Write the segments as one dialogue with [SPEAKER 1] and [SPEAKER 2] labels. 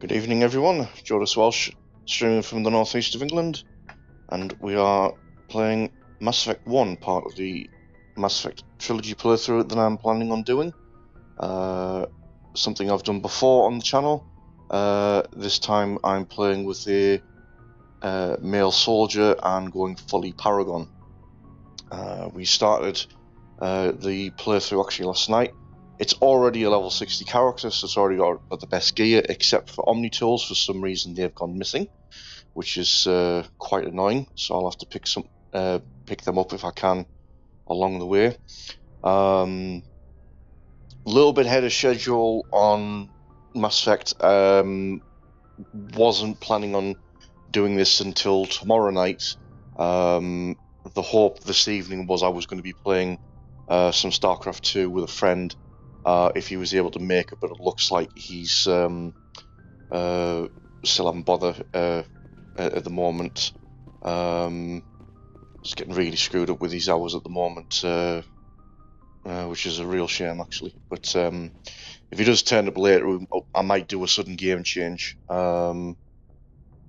[SPEAKER 1] Good evening everyone, Joris Welsh streaming from the northeast of England, and we are playing Mass Effect 1, part of the Mass Effect Trilogy playthrough that I'm planning on doing. Something I've done before on the channel. This time I'm playing with a male soldier and going fully Paragon. We started the playthrough actually last night. It's already a level 60 character, so it's already got the best gear, except for Omni tools. For some reason they've gone missing, which is quite annoying, so I'll have to pick them up if I can along the way. Little bit ahead of schedule on Mass Effect. Wasn't planning on doing this until tomorrow night. The hope this evening was I was going to be playing some StarCraft 2 with a friend, if he was able to make it, but it looks like he's still haven't bothered at the moment. It's getting really screwed up with these hours at the moment, which is a real shame actually. But if he does turn up later, I might do a sudden game change. But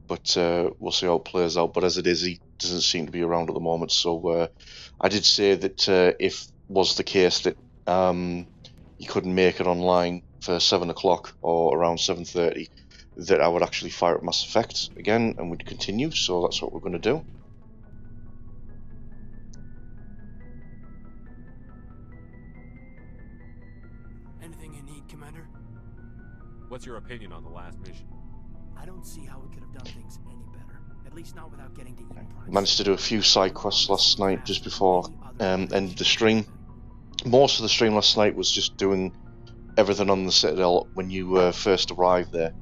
[SPEAKER 1] we'll see how it plays out. But as it is, he doesn't seem to be around at the moment. So I did say that if was the case that he couldn't make it online for 7 o'clock or around 7:30, that I would actually fire up Mass Effect again and we'd continue. So that's what we're going to do.
[SPEAKER 2] Anything you need, Commander?
[SPEAKER 3] What's your opinion on the last mission?
[SPEAKER 2] I don't see how we could have done things any better. At least not without getting to Eden Prime.
[SPEAKER 1] Managed to do a few side quests last night just before end of the stream. Most of the stream last night was just doing everything on the Citadel when you first arrived there.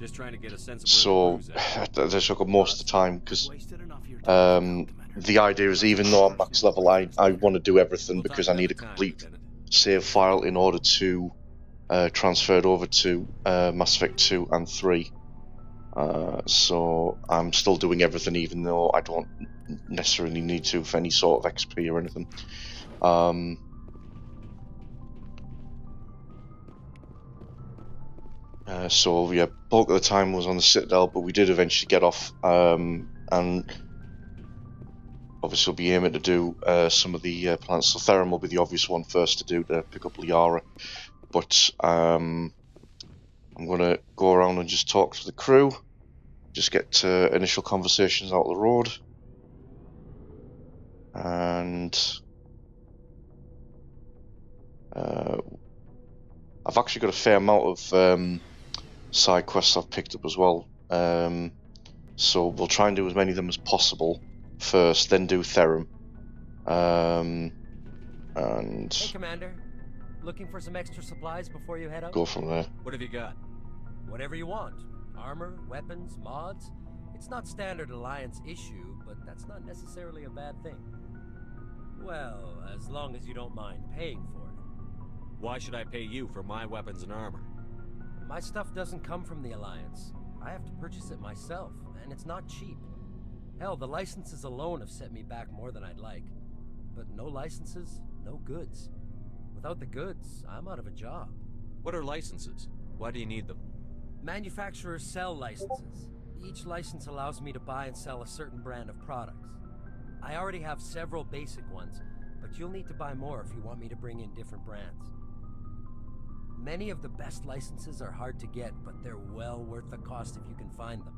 [SPEAKER 3] Just trying to get a sense of
[SPEAKER 1] So that took up most of the time because the idea is, even though I'm max level, I want to do everything because I need a complete save file in order to transfer it over to Mass Effect 2 and 3. So I'm still doing everything even though I don't necessarily need to for any sort of XP or anything. So yeah, bulk of the time was on the Citadel, but we did eventually get off, and obviously we'll be aiming to do some of the planets. So Theron will be the obvious one first to do, to pick up Liara. But I'm going to go around and just talk to the crew, just get initial conversations out of the road, and I've actually got a fair amount of side quests I've picked up as well, so we'll try and do as many of them as possible first, then do Theron. And
[SPEAKER 4] hey, Commander, looking for some extra supplies before you head out?
[SPEAKER 1] Go from there.
[SPEAKER 3] What have you got?
[SPEAKER 4] Whatever you want. Armor, weapons, mods. It's not standard Alliance issue, but that's not necessarily a bad thing. Well, as long as you don't mind paying for it.
[SPEAKER 3] Why should I pay you for my weapons and armor?
[SPEAKER 4] My stuff doesn't come from the Alliance. I have to purchase it myself, and it's not cheap. Hell, the licenses alone have set me back more than I'd like. But no licenses, no goods. Without the goods, I'm out of a job.
[SPEAKER 3] What are licenses? Why do you need them?
[SPEAKER 4] Manufacturers sell licenses. Each license allows me to buy and sell a certain brand of products. I already have several basic ones, but you'll need to buy more if you want me to bring in different brands. Many of the best licenses are hard to get, but they're well worth the cost if you can find them.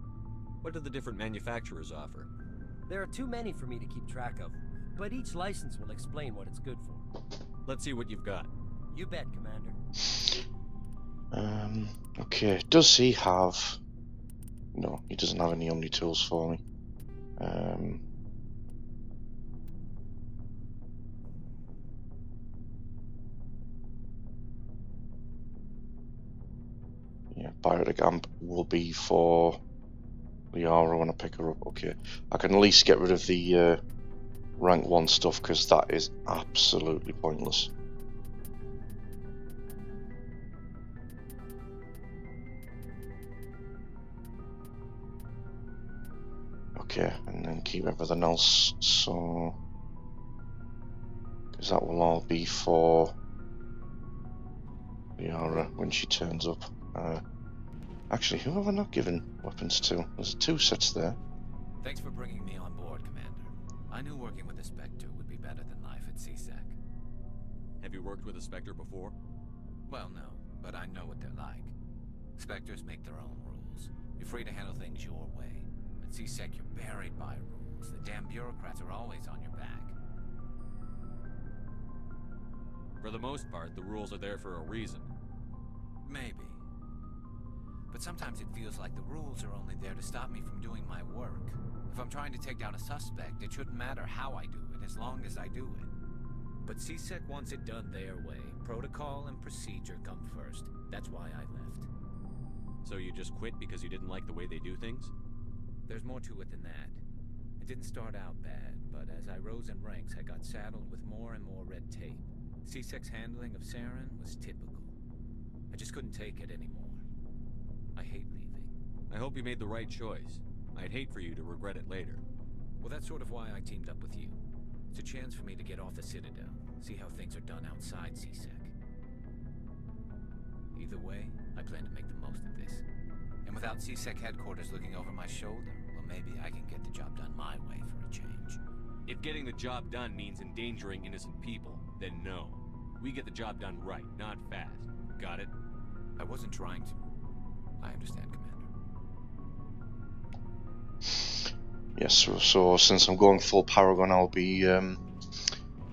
[SPEAKER 3] What do the different manufacturers offer?
[SPEAKER 4] There are too many for me to keep track of, but each license will explain what it's good for.
[SPEAKER 3] Let's see what you've got.
[SPEAKER 4] You bet, Commander.
[SPEAKER 1] Okay, does he have... No, he doesn't have any Omni tools for me. Yeah, Biotic Amp will be for Liara when I pick her up. Okay, I can at least get rid of the rank 1 stuff because that is absolutely pointless. Okay, and then keep everything else, so because that will all be for Liara when she turns up. Actually, who have I not given weapons to? There's 2 sets there.
[SPEAKER 5] Thanks for bringing me on board, Commander. I knew working with a Spectre would be better than life at CSEC.
[SPEAKER 3] Have you worked with a Spectre before?
[SPEAKER 5] Well, no, but I know what they're like. Spectres make their own rules. You're free to handle things your way. At CSEC, you're buried by rules. The damn bureaucrats are always on your back.
[SPEAKER 3] For the most part, the rules are there for a reason.
[SPEAKER 5] Maybe. But sometimes it feels like the rules are only there to stop me from doing my work. If I'm trying to take down a suspect, it shouldn't matter how I do it, as long as I do it. But CSEC wants it done their way. Protocol and procedure come first. That's why I left.
[SPEAKER 3] So you just quit because you didn't like the way they do things?
[SPEAKER 5] There's more to it than that. It didn't start out bad, but as I rose in ranks, I got saddled with more and more red tape. CSEC's handling of Saren was typical. I just couldn't take it anymore. I hate leaving.
[SPEAKER 3] I hope you made the right choice. I'd hate for you to regret it later.
[SPEAKER 5] Well, that's sort of why I teamed up with you. It's a chance for me to get off the Citadel, see how things are done outside CSEC. Either way, I plan to make the most of this. And without CSEC headquarters looking over my shoulder, well, maybe I can get the job done my way for a change.
[SPEAKER 3] If getting the job done means endangering innocent people, then no. We get the job done right, not fast. Got it?
[SPEAKER 5] I wasn't trying to. I understand, Commander.
[SPEAKER 1] Yes, so since I'm going full Paragon, I'll be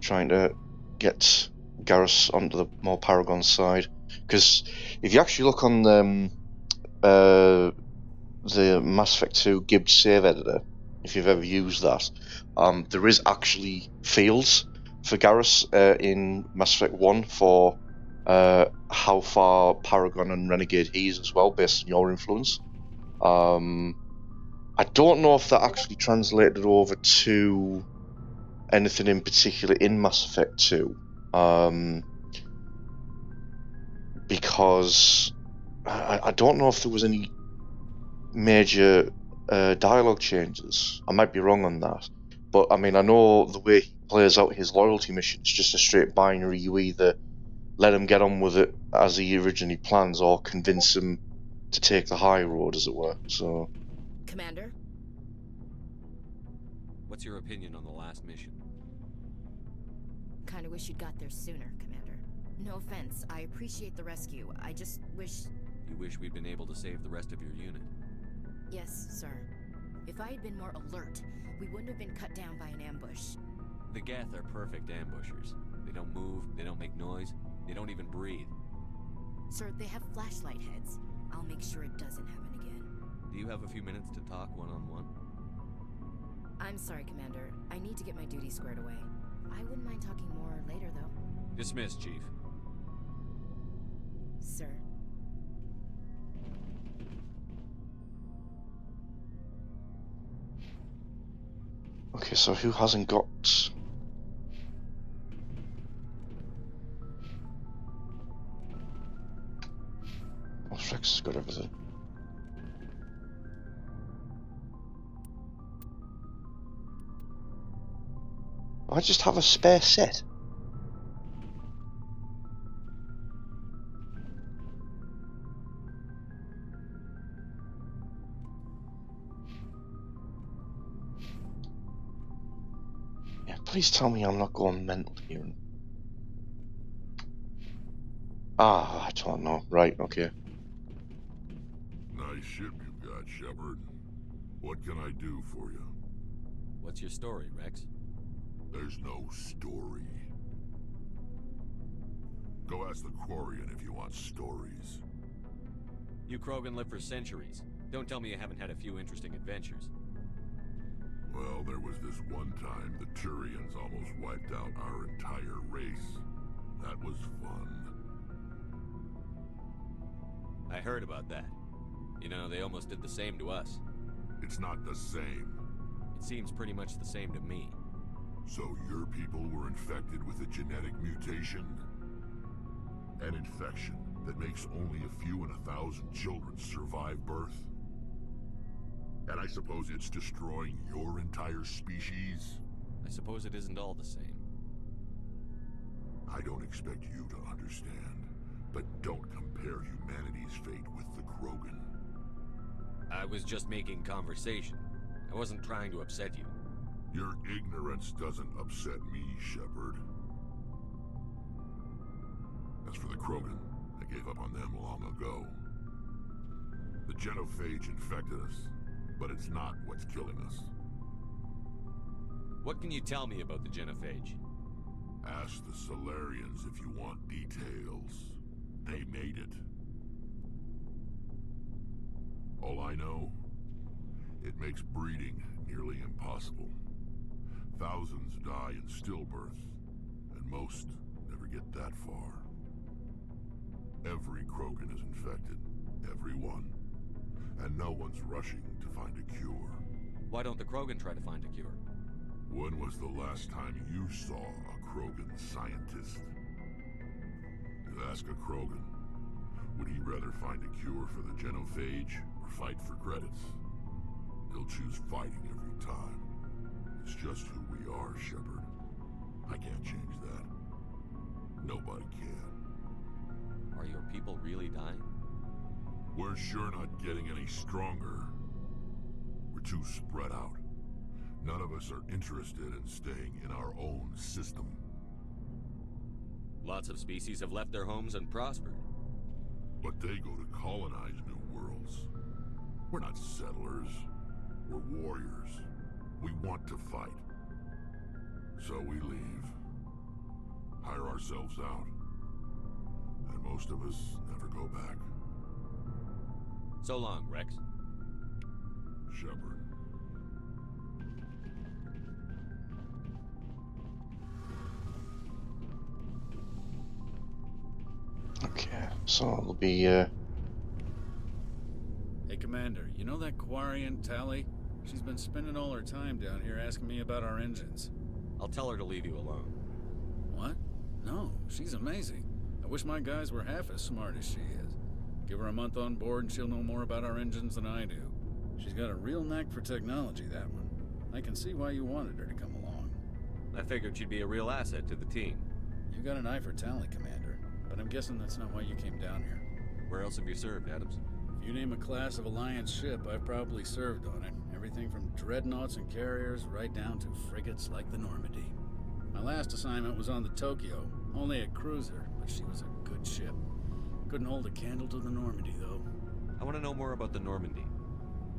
[SPEAKER 1] trying to get Garrus onto the more Paragon side. Because if you actually look on the Mass Effect 2 Gibbed save editor, if you've ever used that, there is actually fields for Garrus in Mass Effect 1 for how far Paragon and Renegade he is as well, based on your influence. I don't know if that actually translated over to anything in particular in Mass Effect 2, because I don't know if there was any major dialogue changes. I might be wrong on that, but I mean, I know the way he plays out his loyalty mission is just a straight binary. You either let him get on with it as he originally plans, or convince him to take the high road, as it were. So,
[SPEAKER 6] Commander?
[SPEAKER 3] What's your opinion on the last mission?
[SPEAKER 6] Kinda wish you'd got there sooner, Commander. No offense, I appreciate the rescue. I just wish...
[SPEAKER 3] You wish we'd been able to save the rest of your unit?
[SPEAKER 6] Yes, sir. If I had been more alert, we wouldn't have been cut down by an ambush.
[SPEAKER 3] The Geth are perfect ambushers. They don't move, they don't make noise, they don't even breathe.
[SPEAKER 6] Sir, they have flashlight heads. I'll make sure it doesn't happen again.
[SPEAKER 3] Do you have a few minutes to talk one-on-one?
[SPEAKER 6] I'm sorry, Commander. I need to get my duties squared away. I wouldn't mind talking more later, though.
[SPEAKER 3] Dismissed, Chief.
[SPEAKER 6] Sir.
[SPEAKER 1] okay, so who hasn't got... Well, Frex has got everything. I just have a spare set. Yeah, please tell me I'm not going mental here. I don't know. Right, okay.
[SPEAKER 7] Nice ship you've got, Shepard. What can I do for you?
[SPEAKER 3] What's your story, Rex?
[SPEAKER 7] There's no story. Go ask the Quarian if you want stories.
[SPEAKER 3] You Krogan live for centuries. Don't tell me you haven't had a few interesting adventures.
[SPEAKER 7] Well, there was this one time the Turians almost wiped out our entire race. That was fun.
[SPEAKER 3] I heard about that. You know, they almost did the same to us.
[SPEAKER 7] It's not the same.
[SPEAKER 3] It seems pretty much the same to me.
[SPEAKER 7] So your people were infected with a genetic mutation? An infection that makes only a few in 1,000 children survive birth? And I suppose it's destroying your entire species?
[SPEAKER 3] I suppose it isn't all the same.
[SPEAKER 7] I don't expect you to understand, but don't compare humanity's fate with the Krogan.
[SPEAKER 3] I was just making conversation. I wasn't trying to upset you.
[SPEAKER 7] Your ignorance doesn't upset me, Shepard. As for the Krogan, I gave up on them long ago. The genophage infected us, but it's not what's killing us.
[SPEAKER 3] What can you tell me about the genophage?
[SPEAKER 7] Ask the Solarians if you want details. They made it. All I know, it makes breeding nearly impossible. Thousands die in stillbirth, and most never get that far. Every Krogan is infected, every one. And no one's rushing to find a cure.
[SPEAKER 3] Why don't the Krogan try to find a cure?
[SPEAKER 7] When was the last time you saw a Krogan scientist? You ask a Krogan, would he rather find a cure for the genophage or fight for credits? He'll choose fighting every time. It's just who we are, Shepard. I can't change that. Nobody can.
[SPEAKER 3] Are your people really dying?
[SPEAKER 7] We're sure not getting any stronger. We're too spread out. None of us are interested in staying in our own system.
[SPEAKER 3] Lots of species have left their homes and prospered.
[SPEAKER 7] But they go to colonize new worlds. We're not settlers. We're warriors. We want to fight. So we leave. Hire ourselves out. And most of us never go back.
[SPEAKER 3] So long, Rex.
[SPEAKER 7] Shepard.
[SPEAKER 1] Okay, so it'll be
[SPEAKER 8] Hey, Commander, you know that Quarian, Tally? She's been spending all her time down here asking me about our engines.
[SPEAKER 3] I'll tell her to leave you alone.
[SPEAKER 8] What? No, she's amazing. I wish my guys were half as smart as she is. Give her a month on board and she'll know more about our engines than I do. She's got a real knack for technology, that one. I can see why you wanted her to come along.
[SPEAKER 3] I figured she'd be a real asset to the team.
[SPEAKER 8] You got an eye for Tally, Commander, but I'm guessing that's not why you came down here.
[SPEAKER 3] Where else have you served, Adams?
[SPEAKER 8] If you name a class of Alliance ship, I've probably served on it. Everything from dreadnoughts and carriers right down to frigates like the Normandy. My last assignment was on the Tokyo, only a cruiser, but she was a good ship. Couldn't hold a candle to the Normandy, though.
[SPEAKER 3] I want to know more about the Normandy.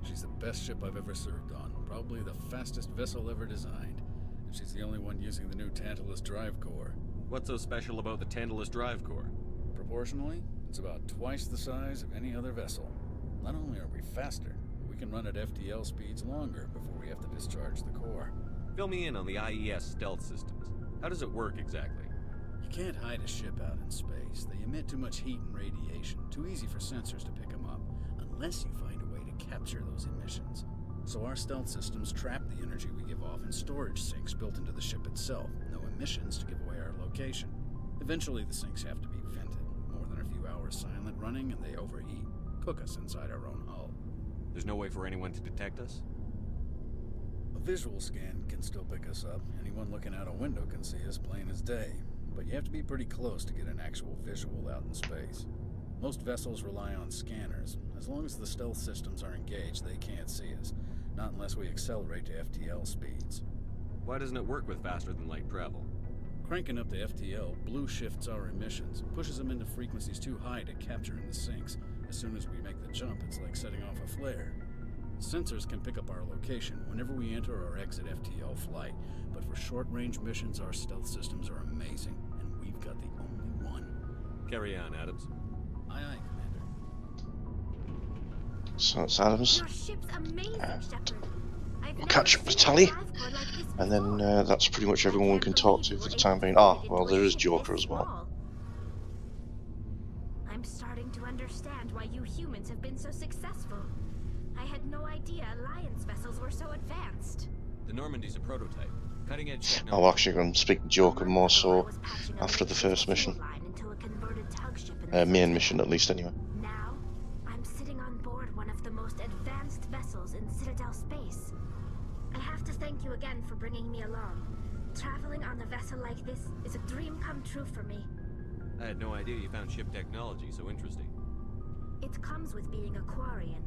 [SPEAKER 8] She's the best ship I've ever served on, probably the fastest vessel ever designed. And she's the only one using the new Tantalus drive core.
[SPEAKER 3] What's so special about the Tantalus drive core?
[SPEAKER 8] Proportionally, it's about twice the size of any other vessel. Not only are we faster, but we can run at FTL speeds longer before we have to discharge the core.
[SPEAKER 3] Fill me in on the IES stealth systems. How does it work exactly?
[SPEAKER 8] You can't hide a ship out in space. They emit too much heat and radiation, too easy for sensors to pick them up, unless you find a way to capture those emissions. So our stealth systems trap the energy we give off in storage sinks built into the ship itself. No emissions to give away our location. Eventually the sinks have to be vented. More than a few hours silent running and they overheat. Cook us inside our own hull.
[SPEAKER 3] There's no way for anyone to detect us?
[SPEAKER 8] A visual scan can still pick us up. Anyone looking out a window can see us plain as day. But you have to be pretty close to get an actual visual out in space. Most vessels rely on scanners. As long as the stealth systems are engaged, they can't see us. Not unless we accelerate to FTL speeds.
[SPEAKER 3] Why doesn't it work with faster than light travel?
[SPEAKER 8] Cranking up to FTL blue shifts our emissions, pushes them into frequencies too high to capture in the sinks. As soon as we make the jump, it's like setting off a flare. Sensors can pick up our location whenever we enter or exit FTL flight, but for short-range missions, our stealth systems are amazing, and we've got the only one.
[SPEAKER 3] Carry on, Adams.
[SPEAKER 8] Aye, aye, Commander.
[SPEAKER 1] so it's Adams.
[SPEAKER 9] Your ship's amazing, Shepard.
[SPEAKER 1] We'll catch up with Tally, and then that's pretty much everyone we can talk to for the time being. Ah, well, there is Joker as well.
[SPEAKER 9] I'm starting to understand why you humans have been so successful. I had no idea Alliance vessels were so advanced.
[SPEAKER 3] The Normandy's a prototype. Cutting-edge technology.
[SPEAKER 1] I'll actually go and speak to Joker more so after the first mission. Main mission, at least, anyway.
[SPEAKER 9] Now, I'm sitting on board one of the most advanced vessels in Citadel space. I have to thank you again for bringing me along. Traveling on a vessel like this is a dream come true for me.
[SPEAKER 3] I had no idea you found ship technology so interesting.
[SPEAKER 9] It comes with being a Quarian.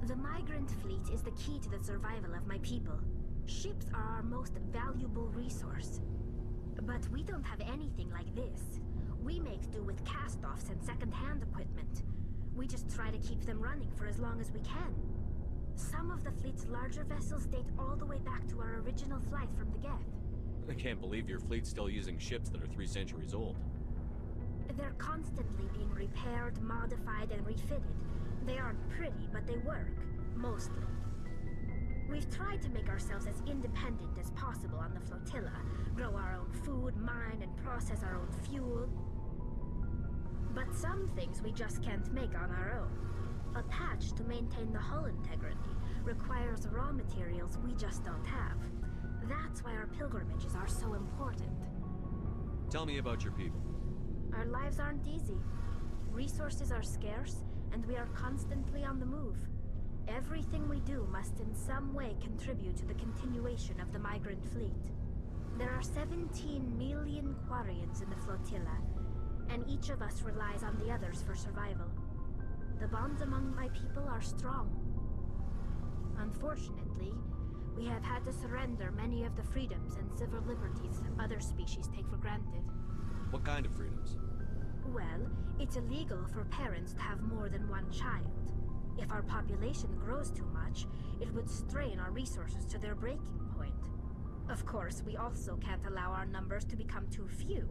[SPEAKER 9] The migrant fleet is the key to the survival of my people. Ships are our most valuable resource. But we don't have anything like this. We make do with cast-offs and second-hand equipment. We just try to keep them running for as long as we can. Some of the fleet's larger vessels date all the way back to our original flight from the Geth.
[SPEAKER 3] I can't believe your fleet's still using ships that are 3 centuries old.
[SPEAKER 9] They're constantly being repaired, modified, and refitted. They aren't pretty, but they work. Mostly. We've tried to make ourselves as independent as possible on the flotilla. Grow our own food, mine, and process our own fuel. But some things we just can't make on our own. A patch to maintain the hull integrity requires raw materials we just don't have. That's why our pilgrimages are so important.
[SPEAKER 3] Tell me about your people.
[SPEAKER 9] Our lives aren't easy. Resources are scarce, and we are constantly on the move. Everything we do must in some way contribute to the continuation of the migrant fleet. There are 17 million Quarians in the flotilla, and each of us relies on the others for survival. The bonds among my people are strong. Unfortunately, we have had to surrender many of the freedoms and civil liberties other species take for granted.
[SPEAKER 3] What kind of freedoms?
[SPEAKER 9] Well, it's illegal for parents to have more than one child. If our population grows too much, it would strain our resources to their breaking point. Of course, we also can't allow our numbers to become too few.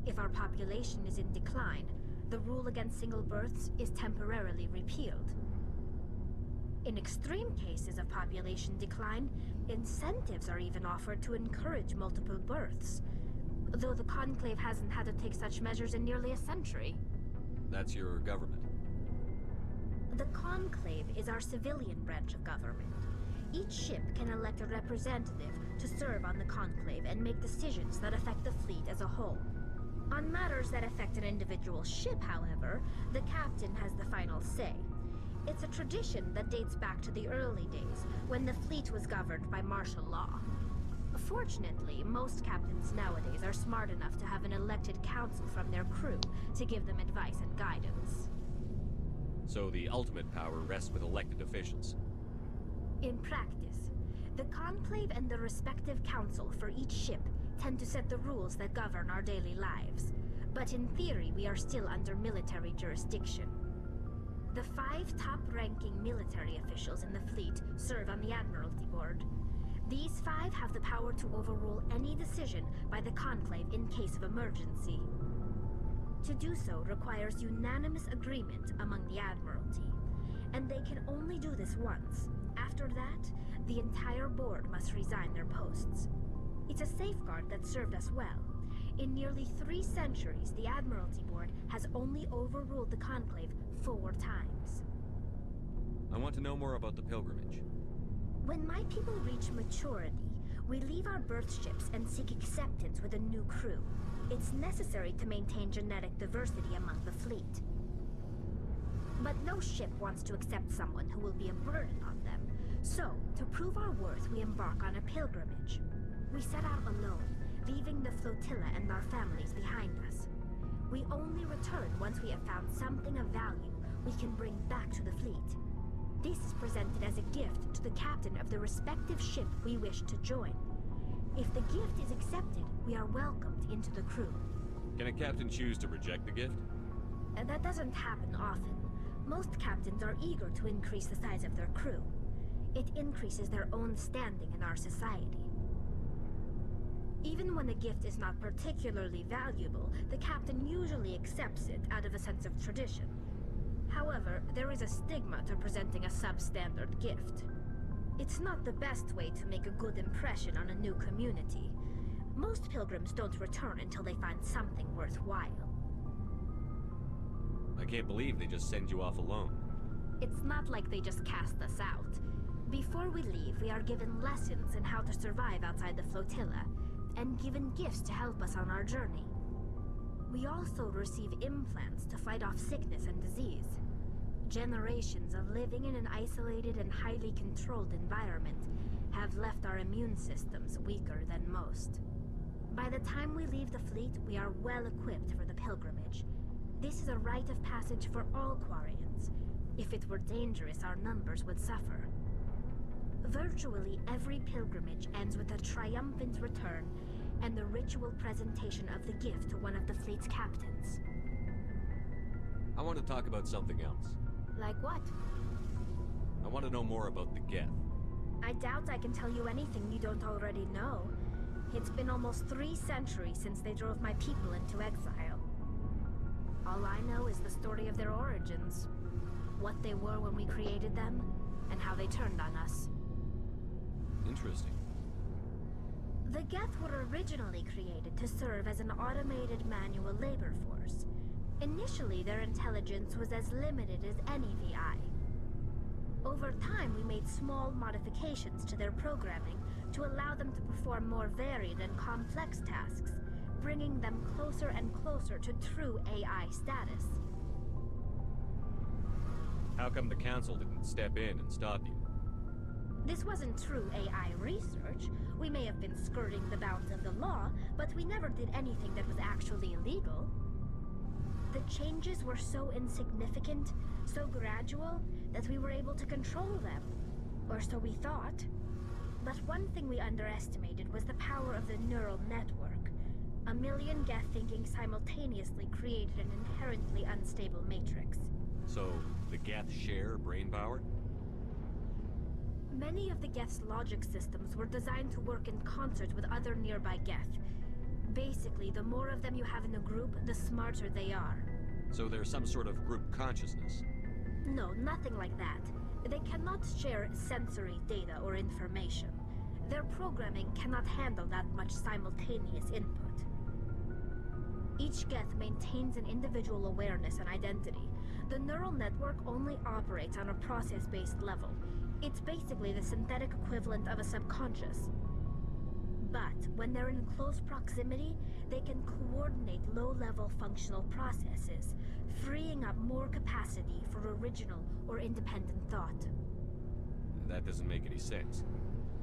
[SPEAKER 9] If our population is in decline, the rule against single births is temporarily repealed. In extreme cases of population decline, incentives are even offered to encourage multiple births, though the Conclave hasn't had to take such measures in nearly a century.
[SPEAKER 3] That's your government.
[SPEAKER 9] The Conclave is our civilian branch of government. Each ship can elect a representative to serve on the Conclave and make decisions that affect the fleet as a whole. On matters that affect an individual ship, however, the captain has the final say. It's a tradition that dates back to the early days, when the fleet was governed by martial law. Fortunately, most captains nowadays are smart enough to have an elected council from their crew to give them advice and guidance.
[SPEAKER 3] So the ultimate power rests with elected officials.
[SPEAKER 9] In practice, the Conclave and the respective council for each ship tend to set the rules that govern our daily lives. But in theory, we are still under military jurisdiction. The 5 top-ranking military officials in the fleet serve on the Admiralty Board. These 5 have the power to overrule any decision by the Conclave in case of emergency. To do so requires unanimous agreement among the Admiralty, and they can only do this once. After that, the entire board must resign their posts. It's a safeguard that served us well. In nearly 3 centuries, the Admiralty Board has only overruled the Conclave 4 times.
[SPEAKER 3] I want to know more about the pilgrimage.
[SPEAKER 9] When my people reach maturity, we leave our birth ships and seek acceptance with a new crew. It's necessary to maintain genetic diversity among the fleet. But no ship wants to accept someone who will be a burden on them. So, to prove our worth, we embark on a pilgrimage. We set out alone, leaving the flotilla and our families behind us. We only return once we have found something of value we can bring back to the fleet. This is presented as a gift to the captain of the respective ship we wish to join. If the gift is accepted, we are welcomed into the crew.
[SPEAKER 3] Can a captain choose to reject the gift?
[SPEAKER 9] That doesn't happen often. Most captains are eager to increase the size of their crew. It increases their own standing in our society. Even when a gift is not particularly valuable, the captain usually accepts it out of a sense of tradition. However, there is a stigma to presenting a substandard gift. It's not the best way to make a good impression on a new community. Most pilgrims don't return until they find something worthwhile.
[SPEAKER 3] I can't believe they just send you off alone.
[SPEAKER 9] It's not like they just cast us out. Before we leave, we are given lessons in how to survive outside the flotilla, and given gifts to help us on our journey. We also receive implants to fight off sickness and disease. Generations of living in an isolated and highly controlled environment have left our immune systems weaker than most. By the time we leave the fleet, we are well equipped for the pilgrimage. This is a rite of passage for all Quarians. If it were dangerous, our numbers would suffer. Virtually every pilgrimage ends with a triumphant return and the ritual presentation of the gift to one of the fleet's captains.
[SPEAKER 3] I want to talk about something else.
[SPEAKER 9] Like what?
[SPEAKER 3] I want to know more about the Geth.
[SPEAKER 9] I doubt I can tell you anything you don't already know. It's been almost 3 centuries since they drove my people into exile. All I know is the story of their origins. What they were when we created them, and how they turned on us.
[SPEAKER 3] Interesting.
[SPEAKER 9] The Geth were originally created to serve as an automated manual labor force. Initially, their intelligence was as limited as any VI. Over time, we made small modifications to their programming to allow them to perform more varied and complex tasks, bringing them closer and closer to true AI status.
[SPEAKER 3] How come the Council didn't step in and stop you?
[SPEAKER 9] This wasn't true AI research. We may have been skirting the bounds of the law, but we never did anything that was actually illegal. The changes were so insignificant, so gradual, that we were able to control them. Or so we thought. But one thing we underestimated was the power of the neural network. A million Geth thinking simultaneously created an inherently unstable matrix.
[SPEAKER 3] So, the Geth share brain power?
[SPEAKER 9] Many of the Geth's logic systems were designed to work in concert with other nearby Geth. Basically, the more of them you have in a group, the smarter they are.
[SPEAKER 3] So there's some sort of group consciousness?
[SPEAKER 9] No, nothing like that. They cannot share sensory data or information. Their programming cannot handle that much simultaneous input. Each Geth maintains an individual awareness and identity. The neural network only operates on a process-based level. It's basically the synthetic equivalent of a subconscious. But when they're in close proximity, they can coordinate low-level functional processes, freeing up more capacity for original or independent thought.
[SPEAKER 3] That doesn't make any sense.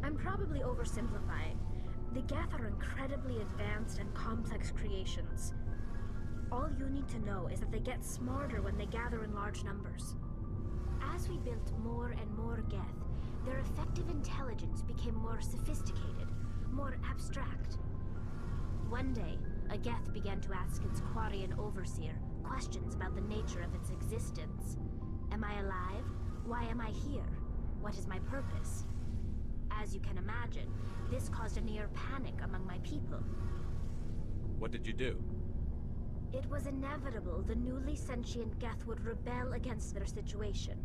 [SPEAKER 9] I'm probably oversimplifying. The Geth are incredibly advanced and complex creations. All you need to know is that they get smarter when they gather in large numbers. As we built more and more Geth, their effective intelligence became more sophisticated, more abstract. One day, a Geth began to ask its Quarian overseer questions about the nature of its existence. Am I alive? Why am I here? What is my purpose? As you can imagine, this caused a near panic among my people.
[SPEAKER 3] What did you do?
[SPEAKER 9] It was inevitable the newly sentient Geth would rebel against their situation.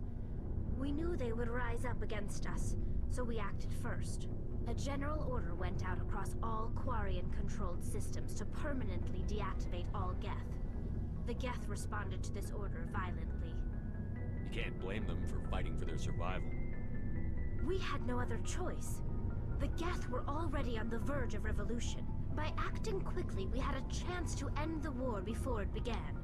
[SPEAKER 9] We knew they would rise up against us, so we acted first. A general order went out across all Quarian-controlled systems to permanently deactivate all Geth. The Geth responded to this order violently.
[SPEAKER 3] You can't blame them for fighting for their survival.
[SPEAKER 9] We had no other choice. The Geth were already on the verge of revolution. By acting quickly, we had a chance to end the war before it began.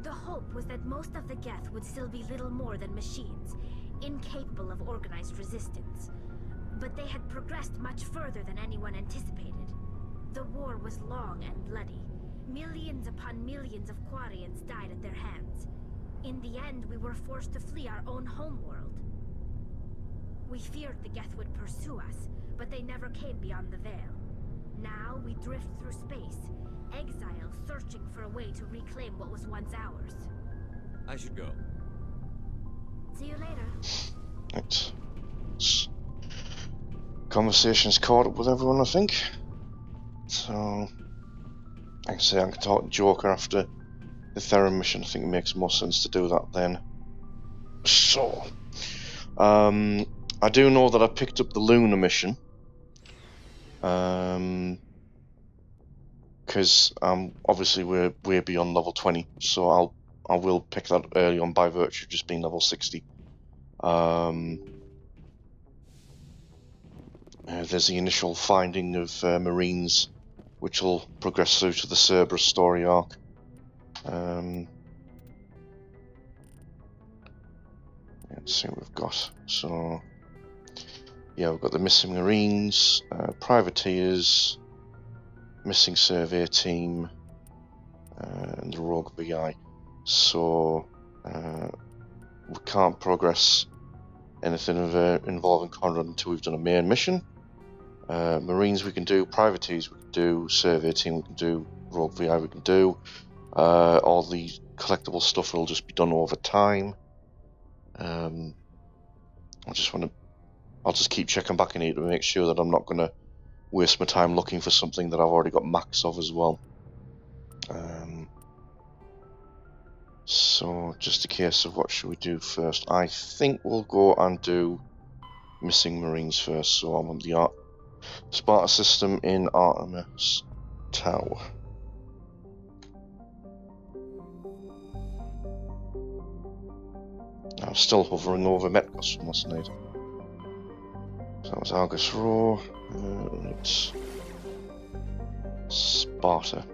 [SPEAKER 9] The hope was that most of the Geth would still be little more than machines, incapable of organized resistance. But they had progressed much further than anyone anticipated. The war was long and bloody. Millions upon millions of Quarians died at their hands. In the end, we were forced to flee our own homeworld. We feared the Geth would pursue us, but they never came beyond the Veil. Now we drift through space, exile searching for a way to reclaim what was once ours.
[SPEAKER 3] I should go.
[SPEAKER 9] See you later.
[SPEAKER 1] Thanks. Conversation's caught up with everyone, I think. So, I can say I can talk to Joker after the Theron mission. I think it makes more sense to do that then. So, I do know that I picked up the Lunar mission. Because obviously we're way beyond level 20, so I will pick that early on by virtue of just being level 60. There's the initial finding of Marines, which will progress through to the Cerberus story arc. Let's see what we've got. So, yeah, we've got the missing Marines, privateers, missing survey team, and the rogue VI. So, we can't progress anything involving Conrad until we've done a main mission. Marines we can do, privateers we can do, survey team we can do, rogue VI we can do. All the collectible stuff will just be done over time. I'll just keep checking back in here to make sure that I'm not going to waste my time looking for something that I've already got max of as well. So just a case of what should we do first. I think we'll go and do missing Marines first. So I'm on the Sparta system in Artemis Tower. I'm still hovering over Metcos from last night. So that was Argus Row. It's Sparta.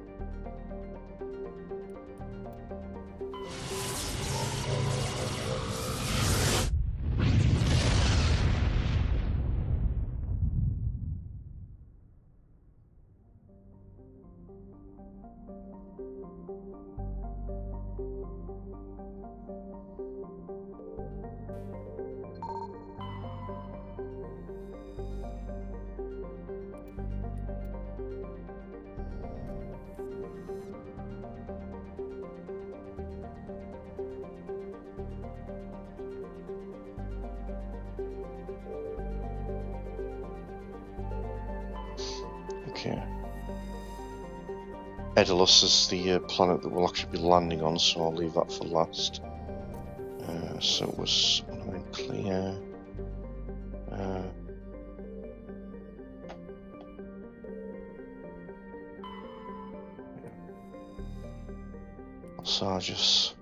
[SPEAKER 1] Okay. Daedalus is the planet that we'll actually be landing on, so I'll leave that for last. So it was clear. Sargus.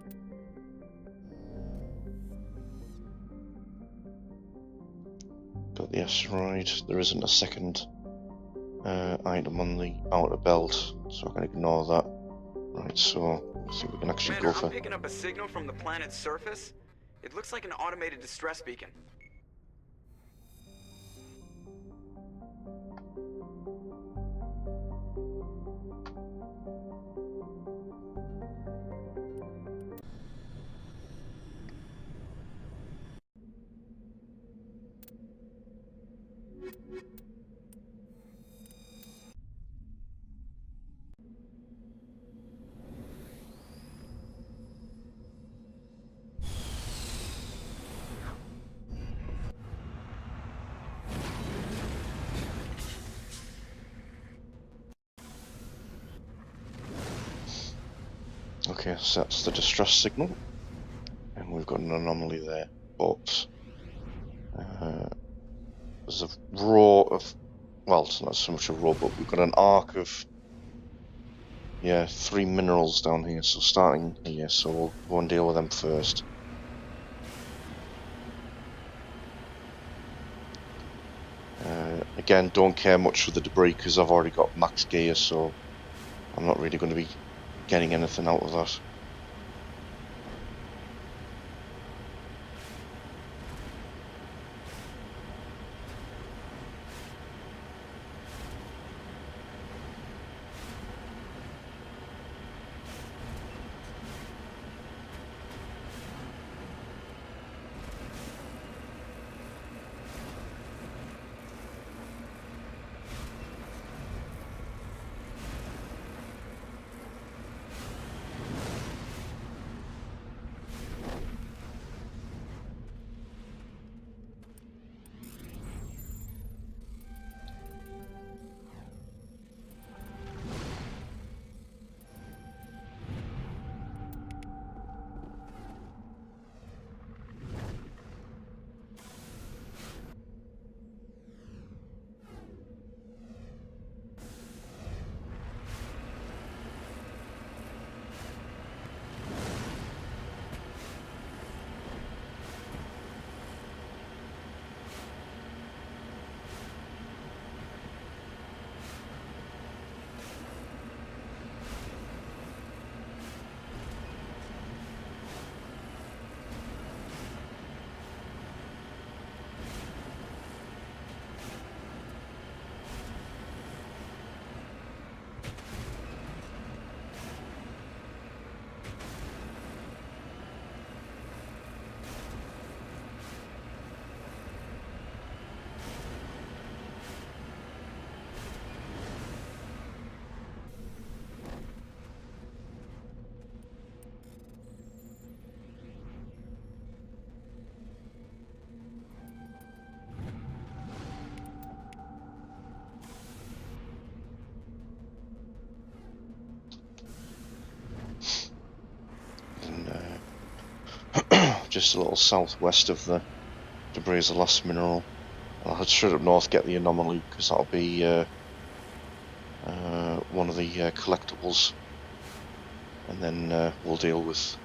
[SPEAKER 1] Got the asteroid. There isn't a second item on the outer belt, so I can ignore that. Right, so let's see if we can actually go for.
[SPEAKER 10] I'm picking up a signal from the planet's surface. It looks like an automated distress beacon.
[SPEAKER 1] Okay, so that's the distress signal, and we've got an anomaly there, but there's a row of, well, it's not so much a row, but we've got an arc of, yeah, 3 minerals down here, so starting here, so we'll go and deal with them first. Again, don't care much for the debris because I've already got max gear, so I'm not really going to be getting anything out of that. just a little southwest of the debris is the last mineral. I'll head straight up north, get the anomaly, because that'll be one of the collectibles, and then we'll deal with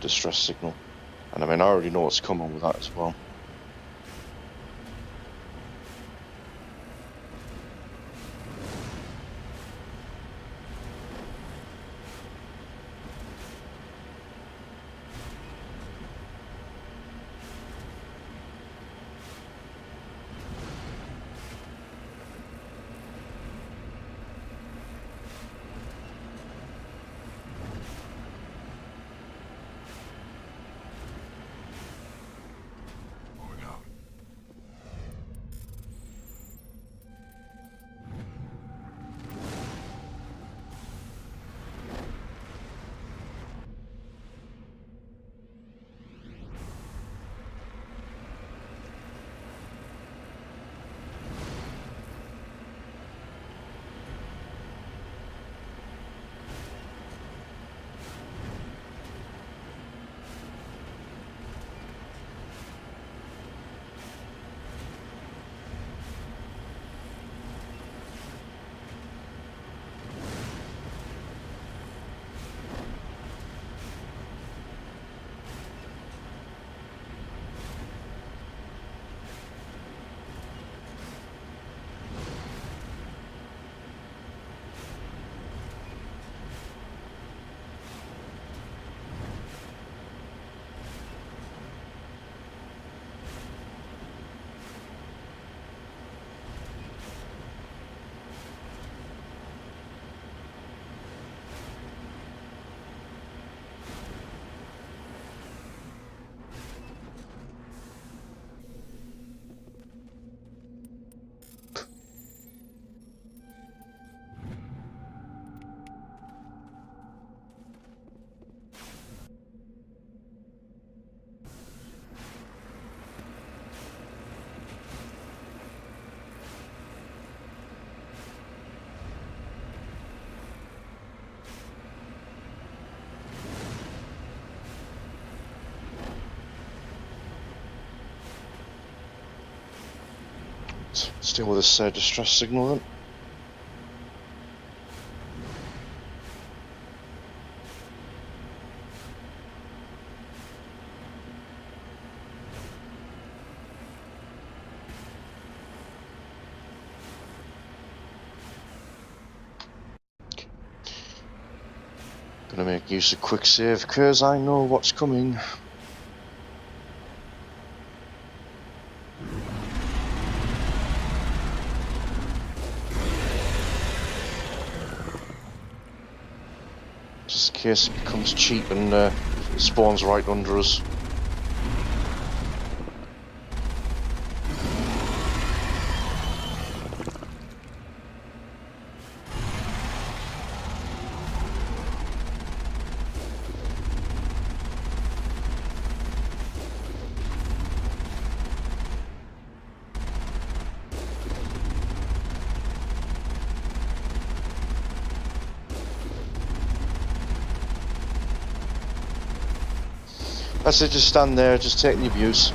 [SPEAKER 1] distress signal. And I mean, I already know what's coming with that as well. Let's deal with this distress signal then. Gonna make use of quick save because I know what's coming. Just in case it becomes cheap and it spawns right under us. That's it, just stand there, just take the abuse.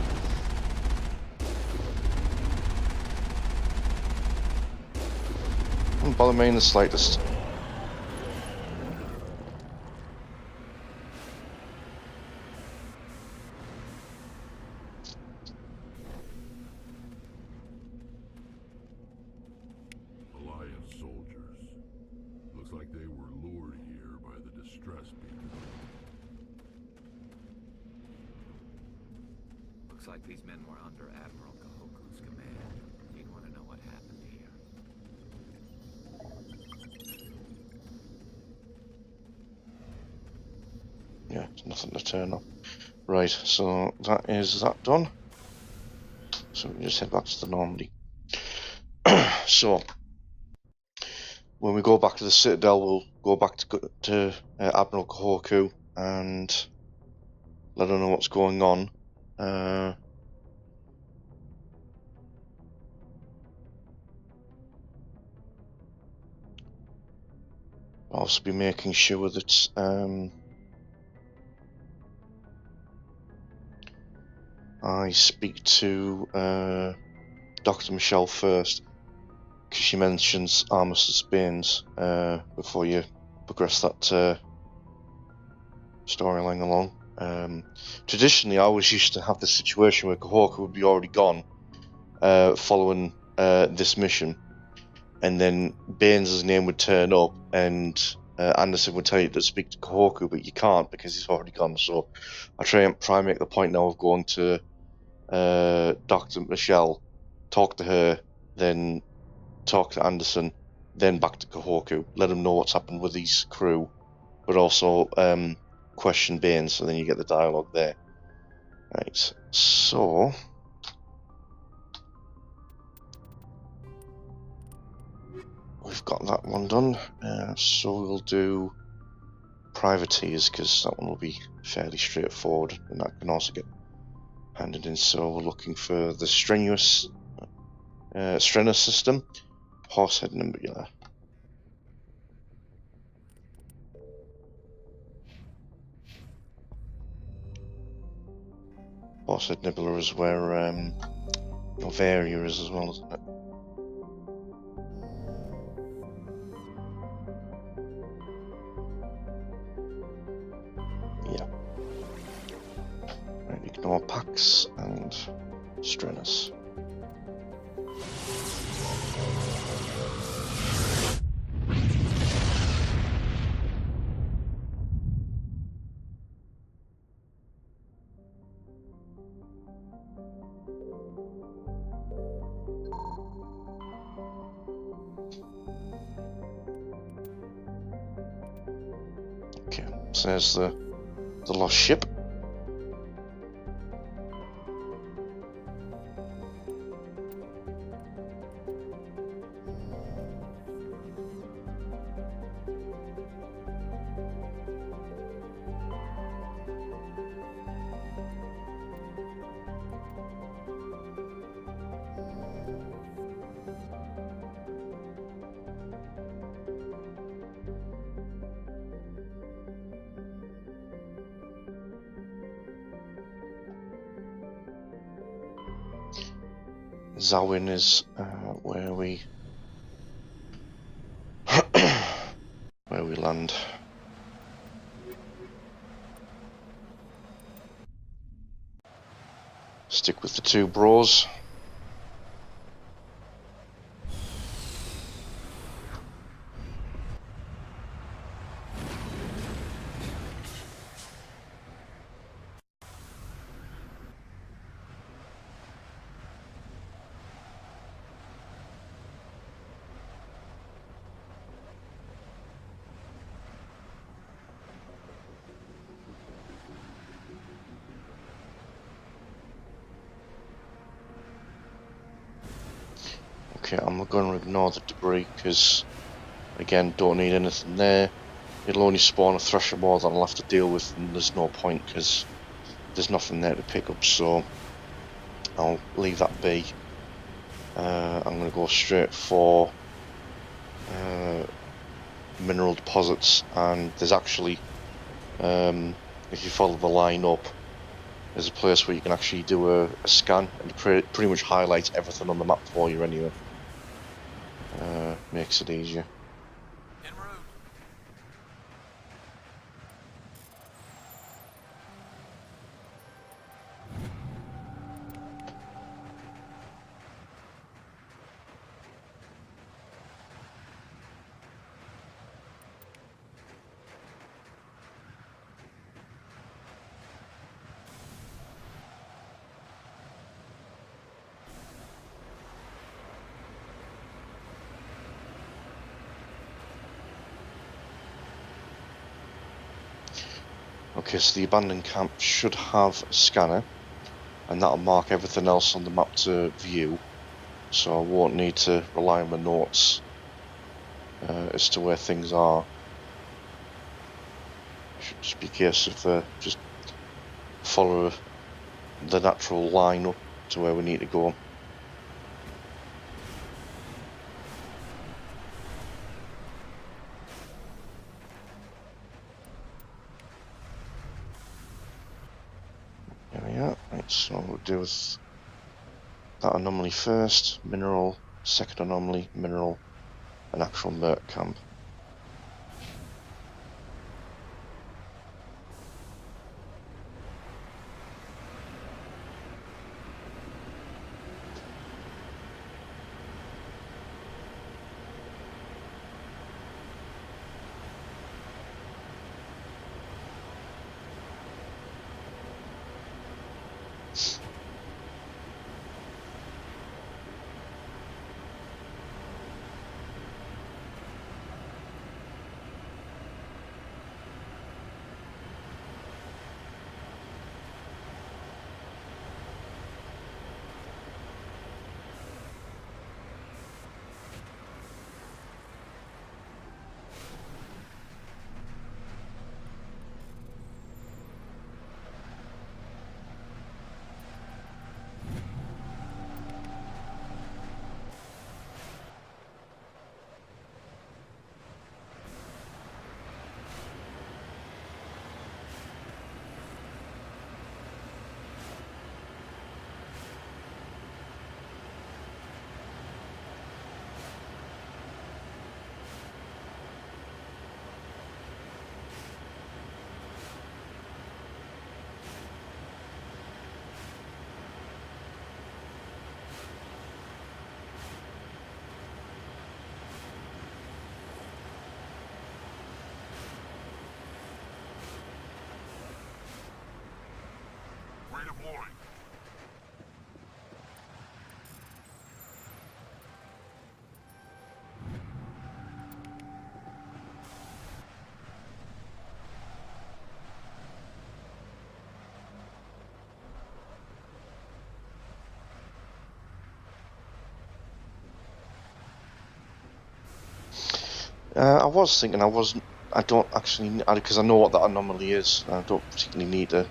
[SPEAKER 1] Don't bother me in the slightest.
[SPEAKER 7] Alliance soldiers. Looks like they were lured here by the distress beacon.
[SPEAKER 5] Looks like these men were under Admiral Kahoku's command. He'd want to know what happened here.
[SPEAKER 1] Yeah, there's nothing to turn up. Right, so that is that done. So we can just head back to the Normandy. So when we go back to the Citadel, we'll go back to Admiral Kahoku and let her know what's going on. I'll also be making sure that I speak to Dr. Michelle first, because she mentions Armistice Baines before you progress that storyline along. Traditionally, I always used to have this situation where Kahorka would be already gone following this mission, and then Baines' name would turn up, and Anderson would tell you to speak to Kahorka, but you can't because he's already gone. So I try and make the point now of going to Dr. Michelle, talk to her, then talk to Anderson, then back to Kahorka, let him know what's happened with his crew, but also question Baines, so then you get the dialogue there. Right, so we've got that one done. So we'll do privateers, because that one will be fairly straightforward, and that can also get handed in. So we're looking for the Strenuous system, Horsehead Nebula. Horsehead Nebula is where Novaria is as well, isn't it? Yeah. Right, ignore Pax and Strenuous. Okay, so there's the lost ship. Zawin is where we where we land. Stick with the two bros. Okay, I'm going to ignore the debris because, again, don't need anything there. It'll only spawn a Thresher more that I'll have to deal with, and there's no point because there's nothing there to pick up, so I'll leave that be. I'm going to go straight for mineral deposits, and there's actually, if you follow the line up, there's a place where you can actually do a scan, and it pretty much highlights everything on the map for you anyway. Makes it easier.
[SPEAKER 5] En route.
[SPEAKER 1] Okay, so the abandoned camp should have a scanner, and that'll mark everything else on the map to view, so I won't need to rely on my notes as to where things are. Should just be a case of just follow the natural line up to where we need to go. There we are. Right. Right, so we'll do with that anomaly first, mineral, second anomaly, mineral, an actual merc camp. I was thinking I don't actually, because I know what that anomaly is, I don't particularly need to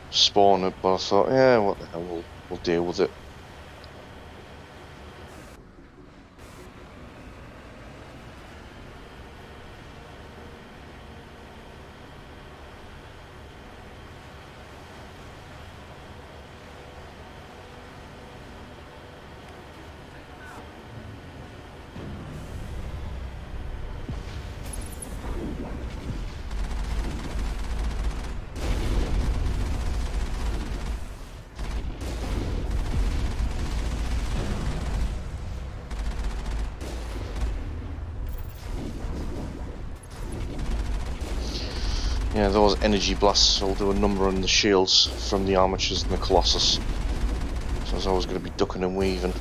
[SPEAKER 1] spawn it, but I thought, yeah, what the hell, we'll deal with it. Yeah, those energy blasts will do a number on the shields from the armatures and the Colossus. So I was always going to be ducking and weaving.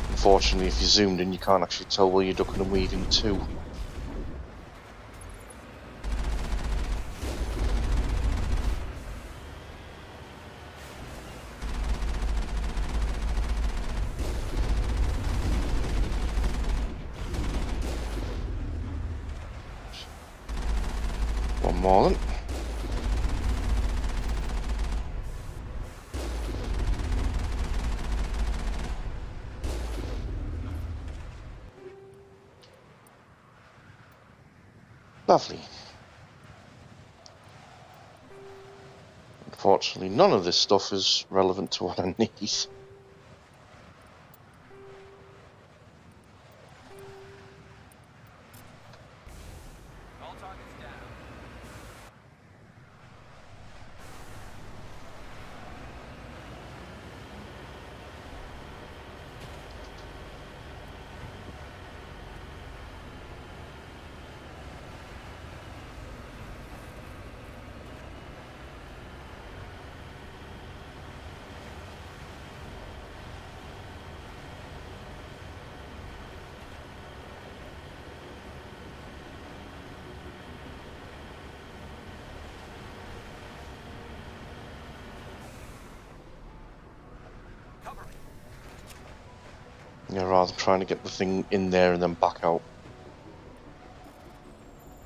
[SPEAKER 1] Unfortunately, if you zoomed in, you can't actually tell where you're ducking and weaving to. One more then. Lovely. Unfortunately, none of this stuff is relevant to what I need. Yeah, rather than trying to get the thing in there and then back out.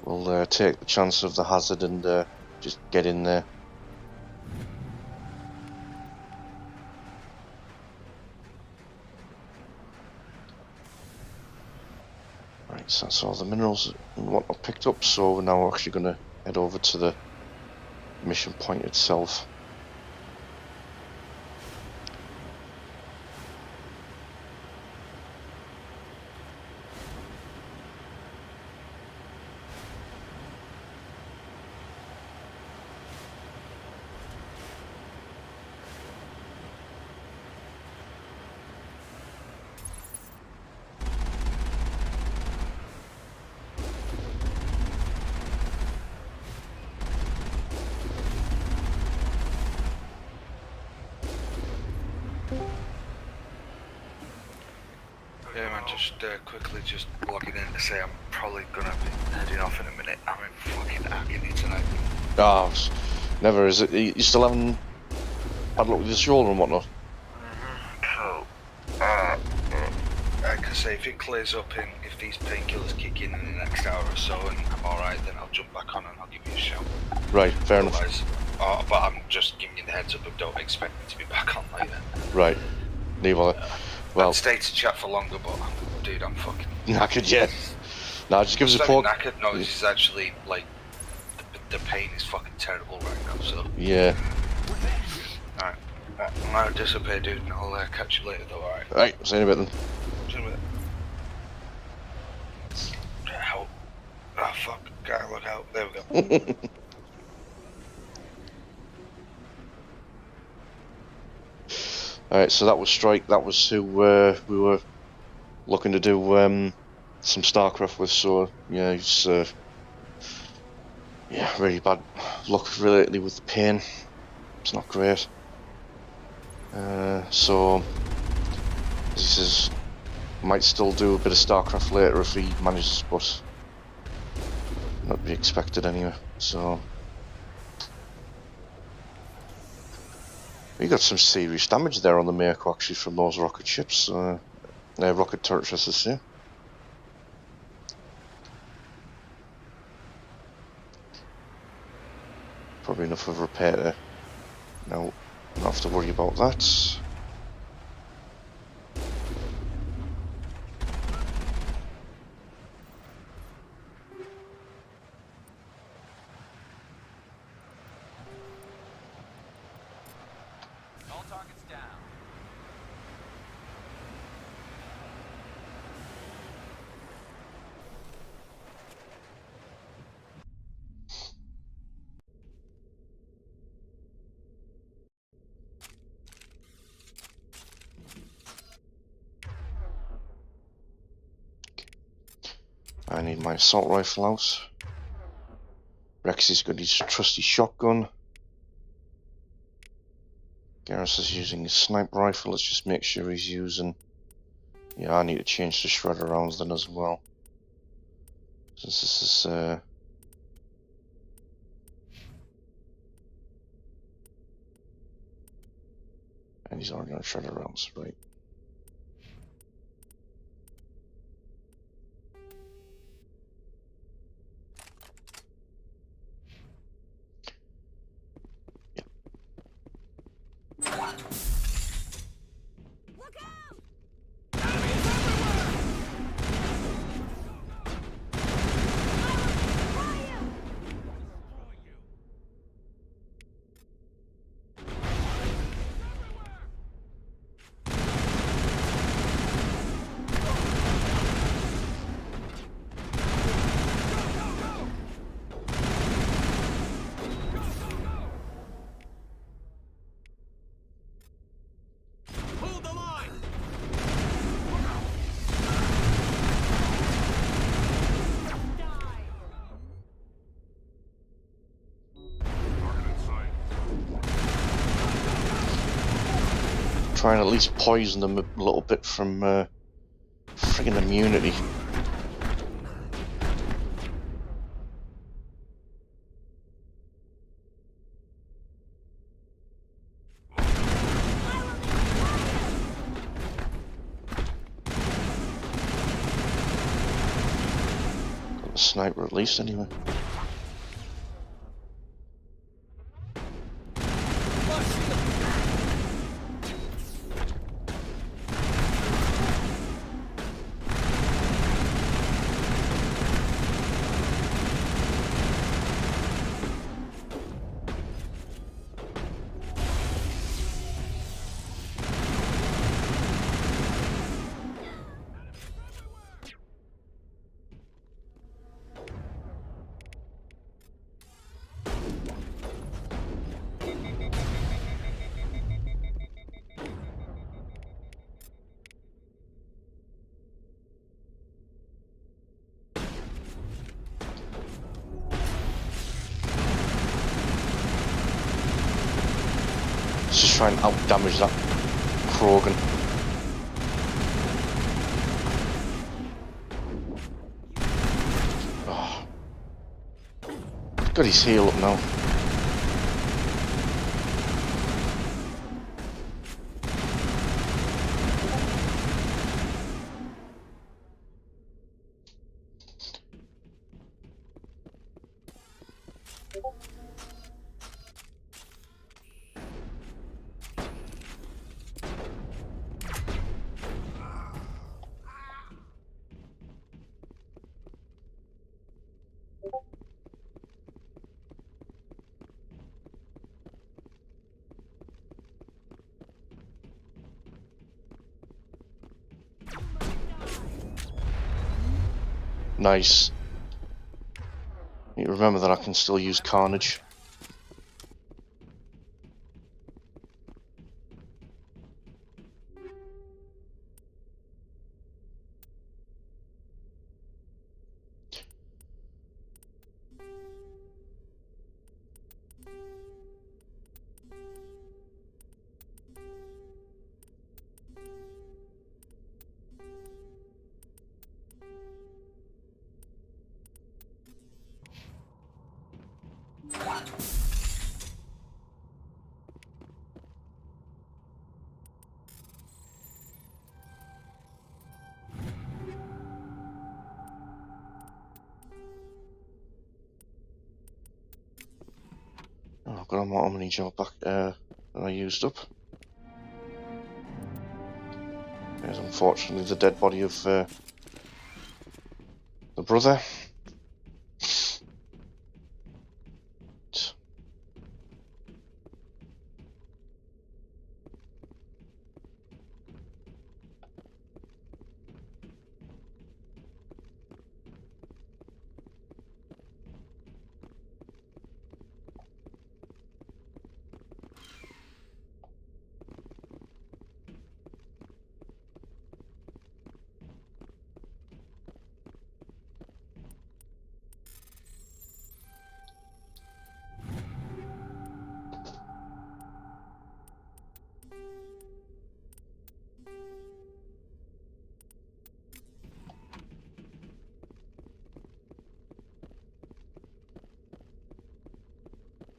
[SPEAKER 1] We'll take the chance of the hazard and just get in there. Right, so that's all the minerals and what I've picked up, so now we're actually going to head over to the mission point itself.
[SPEAKER 11] mind just quickly just logging in to say I'm probably gonna be heading off in a minute. I'm in fucking agony tonight.
[SPEAKER 1] Oh, never is it. You still haven't had a look with your shoulder and whatnot?
[SPEAKER 11] So, I can say if it clears up and if these painkillers kick in the next hour or so and I'm alright, then I'll jump back on and I'll give you a shout.
[SPEAKER 1] Right, fair enough.
[SPEAKER 11] But I'm just giving you the heads up and don't expect me to be back on later.
[SPEAKER 1] Right, leave all that. Well,
[SPEAKER 11] I'd stay to chat for longer, but dude, I'm fucking
[SPEAKER 1] knackered, yeah. Nah, just give us a poke.
[SPEAKER 11] Knackered? No, this is actually like the pain is fucking terrible right now. So
[SPEAKER 1] yeah.
[SPEAKER 11] Alright, I'm gonna disappear, dude, and I'll catch you later, though. Alright.
[SPEAKER 1] Right, see you in a bit then.
[SPEAKER 11] See you in a bit. Help! Oh fuck! Gotta look out. There we go.
[SPEAKER 1] Alright, so that was Strike. That was who we were looking to do some StarCraft with. So yeah, he's yeah, really bad luck lately with the pain. It's not great. So as he says, might still do a bit of StarCraft later if he manages, but not to be expected anyway. So we got some serious damage there on the Mako actually from those rocket ships, rocket turrets, I should say. Probably enough of a repair there. Now, don't have to worry about that.
[SPEAKER 3] All targets down.
[SPEAKER 1] I need my assault rifle out. Rexy's got his trusty shotgun. Garrus is using his sniper rifle. Let's just make sure he's using... Yeah, I need to change the shredder rounds then as well. Since this is... And he's already on shredder rounds, right. Try and at least poison them a little bit from friggin' immunity. Got a sniper at least anyway. Let's just try and out-damage that Paragon. Got his heel up now. Nice. You remember that I can still use Carnage. Oh, I've got a more mini job back that I used up. There's unfortunately the dead body of the brother.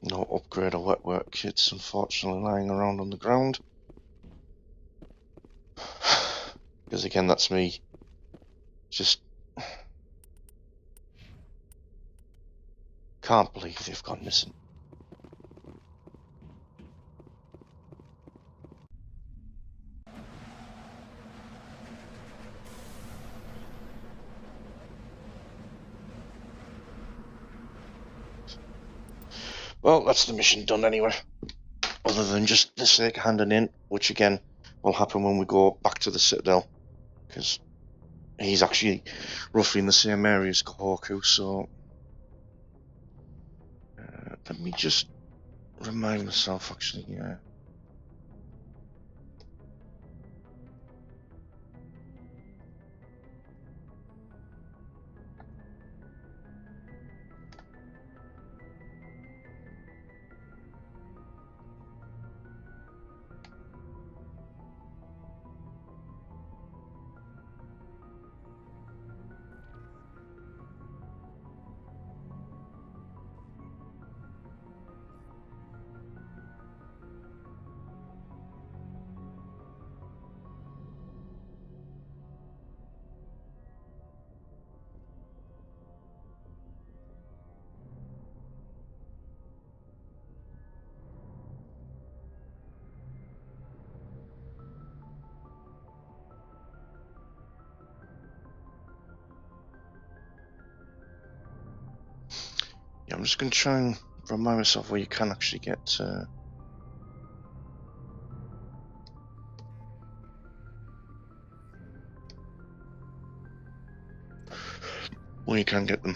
[SPEAKER 1] No upgrade or wet work kits, unfortunately, lying around on the ground. Because again, that's me. Just can't believe they've gone missing. Well, that's the mission done anyway. Other than just the sake of handing in, which again will happen when we go back to the Citadel, because he's actually roughly in the same area as Kohoku. So let me just remind myself actually. Yeah. Yeah, I'm just going to try and remind myself where you can actually get where you can get them.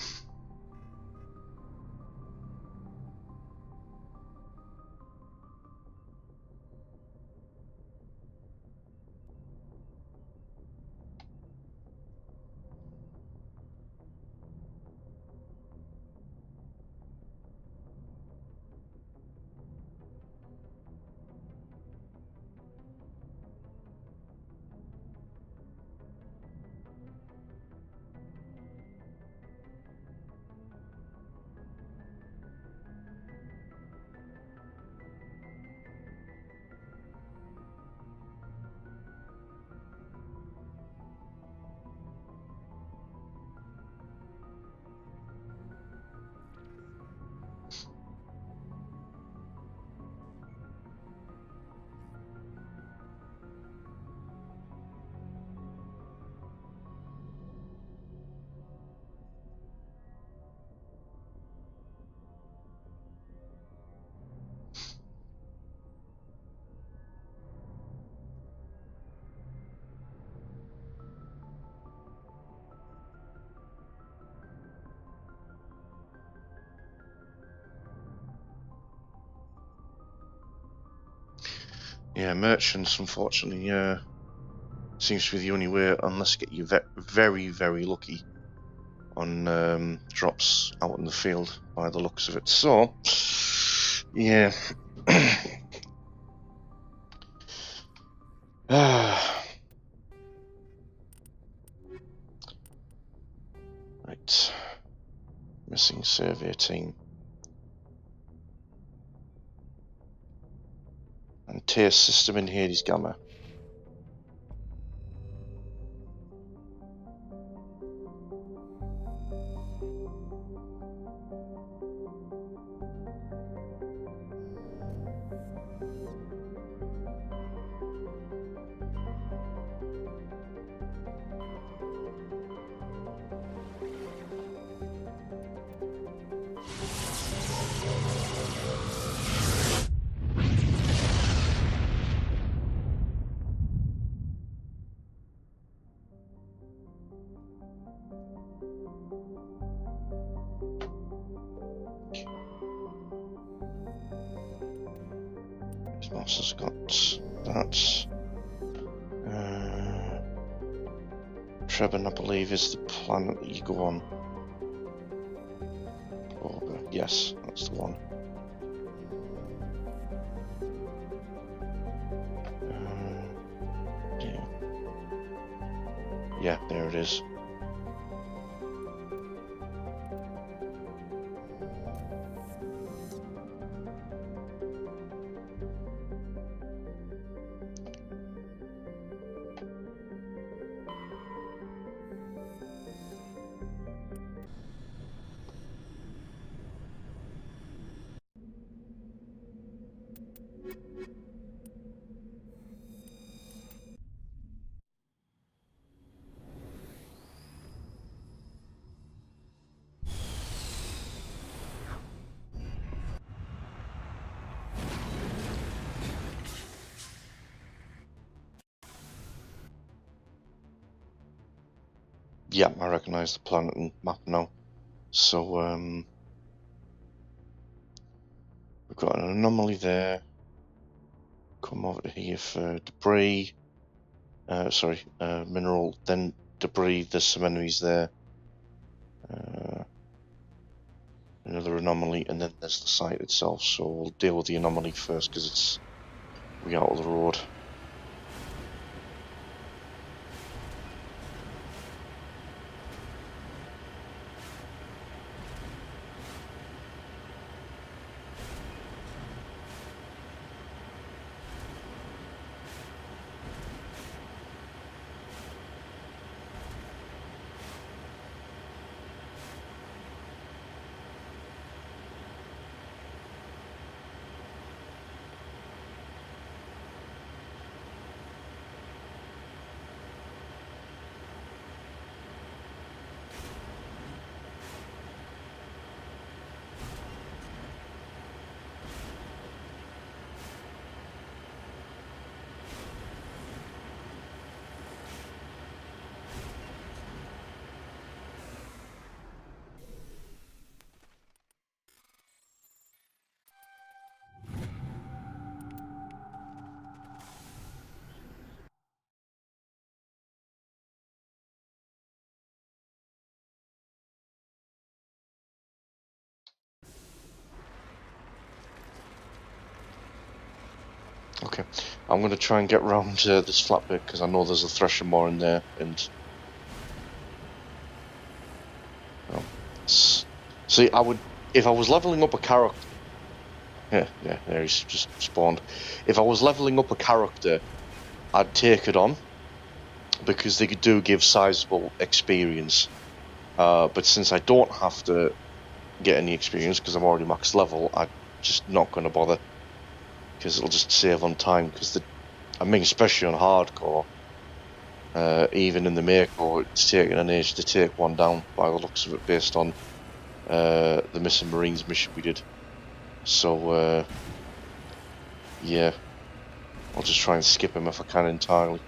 [SPEAKER 1] Yeah, merchants, unfortunately, seems to be the only way, unless you get you very, very lucky on drops out in the field, by the looks of it. So, yeah. Right. Missing survey team. And tier system in Hades Gamma. Mouse has got that. Trebon, I believe, is the planet that you go on. Oh, yes, that's the one. Yeah. Yeah, there it is. Yeah, I recognise the planet and map now. So, we've got an anomaly there. Come over to here for debris. Mineral, then debris. There's some enemies there. Another anomaly, and then there's the site itself. So we'll deal with the anomaly first because it's way out of the road. Okay, I'm going to try and get round this flat bit because I know there's a thresher more in there, and see, if I was leveling up a character. Yeah, there he's just spawned. If I was leveling up a character, I'd take it on because they do give sizable experience. But since I don't have to get any experience because I'm already max level, I'm just not going to bother. Because it'll just save on time. Because especially on hardcore, even in the Mako, it's taking an age to take one down by the looks of it, based on the Missing Marines mission we did. So yeah, I'll just try and skip him if I can entirely.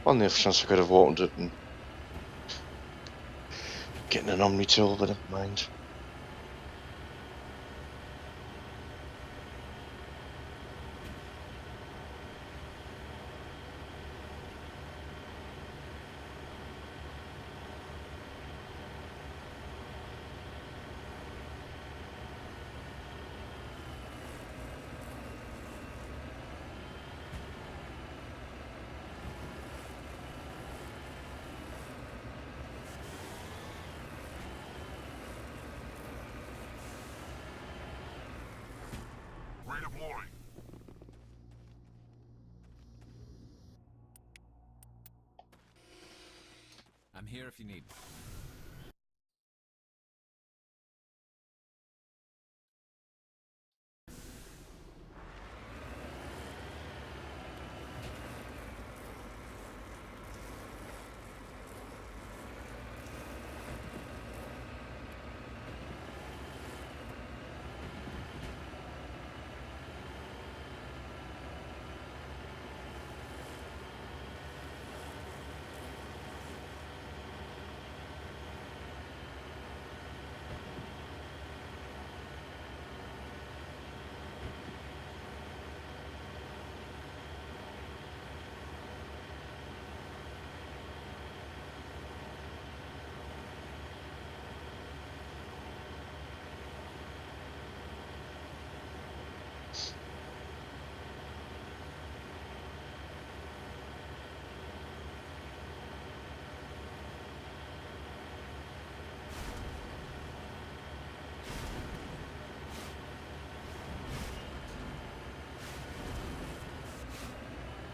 [SPEAKER 1] On the off chance I could have opened it and getting an Omni tool, but never mind.
[SPEAKER 7] Redeploying.
[SPEAKER 5] I'm here if you need me.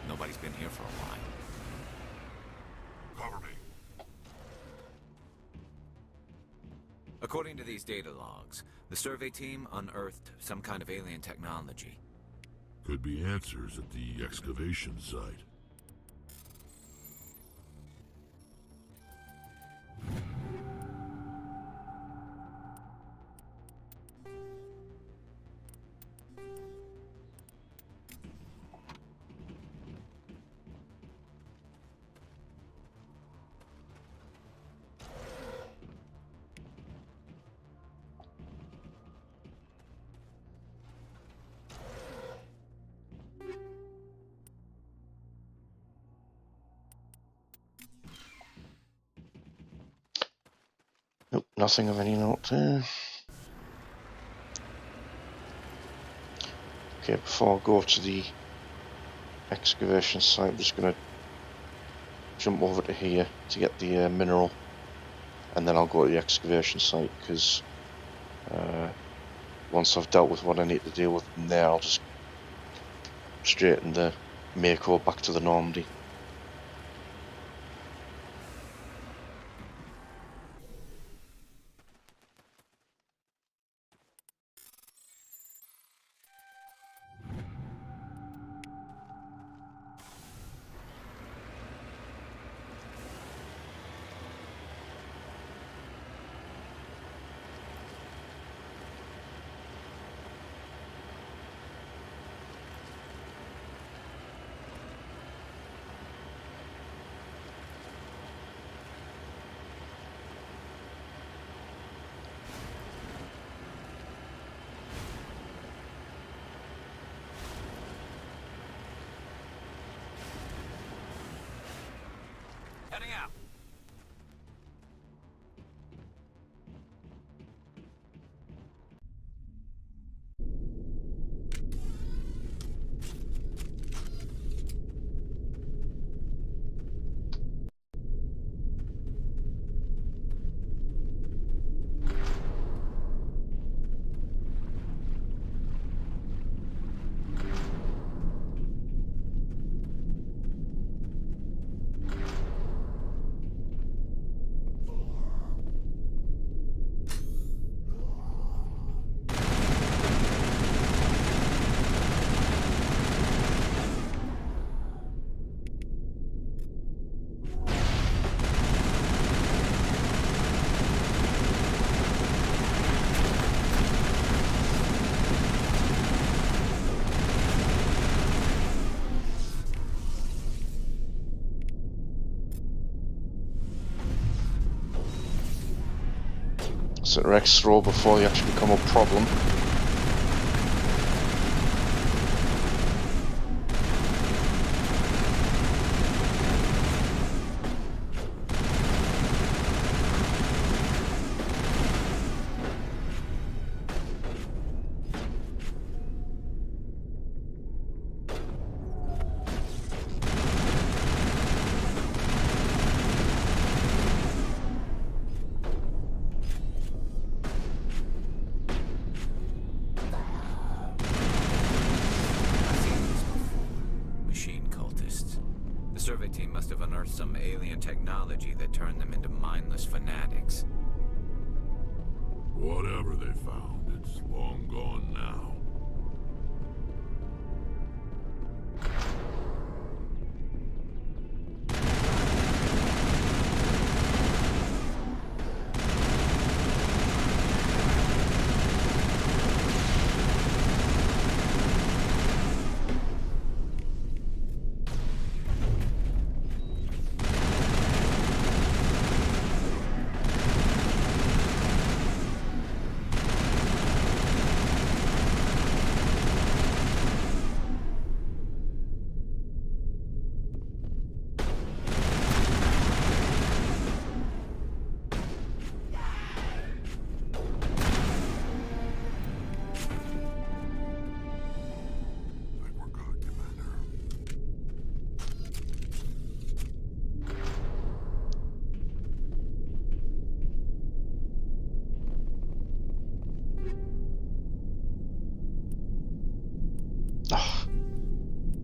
[SPEAKER 5] Nobody's been here for a while.
[SPEAKER 7] Cover me.
[SPEAKER 5] According to these data logs, the survey team unearthed some kind of alien technology.
[SPEAKER 7] Could be answers at the excavation site.
[SPEAKER 1] Nope, nothing of any note there. Okay, before I go to the excavation site, I'm just going to jump over to here to get the mineral, and then I'll go to the excavation site, because once I've dealt with what I need to deal with from there, I'll just straighten the Mako back to the Normandy.
[SPEAKER 5] Heading out.
[SPEAKER 1] Set Rex throw before you actually become a problem.
[SPEAKER 5] The survey team must have unearthed some alien technology that turned them into mindless fanatics.
[SPEAKER 7] Whatever they found, it's long gone now.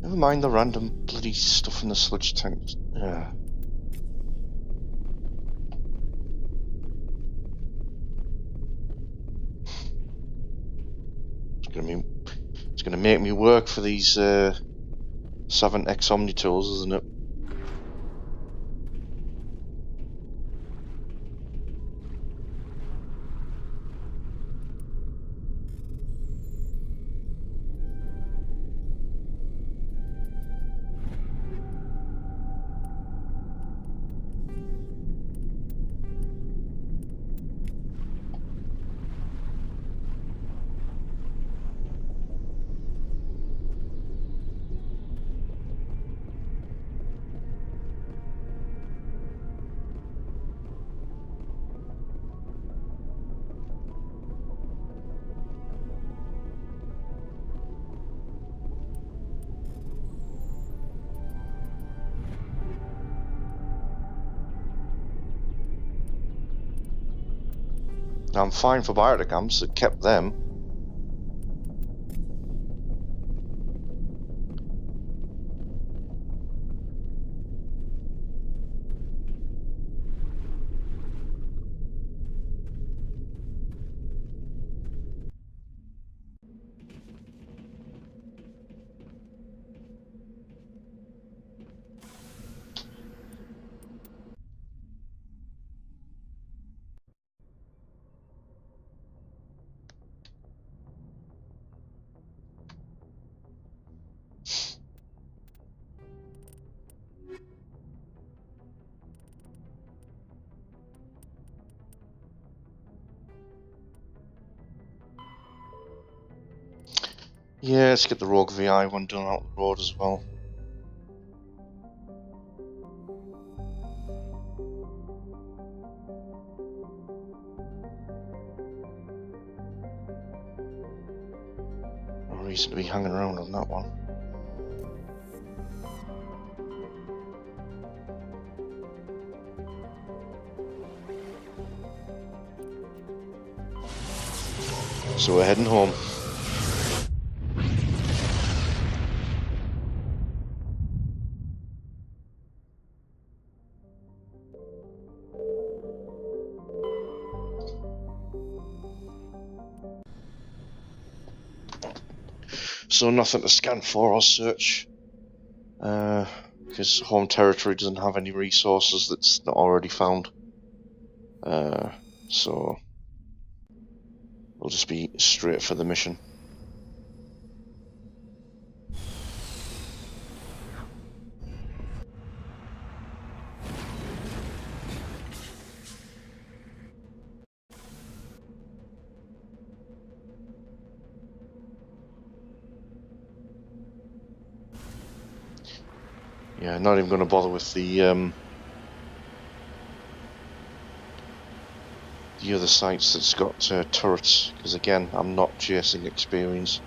[SPEAKER 1] Never mind the random bloody stuff in the sludge tank. Yeah. It's gonna make me work for these Savant X Omni tools, isn't it? I'm fine for biodegams, it kept them. Yeah, let's get the Rogue VI one done out the road as well. No reason to be hanging around on that one. So we're heading home. So nothing to scan for or search, because home territory doesn't have any resources that's not already found. So we'll just be straight for the mission. Yeah, not even going to bother with the other sites that's got turrets, because again, I'm not chasing experience.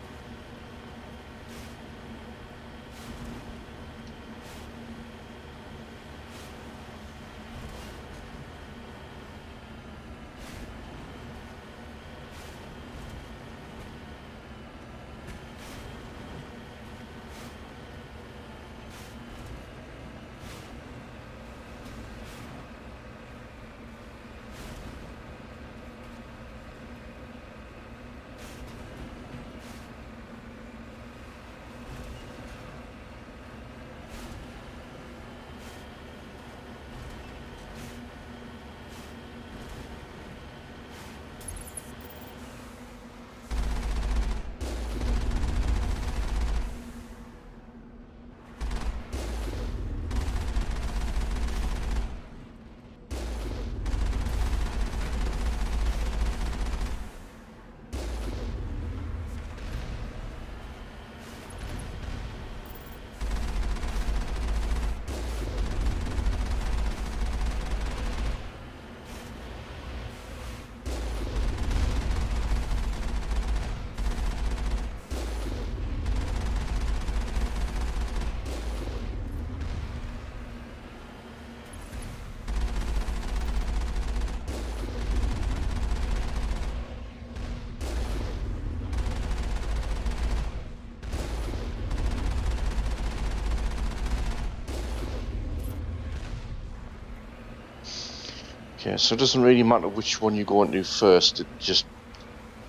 [SPEAKER 1] Okay, so it doesn't really matter which one you go into first, it just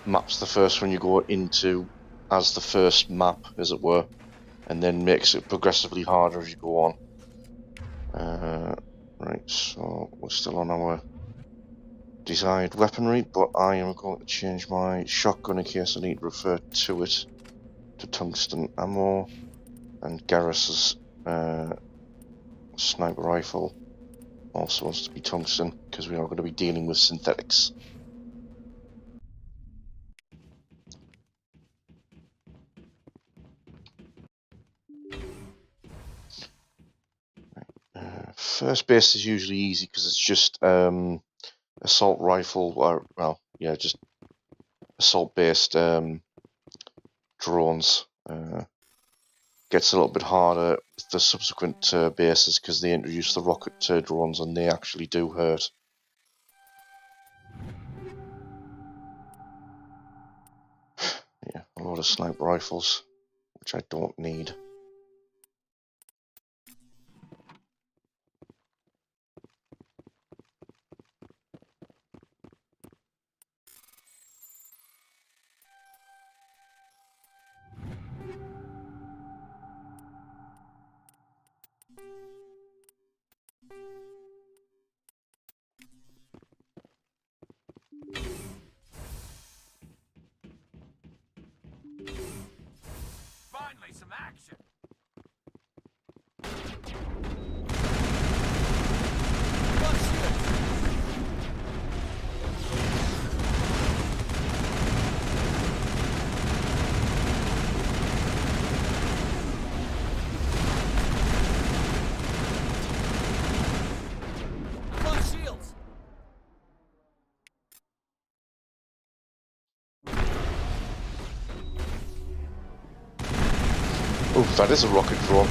[SPEAKER 1] maps the first one you go into as the first map, as it were, and then makes it progressively harder as you go on. Right, so we're still on our desired weaponry, but I am going to change my shotgun in case I need to refer to it, to tungsten ammo, and Garrus's sniper rifle also wants to be tungsten, because we are going to be dealing with synthetics. First base is usually easy because it's just assault rifle, or well, yeah, just assault based drones. Gets a little bit harder with the subsequent bases because they introduce the rocket drones and they actually do hurt. Yeah, a lot of sniper rifles, which I don't need.
[SPEAKER 5] Finally, some action!
[SPEAKER 1] Oof, that is a rocket drone.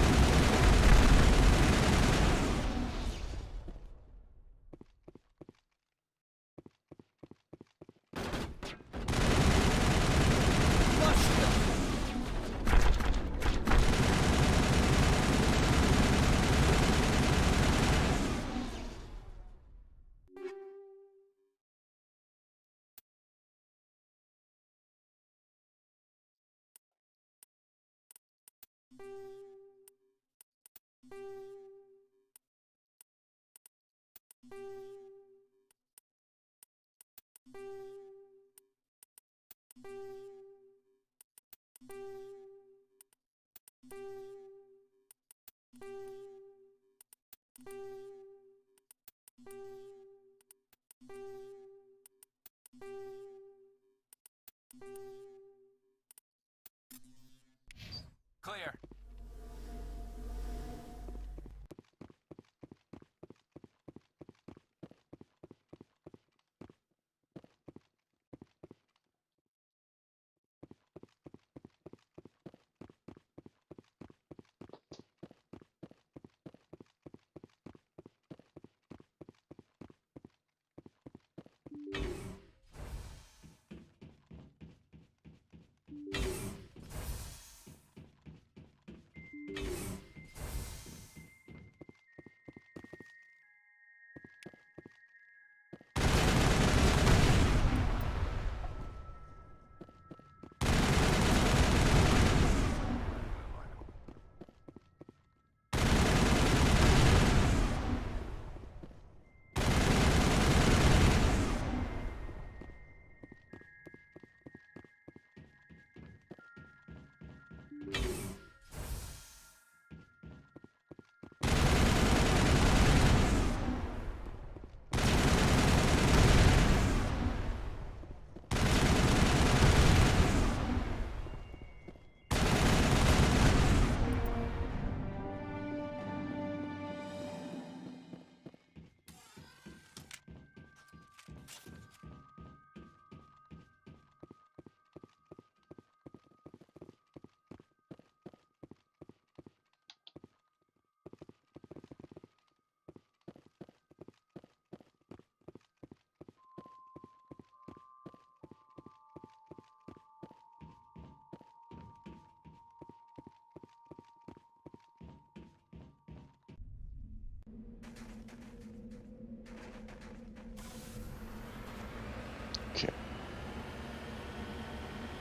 [SPEAKER 5] Clear.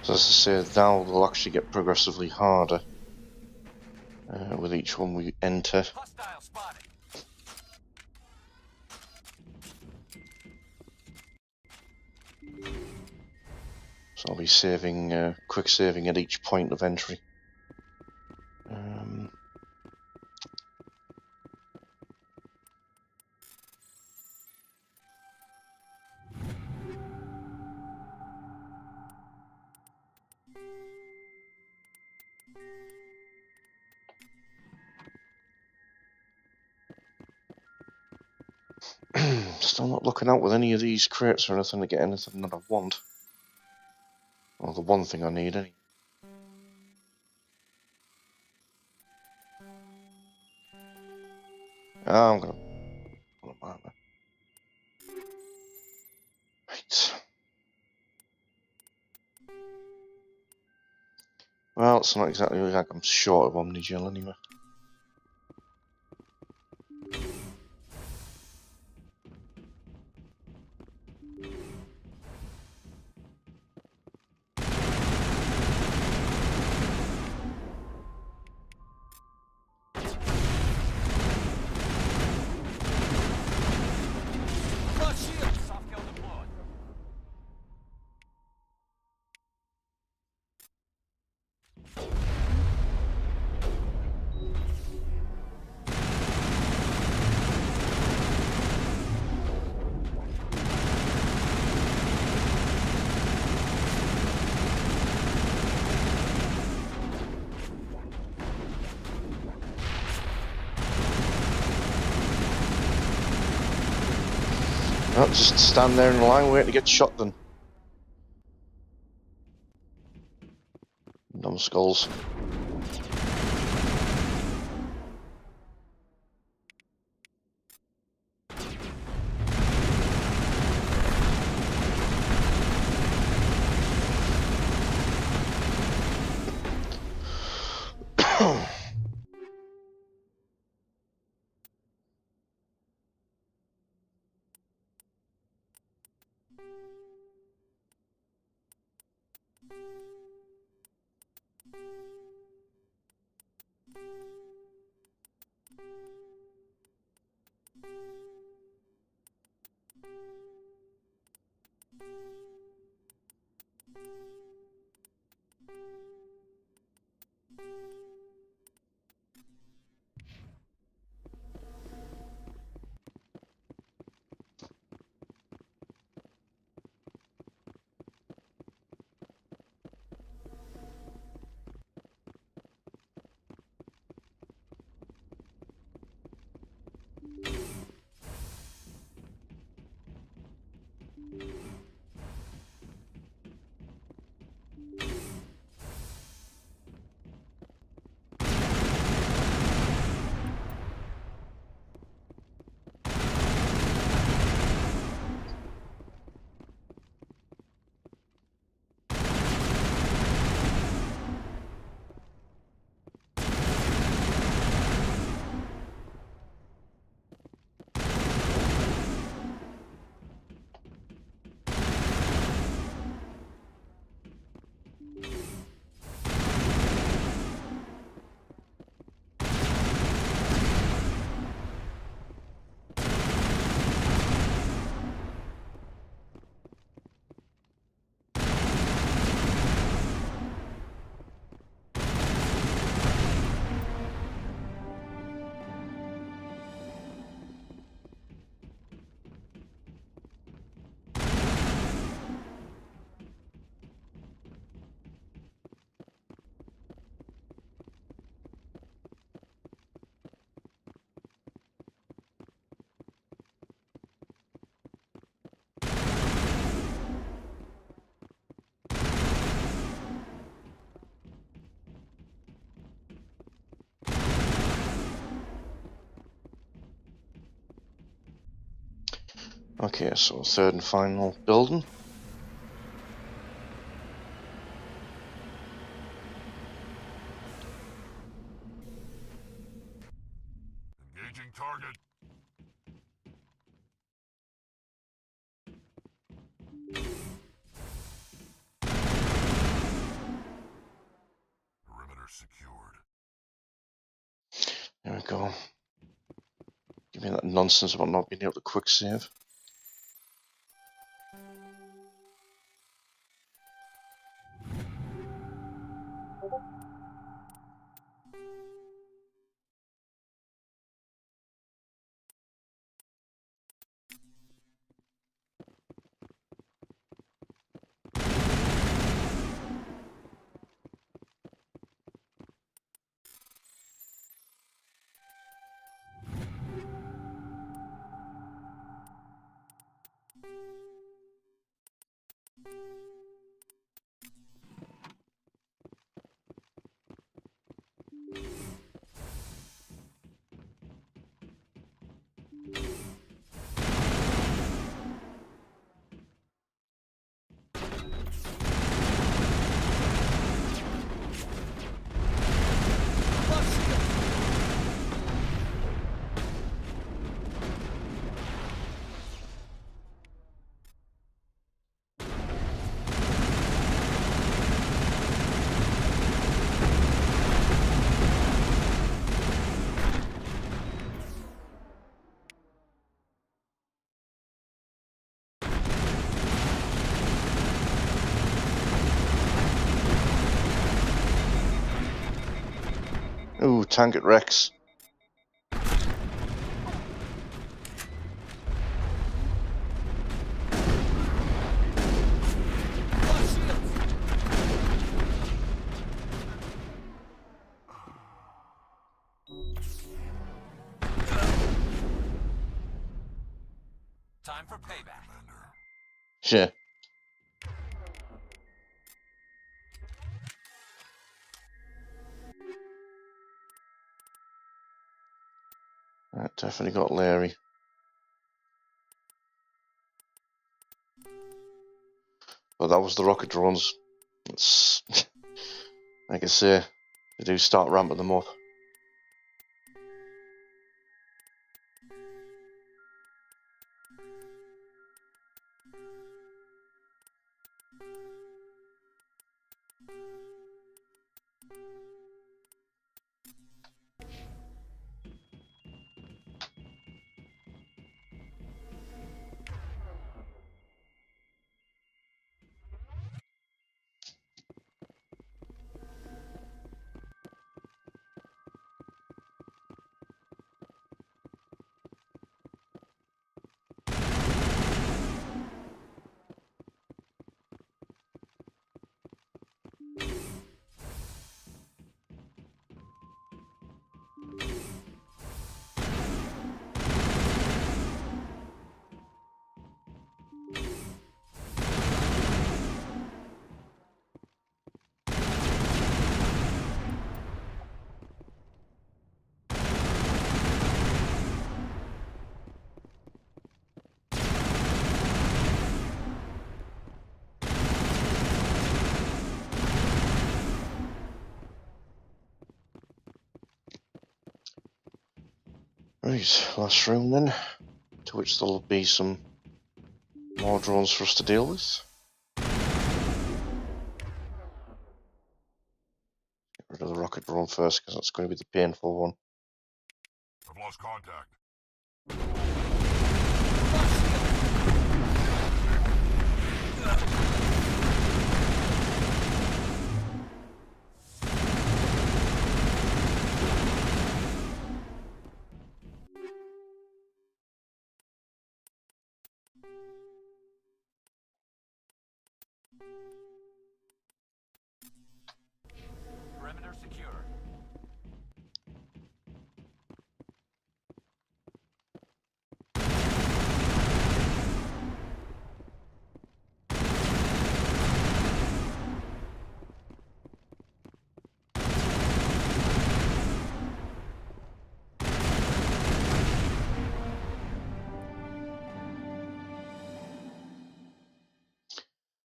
[SPEAKER 1] So as I say, now they'll actually get progressively harder with each one we enter.
[SPEAKER 3] Hostile spotted.
[SPEAKER 1] So I'll be saving, quick saving at each point of entry. Still not looking out with any of these crates or anything to get anything that I want. Well, the one thing I need anyway. I'm gonna put it back there. Right. Well, it's not exactly like I'm short of Omnigel anyway. No, just stand there in the line waiting to get shot then. Numbskulls. Okay, so third and final building.
[SPEAKER 7] Engaging target. secured.
[SPEAKER 1] There we go. Give me that nonsense about not being able to quick save. Ooh, tank at Rex.
[SPEAKER 5] Time for payback.
[SPEAKER 1] Sure. That definitely got Larry. But that was the rocket drones. It's, like I say, they do start ramping them up. Right, last room then, to which there'll be some more drones for us to deal with. Get rid of the rocket drone first, because that's going to be the painful one.
[SPEAKER 7] I've lost contact.
[SPEAKER 5] Perimeter secure.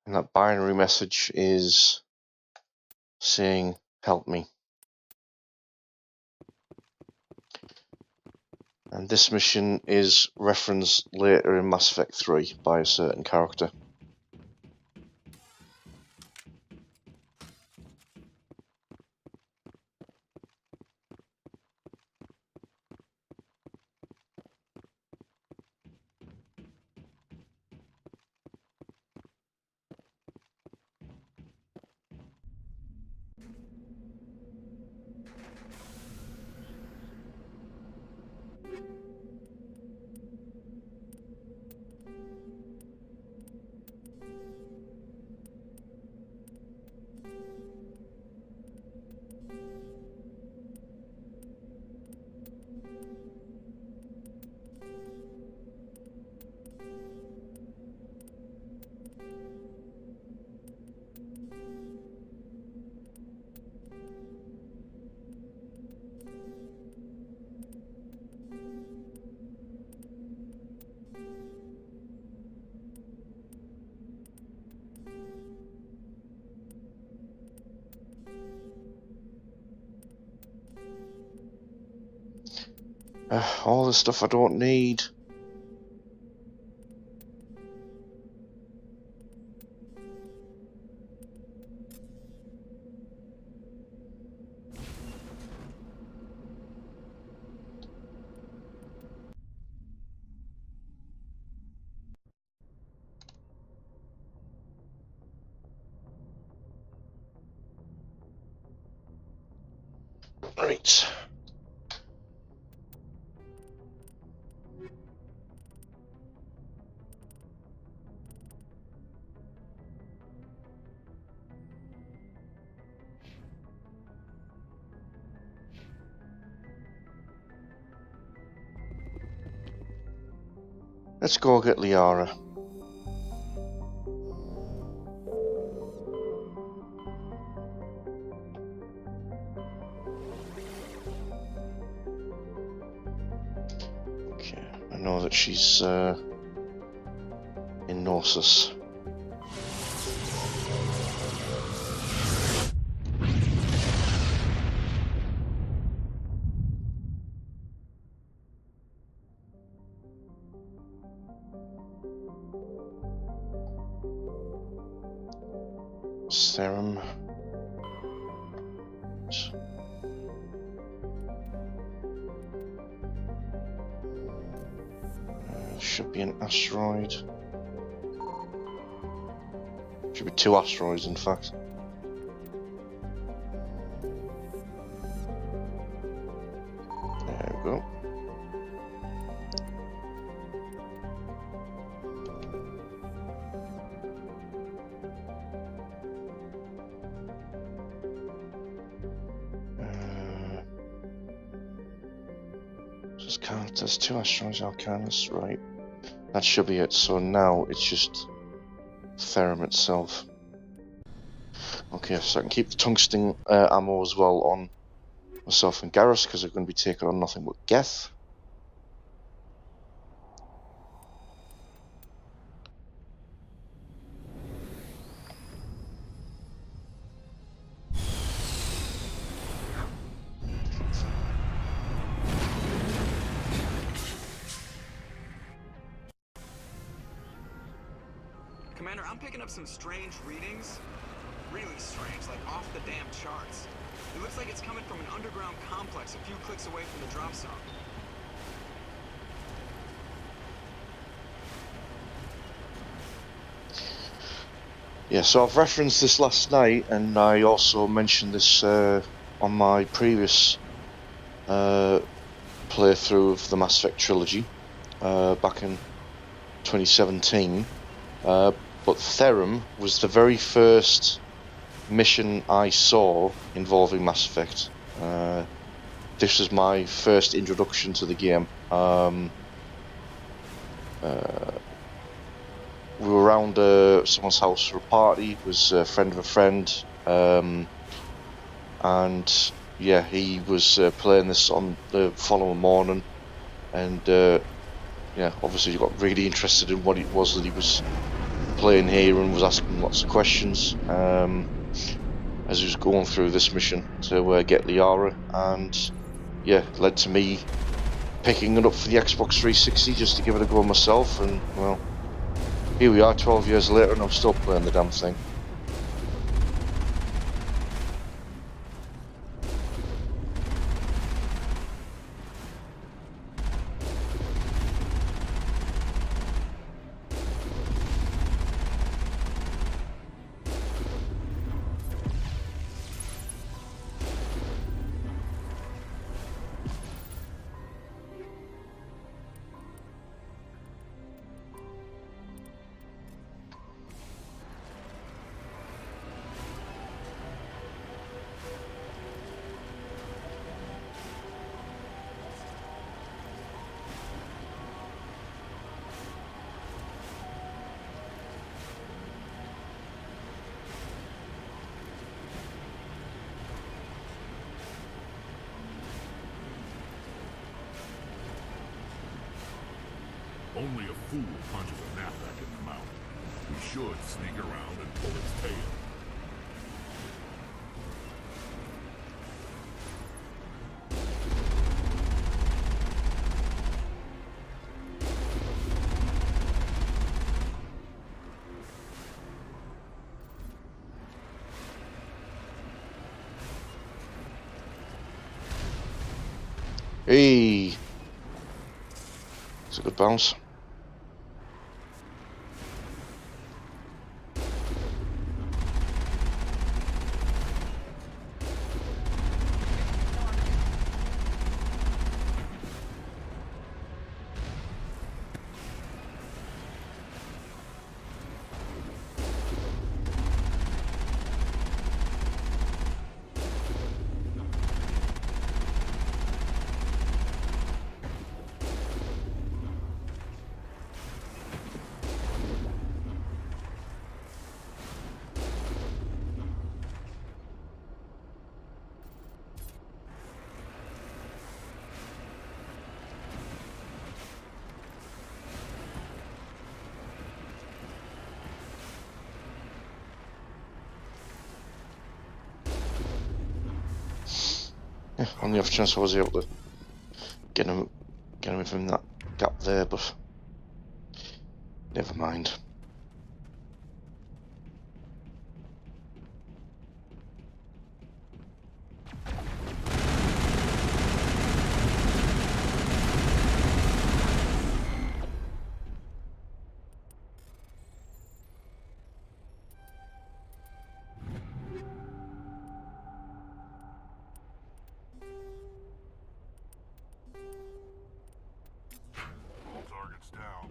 [SPEAKER 1] And that binary message is saying, help me. And this mission is referenced later in Mass Effect 3 by a certain character. All the stuff I don't need. Right. Let's go get Liara. Okay, I know that she's in Gnosis. Serum. Should be an asteroid. Should be 2 asteroids, in fact. There we go. There's 2 asteroids, Arcanus, right. That should be it. So now it's just Therum itself. Okay, so I can keep the tungsten ammo as well on myself and Garrus, because they're going to be taking on nothing but Geth.
[SPEAKER 10] Commander, I'm picking up some strange readings. Really strange, like off the damn charts. It looks like it's coming from an underground complex a few clicks away from the drop zone.
[SPEAKER 1] Yeah, so I've referenced this last night, and I also mentioned this on my previous playthrough of the Mass Effect Trilogy back in 2017. But Therum was the very first mission I saw involving Mass Effect. This was my first introduction to the game. We were around someone's house for a party. It was a friend of a friend, and yeah, he was playing this on the following morning, and yeah, obviously he got really interested in what it was that he was playing here and was asking lots of questions as he was going through this mission to get Liara, and yeah, led to me picking it up for the Xbox 360 just to give it a go myself, and well, here we are 12 years later and I'm still playing the damn thing.
[SPEAKER 7] Only a fool punches a nap back in the mouth. We should sneak around and pull its tail.
[SPEAKER 1] Hey! It's a good bounce. Yeah, on the off chance I was able to get him from that gap there, but never mind.
[SPEAKER 7] Targets down.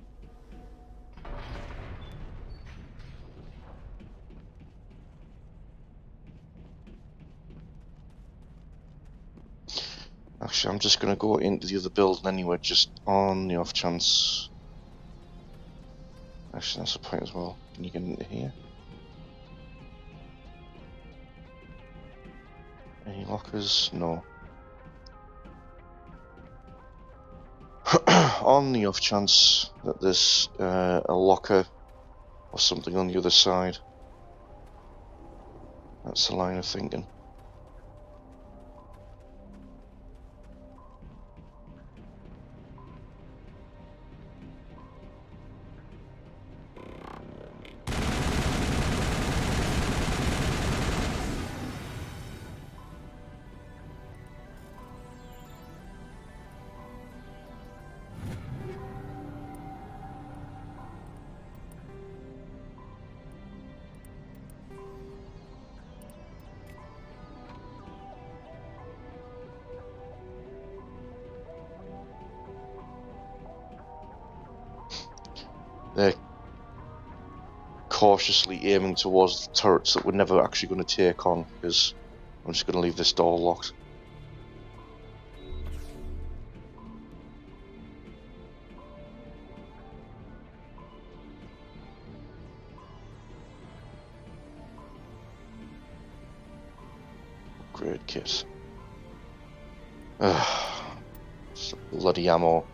[SPEAKER 1] Actually, I'm just going to go into the other building anyway, just on the off chance. Actually, that's a point as well. Can you get into here? Any lockers? No. On the off chance that there's a locker or something on the other side. That's the line of thinking. They're cautiously aiming towards the turrets that we're never actually going to take on, because I'm just going to leave this door locked. Upgrade kit. It's bloody ammo.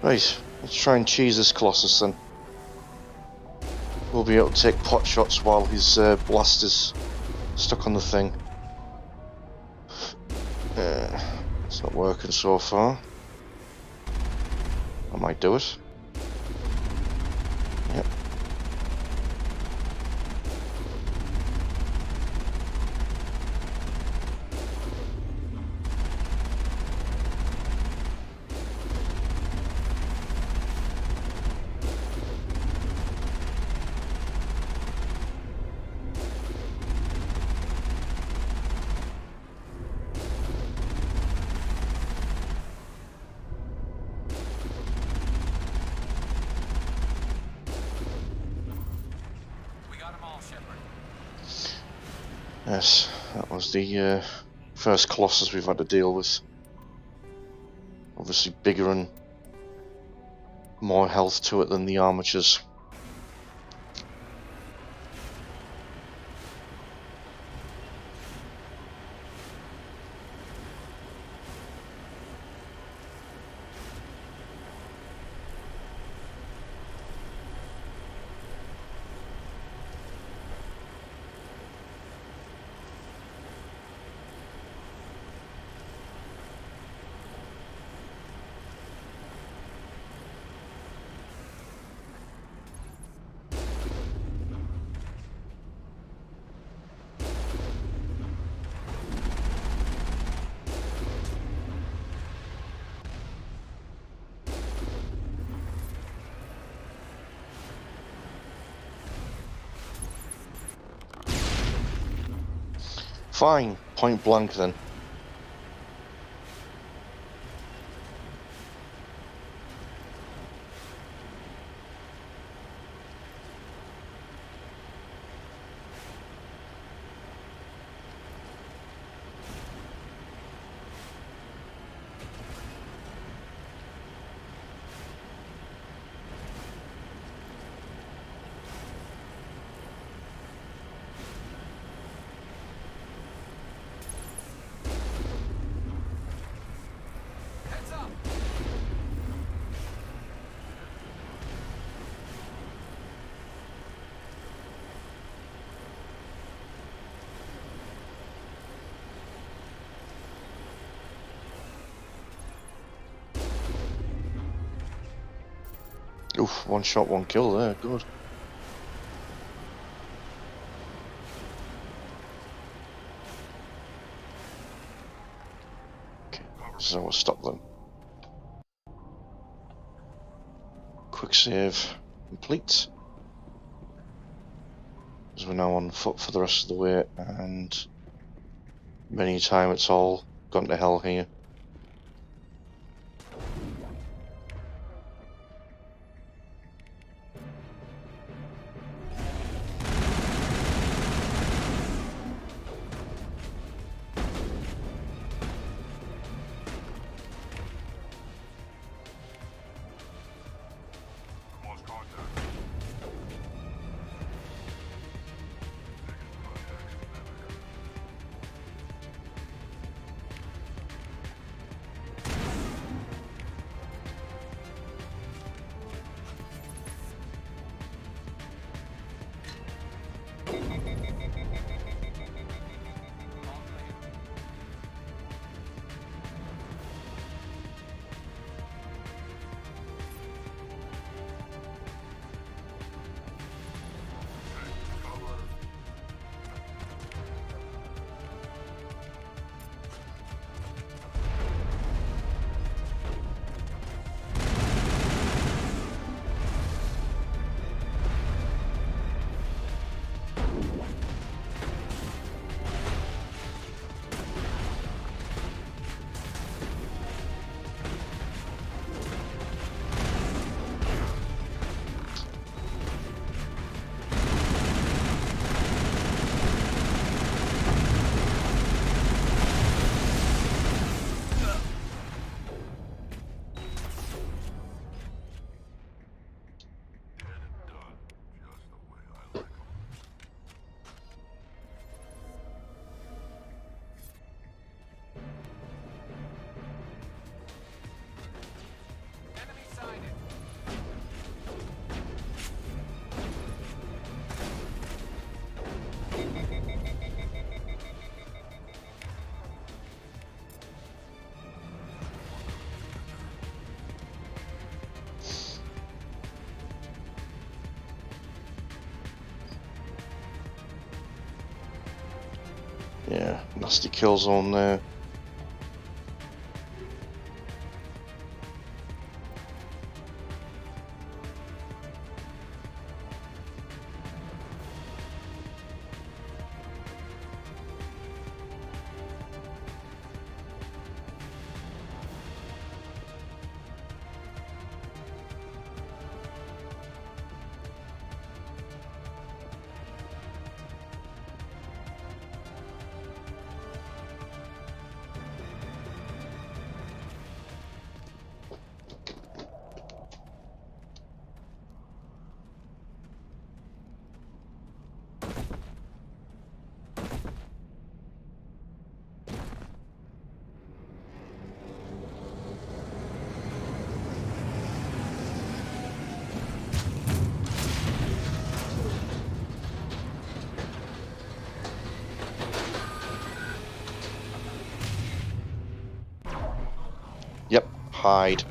[SPEAKER 1] Right, let's try and cheese this Colossus then. We'll be able to take pot shots while his blast is stuck on the thing. It's not working so far. I might do it. Yep. Yes, that was the first Colossus we've had to deal with. Obviously bigger and more health to it than the armatures. Fine, point blank then. Oof, one shot, one kill there, good. Okay, so we'll stop them. Quick save complete. As we're now on foot for the rest of the way, and many times it's all gone to hell here. Nasty kill zone there. Yep, hide.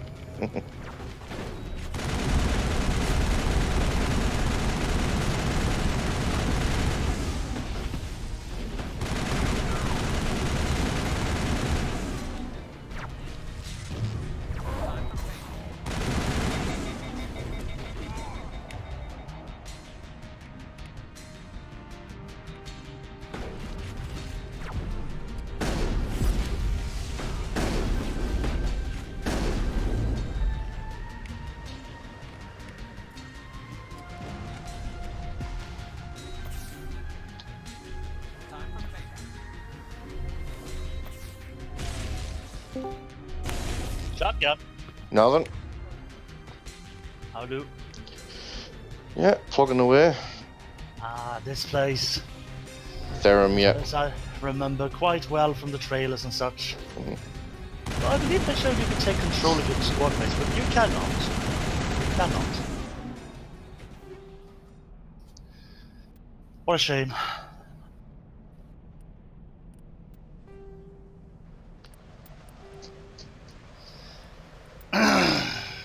[SPEAKER 12] Shotgun.
[SPEAKER 1] Nothing.
[SPEAKER 12] How do?
[SPEAKER 1] Yeah, plugging away.
[SPEAKER 12] Ah, this place.
[SPEAKER 1] Therum, yeah.
[SPEAKER 12] As I remember quite well from the trailers and such. Well, I believe they showed you could take control of your squad mates, but you cannot. You cannot. What a shame.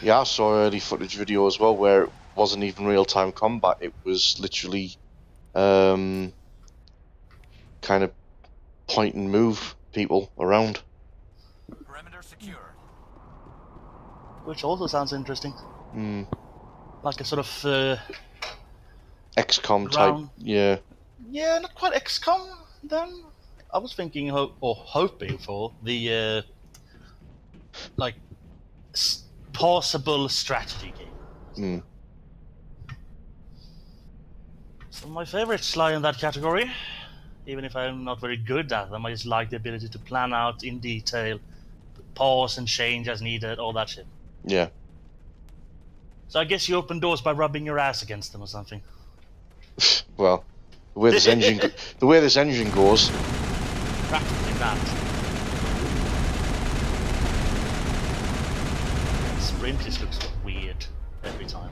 [SPEAKER 1] Yeah, I saw early footage video as well where it wasn't even real-time combat. It was literally kind of point and move people around.
[SPEAKER 5] Perimeter secure.
[SPEAKER 12] Which also sounds interesting.
[SPEAKER 1] Hmm.
[SPEAKER 12] Like a sort of
[SPEAKER 1] XCOM
[SPEAKER 12] ground...
[SPEAKER 1] type, yeah.
[SPEAKER 12] Yeah, not quite XCOM then. I was thinking hoping for the like possible strategy game. So my favorites lie in that category. Even if I'm not very good at them, I just like the ability to plan out in detail, pause and change as needed, all that shit.
[SPEAKER 1] Yeah.
[SPEAKER 12] So I guess you open doors by rubbing your ass against them or something.
[SPEAKER 1] Well, the way this engine goes.
[SPEAKER 12] Practically that. Sprint just looks weird every time.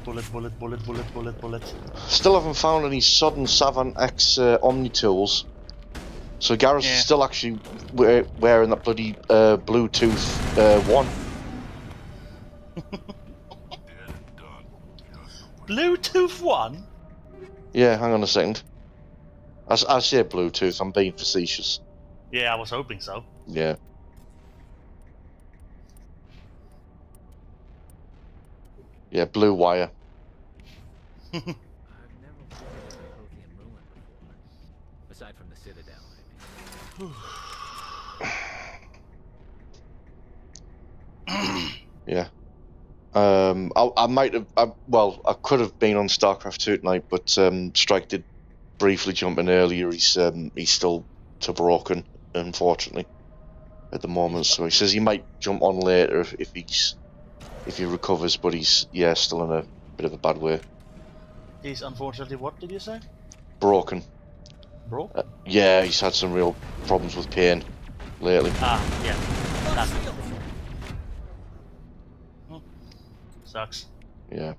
[SPEAKER 12] Bullet.
[SPEAKER 1] Still haven't found any sudden Savant X Omni tools. So Garrus is still actually wearing that bloody Bluetooth 1.
[SPEAKER 12] Bluetooth 1?
[SPEAKER 1] Yeah, hang on a second. I say Bluetooth, I'm being facetious.
[SPEAKER 12] Yeah, I was hoping so.
[SPEAKER 1] Yeah. Yeah, blue wire.
[SPEAKER 3] I've never visited a Prothean ruin before. Aside from the Citadel, I mean.
[SPEAKER 1] Yeah. I might have. I could have been on StarCraft 2 tonight, but Strike did briefly jump in earlier. He's still too broken, unfortunately, at the moment. So he says he might jump on later if he recovers, but he's still in a bit of a bad way.
[SPEAKER 12] He's unfortunately, what did you say?
[SPEAKER 1] Broken.
[SPEAKER 12] Broken?
[SPEAKER 1] Yeah, he's had some real problems with pain lately.
[SPEAKER 12] Ah, yeah. That's sucks.
[SPEAKER 1] Yeah.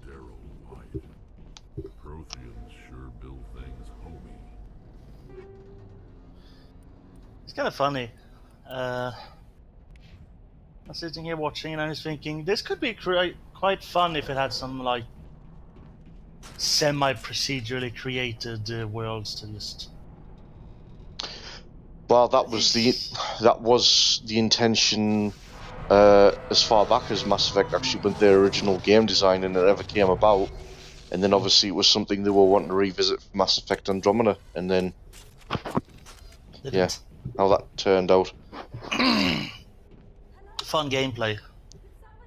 [SPEAKER 7] Sterile light. Protheans sure build things homey.
[SPEAKER 12] It's kind of funny. I'm sitting here watching and I was thinking this could be quite fun if it had some like semi-procedurally created worlds to just.
[SPEAKER 1] Well, that was the intention as far back as Mass Effect actually went their original game design and it ever came about. And then obviously it was something they were wanting to revisit for Mass Effect Andromeda, and then yeah, how that turned out.
[SPEAKER 12] Fun gameplay.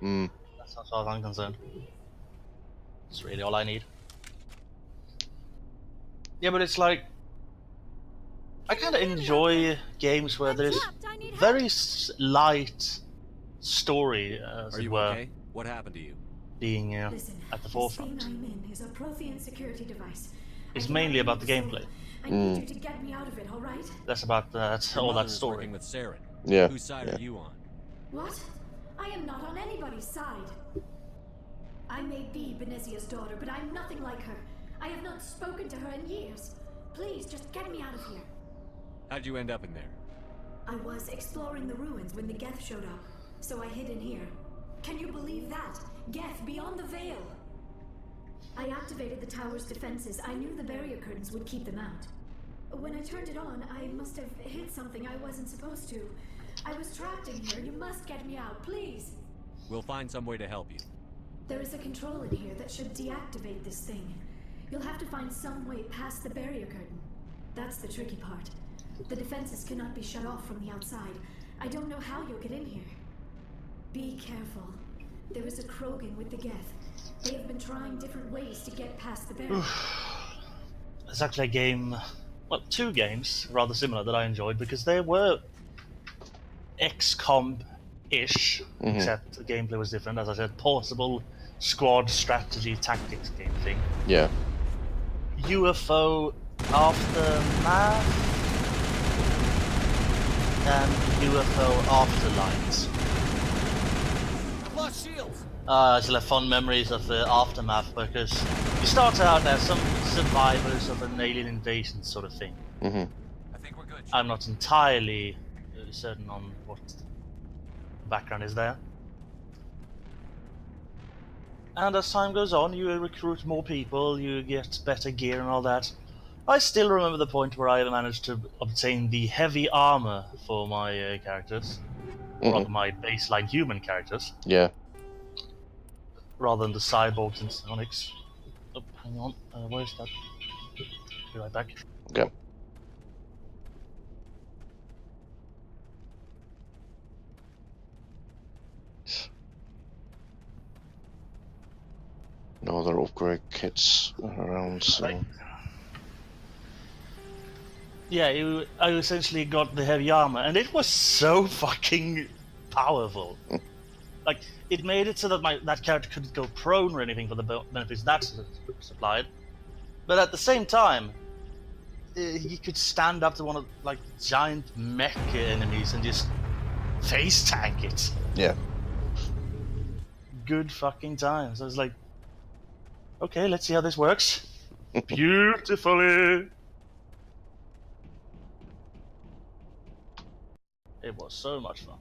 [SPEAKER 1] Mm.
[SPEAKER 12] That's as far as I'm concerned. That's really all I need. Yeah, but it's like I kind of enjoy games where there's very light story, as it were.
[SPEAKER 3] Okay? What happened to you?
[SPEAKER 12] Being
[SPEAKER 13] Listen,
[SPEAKER 12] at the forefront.
[SPEAKER 13] This thing I'm in is a Prothean security device.
[SPEAKER 12] It's mainly about the gameplay.
[SPEAKER 13] I need you to get me out of it, all right?
[SPEAKER 12] That's about all that story.
[SPEAKER 3] Working with Saren.
[SPEAKER 1] Yeah.
[SPEAKER 3] Whose side are you on?
[SPEAKER 13] What? I am not on anybody's side. I may be Benezia's daughter, but I'm nothing like her. I have not spoken to her in years. Please, just get me out of here.
[SPEAKER 3] How'd you end up in there?
[SPEAKER 13] I was exploring the ruins when the Geth showed up, so I hid in here. Can you believe that? Geth beyond the veil! I activated the tower's defenses. I knew the barrier curtains would keep them out. When I turned it on, I must have hit something I wasn't supposed to. I was trapped in here. You must get me out, please!
[SPEAKER 3] We'll find some way to help you.
[SPEAKER 13] There is a control in here that should deactivate this thing. You'll have to find some way past the barrier curtain. That's the tricky part. The defenses cannot be shut off from the outside. I don't know how you'll get in here. Be careful. There is a Krogan with the Geth. They have been trying different ways to get past the barrier.
[SPEAKER 12] There's actually a game, well, two games, rather similar that I enjoyed because they were XCOM-ish, except the gameplay was different. As I said, portable squad strategy tactics game thing.
[SPEAKER 1] Yeah.
[SPEAKER 12] UFO Aftermath and UFO Afterlights.
[SPEAKER 3] Lost shields.
[SPEAKER 12] I still have fond memories of the Aftermath because you start out as some survivors of an alien invasion sort of thing.
[SPEAKER 3] I think we're good.
[SPEAKER 12] I'm not entirely certain on what the background is there. And as time goes on, you recruit more people, you get better gear and all that. I still remember the point where I managed to obtain the heavy armor for my characters. Rather my baseline human characters.
[SPEAKER 1] Yeah.
[SPEAKER 12] Rather than the cyborgs and psionics. Oh, hang on. Where's that? Be right back.
[SPEAKER 1] Okay. No other upgrade kits around, so...
[SPEAKER 12] Right. Yeah, I essentially got the heavy armor, and it was so fucking powerful. Like, it made it so that that character couldn't go prone or anything for the benefits that supplied. But at the same time, he could stand up to one of, like, giant mech enemies and just face tank it.
[SPEAKER 1] Yeah.
[SPEAKER 12] Good fucking times. I was like, okay, let's see how this works. Beautifully. It was so much fun.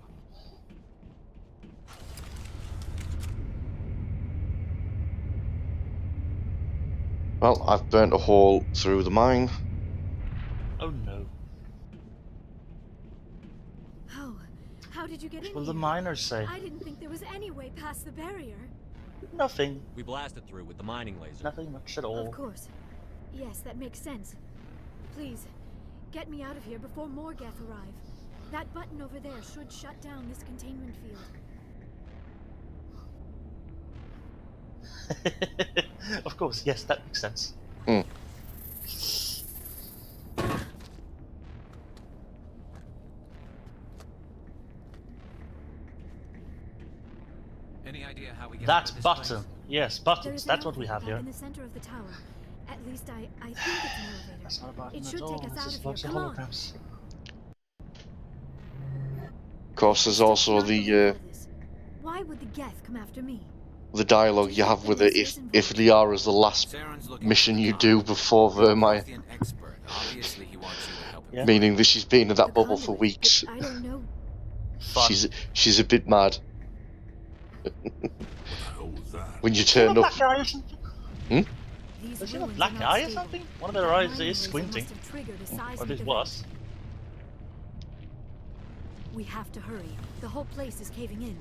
[SPEAKER 1] Well, I've burnt a hole through the mine.
[SPEAKER 12] Oh no.
[SPEAKER 13] How did you get in
[SPEAKER 12] What will
[SPEAKER 13] here?
[SPEAKER 12] the miners say?
[SPEAKER 13] I didn't think there was any way past the barrier.
[SPEAKER 12] Nothing.
[SPEAKER 3] We blasted through with the mining laser.
[SPEAKER 12] Nothing much at all.
[SPEAKER 13] Of course. Yes, that makes sense. Please, get me out of here before more Geth arrive. That button over there should shut down this containment field.
[SPEAKER 12] Of course, yes, that makes sense.
[SPEAKER 5] Any idea how we get
[SPEAKER 12] That
[SPEAKER 5] out of this
[SPEAKER 12] button.
[SPEAKER 5] place?
[SPEAKER 12] Yes,
[SPEAKER 13] There
[SPEAKER 12] buttons.
[SPEAKER 13] is an
[SPEAKER 12] That's what we have
[SPEAKER 13] elevator
[SPEAKER 12] here.
[SPEAKER 13] in the center of the tower. At least I think it's an elevator.
[SPEAKER 12] That's not a button
[SPEAKER 13] It
[SPEAKER 12] at
[SPEAKER 13] should
[SPEAKER 12] all.
[SPEAKER 13] take us
[SPEAKER 12] This
[SPEAKER 13] out
[SPEAKER 12] is
[SPEAKER 13] of
[SPEAKER 12] lots
[SPEAKER 13] here.
[SPEAKER 12] of
[SPEAKER 13] Come on.
[SPEAKER 12] holograms.
[SPEAKER 1] Of course, there's also
[SPEAKER 13] Not believe all
[SPEAKER 1] the
[SPEAKER 13] this. Why would the Geth come after me?
[SPEAKER 1] dialogue you have with it if Liara's the last
[SPEAKER 5] Saren's looking
[SPEAKER 1] mission
[SPEAKER 5] for
[SPEAKER 1] you
[SPEAKER 5] the
[SPEAKER 1] do
[SPEAKER 5] Khan.
[SPEAKER 1] before Vermeer.
[SPEAKER 5] Prothean expert, Obviously, he wants you to help him.
[SPEAKER 12] Yeah.
[SPEAKER 1] Meaning that she's been in that
[SPEAKER 13] The
[SPEAKER 1] bubble for
[SPEAKER 13] conduit,
[SPEAKER 1] weeks.
[SPEAKER 13] I don't know.
[SPEAKER 12] Fun.
[SPEAKER 1] She's a bit mad.
[SPEAKER 7] What the hell was that?
[SPEAKER 1] When you
[SPEAKER 12] Is she a
[SPEAKER 1] turn up.
[SPEAKER 12] black eye or something?
[SPEAKER 13] These
[SPEAKER 12] Is she a
[SPEAKER 13] ruins
[SPEAKER 12] black
[SPEAKER 13] are not
[SPEAKER 12] eye or
[SPEAKER 13] stable.
[SPEAKER 12] something? One of their
[SPEAKER 13] That
[SPEAKER 12] eyes
[SPEAKER 13] mining
[SPEAKER 12] is
[SPEAKER 13] laser
[SPEAKER 12] squinting.
[SPEAKER 13] must have triggered a
[SPEAKER 12] Or
[SPEAKER 13] seismic
[SPEAKER 12] this
[SPEAKER 13] event.
[SPEAKER 12] was.
[SPEAKER 13] We have to hurry. The whole place is caving in.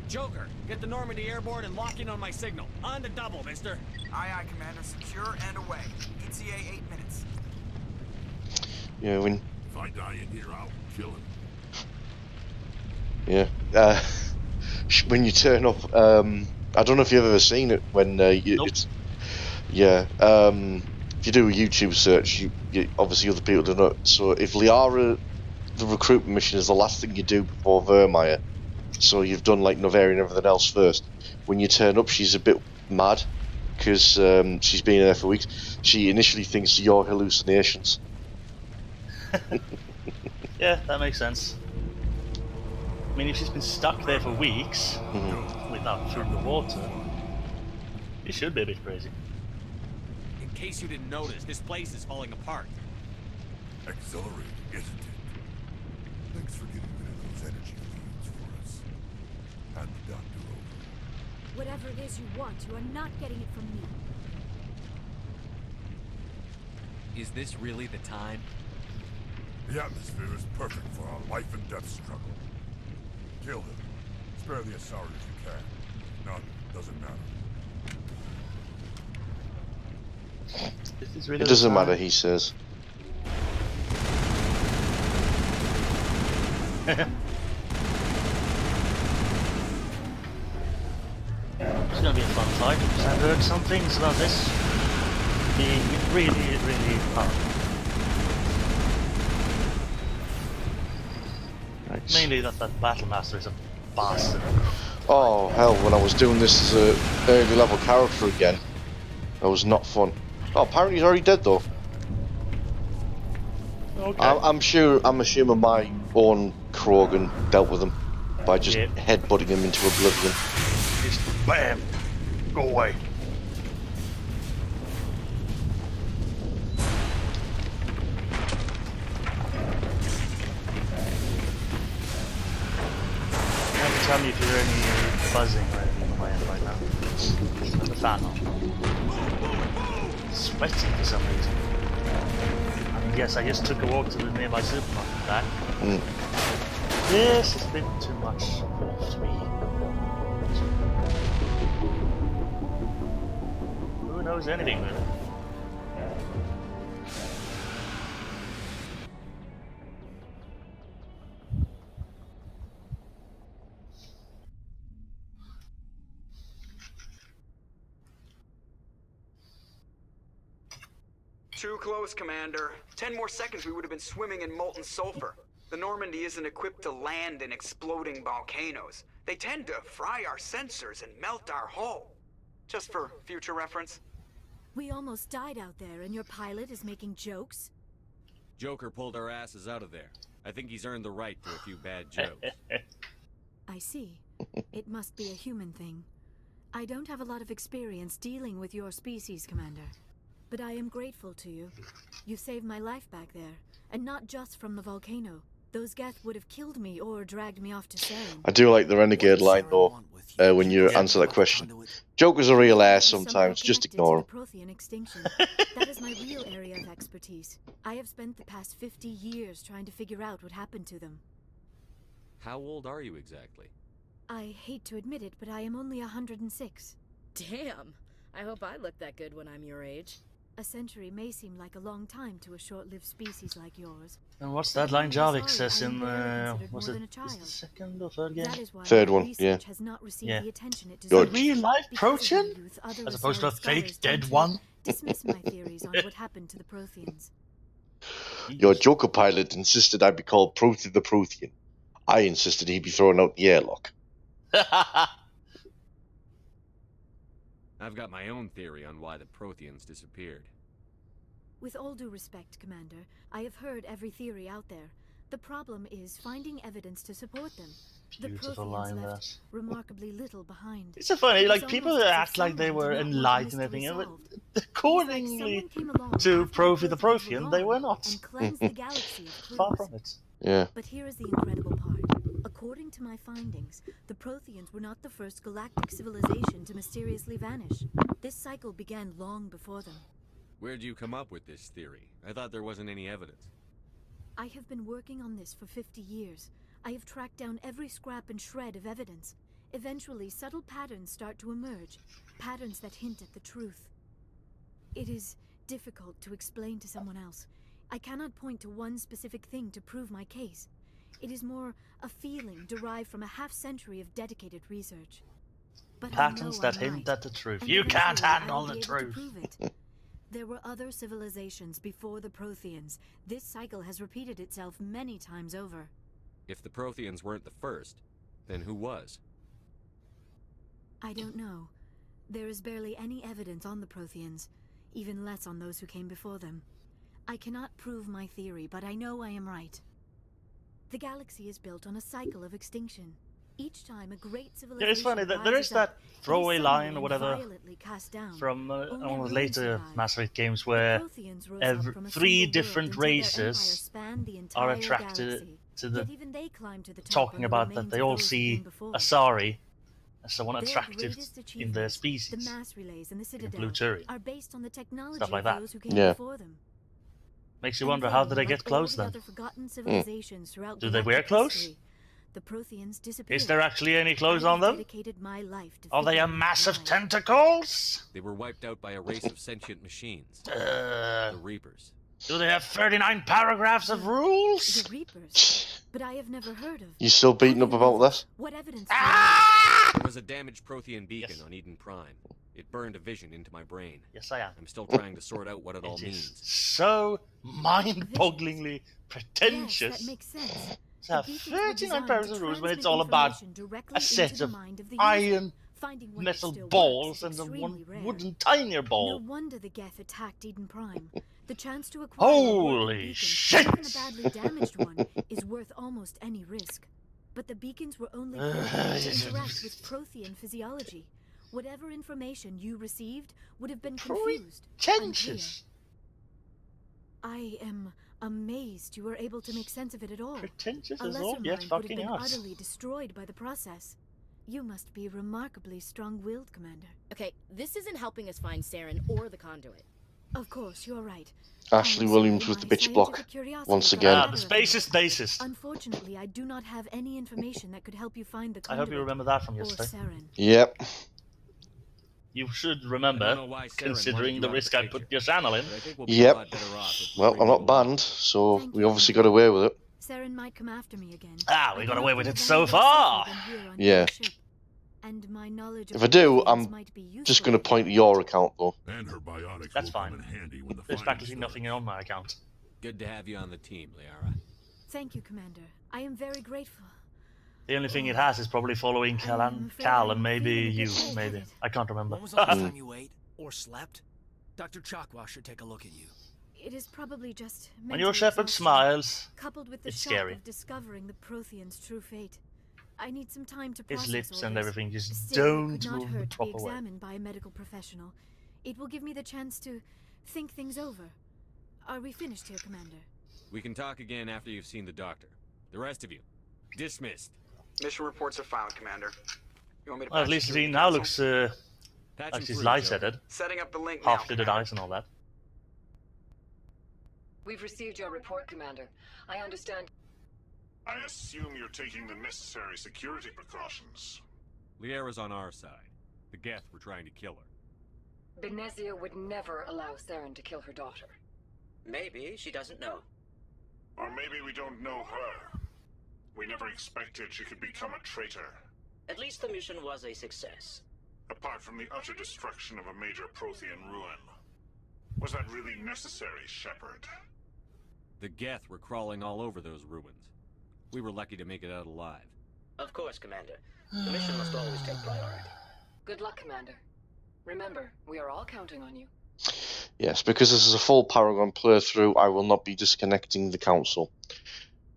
[SPEAKER 3] Joker, get the Normandy airborne and lock in on my signal. On the double, mister.
[SPEAKER 10] Aye, aye, Commander. Secure and away. ETA 8 minutes.
[SPEAKER 1] Yeah, when.
[SPEAKER 7] If I die in here, I'll kill him.
[SPEAKER 1] Yeah. When you turn up, I don't know if you've ever seen it when you.
[SPEAKER 12] Nope.
[SPEAKER 1] It's, yeah. If you do a YouTube search, you obviously other people don't know. So if Liara, the recruitment mission is the last thing you do before Vermeer, so you've done like Novaria and everything else first. When you turn up, she's a bit mad because she's been there for weeks. She initially thinks you're hallucinations.
[SPEAKER 12] Yeah, that makes sense. I mean, if she's been stuck there for weeks without food or water, she should be a bit crazy.
[SPEAKER 3] In case you didn't notice, this place is falling apart.
[SPEAKER 7] Exhilarating, isn't it? Thanks for getting rid of those energy fields for us. Hand the doctor over.
[SPEAKER 13] Whatever it is you want, you are not getting it from me.
[SPEAKER 3] Is this really the time?
[SPEAKER 7] The atmosphere is perfect for our life and death struggle. Kill him. Spare the Asari if you can. None. Doesn't matter.
[SPEAKER 12] This is really
[SPEAKER 1] It
[SPEAKER 12] the
[SPEAKER 1] doesn't
[SPEAKER 12] time.
[SPEAKER 1] matter, he says.
[SPEAKER 12] It's gonna be a fun fight because I've heard some things about this being really, really powerful.
[SPEAKER 1] Right.
[SPEAKER 12] Mainly that Battle Master is a bastard.
[SPEAKER 1] Oh hell! When I was doing this as a early level character again, that was not fun. Oh, apparently he's already dead though.
[SPEAKER 12] Okay.
[SPEAKER 1] I'm assuming my own Krogan dealt with him by just headbutting him into oblivion.
[SPEAKER 12] Just bam! Go away. Tell me if you hear any buzzing or anything on my end right now. Just with the fan on. Sweating for some reason. I mean, yes, I just took a walk to the nearby supermarket and back. This has been too much for me. Who knows anything really?
[SPEAKER 10] Too close, Commander. 10 more seconds we would have been swimming in molten sulfur. The Normandy isn't equipped to land in exploding volcanoes. They tend to fry our sensors and melt our hull. Just for future reference.
[SPEAKER 13] We almost died out there, and your pilot is making jokes?
[SPEAKER 3] Joker pulled our asses out of there. I think he's earned the right to a few bad jokes.
[SPEAKER 13] I see. It must be a human thing. I don't have a lot of experience dealing with your species, Commander. But I am grateful to you. You saved my life back there, and not just from the volcano. Those Geth would have killed me or dragged me off to Saren.
[SPEAKER 1] I do like the Renegade line though, when you answer that question. Joker's a real ass sometimes, just ignore him.
[SPEAKER 13] Prothean extinction. That is my real area of expertise. I have spent the past 50 years trying to figure out what happened to them.
[SPEAKER 3] How old are you exactly?
[SPEAKER 13] I hate to admit it, but I am only 106.
[SPEAKER 6] Damn! I hope I look that good when I'm your age.
[SPEAKER 13] A century may seem like a long time to a short-lived species like yours.
[SPEAKER 12] And what's that line Jarvik says in was it the second or third game?
[SPEAKER 1] Third one, yeah.
[SPEAKER 13] Has not received
[SPEAKER 12] Yeah.
[SPEAKER 13] the attention it
[SPEAKER 12] A
[SPEAKER 13] deserves.
[SPEAKER 12] real life
[SPEAKER 13] Because of my
[SPEAKER 12] Protean?
[SPEAKER 13] youth, other
[SPEAKER 12] As opposed to a
[SPEAKER 13] Asari
[SPEAKER 12] fake
[SPEAKER 13] scholars
[SPEAKER 12] dead
[SPEAKER 13] tend to
[SPEAKER 12] one?
[SPEAKER 13] Dismiss my theories on what happened to the Protheans.
[SPEAKER 1] Your Joker pilot insisted I be called Prothean the Prothean. I insisted he'd be thrown out the airlock.
[SPEAKER 3] I've got my own theory on why the Protheans disappeared.
[SPEAKER 13] With all due respect, Commander, I have heard every theory out there. The problem is finding evidence to support them. The
[SPEAKER 12] Beautiful
[SPEAKER 13] Protheans
[SPEAKER 12] line there.
[SPEAKER 13] left remarkably little behind.
[SPEAKER 12] It's so funny,
[SPEAKER 13] It was
[SPEAKER 12] like people
[SPEAKER 13] almost as if
[SPEAKER 12] act like they
[SPEAKER 13] someone
[SPEAKER 12] were
[SPEAKER 13] did not want the
[SPEAKER 12] enlightened and
[SPEAKER 13] mystery
[SPEAKER 12] everything,
[SPEAKER 13] solved.
[SPEAKER 12] but accordingly
[SPEAKER 13] Someone came along
[SPEAKER 12] to
[SPEAKER 13] after
[SPEAKER 12] Profi the
[SPEAKER 13] the Protheans
[SPEAKER 12] Prothean,
[SPEAKER 13] were
[SPEAKER 12] they
[SPEAKER 13] gone
[SPEAKER 12] were not.
[SPEAKER 13] and cleansed the galaxy of clues.
[SPEAKER 12] Far from it.
[SPEAKER 1] Yeah.
[SPEAKER 13] But here is the incredible part. According to my findings, the Protheans were not the first galactic civilization to mysteriously vanish. This cycle began long before them.
[SPEAKER 3] Where'd you come up with this theory? I thought there wasn't any evidence.
[SPEAKER 13] I have been working on this for 50 years. I have tracked down every scrap and shred of evidence. Eventually, subtle patterns start to emerge, patterns that hint at the truth. It is difficult to explain to someone else. I cannot point to one specific thing to prove my case. It is more a feeling derived from a half-century of dedicated research. But
[SPEAKER 12] Patterns that hint at the truth. You can't handle the truth.
[SPEAKER 13] There were other civilizations before the Protheans. This cycle has repeated itself many times over.
[SPEAKER 3] If the Protheans weren't the first, then who was?
[SPEAKER 13] I don't know. There is barely any evidence on the Protheans, even less on those who came before them. I cannot prove my theory, but I know I am right. The galaxy is built on a cycle of extinction. Each time a great civilization
[SPEAKER 12] It's funny that there is that throwaway line or whatever from one of the later Mass Effect games where 3 different races are attracted to the talking about that they all see Asari as someone attractive in their species, in Blue Turian, stuff like that.
[SPEAKER 1] Yeah.
[SPEAKER 12] Makes you wonder, how did they get clothes then? Do they wear clothes?
[SPEAKER 13] The Protheans disappeared.
[SPEAKER 12] Is there actually any clothes on them? Are they a mass of tentacles?
[SPEAKER 3] They were wiped out by a race of sentient machines. The Reapers.
[SPEAKER 12] Do they have 39 paragraphs of rules?
[SPEAKER 13] The Reapers? But I have never heard of.
[SPEAKER 1] You still beating up about this?
[SPEAKER 13] What evidence?
[SPEAKER 3] There was a damaged Prothean beacon on Eden Prime. It burned a vision into my brain.
[SPEAKER 12] Yes, I am.
[SPEAKER 3] I'm still trying to sort out what it all means.
[SPEAKER 12] So mind-bogglingly pretentious.
[SPEAKER 13] Yes, that makes sense.
[SPEAKER 12] To have 39 paragraphs of rules when it's all about a set of iron metal balls and one wooden tinier ball.
[SPEAKER 13] No wonder the Geth attacked Eden Prime. The chance to acquire
[SPEAKER 12] Holy shit!
[SPEAKER 13] Even a badly damaged one is worth almost any risk. But the beacons were only programmed to interact with Prothean physiology. Whatever information you received would have been confused.
[SPEAKER 12] Pretentious.
[SPEAKER 13] I am amazed you were able to make sense of it at all.
[SPEAKER 12] Pretentious
[SPEAKER 13] A
[SPEAKER 12] as
[SPEAKER 13] lesser
[SPEAKER 12] all? Yes,
[SPEAKER 13] mind would have
[SPEAKER 12] fucking
[SPEAKER 13] been
[SPEAKER 12] us.
[SPEAKER 13] utterly destroyed by the process. You must be remarkably strong-willed, Commander.
[SPEAKER 6] Okay, this isn't helping us find Saren or the conduit.
[SPEAKER 13] Of course, you're right.
[SPEAKER 1] Ashley Williams with the bitch block once again.
[SPEAKER 12] The space is basis.
[SPEAKER 13] Unfortunately, I do not have any information that could help you find the
[SPEAKER 12] I
[SPEAKER 13] conduit.
[SPEAKER 12] hope you remember that from
[SPEAKER 13] or
[SPEAKER 12] yesterday.
[SPEAKER 13] Saren.
[SPEAKER 1] Yep.
[SPEAKER 12] You should remember, considering the risk I put your channel in.
[SPEAKER 1] Yep. Well, I'm not banned, so we obviously got away with it.
[SPEAKER 13] Saren might come after me again.
[SPEAKER 12] Ah, we got away with it so far.
[SPEAKER 1] Yeah.
[SPEAKER 13] And my knowledge
[SPEAKER 1] If I do, I'm just going to point to your account, though.
[SPEAKER 7] And her biotics
[SPEAKER 12] That's
[SPEAKER 7] will
[SPEAKER 12] fine.
[SPEAKER 7] come in handy when the
[SPEAKER 12] There's
[SPEAKER 7] fighting
[SPEAKER 12] practically
[SPEAKER 7] starts.
[SPEAKER 12] nothing on my account.
[SPEAKER 3] Good to have you on the team, Liara.
[SPEAKER 13] Thank you, Commander. I am very grateful.
[SPEAKER 12] The only thing it has is probably following Cal and maybe you, maybe. I can't remember.
[SPEAKER 2] When was the last time you ate or slept? Dr. Chakwa should take a look at you.
[SPEAKER 13] It is probably just
[SPEAKER 12] When your
[SPEAKER 13] mental
[SPEAKER 12] shepherd
[SPEAKER 13] exhaustion,
[SPEAKER 12] smiles,
[SPEAKER 13] coupled with the
[SPEAKER 12] it's
[SPEAKER 13] shock
[SPEAKER 12] scary.
[SPEAKER 13] of discovering the Prothean's true fate. I need some time to
[SPEAKER 12] His
[SPEAKER 13] process
[SPEAKER 12] lips
[SPEAKER 13] all
[SPEAKER 12] and
[SPEAKER 13] this.
[SPEAKER 12] everything just
[SPEAKER 13] Still, it
[SPEAKER 12] don't
[SPEAKER 13] could not
[SPEAKER 12] move the
[SPEAKER 13] hurt to be
[SPEAKER 12] proper way.
[SPEAKER 13] examined by a medical professional. It will give me the chance to think things over. Are we finished here, Commander?
[SPEAKER 3] We can talk again after you've seen the doctor. The rest of you, dismissed.
[SPEAKER 10] Mission reports are filed, Commander. You want me to
[SPEAKER 12] Well, at
[SPEAKER 10] patch
[SPEAKER 12] least
[SPEAKER 10] you
[SPEAKER 12] he
[SPEAKER 10] through
[SPEAKER 12] now
[SPEAKER 10] the
[SPEAKER 12] looks
[SPEAKER 3] Patch
[SPEAKER 12] like
[SPEAKER 3] him
[SPEAKER 12] his
[SPEAKER 3] through,
[SPEAKER 12] lights
[SPEAKER 3] Joe.
[SPEAKER 12] headed.
[SPEAKER 10] Setting up the link now,
[SPEAKER 12] Half-lidded
[SPEAKER 10] Commander.
[SPEAKER 12] eyes and all that.
[SPEAKER 14] We've received your report, Commander. I understand.
[SPEAKER 7] I assume you're taking the necessary security precautions.
[SPEAKER 3] Liara's on our side. The Geth were trying to kill her.
[SPEAKER 14] Benezia would never allow Saren to kill her daughter.
[SPEAKER 15] Maybe she doesn't know.
[SPEAKER 7] Or maybe we don't know her. We never expected she could become a traitor.
[SPEAKER 15] At least the mission was a success.
[SPEAKER 7] Apart from the utter destruction of a major Prothean ruin. Was that really necessary, Shepard?
[SPEAKER 3] The Geth were crawling all over those ruins. We were lucky to make it out alive.
[SPEAKER 15] Of course, Commander. The mission must always take priority.
[SPEAKER 14] Good luck, Commander. Remember, we are all counting on you.
[SPEAKER 1] Yes, because this is a full Paragon playthrough, I will not be disconnecting the council.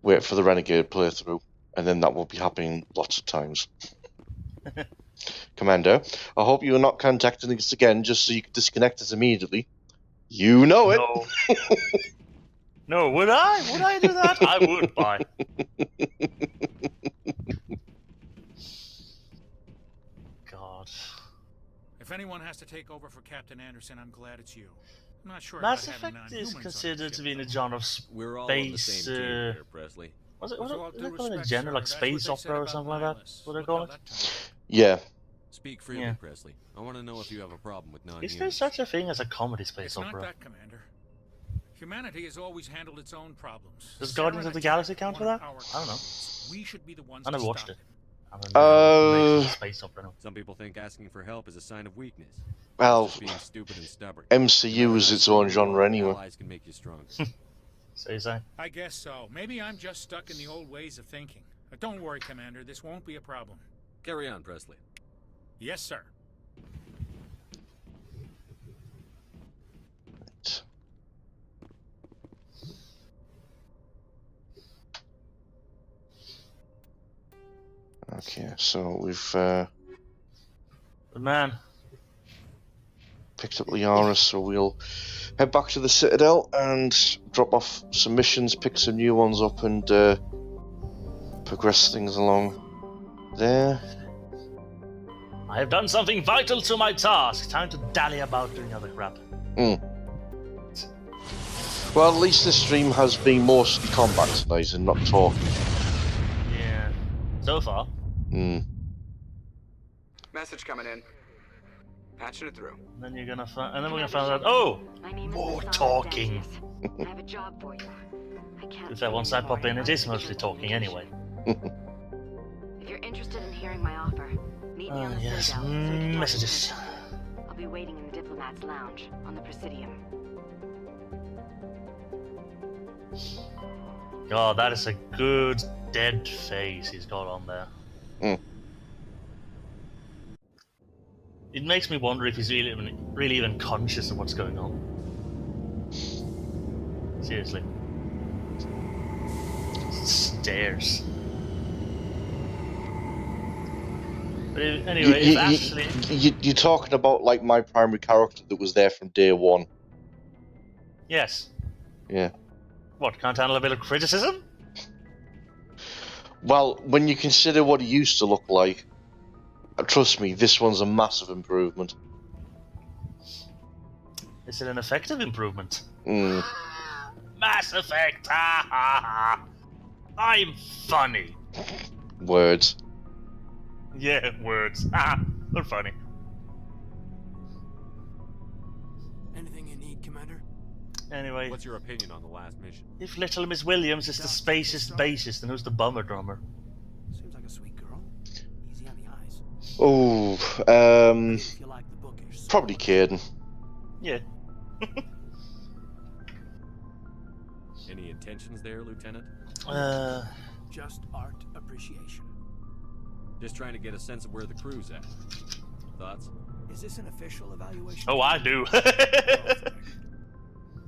[SPEAKER 1] Wait for the Renegade playthrough. and then that will be happening lots of times. Commander, I hope you are not contacting us again just so you can disconnect us immediately. You know it.
[SPEAKER 12] No. No, would I? Would I do that? I would, bye. God.
[SPEAKER 16] If anyone has to take over for Captain Anderson, I'm glad it's you. I'm not sure
[SPEAKER 12] Mass
[SPEAKER 16] about having
[SPEAKER 12] Effect is
[SPEAKER 16] non-humans on
[SPEAKER 12] considered
[SPEAKER 16] the
[SPEAKER 12] to be in
[SPEAKER 16] ship,
[SPEAKER 12] a genre of
[SPEAKER 3] We're all on the
[SPEAKER 12] space.
[SPEAKER 3] same team here, Presley.
[SPEAKER 12] Was it
[SPEAKER 16] With all due
[SPEAKER 12] called in a
[SPEAKER 16] respect,
[SPEAKER 12] genre
[SPEAKER 16] sir,
[SPEAKER 12] like
[SPEAKER 16] that's
[SPEAKER 12] space
[SPEAKER 16] what they said
[SPEAKER 12] opera or
[SPEAKER 16] about
[SPEAKER 12] something like that?
[SPEAKER 16] Nihilus.
[SPEAKER 12] What they
[SPEAKER 16] Look
[SPEAKER 12] call
[SPEAKER 16] how
[SPEAKER 12] it?
[SPEAKER 16] that turned out.
[SPEAKER 1] Yeah.
[SPEAKER 3] Speak freely,
[SPEAKER 12] Yeah.
[SPEAKER 3] Presley. I want to know if you have a problem with
[SPEAKER 12] Is
[SPEAKER 3] non-humans.
[SPEAKER 12] there such a thing as a comedy space
[SPEAKER 16] It's
[SPEAKER 12] opera?
[SPEAKER 16] not that, Commander. Humanity has always handled its own problems.
[SPEAKER 12] Does Guardians of the Galaxy count for that? I don't know.
[SPEAKER 16] We should be the ones
[SPEAKER 12] I never
[SPEAKER 16] to
[SPEAKER 12] watched
[SPEAKER 16] stop
[SPEAKER 12] it. I don't know. Space opera. No.
[SPEAKER 3] Some people think asking for help is a sign of weakness.
[SPEAKER 1] Well,
[SPEAKER 3] It's just being stupid and stubborn.
[SPEAKER 1] MCU is its own genre anyway.
[SPEAKER 3] Allies can make you stronger.
[SPEAKER 12] So you say?
[SPEAKER 16] I guess so. Maybe I'm just stuck in the old ways of thinking. But don't worry, Commander. This won't be a problem.
[SPEAKER 3] Carry on, Presley.
[SPEAKER 16] Yes, sir.
[SPEAKER 1] Okay, so we've
[SPEAKER 12] Man,
[SPEAKER 1] picked up Liara, so we'll head back to the Citadel and drop off some missions, pick some new ones up, and progress things along there.
[SPEAKER 12] I have done something vital to my task. Time to dally about doing other crap.
[SPEAKER 1] Well, at least this stream has been mostly combat tonight and not talking.
[SPEAKER 12] Yeah. So far.
[SPEAKER 10] Message coming in. Patching it through.
[SPEAKER 12] And then you're gonna find, and then we're gonna find out. Oh, more talking.
[SPEAKER 17] I have a job for you. I can't.
[SPEAKER 12] If once I pop in, it is mostly talking anyway.
[SPEAKER 17] If you're interested in hearing my offer, meet me on the
[SPEAKER 12] yes.
[SPEAKER 17] Citadel. So we can talk
[SPEAKER 12] Messages.
[SPEAKER 17] I'll be waiting in the Diplomat's Lounge on the Presidium.
[SPEAKER 12] God, that is a good dead face he's got on there. It makes me wonder if he's really even conscious of what's going on. Seriously. Stares. But anyway, it's actually...
[SPEAKER 1] You're talking about like my primary character that was there from day one.
[SPEAKER 12] Yes.
[SPEAKER 1] Yeah.
[SPEAKER 12] What, can't handle a bit of criticism?
[SPEAKER 1] Well, when you consider what he used to look like, trust me, this one's a massive improvement.
[SPEAKER 12] Is it an effective improvement?
[SPEAKER 1] Mass
[SPEAKER 12] Effect! Ha ha ha! I'm funny!
[SPEAKER 1] Words.
[SPEAKER 12] Yeah, words. Ah, they're funny.
[SPEAKER 2] Anything you need, Commander?
[SPEAKER 12] Anyway.
[SPEAKER 3] What's your opinion on the last mission?
[SPEAKER 12] If little Miss Williams is the spacest bassist, then who's the bummer drummer?
[SPEAKER 2] Seems like a sweet girl. Easy on the eyes.
[SPEAKER 1] Oh,
[SPEAKER 2] If you like the bookish.
[SPEAKER 1] probably Caden.
[SPEAKER 12] Yeah.
[SPEAKER 3] Any intentions there, Lieutenant?
[SPEAKER 2] Just art appreciation.
[SPEAKER 3] Just trying to get a sense of where the crew's at. Thoughts?
[SPEAKER 2] Is this an official evaluation?
[SPEAKER 12] Oh, I do.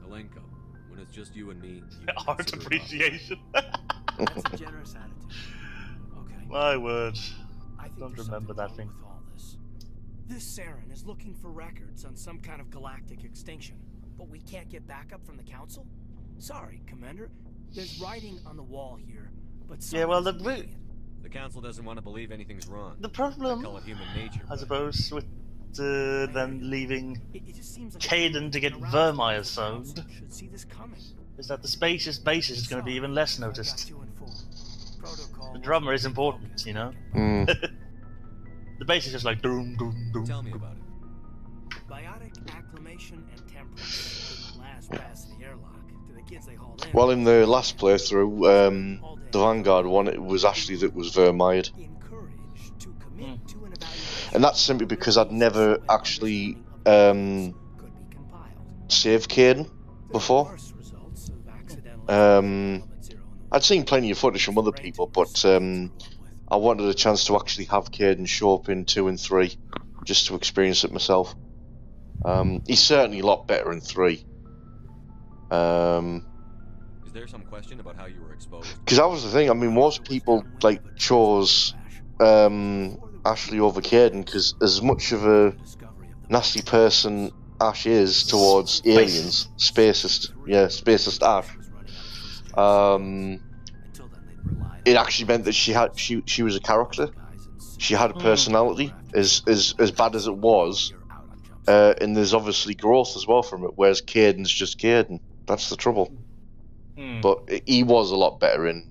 [SPEAKER 3] Alenko, when it's just you and me, you can
[SPEAKER 12] Art
[SPEAKER 3] consider it
[SPEAKER 12] appreciation.
[SPEAKER 2] That's a generous attitude. Okay.
[SPEAKER 12] My word.
[SPEAKER 2] I think
[SPEAKER 12] Don't
[SPEAKER 2] there's
[SPEAKER 12] remember
[SPEAKER 2] something
[SPEAKER 12] that
[SPEAKER 2] wrong
[SPEAKER 12] thing.
[SPEAKER 2] with all this. This Saren is looking for records on some kind of galactic extinction, but we can't get backup from the Council? Sorry, Commander. There's writing on the wall here, but
[SPEAKER 12] Yeah, well,
[SPEAKER 3] The Council doesn't want to believe anything's wrong.
[SPEAKER 12] The problem,
[SPEAKER 3] They call it human nature.
[SPEAKER 12] I suppose, with them leaving
[SPEAKER 2] it just seems like
[SPEAKER 12] Caden to get Vermeer zoned,
[SPEAKER 2] should see this coming.
[SPEAKER 12] is that the spacious basis is going to be even less noticed. The drummer is important, you know? The bass is just like doom, doom, doom.
[SPEAKER 3] Tell me about it.
[SPEAKER 2] Biotic acclimation and temperance didn't last past the airlock to the kids they hauled in.
[SPEAKER 1] Well, in the last playthrough, the Vanguard one, it was Ashley that was Vermeered. And that's simply because I'd never actually saved Caden before. I'd seen plenty of footage from other people, but I wanted a chance to actually have Caden show up in 2 and 3, just to experience it myself. He's certainly a lot better in 3.
[SPEAKER 3] Is Is there some question about how you were exposed?
[SPEAKER 1] Because that was the thing. I mean, most people like chose Ashley over Caden because as much of a nasty person Ash is towards aliens, spacist Ash. It actually meant that she was a character. She had a personality, as bad as it was, and there's obviously growth as well from it. Whereas Caden's just Caden. That's the trouble. But he was a lot better in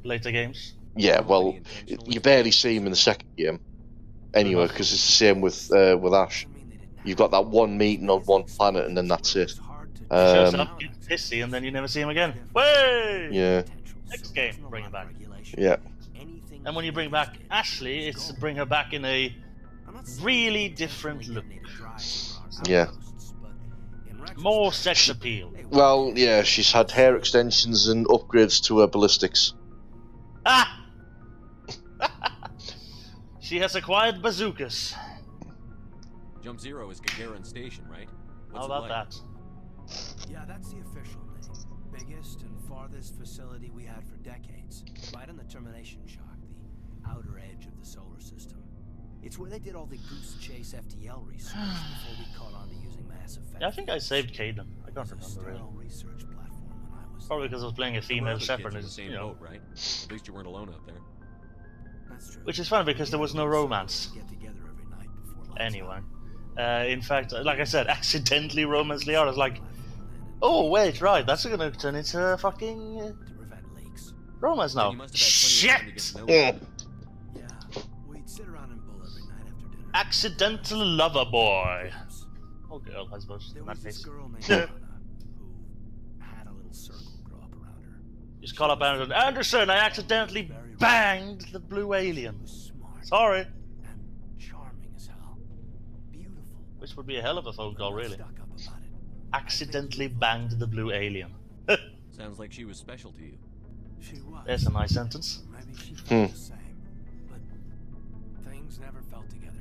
[SPEAKER 12] later games.
[SPEAKER 1] Yeah, well, you barely see him in the second game, anyway, because it's the same with Ash. You've got that one meeting on one planet, and then that's it.
[SPEAKER 12] He shows up, gets pissy, and then you never see him again. Way!
[SPEAKER 1] Yeah.
[SPEAKER 12] Next game, bring him back.
[SPEAKER 1] Yeah.
[SPEAKER 12] And when you bring back Ashley, it's to bring her back in a really different look.
[SPEAKER 1] Yeah.
[SPEAKER 12] More sex appeal.
[SPEAKER 1] Well, yeah, she's had hair extensions and upgrades to her ballistics.
[SPEAKER 12] Ah! She has acquired bazookas.
[SPEAKER 3] Jump Zero is Gagarin Station, right? What's
[SPEAKER 12] How about that?
[SPEAKER 2] Yeah, that's the official name. Biggest and farthest facility we had for decades. Right on the termination shock, the outer edge of the solar system. It's where they did all the Goose Chase FTL research before we caught on to using massive.
[SPEAKER 12] Yeah, I think I saved Caden. I can't remember really. Probably because I was playing a female Shepherd.
[SPEAKER 3] In the same boat, right? At least you weren't alone out there.
[SPEAKER 2] That's true.
[SPEAKER 12] Which is funny because there was no romance. Anyway. In fact, like I said, accidentally romance Liara. I was like, oh wait, right, that's gonna turn into a fucking romance now. Shit! Accidental lover boy. Oh girl, I suppose, in that case. Just call up Anderson, I accidentally banged the blue alien. Sorry. Which would be a hell of a phone call, really. Accidentally banged the blue alien.
[SPEAKER 3] Sounds like she was special to you.
[SPEAKER 12] There's a nice sentence.
[SPEAKER 2] Maybe she felt the same, but things never felt together.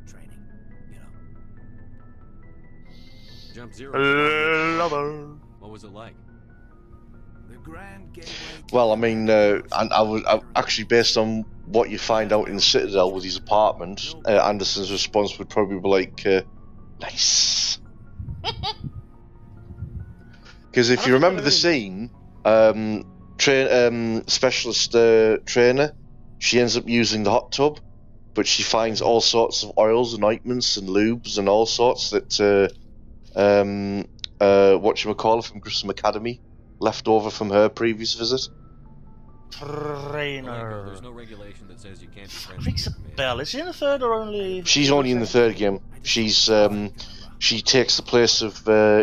[SPEAKER 2] Training, you know.
[SPEAKER 3] Jump Zero.
[SPEAKER 12] Lover.
[SPEAKER 3] What was it like?
[SPEAKER 2] The Grand Gateway.
[SPEAKER 1] Well, I mean, I actually, based on what you find out in the Citadel with his apartment, Anderson's response would probably be like, nice. Because if you remember the scene, specialist trainer, she ends up using the hot tub, but she finds all sorts of oils and ointments and lubes and all sorts that whatchamacallit from Grissom Academy left over from her previous visit.
[SPEAKER 12] Trainer.
[SPEAKER 3] There's no regulation that says you can't be friends.
[SPEAKER 12] Rings a bell. Is she in the third or only?
[SPEAKER 1] She's only in the third game. She's she takes the place of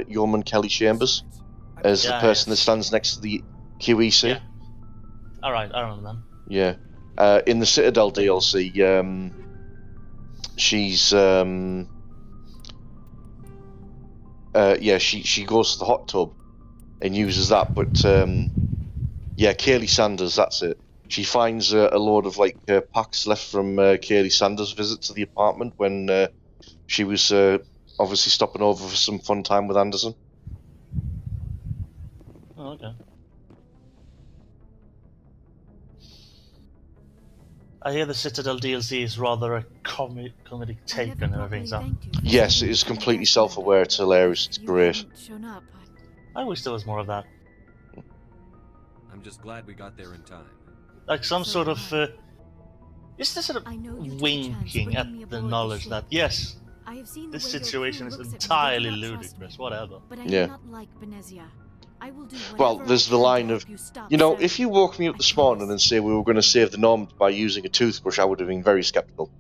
[SPEAKER 1] Yeoman Kelly Chambers as the person that stands next to the QEC.
[SPEAKER 12] Yeah. All right, I remember them.
[SPEAKER 1] Yeah. In the Citadel DLC, she's she goes to the hot tub and uses that, but Kaylee Sanders, that's it. She finds a load of like packs left from Kaylee Sanders' visit to the apartment when she was obviously stopping over for some fun time with Anderson.
[SPEAKER 12] Oh, okay. I hear the Citadel DLC is rather a comedic take on everything, so...
[SPEAKER 1] Yes, it is completely self-aware, it's hilarious, it's great.
[SPEAKER 12] I wish there was more of that.
[SPEAKER 3] I'm just glad we got there in time.
[SPEAKER 12] Like some sort of... is this sort of winking at the knowledge that, yes, this situation is entirely ludicrous, whatever.
[SPEAKER 1] Yeah. Well, there's the line of, you know, if you woke me up this morning and say we were going to save the Normans by using a toothbrush, I would have been very skeptical.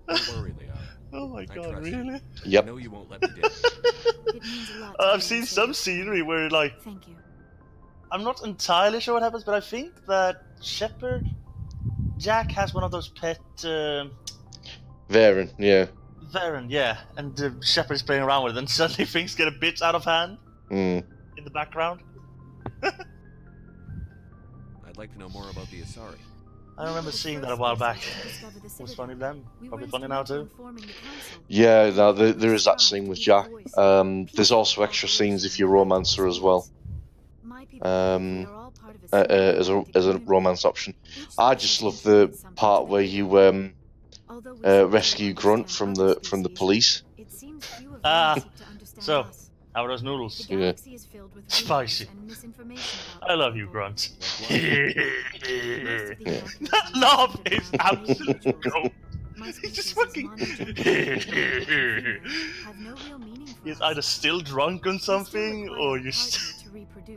[SPEAKER 3] Don't worry, Leon.
[SPEAKER 12] Oh my god, really?
[SPEAKER 1] Yep.
[SPEAKER 3] I know you won't let me down.
[SPEAKER 12] I've seen some scenery where, like...
[SPEAKER 6] Thank you.
[SPEAKER 12] I'm not entirely sure what happens, but I think that Shepard... Jack has one of those pet...
[SPEAKER 1] Varen, yeah.
[SPEAKER 12] Varen, yeah. And Shepard is playing around with it, and suddenly things get a bit out of hand. In the background.
[SPEAKER 3] I'd like to know more about the Asari.
[SPEAKER 12] I remember seeing that a while back. It was funny then. Probably funny now too.
[SPEAKER 1] Yeah, no, there is that scene with Jack. There's also extra scenes if you're Romancer as well. As a romance option. I just love the part where you rescue Grunt from the police.
[SPEAKER 12] So how are those noodles?
[SPEAKER 1] Yeah.
[SPEAKER 12] Spicy. I love you, Grunt. That laugh is absolute gold. He's just fucking. He's either still drunk on something, or you're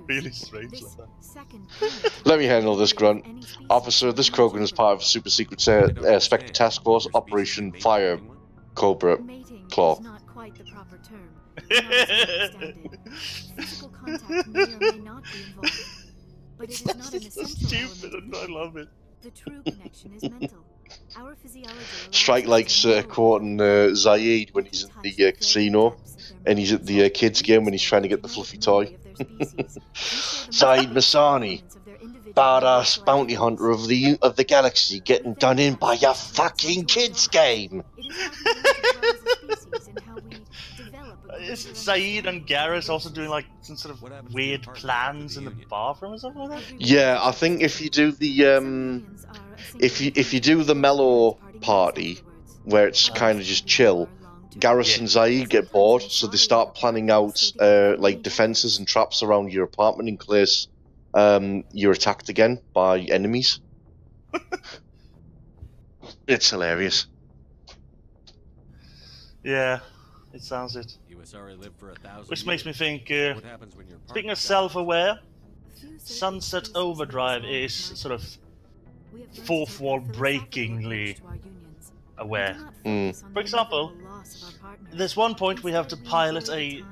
[SPEAKER 12] really strange like that.
[SPEAKER 1] Let me handle this, Grunt. Officer, this Krogan is part of a super secret Spectre task force, Operation Fire Cobra Claw.
[SPEAKER 13] Physical contact may or may not be involved, but it is not an essential element.
[SPEAKER 12] I love it.
[SPEAKER 13] The true connection is mental. Our physiology
[SPEAKER 1] Strike likes quoting Zaid when he's in the casino, and he's at the kids game when he's trying to get the fluffy toy. Zaid Masani, badass bounty hunter of the galaxy, getting done in by a fucking kids game.
[SPEAKER 12] Is Saeed and Garrus also doing like some sort of weird plans in the bathroom or something like that?
[SPEAKER 1] Yeah, I think if you do the if you do the mellow party where it's kind of just chill, Garrus and Zaid get bored, so they start planning out like defenses and traps around your apartment in case you're attacked again by enemies. It's hilarious.
[SPEAKER 12] Yeah, it sounds it. Which makes me think, speaking of self-aware, Sunset Overdrive is sort of fourth wall breakingly aware. For example, there's one point we have to pilot a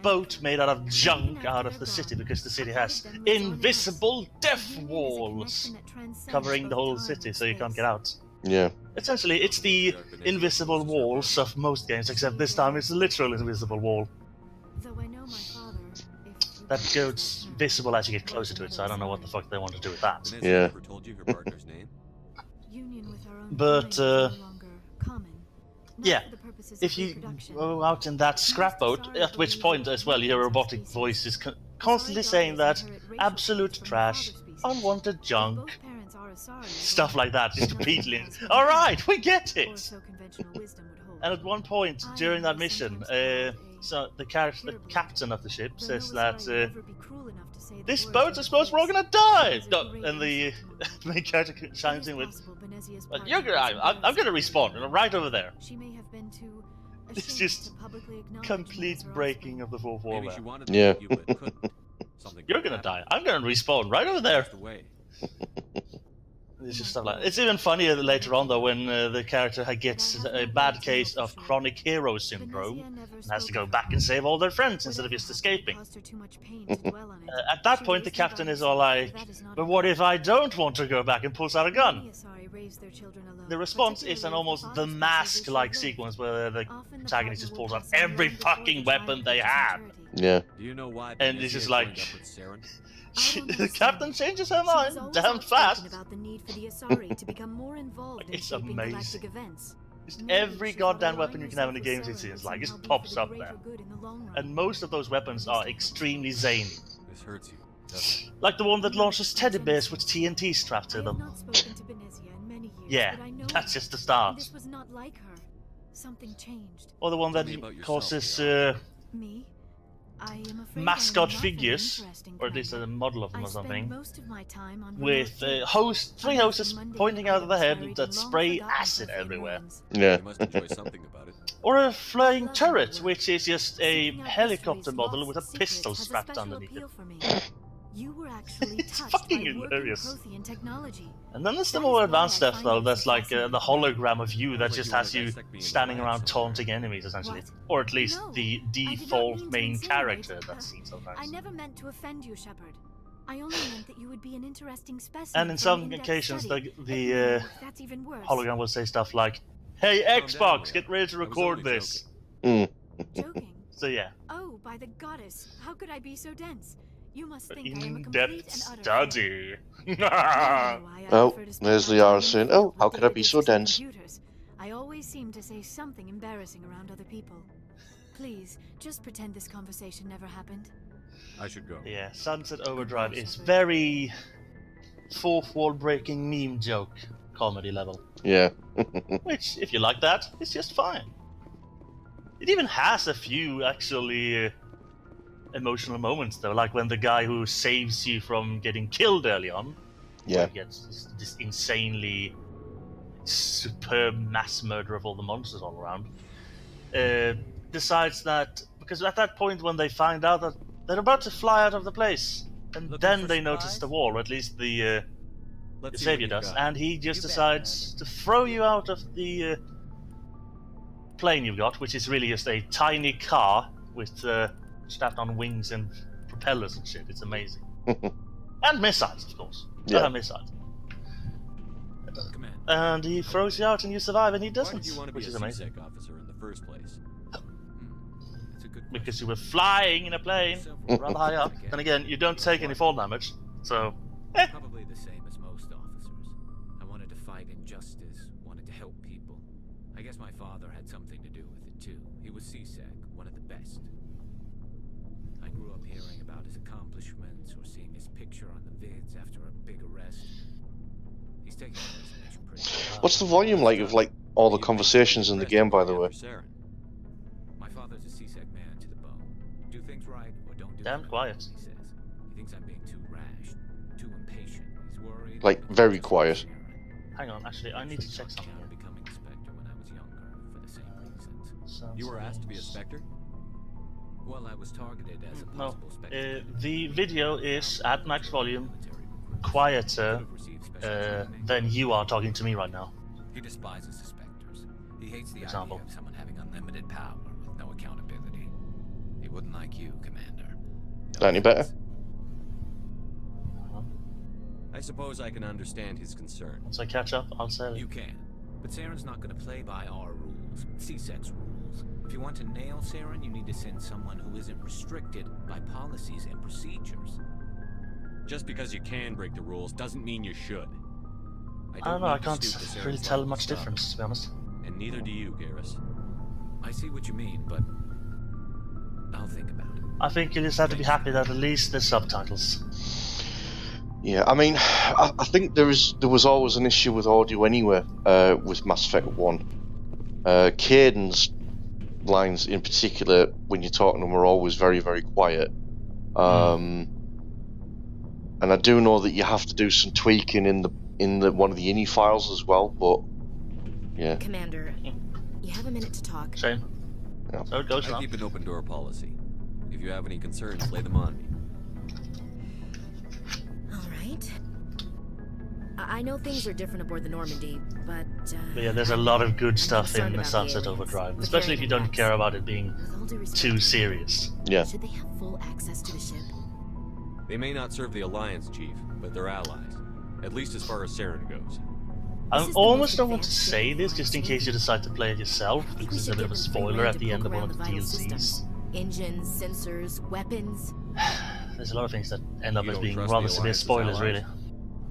[SPEAKER 12] boat made out of junk out of the city because the city has invisible death walls covering the whole city so you can't get out.
[SPEAKER 1] Yeah.
[SPEAKER 12] Essentially, it's the invisible walls of most games, except this time it's a literal invisible wall. That goes visible as you get closer to it, so I don't know what the fuck they want to do with that.
[SPEAKER 1] Yeah.
[SPEAKER 12] But, yeah, if you go out in that scrap boat, at which point as well your robotic voice is constantly saying that absolute trash, unwanted junk, stuff like that, just repeatedly. Alright, we get it! And at one point during that mission, so the captain of the ship says that this boat, I suppose we're all gonna die! No, and the main character chimes in with, "But you're gonna, I'm gonna respawn, right over there." It's just complete breaking of the fourth wall there.
[SPEAKER 1] Yeah.
[SPEAKER 12] You're gonna die, I'm gonna respawn right over there. It's just stuff like that. It's even funnier later on though when the character gets a bad case of chronic hero syndrome and has to go back and save all their friends instead of just escaping. At that point the captain is all like, "But what if I don't want to go back?" and pulls out a gun. The response is an almost The Mask-like sequence where the protagonist just pulls out every fucking weapon they have.
[SPEAKER 1] Yeah.
[SPEAKER 12] And it's just like, the captain changes her mind damn fast. It's amazing. Just every goddamn weapon you can have in the games it seems like just pops up there. And most of those weapons are extremely zany.
[SPEAKER 3] This hurts you.
[SPEAKER 12] Like the one that launches teddy bears with TNT strapped to them. Yeah, that's just the start.
[SPEAKER 13] This was not like her. Something changed.
[SPEAKER 12] Or the one that causes
[SPEAKER 13] Me? I am afraid
[SPEAKER 12] mascot figures, or at least a model of them or something, with three hoses pointing out of the head that spray acid everywhere.
[SPEAKER 1] Yeah.
[SPEAKER 12] Or a flying turret, which is just a helicopter model with a pistol strapped underneath it.
[SPEAKER 13] You were actually
[SPEAKER 12] It's fucking
[SPEAKER 13] by
[SPEAKER 12] hilarious.
[SPEAKER 13] Prothean technology.
[SPEAKER 12] And then there's the more advanced stuff though, that's like the hologram of you that just has you standing around taunting enemies essentially. Or at least the default main character that's seen sometimes.
[SPEAKER 13] I never meant to offend you, Shepard. I only meant that you would be an interesting specimen.
[SPEAKER 12] And in some occasions the hologram will say stuff like, "Hey Xbox, get ready to record this."
[SPEAKER 13] Joking.
[SPEAKER 12] So yeah.
[SPEAKER 13] Oh, by the goddess, how could I be so dense? You must think I am a complete
[SPEAKER 12] In-depth
[SPEAKER 13] and utter
[SPEAKER 12] study.
[SPEAKER 1] Oh, there's Liara saying, "Oh, how could I be so dense?"
[SPEAKER 13] computers. I always seem to say something embarrassing around other people. Please, just pretend this conversation never happened.
[SPEAKER 3] I should go.
[SPEAKER 12] Yeah, Sunset Overdrive is very fourth wall breaking meme joke comedy level.
[SPEAKER 1] Yeah.
[SPEAKER 12] Which, if you like that, is just fine. It even has a few actually emotional moments though, like when the guy who saves you from getting killed early on,
[SPEAKER 1] Yeah,
[SPEAKER 12] gets this insanely superb mass murder of all the monsters all around, decides that, because at that point when they find out that they're about to fly out of the place, and then they notice the wall, or at least the savior does, and he just decides to throw you out of the plane you've got, which is really just a tiny car with strapped on wings and propellers and shit. It's amazing. And missiles, of course.
[SPEAKER 1] Yeah.
[SPEAKER 12] Missiles. And he throws you out and you survive, and he doesn't,
[SPEAKER 3] Why did you want to be
[SPEAKER 12] which
[SPEAKER 3] a
[SPEAKER 12] is amazing.
[SPEAKER 3] CSEC officer in the first place? That's a good
[SPEAKER 12] Because you were flying in a plane rather high up. And again, you don't take any fall damage, so...
[SPEAKER 5] Probably the same as most officers. I wanted to fight injustice, wanted to help people. I guess my father had something to do with it too. He was CSEC, one of the best. I grew up hearing about his accomplishments or seeing his picture on the vids after a big arrest. He's taking his mission pretty well.
[SPEAKER 1] What's the volume like of like all the conversations in the game, by the way?
[SPEAKER 5] My father's a CSEC man to the bone. Do things right or don't do
[SPEAKER 12] Damn
[SPEAKER 5] them,
[SPEAKER 12] quiet.
[SPEAKER 5] he says. He thinks I'm being too rash, too impatient. He's worried.
[SPEAKER 1] Like very quiet.
[SPEAKER 12] Hang on, actually, I need to check something.
[SPEAKER 5] Becoming a Spectre when I was younger for the same reasons.
[SPEAKER 3] You were asked to be a Spectre?
[SPEAKER 5] Well, I was targeted as a
[SPEAKER 12] No,
[SPEAKER 5] possible Spectre.
[SPEAKER 12] the video is at max volume, quieter than you are talking to me right now.
[SPEAKER 5] He despises the Spectres. He hates the
[SPEAKER 12] Example.
[SPEAKER 5] idea of someone having unlimited power with no accountability. He wouldn't like you, Commander.
[SPEAKER 1] Any better?
[SPEAKER 3] I suppose I can understand his concern.
[SPEAKER 12] Once I catch up, I'll say
[SPEAKER 5] You can. But Saren's not going to play by our rules, CSEC's rules. If you want to nail Saren, you need to send someone who isn't restricted by policies and procedures.
[SPEAKER 3] Just because you can break the rules doesn't mean you should.
[SPEAKER 12] I don't know, I
[SPEAKER 3] need to
[SPEAKER 12] can't
[SPEAKER 3] stoop to Saren's
[SPEAKER 12] really tell
[SPEAKER 3] level
[SPEAKER 12] much
[SPEAKER 3] of stuff.
[SPEAKER 12] difference, to be honest.
[SPEAKER 3] And neither do you, Garrus.
[SPEAKER 5] I see what you mean, but I'll think about it.
[SPEAKER 12] I think you just have to be happy that at least there's subtitles.
[SPEAKER 1] Yeah, I mean, I think there was always an issue with audio anyway, with Mass Effect 1. Caden's lines in particular, when you're talking to them, are always very, very quiet. And I do know that you have to do some tweaking in the one of the INI files as well, but yeah.
[SPEAKER 6] Commander, you have a minute to talk.
[SPEAKER 12] Shane?
[SPEAKER 1] Yeah.
[SPEAKER 12] So it goes
[SPEAKER 3] I
[SPEAKER 12] now.
[SPEAKER 3] keep an open door policy. If you have any concerns, lay them on me.
[SPEAKER 6] Alright. I know things are different aboard the Normandy, but
[SPEAKER 12] yeah, there's a lot of good stuff
[SPEAKER 6] concerned
[SPEAKER 12] in the
[SPEAKER 6] about the
[SPEAKER 12] Sunset
[SPEAKER 6] aliens.
[SPEAKER 12] Overdrive,
[SPEAKER 6] The
[SPEAKER 12] especially if you don't
[SPEAKER 6] carrying
[SPEAKER 12] care about it being
[SPEAKER 6] all due respect,
[SPEAKER 12] too serious.
[SPEAKER 1] Yeah.
[SPEAKER 6] should they have full access to the ship?
[SPEAKER 3] They may not serve the Alliance, Chief, but they're allies. At least as far as Saren goes.
[SPEAKER 12] I
[SPEAKER 6] is the
[SPEAKER 12] almost
[SPEAKER 6] most
[SPEAKER 12] don't want to
[SPEAKER 6] advanced
[SPEAKER 12] say
[SPEAKER 6] ship
[SPEAKER 12] this just in case you decide to play it yourself,
[SPEAKER 6] I think we
[SPEAKER 12] because it's a
[SPEAKER 6] should
[SPEAKER 12] bit of
[SPEAKER 6] give
[SPEAKER 12] a
[SPEAKER 6] them free
[SPEAKER 12] spoiler
[SPEAKER 6] rein
[SPEAKER 12] at
[SPEAKER 6] to
[SPEAKER 12] the end
[SPEAKER 6] poke
[SPEAKER 12] of one
[SPEAKER 6] around
[SPEAKER 12] of the
[SPEAKER 6] vital
[SPEAKER 12] DLCs.
[SPEAKER 6] systems. Engines, sensors, weapons.
[SPEAKER 12] There's a lot of things that end up
[SPEAKER 3] You
[SPEAKER 12] as
[SPEAKER 3] don't
[SPEAKER 12] being
[SPEAKER 3] trust
[SPEAKER 12] rather
[SPEAKER 3] the
[SPEAKER 12] severe
[SPEAKER 3] Alliance's
[SPEAKER 12] spoilers,
[SPEAKER 3] allies?
[SPEAKER 12] really.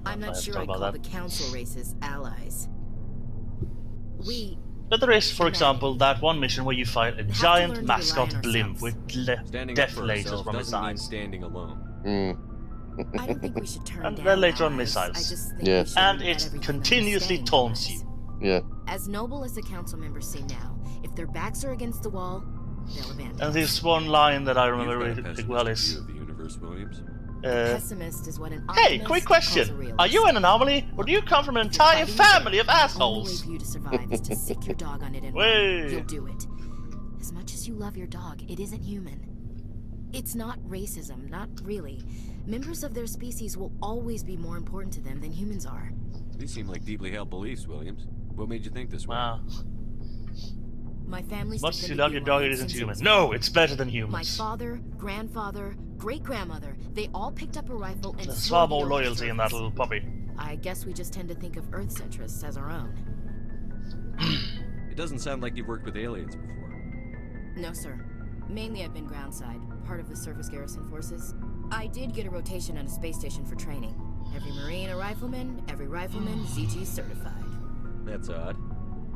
[SPEAKER 6] I'm not sure I'd call the council races allies.
[SPEAKER 12] But there is, for example, that one mission where you fight a
[SPEAKER 6] learn
[SPEAKER 12] giant
[SPEAKER 6] to
[SPEAKER 12] mascot
[SPEAKER 6] rely on
[SPEAKER 12] blimp with
[SPEAKER 3] Standing up
[SPEAKER 12] death
[SPEAKER 3] for
[SPEAKER 12] lasers
[SPEAKER 3] ourselves
[SPEAKER 12] from its
[SPEAKER 3] doesn't mean
[SPEAKER 12] eyes.
[SPEAKER 3] standing alone.
[SPEAKER 6] I don't think we should turn
[SPEAKER 12] And
[SPEAKER 6] down
[SPEAKER 12] then later on
[SPEAKER 6] allies. I
[SPEAKER 12] missiles.
[SPEAKER 6] just think
[SPEAKER 1] Yeah.
[SPEAKER 6] we should
[SPEAKER 12] And
[SPEAKER 6] let
[SPEAKER 12] it
[SPEAKER 6] everything
[SPEAKER 12] continuously
[SPEAKER 6] understand
[SPEAKER 12] taunts you.
[SPEAKER 1] Yeah.
[SPEAKER 6] As noble as the council members say now, if their backs are against the wall, they'll abandon.
[SPEAKER 12] And this one line that I remember
[SPEAKER 3] You've got a
[SPEAKER 12] really well
[SPEAKER 3] pessimistic
[SPEAKER 12] is...
[SPEAKER 3] view of the universe, Williams.
[SPEAKER 6] Pessimist is what an
[SPEAKER 12] Hey,
[SPEAKER 6] optimist
[SPEAKER 12] quick
[SPEAKER 6] calls a
[SPEAKER 12] question.
[SPEAKER 6] realist.
[SPEAKER 12] Are you an anomaly, or do you come from an entire family of
[SPEAKER 6] The only way
[SPEAKER 12] assholes?
[SPEAKER 6] for you to survive is to sick your dog on it and
[SPEAKER 12] Way.
[SPEAKER 6] run. You'll do it. As much as you love your dog, it isn't human. It's not racism, not really. Members of their species will always be more important to them than humans are.
[SPEAKER 3] These seem like deeply held beliefs, Williams. What made you think this way?
[SPEAKER 12] Wow.
[SPEAKER 6] My family's
[SPEAKER 12] As much as you
[SPEAKER 6] defended
[SPEAKER 12] love
[SPEAKER 6] the
[SPEAKER 12] your dog, it
[SPEAKER 6] Alliance
[SPEAKER 12] isn't
[SPEAKER 6] since
[SPEAKER 12] human.
[SPEAKER 6] its
[SPEAKER 12] No,
[SPEAKER 6] birth.
[SPEAKER 12] it's better than
[SPEAKER 6] My
[SPEAKER 12] humans.
[SPEAKER 6] father, grandfather, great-grandmother, they all picked up a rifle and
[SPEAKER 12] There's
[SPEAKER 6] swore
[SPEAKER 12] far
[SPEAKER 6] the
[SPEAKER 12] more
[SPEAKER 6] oath of
[SPEAKER 12] loyalty in that
[SPEAKER 6] service.
[SPEAKER 12] little puppy.
[SPEAKER 6] I guess we just tend to think of Earth-centrists as our own.
[SPEAKER 3] It doesn't sound like you've worked with aliens before.
[SPEAKER 6] No, sir. Mainly I've been groundside, part of the surface garrison forces. I did get a rotation on a space station for training. Every Marine a rifleman, every rifleman ZG certified.
[SPEAKER 3] That's odd.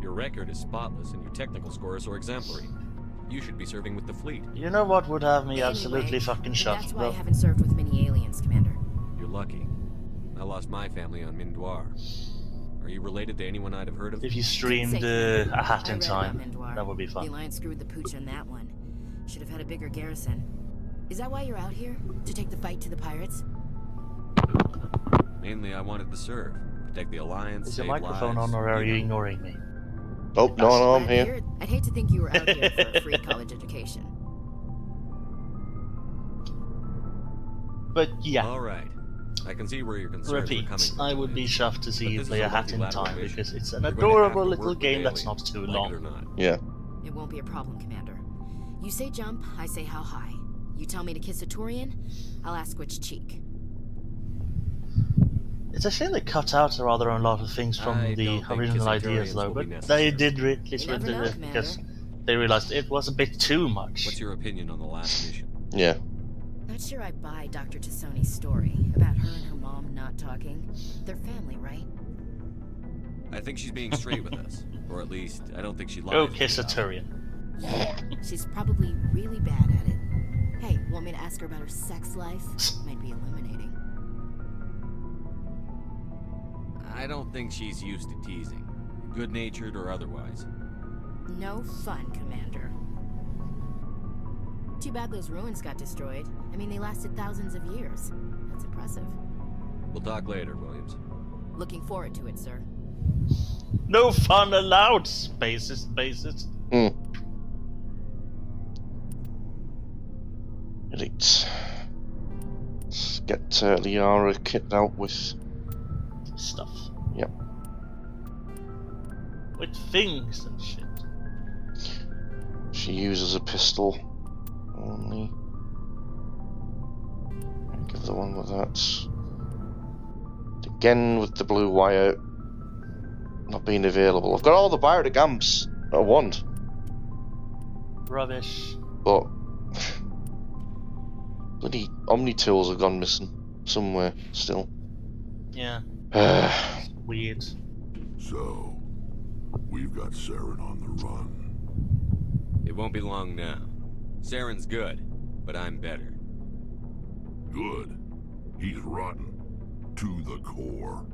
[SPEAKER 3] Your record is spotless and your technical scores are exemplary. You should be serving with the fleet.
[SPEAKER 12] You know what would have me absolutely fucking shocked,
[SPEAKER 6] That's why I haven't served with many aliens, Commander.
[SPEAKER 3] You're lucky. I lost my family on Mindoir. Are you related to anyone I'd have heard of?
[SPEAKER 12] If you streamed A Hat in Time, that would be
[SPEAKER 6] The
[SPEAKER 12] fun.
[SPEAKER 6] Alliance screwed the pooch on that one. Should have had a bigger garrison. Is that why you're out here? To take the fight to the pirates?
[SPEAKER 3] Mainly, I wanted to serve. Protect the Alliance,
[SPEAKER 12] Is your
[SPEAKER 3] save
[SPEAKER 12] microphone
[SPEAKER 3] lives,
[SPEAKER 12] on, or are
[SPEAKER 3] you
[SPEAKER 12] you
[SPEAKER 3] know.
[SPEAKER 12] ignoring me?
[SPEAKER 1] Oh, no, I'm
[SPEAKER 6] Glad to
[SPEAKER 1] here.
[SPEAKER 6] hear it. I'd hate to think you were out here for a free college education.
[SPEAKER 12] But yeah.
[SPEAKER 3] Alright. I can see where your concerns are
[SPEAKER 12] Repeat,
[SPEAKER 3] coming from.
[SPEAKER 12] I would be chuffed to see
[SPEAKER 3] But
[SPEAKER 12] you
[SPEAKER 3] this
[SPEAKER 12] play
[SPEAKER 3] is
[SPEAKER 12] A
[SPEAKER 3] a
[SPEAKER 12] Hat in
[SPEAKER 3] multilateral
[SPEAKER 12] Time
[SPEAKER 3] mission.
[SPEAKER 12] because it's an
[SPEAKER 3] You're gonna have
[SPEAKER 12] adorable
[SPEAKER 3] to
[SPEAKER 12] little
[SPEAKER 3] work with
[SPEAKER 12] game that's
[SPEAKER 3] aliens,
[SPEAKER 12] not too
[SPEAKER 3] like it or
[SPEAKER 12] long.
[SPEAKER 3] not.
[SPEAKER 1] Yeah.
[SPEAKER 6] It won't be a problem, Commander. You say jump, I say how high. You tell me to kiss a Turian, I'll ask which cheek.
[SPEAKER 12] It's a shame they cut out a rather a lot of things from
[SPEAKER 3] I
[SPEAKER 12] the
[SPEAKER 3] don't think
[SPEAKER 12] original
[SPEAKER 3] kissing
[SPEAKER 12] ideas,
[SPEAKER 3] Turians
[SPEAKER 12] though,
[SPEAKER 3] will be
[SPEAKER 12] but
[SPEAKER 3] necessary.
[SPEAKER 12] they did really
[SPEAKER 6] You never know,
[SPEAKER 12] it
[SPEAKER 6] Commander.
[SPEAKER 12] because they realized it was a bit too much.
[SPEAKER 3] What's your opinion on the last mission?
[SPEAKER 1] Yeah.
[SPEAKER 6] Not sure I buy Dr. Tassoni's story about her and her mom not talking. They're family, right?
[SPEAKER 3] I think she's being straight with us. Or at least, I don't think she lies.
[SPEAKER 12] Go
[SPEAKER 3] to
[SPEAKER 12] kiss a
[SPEAKER 3] us.
[SPEAKER 12] Turian.
[SPEAKER 6] Yeah, she's probably really bad at it. Hey, want me to ask her about her sex life? Might be illuminating.
[SPEAKER 3] I don't think she's used to teasing. Good-natured or otherwise.
[SPEAKER 6] No fun, Commander. Too bad those ruins got destroyed. I mean, they lasted thousands of years. That's impressive.
[SPEAKER 3] We'll talk later, Williams.
[SPEAKER 6] Looking forward to it, sir.
[SPEAKER 12] No fun allowed, spacist.
[SPEAKER 1] Right. Let's get Liara kitted out with
[SPEAKER 12] Stuff.
[SPEAKER 1] Yep.
[SPEAKER 12] With things and shit.
[SPEAKER 1] She uses a pistol only. Give the one with that. Again with the blue wire not being available. I've got all the biotic amps I want,
[SPEAKER 12] Rubbish.
[SPEAKER 1] but bloody Omni tools have gone missing somewhere still.
[SPEAKER 12] Yeah. Weird.
[SPEAKER 7] So, we've got Saren on the run.
[SPEAKER 3] It won't be long now. Saren's good, but I'm better.
[SPEAKER 7] Good. He's rotten. To the core.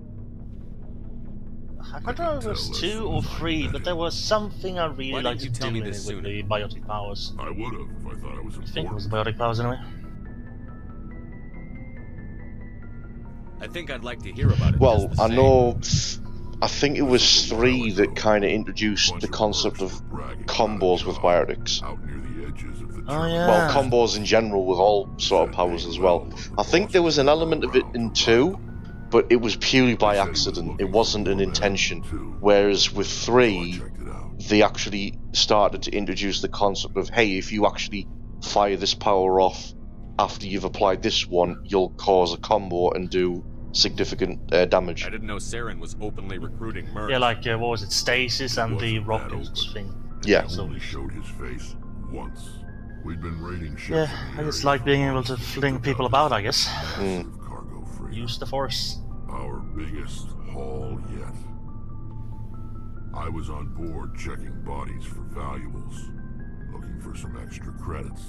[SPEAKER 12] I don't know if it was 2 or 3, but there was something I really
[SPEAKER 3] Why
[SPEAKER 12] liked
[SPEAKER 3] didn't
[SPEAKER 12] to
[SPEAKER 3] you tell
[SPEAKER 12] do
[SPEAKER 3] me
[SPEAKER 12] in it
[SPEAKER 3] this
[SPEAKER 12] with
[SPEAKER 3] sooner?
[SPEAKER 12] the biotic powers.
[SPEAKER 7] I would have if I thought it was
[SPEAKER 12] I think it was
[SPEAKER 7] important.
[SPEAKER 12] the biotic powers anyway.
[SPEAKER 3] I think I'd like to hear about it.
[SPEAKER 1] Well,
[SPEAKER 3] just the
[SPEAKER 1] I
[SPEAKER 3] same.
[SPEAKER 1] know. I think it was 3 that kind of introduced the concept of combos with biotics.
[SPEAKER 7] Out near the edges of the
[SPEAKER 12] Oh yeah.
[SPEAKER 1] Well, combos in general with all sort of powers as well. I think there was an element of it in 2, but it was purely by accident. It wasn't an intention. Whereas with 3, they actually started to introduce the concept of, hey, if you actually fire this power off after you've applied this one, you'll cause a combo and do significant damage.
[SPEAKER 3] I didn't know Saren was openly recruiting mercs.
[SPEAKER 12] Yeah, like what was it, Stasis and the rocket thing.
[SPEAKER 1] Yeah.
[SPEAKER 7] He only showed his face once. We'd been raiding ships.
[SPEAKER 12] Yeah,
[SPEAKER 7] in the
[SPEAKER 12] I just
[SPEAKER 7] area
[SPEAKER 12] like
[SPEAKER 7] for
[SPEAKER 12] being able
[SPEAKER 7] months
[SPEAKER 12] to
[SPEAKER 7] and
[SPEAKER 12] fling
[SPEAKER 7] took
[SPEAKER 12] people
[SPEAKER 7] out
[SPEAKER 12] about, I guess.
[SPEAKER 7] massive cargo freighter.
[SPEAKER 12] Use the force.
[SPEAKER 7] Our biggest haul yet. I was on board checking bodies for valuables, looking for some extra credits.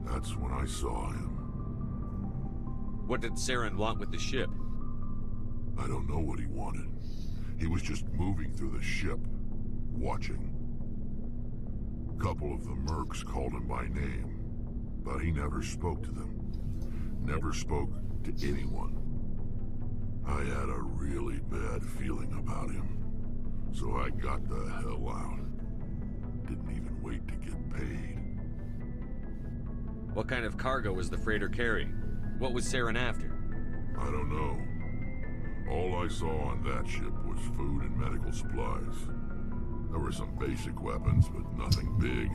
[SPEAKER 7] That's when I saw him.
[SPEAKER 3] What did Saren want with the ship?
[SPEAKER 7] I don't know what he wanted. He was just moving through the ship, watching. A couple of the mercs called him by name, but he never spoke to them. Never spoke to anyone. I had a really bad feeling about him, so I got the hell out. Didn't even wait to get paid.
[SPEAKER 3] What kind of cargo was the freighter carrying? What was Saren after?
[SPEAKER 7] I don't know. All I saw on that ship was food and medical supplies. There were some basic weapons, but nothing big.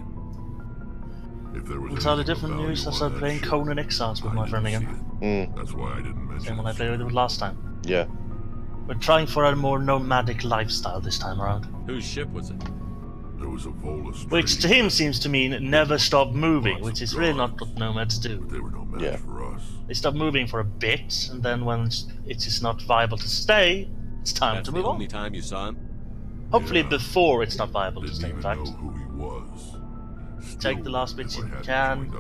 [SPEAKER 7] If there was
[SPEAKER 12] Entirely
[SPEAKER 7] anything of
[SPEAKER 12] different
[SPEAKER 7] value
[SPEAKER 12] news. I
[SPEAKER 7] on
[SPEAKER 12] started
[SPEAKER 7] that
[SPEAKER 12] playing
[SPEAKER 7] ship,
[SPEAKER 12] Conan Exiles with my friend again.
[SPEAKER 7] That's why I didn't mention
[SPEAKER 12] Same one I
[SPEAKER 7] it.
[SPEAKER 12] played with him last time.
[SPEAKER 1] Yeah.
[SPEAKER 12] We're trying for a more nomadic lifestyle this time around.
[SPEAKER 3] Whose ship was it?
[SPEAKER 7] There was a Volus
[SPEAKER 12] Which to him seems to mean never stop moving, which is really not what nomads do.
[SPEAKER 7] They were no match
[SPEAKER 1] Yeah.
[SPEAKER 7] for us.
[SPEAKER 12] They stop moving for a bit, and then when it is not viable to stay, it's time
[SPEAKER 3] That's
[SPEAKER 12] to
[SPEAKER 3] the
[SPEAKER 12] move on.
[SPEAKER 3] only time you saw him?
[SPEAKER 12] Hopefully
[SPEAKER 7] Yeah.
[SPEAKER 12] before it's not viable to
[SPEAKER 7] Didn't
[SPEAKER 12] stay, in
[SPEAKER 7] even
[SPEAKER 12] fact.
[SPEAKER 7] know who he was.
[SPEAKER 12] Take the last bits you can,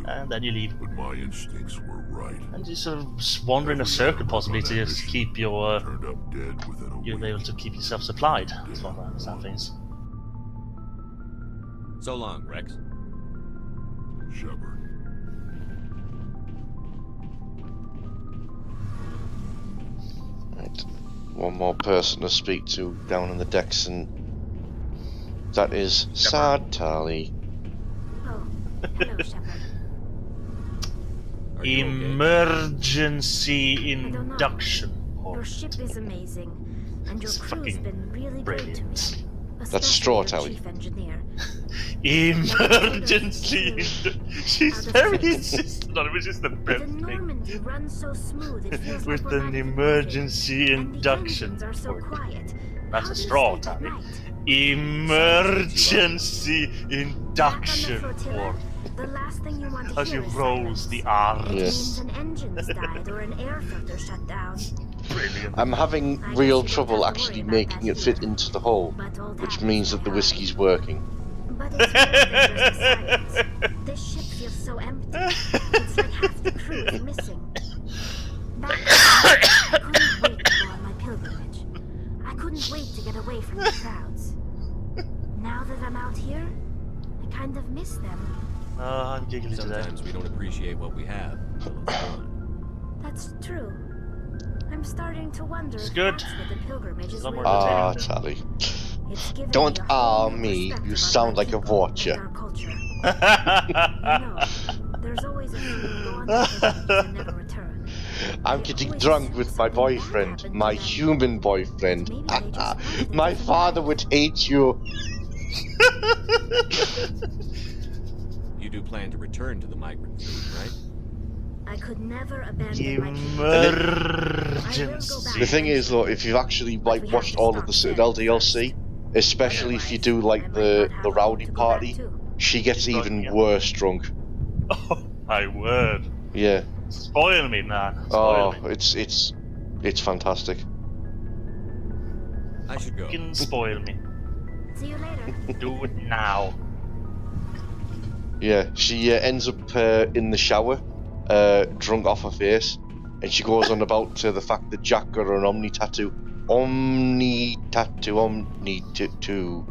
[SPEAKER 12] and then you leave.
[SPEAKER 7] But my instincts were right.
[SPEAKER 12] And you sort of wander in a circuit, possibly, to just keep your...
[SPEAKER 7] Turned up dead within a
[SPEAKER 12] you'll be able to keep yourself supplied, as far as I understand things.
[SPEAKER 3] So long, Rex.
[SPEAKER 7] Shepard.
[SPEAKER 1] Right. One more person to speak to down in the decks, and that is Sad Tali.
[SPEAKER 9] Oh, hello, Shepard.
[SPEAKER 3] Are you okay?
[SPEAKER 12] Emergency
[SPEAKER 9] I don't know.
[SPEAKER 12] induction.
[SPEAKER 9] Your ship is amazing, and your
[SPEAKER 12] It's
[SPEAKER 9] crew's
[SPEAKER 12] fucking
[SPEAKER 9] been really good to me.
[SPEAKER 12] brilliant.
[SPEAKER 1] That's straw,
[SPEAKER 9] Especially
[SPEAKER 1] Tali.
[SPEAKER 9] your chief engineer.
[SPEAKER 12] Emergency. She's very insistent on it, which is the
[SPEAKER 9] The
[SPEAKER 12] best thing.
[SPEAKER 9] Normandy runs so smooth it feels
[SPEAKER 12] With
[SPEAKER 9] like we're
[SPEAKER 12] an
[SPEAKER 9] not even
[SPEAKER 12] emergency
[SPEAKER 9] moving, and the
[SPEAKER 12] induction.
[SPEAKER 9] engines are so quiet.
[SPEAKER 12] That's
[SPEAKER 9] How
[SPEAKER 12] a
[SPEAKER 9] do you
[SPEAKER 12] straw,
[SPEAKER 9] sleep at
[SPEAKER 12] Tali.
[SPEAKER 9] night?
[SPEAKER 12] Emergency induction.
[SPEAKER 9] Back on the flotilla,
[SPEAKER 12] Or
[SPEAKER 9] the last thing you want to
[SPEAKER 12] as
[SPEAKER 9] hear
[SPEAKER 12] you
[SPEAKER 9] is
[SPEAKER 12] rolls
[SPEAKER 9] silence.
[SPEAKER 12] the R's.
[SPEAKER 9] It means an engine's died or an air filter shut down.
[SPEAKER 12] Brilliant.
[SPEAKER 1] I'm having
[SPEAKER 9] I guess
[SPEAKER 1] real
[SPEAKER 9] you don't
[SPEAKER 1] trouble
[SPEAKER 9] have to
[SPEAKER 1] actually
[SPEAKER 9] worry about
[SPEAKER 1] making
[SPEAKER 9] that
[SPEAKER 1] it fit
[SPEAKER 9] here.
[SPEAKER 1] into the hole,
[SPEAKER 9] But old
[SPEAKER 1] which
[SPEAKER 9] habits
[SPEAKER 1] means that
[SPEAKER 9] die
[SPEAKER 1] the
[SPEAKER 9] hard.
[SPEAKER 1] whiskey's working.
[SPEAKER 9] But it's more than just the silence. This ship feels so empty. It's like half the crew is missing. Back then, I couldn't wait to go on my pilgrimage. I couldn't wait to get away from the crowds. Now that I'm out here, I kind of miss them.
[SPEAKER 12] Oh, I'm giggly today.
[SPEAKER 3] Sometimes we don't appreciate what we have until it's gone.
[SPEAKER 9] That's true. I'm starting to wonder
[SPEAKER 12] It's
[SPEAKER 9] if
[SPEAKER 12] good.
[SPEAKER 9] that's what the pilgrimage is
[SPEAKER 12] Some
[SPEAKER 9] really
[SPEAKER 12] more
[SPEAKER 1] Ah,
[SPEAKER 9] about.
[SPEAKER 1] Tali.
[SPEAKER 9] It's given
[SPEAKER 1] Don't
[SPEAKER 9] me a whole new
[SPEAKER 1] me,
[SPEAKER 9] perspective
[SPEAKER 1] you
[SPEAKER 9] on
[SPEAKER 1] sound
[SPEAKER 9] my
[SPEAKER 1] like a
[SPEAKER 9] people and
[SPEAKER 1] vulture.
[SPEAKER 9] our culture. You know, there's always a few who go on pilgrimages and never return.
[SPEAKER 1] I'm
[SPEAKER 9] They
[SPEAKER 1] getting
[SPEAKER 9] always
[SPEAKER 1] drunk
[SPEAKER 9] assume
[SPEAKER 1] with my
[SPEAKER 9] something bad
[SPEAKER 1] boyfriend,
[SPEAKER 9] happened
[SPEAKER 1] my
[SPEAKER 9] to them.
[SPEAKER 1] human boyfriend.
[SPEAKER 9] Maybe they just wanted a
[SPEAKER 1] My
[SPEAKER 9] different
[SPEAKER 1] father
[SPEAKER 9] life.
[SPEAKER 1] would hate you.
[SPEAKER 3] You do plan to return to the migrant fleet, right?
[SPEAKER 9] I could never abandon my people.
[SPEAKER 12] Emergency.
[SPEAKER 1] The thing is, though, if you've actually like watched all of the Citadel DLC, especially if you do like the rowdy party, she gets even worse drunk.
[SPEAKER 12] Oh my word.
[SPEAKER 1] Yeah.
[SPEAKER 12] Spoil me, man. Spoil
[SPEAKER 1] Oh,
[SPEAKER 12] me.
[SPEAKER 1] it's fantastic.
[SPEAKER 3] I should go.
[SPEAKER 12] Fucking spoil me.
[SPEAKER 9] See you later.
[SPEAKER 12] Do it now.
[SPEAKER 1] Yeah, she ends up in the shower, drunk off her face, and she goes on about the fact that Jack got an Omni tattoo. Omni tattoo, Omni tattoo.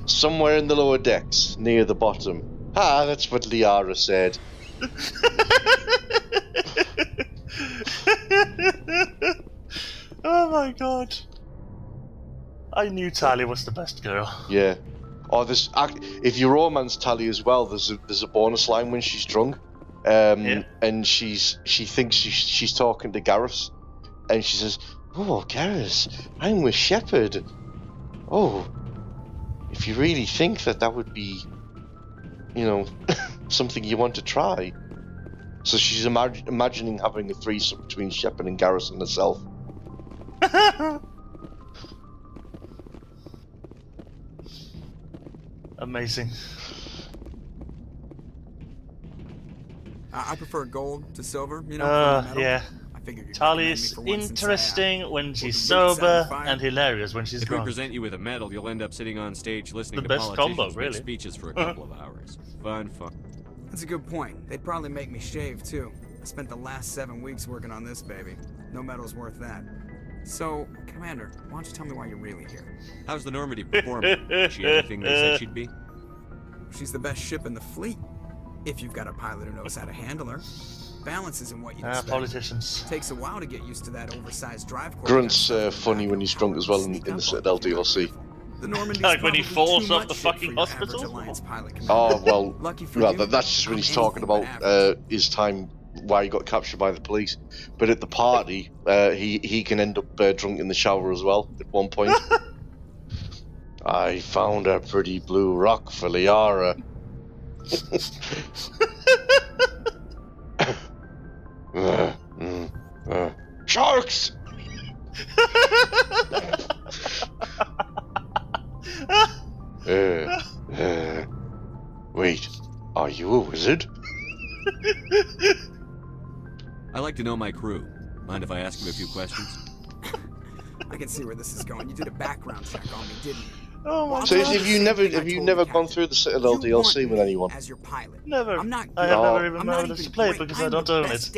[SPEAKER 1] Somewhere in the lower decks, near the bottom. Ah, that's what Liara said.
[SPEAKER 12] Oh my god. I knew Tali was the best girl.
[SPEAKER 1] Yeah. Oh, if you romance Tali as well, there's a bonus line when she's drunk, and she thinks she's talking to Garrus, and she says, "Oh, Garrus, I'm with Shepard. Oh, if you really think that would be, you know, something you want to try." So she's imagining having a threesome between Shepard and Garrus and herself.
[SPEAKER 12] Amazing.
[SPEAKER 10] I prefer gold to silver, you know. from the metal.
[SPEAKER 12] Yeah.
[SPEAKER 10] I figured you'd
[SPEAKER 12] Tali
[SPEAKER 10] recommend me
[SPEAKER 12] is
[SPEAKER 10] for once since I,
[SPEAKER 12] interesting when she's
[SPEAKER 10] boots out of
[SPEAKER 12] sober
[SPEAKER 10] fire.
[SPEAKER 12] and hilarious when she's
[SPEAKER 3] If we
[SPEAKER 12] drunk.
[SPEAKER 3] present you with a medal, you'll end up sitting on stage listening
[SPEAKER 12] The
[SPEAKER 3] to
[SPEAKER 12] best
[SPEAKER 3] politicians
[SPEAKER 12] combo,
[SPEAKER 3] make
[SPEAKER 12] really.
[SPEAKER 3] speeches for a couple of hours. Fun.
[SPEAKER 10] That's a good point. They'd probably make me shave too. I spent the last 7 weeks working on this baby. No medal's worth that. So, Commander, why don't you tell me why you're really here?
[SPEAKER 3] How's the Normandy performing? Is she everything they said she'd be?
[SPEAKER 10] She's the best ship in the fleet. If you've got a pilot who knows how to handle her. Balance isn't what you expect.
[SPEAKER 12] Politicians.
[SPEAKER 10] Takes a while to get used to that oversized drive core.
[SPEAKER 1] Grunt's funny when he's drunk as well in the Citadel DLC.
[SPEAKER 10] The Normandy's
[SPEAKER 12] Like when he
[SPEAKER 10] probably
[SPEAKER 12] falls
[SPEAKER 10] too
[SPEAKER 12] off
[SPEAKER 10] much
[SPEAKER 12] the
[SPEAKER 10] shit
[SPEAKER 12] fucking
[SPEAKER 10] for your
[SPEAKER 12] hospital?
[SPEAKER 10] average Alliance pilot,
[SPEAKER 1] Oh,
[SPEAKER 10] Commander.
[SPEAKER 1] well,
[SPEAKER 10] Lucky for
[SPEAKER 1] well
[SPEAKER 10] you,
[SPEAKER 1] that's just when
[SPEAKER 10] I'm
[SPEAKER 1] he's talking
[SPEAKER 10] anything
[SPEAKER 1] about
[SPEAKER 10] but average.
[SPEAKER 1] his time why he got captured by the police. But at the party, he can end up drunk in the shower as well at one point. I found a pretty blue rock for Liara. Sharks! you a wizard?
[SPEAKER 3] I like to know my crew. Mind if I ask you a few questions?
[SPEAKER 10] I can see where this is going. You did a background check on me, didn't you?
[SPEAKER 12] Oh,
[SPEAKER 1] so have you never gone through the Citadel DLC with anyone?
[SPEAKER 10] As your pilot.
[SPEAKER 12] Never.
[SPEAKER 10] I'm not
[SPEAKER 12] I have never even managed to play it because I don't own it.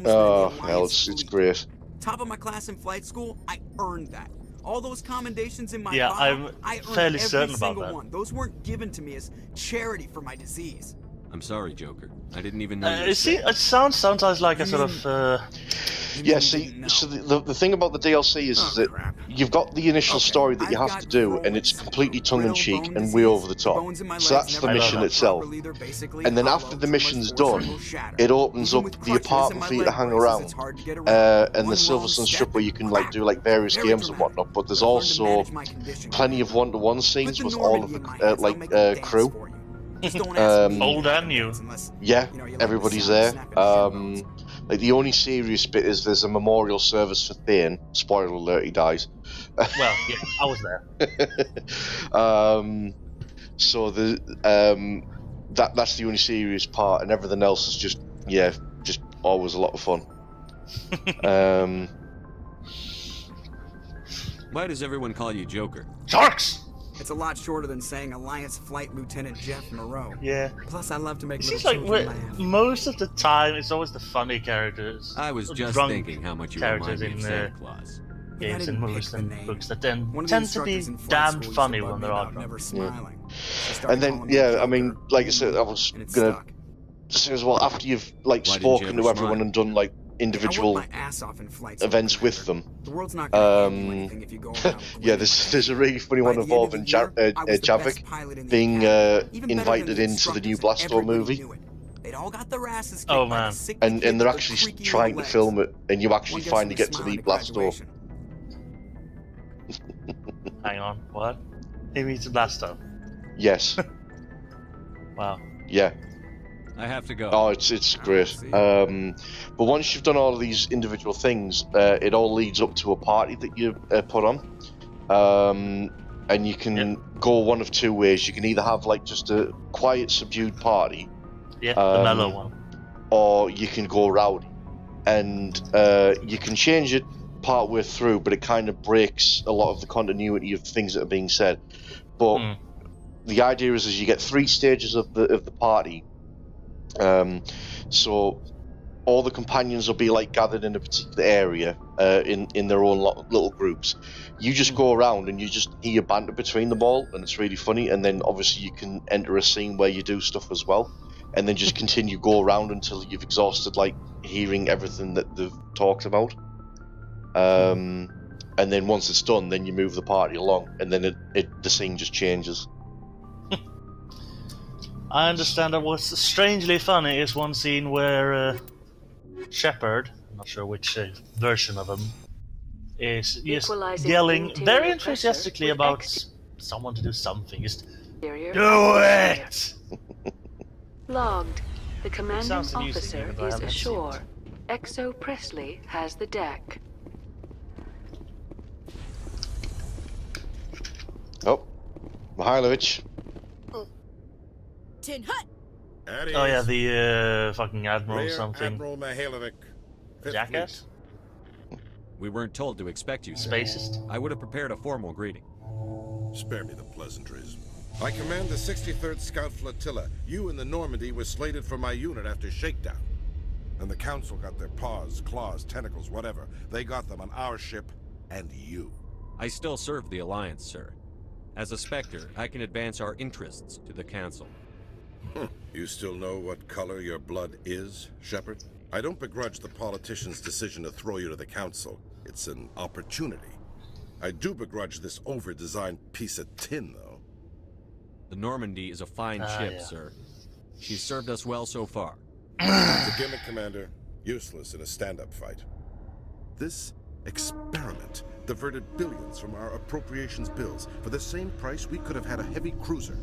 [SPEAKER 1] Oh, hell, it's great.
[SPEAKER 10] Top of my class in flight school, I earned that. All those commendations in my
[SPEAKER 12] Yeah,
[SPEAKER 10] file,
[SPEAKER 12] I'm
[SPEAKER 10] I earned
[SPEAKER 12] fairly
[SPEAKER 10] every
[SPEAKER 12] certain about
[SPEAKER 10] single
[SPEAKER 12] that.
[SPEAKER 10] one. Those weren't given to me as charity for my disease.
[SPEAKER 3] I'm sorry, Joker. I didn't even know you were
[SPEAKER 12] See,
[SPEAKER 3] sick.
[SPEAKER 12] it sounds sometimes like a sort of...
[SPEAKER 1] Yeah, see, so the thing about the DLC is that you've got the initial story that you have to do, and it's completely tongue-in-cheek and way over the top. So that's the mission itself. And then after the mission's done, it opens up the apartment for you to hang around, and the Silver Sun Strip where you can like do like various games and whatnot. But there's also plenty of one-to-one scenes with all of the crew.
[SPEAKER 12] Old and new.
[SPEAKER 1] Yeah, everybody's there. Like the only serious bit is there's a memorial service for Thane. Spoiler alert, he dies.
[SPEAKER 12] Well, yeah, I was there.
[SPEAKER 1] So that's the only serious part, and everything else is just always a lot of fun.
[SPEAKER 3] Why does everyone call you Joker?
[SPEAKER 12] Sharks!
[SPEAKER 10] It's a lot shorter than saying Alliance Flight Lieutenant Jeff Moreau.
[SPEAKER 12] Yeah.
[SPEAKER 10] Plus, I love to make
[SPEAKER 12] It
[SPEAKER 10] little
[SPEAKER 12] seems like
[SPEAKER 10] children laugh.
[SPEAKER 12] most of the time it's always the funny characters.
[SPEAKER 3] I was just
[SPEAKER 12] drunk
[SPEAKER 3] thinking how much you remind
[SPEAKER 12] characters
[SPEAKER 3] me
[SPEAKER 12] in
[SPEAKER 3] of Santa Claus.
[SPEAKER 12] games and movies and books that then
[SPEAKER 10] One of the
[SPEAKER 12] tend to be
[SPEAKER 10] instructors in flight
[SPEAKER 12] damned
[SPEAKER 10] school
[SPEAKER 12] funny
[SPEAKER 10] used to
[SPEAKER 12] when
[SPEAKER 10] bug
[SPEAKER 12] they're
[SPEAKER 10] me
[SPEAKER 12] all
[SPEAKER 10] about
[SPEAKER 12] drunk.
[SPEAKER 10] never smiling. She started
[SPEAKER 1] And then
[SPEAKER 10] calling me
[SPEAKER 1] I
[SPEAKER 10] Joker.
[SPEAKER 1] mean, like I said, I was
[SPEAKER 10] And it's
[SPEAKER 1] gonna
[SPEAKER 10] stuck.
[SPEAKER 1] say as well after you've like
[SPEAKER 3] Why didn't
[SPEAKER 1] spoken
[SPEAKER 3] you
[SPEAKER 1] to
[SPEAKER 3] ever
[SPEAKER 1] everyone
[SPEAKER 3] smile?
[SPEAKER 1] and done like
[SPEAKER 10] I
[SPEAKER 1] individual
[SPEAKER 10] work my ass off in flight
[SPEAKER 1] events
[SPEAKER 10] school,
[SPEAKER 1] with them.
[SPEAKER 10] The world's not gonna hand you anything if you go around
[SPEAKER 1] Yeah, there's a really funny one
[SPEAKER 10] By the end of
[SPEAKER 1] involving
[SPEAKER 10] the year, I was the best
[SPEAKER 1] Javik
[SPEAKER 10] pilot in the
[SPEAKER 1] being
[SPEAKER 10] academy, even better than
[SPEAKER 1] invited
[SPEAKER 10] the
[SPEAKER 1] into the new
[SPEAKER 10] instructors, and
[SPEAKER 1] Blastor
[SPEAKER 10] everybody
[SPEAKER 1] movie,
[SPEAKER 10] knew it. They'd all got their asses kicked
[SPEAKER 12] Oh,
[SPEAKER 10] by the
[SPEAKER 12] man.
[SPEAKER 10] sickly
[SPEAKER 1] and
[SPEAKER 10] kid
[SPEAKER 1] they're
[SPEAKER 10] with the
[SPEAKER 1] actually
[SPEAKER 10] creaky
[SPEAKER 1] trying to
[SPEAKER 10] little
[SPEAKER 1] film
[SPEAKER 10] legs.
[SPEAKER 1] it, and you actually
[SPEAKER 10] One gets
[SPEAKER 1] finally
[SPEAKER 10] me to
[SPEAKER 1] get to
[SPEAKER 10] smile
[SPEAKER 1] meet
[SPEAKER 10] at
[SPEAKER 1] Blastor.
[SPEAKER 10] graduation.
[SPEAKER 12] Hang on, what? He meets a Blasto.
[SPEAKER 1] Yes.
[SPEAKER 12] Wow.
[SPEAKER 1] Yeah.
[SPEAKER 3] I have to go.
[SPEAKER 1] Oh, it's great. But once you've done all of these individual things, it all leads up to a party that you put on. And you can go one of two ways. You can either have like just a quiet, subdued party.
[SPEAKER 12] Yeah, the mellow one.
[SPEAKER 1] Or you can go rowdy. And you can change it part way through, but it kind of breaks a lot of the continuity of things that are being said. But the idea is you get 3 stages of the party. So all the companions will be like gathered in a particular area in their own little groups. You just go around and you just hear banter between them all, and it's really funny. And then obviously you can enter a scene where you do stuff as well, and then just continue go around until you've exhausted like hearing everything that they've talked about. And then once it's done, then you move the party along, and then the scene just changes.
[SPEAKER 12] I understand that what's strangely funny is one scene where Shepard, I'm not sure which version of him, is just
[SPEAKER 17] Equalizing
[SPEAKER 12] yelling
[SPEAKER 17] interior
[SPEAKER 12] very
[SPEAKER 17] pressure
[SPEAKER 12] enthusiastically
[SPEAKER 17] with
[SPEAKER 12] about someone to do something. Just
[SPEAKER 17] Exterior
[SPEAKER 12] do it!
[SPEAKER 17] Logged. The commanding
[SPEAKER 12] sounds amusing,
[SPEAKER 17] officer
[SPEAKER 12] even though I
[SPEAKER 17] is
[SPEAKER 12] haven't seen
[SPEAKER 17] ashore. Exo Presley has the deck.
[SPEAKER 1] Oh, Mihailovich.
[SPEAKER 18] Tin Hut!
[SPEAKER 12] Oh yeah, the fucking Admiral
[SPEAKER 19] Rear
[SPEAKER 12] something.
[SPEAKER 19] Admiral Mihailovic.
[SPEAKER 12] Jackass?
[SPEAKER 3] We weren't told to expect you, sir.
[SPEAKER 12] Spacist.
[SPEAKER 3] I would have prepared a formal greeting.
[SPEAKER 19] Spare me the pleasantries. I command the 63rd Scout Flotilla. You and the Normandy were slated for my unit after shakedown. And the Council got their paws, claws, tentacles, whatever. They got them on our ship and you.
[SPEAKER 3] I still serve the Alliance, sir. As a Spectre, I can advance our interests to the Council.
[SPEAKER 19] You still know what color your blood is, Shepard? I don't begrudge the politician's decision to throw you to the Council. It's an opportunity. I do begrudge this over-designed piece of tin, though.
[SPEAKER 3] The Normandy is a fine ship,
[SPEAKER 12] yeah.
[SPEAKER 3] sir. She's served us well so far.
[SPEAKER 19] It's a gimmick, Commander. Useless in a stand-up fight. This experiment diverted billions from our appropriations bills. For the same price, we could have had a heavy cruiser.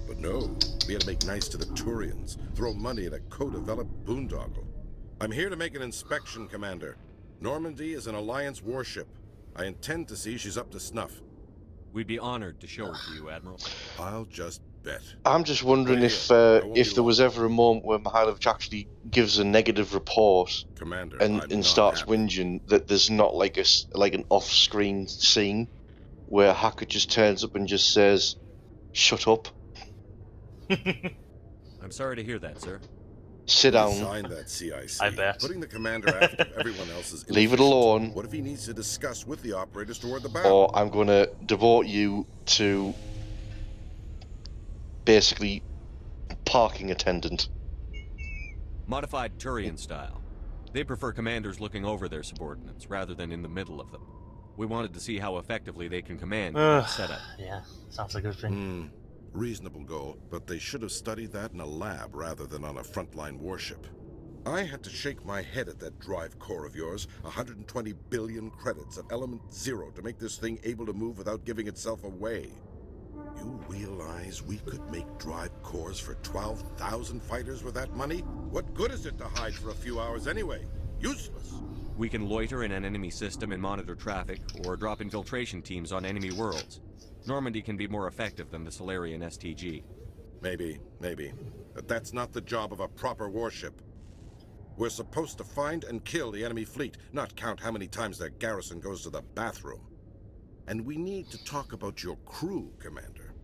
[SPEAKER 19] But no, we had to make nice to the Turians, throw money at a co-developed boondoggle. I'm here to make an inspection, Commander. Normandy is an Alliance warship. I intend to see she's up to snuff.
[SPEAKER 3] We'd be honored to show her to you, Admiral.
[SPEAKER 19] I'll just bet.
[SPEAKER 1] I'm just wondering if there was ever a moment where Mihailovich actually gives a negative report
[SPEAKER 19] Commander,
[SPEAKER 1] and starts whinging that there's not like an off-screen scene where a hacker just turns up and just says, "Shut up."
[SPEAKER 3] I'm sorry to hear that, sir.
[SPEAKER 1] Sit down.
[SPEAKER 19] Sign that CIC.
[SPEAKER 12] I bet.
[SPEAKER 19] Putting the commander after everyone else is
[SPEAKER 1] Leave it alone.
[SPEAKER 19] What if he needs to discuss with the operators toward the battle?
[SPEAKER 1] Or I'm going to devote you to basically parking attendant.
[SPEAKER 3] Modified Turian style. They prefer commanders looking over their subordinates rather than in the middle of them. We wanted to see how effectively they can command that setup.
[SPEAKER 12] Yeah, sounds like a good thing.
[SPEAKER 19] Reasonable goal, but they should have studied that in a lab rather than on a frontline warship. I had to shake my head at that drive core of yours. 120 billion credits at element 0 to make this thing able to move without giving itself away. You realize we could make drive cores for 12,000 fighters with that money? What good is it to hide for a few hours anyway? Useless.
[SPEAKER 3] We can loiter in an enemy system and monitor traffic, or drop infiltration teams on enemy worlds. Normandy can be more effective than the Solarian STG.
[SPEAKER 19] Maybe. But that's not the job of a proper warship. We're supposed to find and kill the enemy fleet, not count how many times their garrison goes to the bathroom. And we need to talk about your crew, Commander.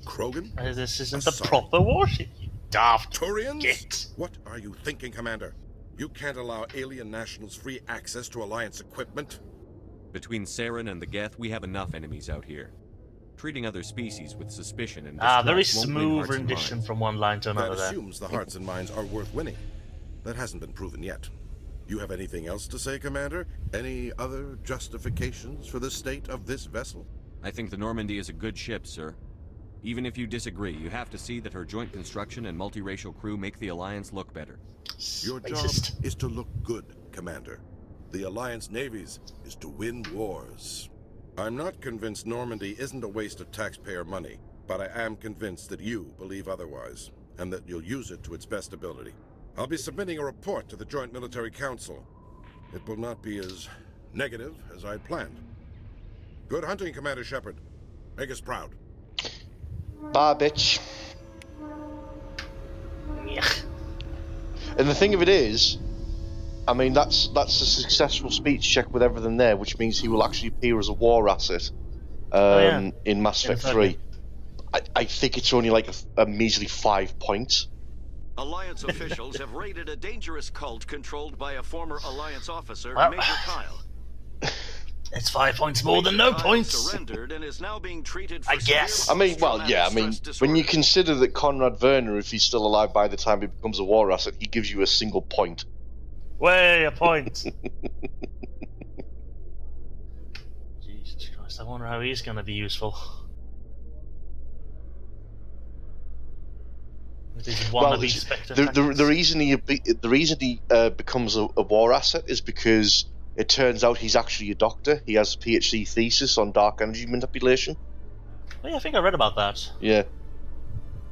[SPEAKER 19] Krogan?
[SPEAKER 12] This isn't the proper warship, you daft
[SPEAKER 19] Turians?
[SPEAKER 12] git.
[SPEAKER 19] What are you thinking, Commander? You can't allow alien nationals free access to Alliance equipment?
[SPEAKER 3] Between Saren and the Geth, we have enough enemies out here. Treating other species with suspicion and
[SPEAKER 12] very
[SPEAKER 3] distrust won't win
[SPEAKER 12] smooth
[SPEAKER 3] hearts and
[SPEAKER 12] rendition
[SPEAKER 3] minds.
[SPEAKER 12] from one line to another.
[SPEAKER 19] That assumes the hearts and minds are worth winning. That hasn't been proven yet. You have anything else to say, Commander? Any other justifications for the state of this vessel?
[SPEAKER 3] I think the Normandy is a good ship, sir. Even if you disagree, you have to see that her joint construction and multiracial crew make the Alliance look better.
[SPEAKER 19] Your job is to look good, Commander. The Alliance navies is to win wars. I'm not convinced Normandy isn't a waste of taxpayer money, but I am convinced that you believe otherwise, and that you'll use it to its best ability. I'll be submitting a report to the Joint Military Council. It will not be as negative as I'd planned. Good hunting, Commander Shepard. Make us proud.
[SPEAKER 1] Bye, bitch.
[SPEAKER 12] Yeah.
[SPEAKER 1] And the thing of it is, I mean, that's a successful speech check with everything there, which means he will actually appear as a war asset in Mass Effect 3. I think it's only like a measly 5 points.
[SPEAKER 18] Alliance officials have raided a dangerous cult controlled by a former Alliance officer, Major Kyle.
[SPEAKER 12] It's 5 points more than no points.
[SPEAKER 18] Surrendered and is now being treated for
[SPEAKER 12] I guess.
[SPEAKER 1] I mean, well, yeah, I mean, when you consider that Conrad Werner, if he's still alive by the time he becomes a war asset, he gives you a single point.
[SPEAKER 12] Way a point. Jesus Christ, I wonder how he's going to be useful. With his wannabe Spectre
[SPEAKER 1] the reason he becomes a war asset is because it turns out he's actually a doctor. He has a PhD thesis on dark energy manipulation.
[SPEAKER 12] Oh, yeah, I think I read about that.
[SPEAKER 1] Yeah.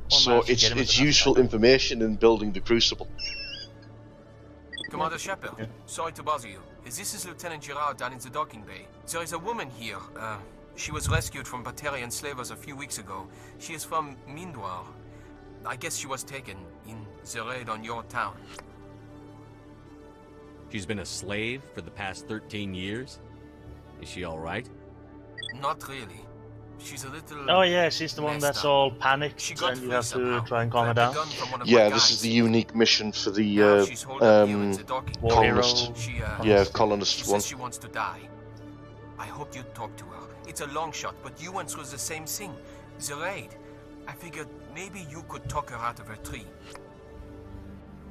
[SPEAKER 1] So it's useful information in building the Crucible.
[SPEAKER 20] Commander Shepard, sorry to bother you. This is Lieutenant Girard down in the docking bay. There is a woman here. She was rescued from Batarian slavers a few weeks ago. She is from Mindwar. I guess she was taken in the raid on your town.
[SPEAKER 3] She's been a slave for the past 13 years? Is she alright?
[SPEAKER 20] Not really. She's a little...
[SPEAKER 12] Oh yeah, she's the one that's all panicked and you have to try and calm her down.
[SPEAKER 1] Yeah, this is the unique mission for the colonist. Colonist one.
[SPEAKER 20] She wants to die. I hope you talk to her. It's a long shot, but you went through the same thing. The raid. I figured maybe you could talk her out of her tree.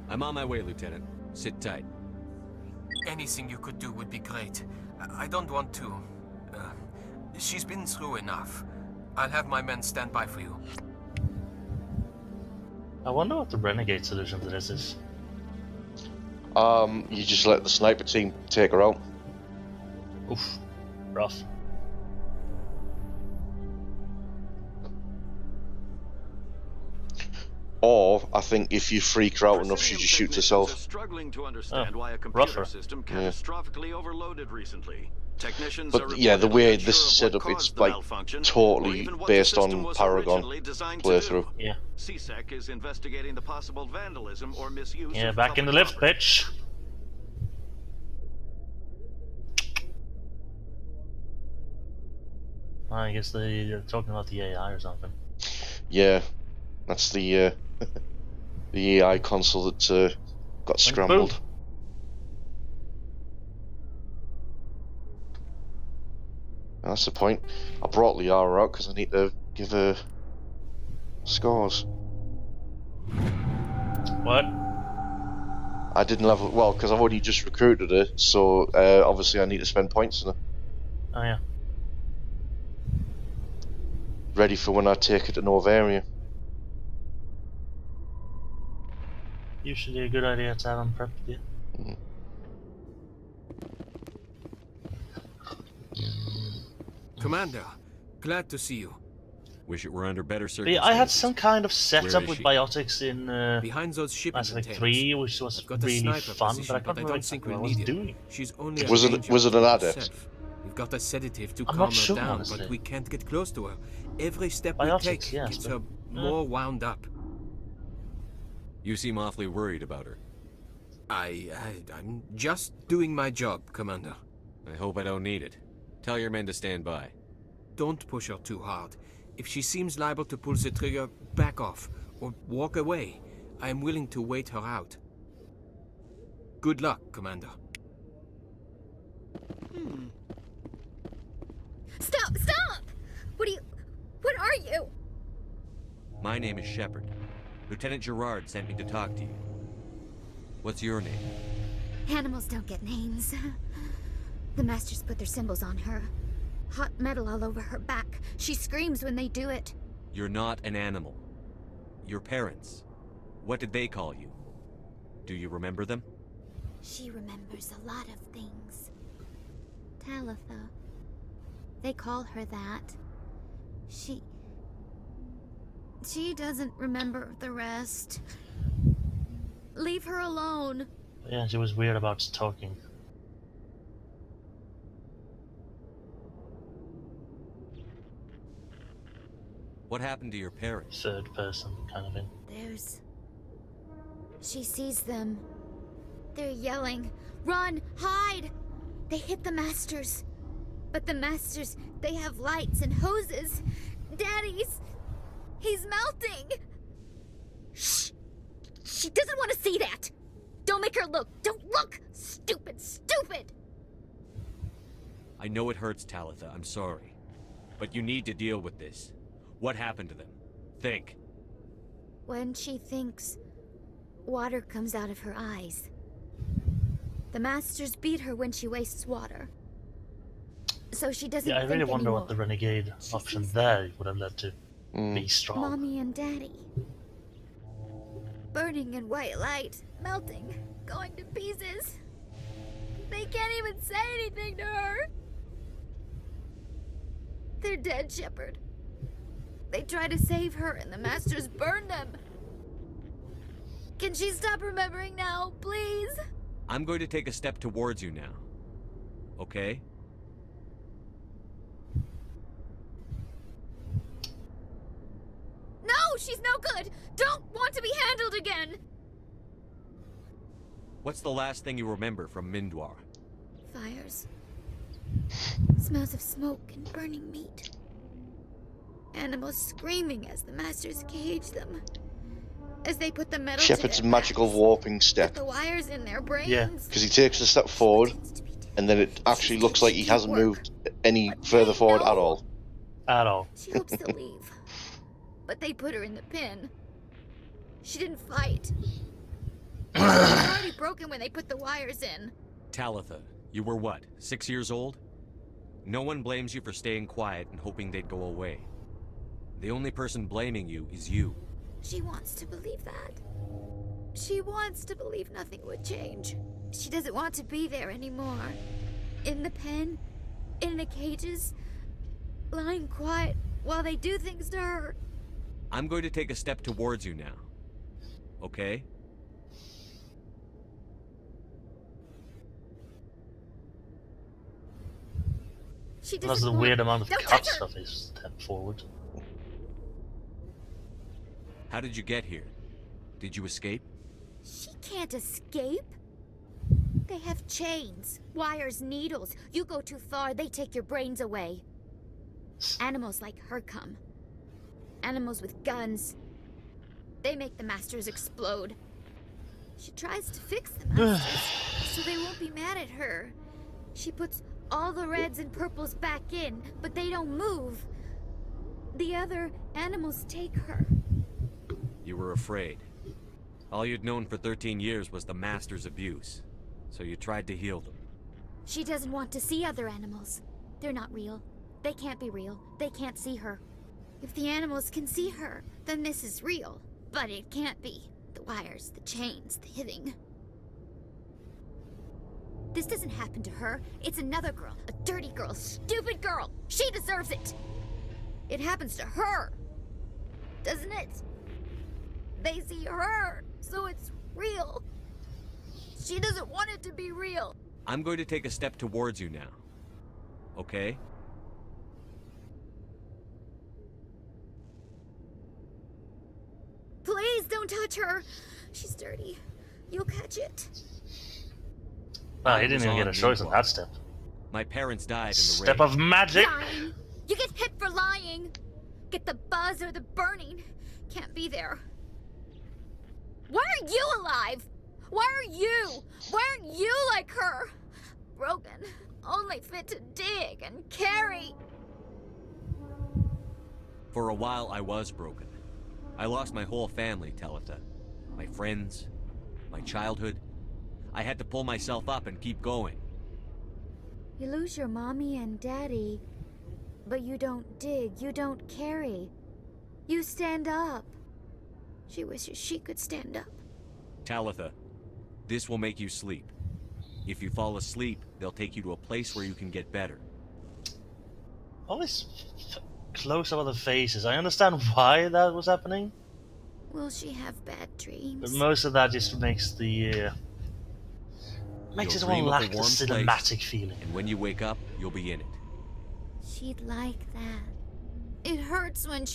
[SPEAKER 3] I'm on my way, Lieutenant. Sit tight.
[SPEAKER 20] Anything you could do would be great. I don't want to... she's been through enough. I'll have my men stand by for you.
[SPEAKER 12] I wonder what the renegade solution to this is.
[SPEAKER 1] You just let the sniper team take her out.
[SPEAKER 12] Oof. Rough.
[SPEAKER 1] Or I think if you freak her out enough, she just shoots herself.
[SPEAKER 18] Struggling to understand why a
[SPEAKER 12] rougher.
[SPEAKER 18] computer system catastrophically overloaded recently. Technicians
[SPEAKER 1] But yeah, the way this is set up, it's like totally based on Paragon playthrough.
[SPEAKER 12] Yeah.
[SPEAKER 18] CSEC is investigating the possible vandalism or misuse.
[SPEAKER 12] Yeah,
[SPEAKER 18] of
[SPEAKER 12] back in the
[SPEAKER 18] public
[SPEAKER 12] lift,
[SPEAKER 18] property.
[SPEAKER 12] bitch. I guess they're talking about the AI or something.
[SPEAKER 1] Yeah, that's the the AI console that got scrambled.
[SPEAKER 12] Boom.
[SPEAKER 1] That's the point. I brought Liara out because I need to give her scores.
[SPEAKER 12] What?
[SPEAKER 1] I didn't level well because I've already just recruited her, so obviously I need to spend points on her.
[SPEAKER 12] Oh yeah.
[SPEAKER 1] Ready for when I take her to Novaria.
[SPEAKER 12] Usually a good idea to have them prepped, yeah.
[SPEAKER 20] Commander, glad to see you.
[SPEAKER 3] Wish it were under better
[SPEAKER 12] But
[SPEAKER 3] circumstances.
[SPEAKER 12] yeah, I had some kind of setup
[SPEAKER 3] is
[SPEAKER 12] with
[SPEAKER 3] she?
[SPEAKER 12] biotics in
[SPEAKER 20] Behind those shipping
[SPEAKER 12] Mass Effect
[SPEAKER 20] containers.
[SPEAKER 12] 3, which was
[SPEAKER 20] I've got a
[SPEAKER 12] really
[SPEAKER 20] sniper
[SPEAKER 12] fun,
[SPEAKER 20] position,
[SPEAKER 12] but I can't remember
[SPEAKER 20] don't think
[SPEAKER 12] exactly
[SPEAKER 20] we'll
[SPEAKER 12] what I was
[SPEAKER 20] need it.
[SPEAKER 12] doing.
[SPEAKER 20] She's only
[SPEAKER 1] Was
[SPEAKER 20] a
[SPEAKER 1] it
[SPEAKER 20] danger
[SPEAKER 1] an
[SPEAKER 20] to
[SPEAKER 1] adept?
[SPEAKER 20] herself. We've got a sedative to
[SPEAKER 12] I'm
[SPEAKER 20] calm
[SPEAKER 12] not sure,
[SPEAKER 20] her down,
[SPEAKER 12] honestly.
[SPEAKER 20] but we can't get close to her. Every step we
[SPEAKER 12] Biotics,
[SPEAKER 20] take
[SPEAKER 12] yes,
[SPEAKER 20] gets
[SPEAKER 12] but-
[SPEAKER 20] her more wound up.
[SPEAKER 3] You seem awfully worried about her.
[SPEAKER 20] I'm just doing my job, Commander.
[SPEAKER 3] I hope I don't need it. Tell your men to stand by.
[SPEAKER 20] Don't push her too hard. If she seems liable to pull the trigger, back off or walk away. I am willing to wait her out. Good luck, Commander.
[SPEAKER 9] Stop! Stop! What are you?
[SPEAKER 3] My name is Shepard. Lieutenant Gerard sent me to talk to you. What's your name?
[SPEAKER 9] Animals don't get names. The Masters put their symbols on her. Hot metal all over her back. She screams when they do it.
[SPEAKER 3] You're not an animal. Your parents. What did they call you? Do you remember them?
[SPEAKER 9] She remembers a lot of things. Talitha. They call her that. She doesn't remember the rest. Leave her alone.
[SPEAKER 12] Yeah, she was weird about talking.
[SPEAKER 3] What happened to your parents?
[SPEAKER 12] Third person kind of thing.
[SPEAKER 9] She sees them. They're yelling, "Run! Hide!" They hit the Masters. But the Masters, they have lights and hoses. Daddy's... he's melting! Shh! She doesn't want to see that! Don't make her look! Don't look! Stupid! Stupid!
[SPEAKER 3] I know it hurts, Talitha. I'm sorry. But you need to deal with this. What happened to them? Think.
[SPEAKER 9] When she thinks, water comes out of her eyes. The Masters beat her when she wastes water. So she doesn't
[SPEAKER 12] Yeah, I really
[SPEAKER 9] think
[SPEAKER 12] wonder
[SPEAKER 9] anymore.
[SPEAKER 12] what the renegade option there would have led to. Be strong.
[SPEAKER 9] Mommy and Daddy. Burning in white light, melting, going to pieces. They can't even say anything to her. They're dead, Shepard. They try to save her and the Masters burn them. Can she stop remembering now, please?
[SPEAKER 3] I'm going to take a step towards you now. Okay?
[SPEAKER 9] No, she's no good. Don't want to be handled again.
[SPEAKER 3] What's the last thing you remember from Mindwar?
[SPEAKER 9] Fires. Smells of smoke and burning meat. Animals screaming as the Masters cage them. As they put the metal
[SPEAKER 1] Shepard's
[SPEAKER 9] to their
[SPEAKER 1] magical
[SPEAKER 9] backs,
[SPEAKER 1] warping
[SPEAKER 9] put
[SPEAKER 1] step.
[SPEAKER 9] the wires in their brains.
[SPEAKER 12] Yeah.
[SPEAKER 1] Because he takes a step forward, and then it actually looks like he hasn't moved any further forward at all.
[SPEAKER 12] At all.
[SPEAKER 9] She hopes to leave. But they put her in the pen. She didn't fight. She was already broken when they put the wires in.
[SPEAKER 3] Talitha, you were what, 6 years old? No one blames you for staying quiet and hoping they'd go away. The only person blaming you is you.
[SPEAKER 9] She wants to believe that. She wants to believe nothing would change. She doesn't want to be there anymore. In the pen, in the cages, lying quiet while they do things to her.
[SPEAKER 3] I'm going to take a step towards you now. okay?
[SPEAKER 13] She
[SPEAKER 12] That's
[SPEAKER 13] doesn't
[SPEAKER 12] the
[SPEAKER 13] want...
[SPEAKER 12] weird amount of
[SPEAKER 13] Don't
[SPEAKER 12] cut
[SPEAKER 13] touch her!
[SPEAKER 12] stuff they step forward.
[SPEAKER 3] How did you get here? Did you escape?
[SPEAKER 13] She can't escape. They have chains, wires, needles. You go too far, they take your brains away. Animals like her come. Animals with guns. They make the masters explode. She tries to fix the masters, so they won't be mad at her. She puts all the reds and purples back in, but they don't move. The other animals take her.
[SPEAKER 3] You were afraid. All you'd known for 13 years was the master's abuse. So you tried to heal them.
[SPEAKER 13] She doesn't want to see other animals. They're not real. They can't be real. They can't see her. If the animals can see her, then this is real. But it can't be. The wires, the chains, the hitting. This doesn't happen to her. It's another girl. A dirty girl. Stupid girl. She deserves it. It happens to her. Doesn't it? They see her, so it's real. She doesn't want it to be real.
[SPEAKER 3] I'm going to take a step towards you now. Okay?
[SPEAKER 13] Please don't touch her. She's dirty. You'll catch it.
[SPEAKER 12] Wow, he didn't even get a choice on that step.
[SPEAKER 3] My parents died in the
[SPEAKER 12] Step
[SPEAKER 3] rain.
[SPEAKER 12] of magic!
[SPEAKER 13] Lying. You get hit for lying. Get the buzz or the burning. Can't be there. Why are you alive? Why are you? Why aren't you like her? Broken. Only fit to dig and carry.
[SPEAKER 3] For a while, I was broken. I lost my whole family, Talitha. My friends, my childhood. I had to pull myself up and keep going.
[SPEAKER 13] You lose your mommy and daddy, but you don't dig, you don't carry. You stand up. She wishes she could stand up.
[SPEAKER 3] Talitha, this will make you sleep. If you fall asleep, they'll take you to a place where you can get better.
[SPEAKER 12] All these close-up of the faces, I understand why that was happening.
[SPEAKER 13] Will she have bad dreams?
[SPEAKER 12] But most of that just makes the makes it all lack the cinematic feeling.
[SPEAKER 3] And when you wake up, you'll be in it.
[SPEAKER 13] She'd like that. It hurts when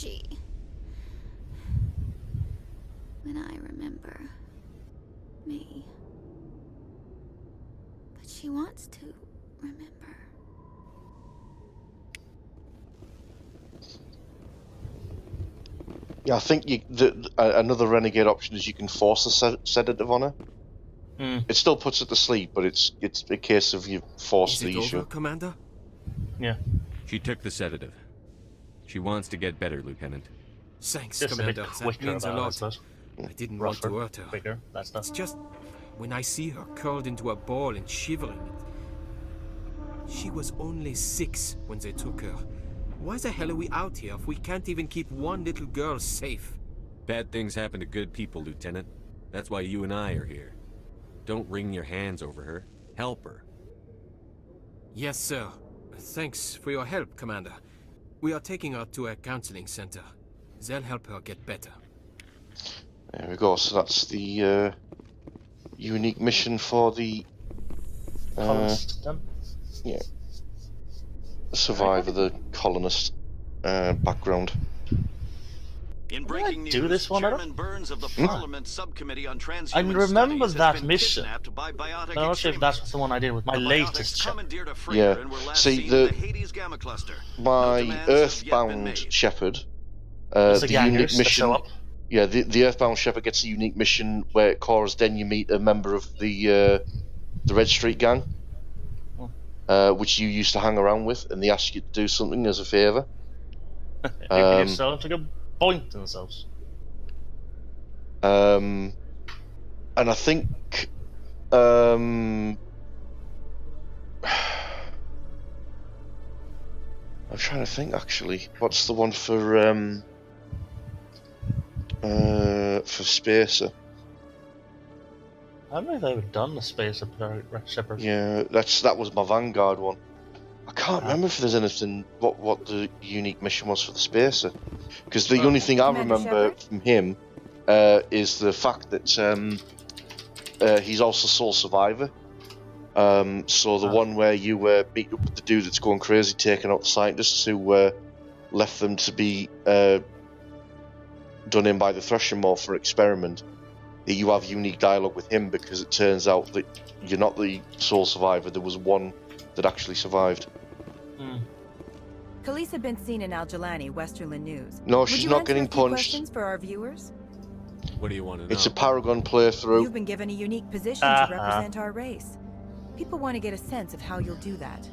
[SPEAKER 13] I remember me. But she wants to remember.
[SPEAKER 1] Yeah, I think another renegade option is you can force a sedative on her. It still puts it to sleep, but it's a case of you force the issue.
[SPEAKER 20] Commander?
[SPEAKER 12] Yeah.
[SPEAKER 3] She took the sedative. She wants to get better, Lieutenant.
[SPEAKER 20] Thanks,
[SPEAKER 12] Just
[SPEAKER 20] Commander.
[SPEAKER 12] a bit
[SPEAKER 20] That
[SPEAKER 12] quicker
[SPEAKER 20] means a
[SPEAKER 12] about
[SPEAKER 20] lot. I didn't want to hurt her.
[SPEAKER 12] Quicker, that's
[SPEAKER 20] It's just when I see her curled into a ball and shivering. She was only 6 when they took her. Why the hell are we out here if we can't even keep one little girl safe?
[SPEAKER 3] Bad things happen to good people, Lieutenant. That's why you and I are here. Don't wring your hands over her. Help her.
[SPEAKER 20] Yes, sir. Thanks for your help, Commander. We are taking her to a counseling center. They'll help her get better.
[SPEAKER 1] There we go. So that's the unique mission for the yeah, survivor, the colonist background.
[SPEAKER 18] In breaking news,
[SPEAKER 12] this one,
[SPEAKER 18] Chairman Burns of the Parliament Subcommittee on Transhuman
[SPEAKER 12] I remember
[SPEAKER 18] Studies
[SPEAKER 12] that
[SPEAKER 18] has been
[SPEAKER 12] mission.
[SPEAKER 18] kidnapped by biotic
[SPEAKER 12] I'm not sure if that's the one I did with my latest check.
[SPEAKER 1] Yeah. See, my Earthbound Shepherd, the unique mission. Yeah, the Earthbound Shepherd gets a unique mission where at Cora's Den you meet a member of the Red Street Gang, which you used to hang around with, and they ask you to do something as a favour.
[SPEAKER 12] Yourself to go boink themselves.
[SPEAKER 1] And I think I'm trying to think actually. What's the one for Spacer?
[SPEAKER 12] I don't know if they've ever done the Spacer Shepherd.
[SPEAKER 1] Yeah, that was my Vanguard one. I can't remember if there's anything what the unique mission was for the Spacer, because the only thing I remember from him is the fact that he's also sole survivor. So the one where you meet up with the dude that's going crazy, taking out the scientists who left them to be done in by the threshing moor for experiment. You have unique dialogue with him because it turns out that you're not the sole survivor. There was one that actually survived.
[SPEAKER 2] Khaleesa been seen in Al Jalani, Westerland News.
[SPEAKER 1] No,
[SPEAKER 2] Would
[SPEAKER 1] she's
[SPEAKER 2] you
[SPEAKER 1] not
[SPEAKER 2] answer
[SPEAKER 1] getting
[SPEAKER 2] a few
[SPEAKER 1] punched.
[SPEAKER 2] Questions for our viewers?
[SPEAKER 3] What do you want to know?
[SPEAKER 1] It's a Paragon playthrough.
[SPEAKER 2] You've been given a unique position to represent our race. People want to get a sense of how you'll do that.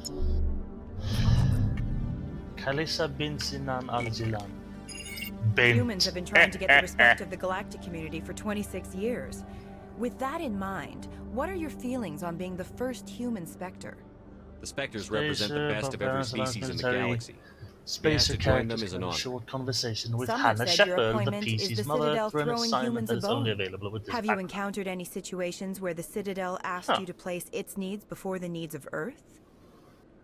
[SPEAKER 12] Khaleesa bin Sinan al-Jilan.
[SPEAKER 2] Humans have been trying to get the respect of the galactic community for 26 years. With that in mind, what are your feelings on being the first human Spectre?
[SPEAKER 3] The Spectres represent the best of every species in the galaxy.
[SPEAKER 12] Space
[SPEAKER 3] to join them
[SPEAKER 12] characters
[SPEAKER 3] is an
[SPEAKER 12] had a
[SPEAKER 3] honor.
[SPEAKER 12] short conversation with
[SPEAKER 2] Some have
[SPEAKER 12] Hannah
[SPEAKER 2] said your
[SPEAKER 12] Shepard, the
[SPEAKER 2] appointment is
[SPEAKER 12] PC's
[SPEAKER 2] the
[SPEAKER 12] mother,
[SPEAKER 2] Citadel
[SPEAKER 12] for an
[SPEAKER 2] throwing
[SPEAKER 12] assignment
[SPEAKER 2] humans
[SPEAKER 12] that
[SPEAKER 2] a
[SPEAKER 12] is only
[SPEAKER 2] bone.
[SPEAKER 12] available with this
[SPEAKER 2] Have you
[SPEAKER 12] pack.
[SPEAKER 2] encountered any situations where the Citadel asked you to place its needs before the needs of Earth?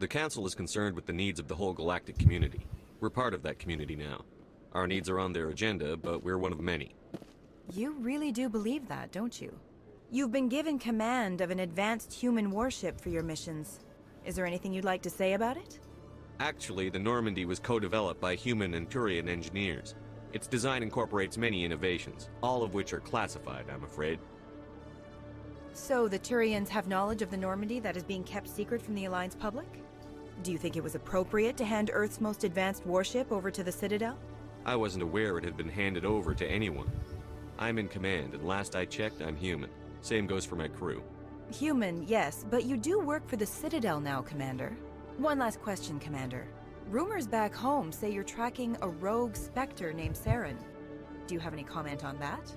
[SPEAKER 3] The Council is concerned with the needs of the whole galactic community. We're part of that community now. Our needs are on their agenda, but we're one of many.
[SPEAKER 2] You really do believe that, don't you? You've been given command of an advanced human warship for your missions. Is there anything you'd like to say about it?
[SPEAKER 3] Actually, the Normandy was co-developed by human and Turian engineers. Its design incorporates many innovations, all of which are classified, I'm afraid.
[SPEAKER 2] So the Turians have knowledge of the Normandy that is being kept secret from the Alliance public? Do you think it was appropriate to hand Earth's most advanced warship over to the Citadel?
[SPEAKER 3] I wasn't aware it had been handed over to anyone. I'm in command, and last I checked, I'm human. Same goes for my crew.
[SPEAKER 2] Human, yes, but you do work for the Citadel now, Commander. One last question, Commander. Rumors back home say you're tracking a rogue Spectre named Saren. Do you have any comment on that?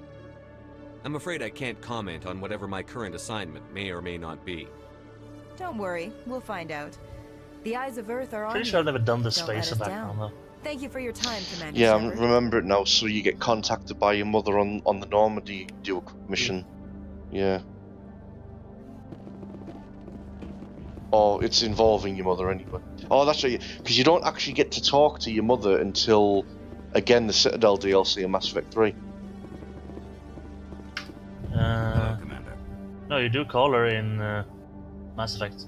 [SPEAKER 3] I'm afraid I can't comment on whatever my current assignment may or may not be.
[SPEAKER 2] Don't worry, we'll find out. The eyes of Earth are on
[SPEAKER 12] Pretty
[SPEAKER 2] you.
[SPEAKER 12] sure I've never done the
[SPEAKER 2] Don't let
[SPEAKER 12] spacer
[SPEAKER 2] us
[SPEAKER 12] background
[SPEAKER 2] down.
[SPEAKER 12] though.
[SPEAKER 2] Thank you for your time, Commander
[SPEAKER 1] Yeah, I
[SPEAKER 2] Shepard.
[SPEAKER 1] remember it now. So you get contacted by your mother on the Normandy, do a quick mission. Yeah. Oh, it's involving your mother anyway. Oh, that's right. Because you don't actually get to talk to your mother until, again, the Citadel DLC in Mass Effect 3.
[SPEAKER 12] Commander. No, you do call her in Mass Effect.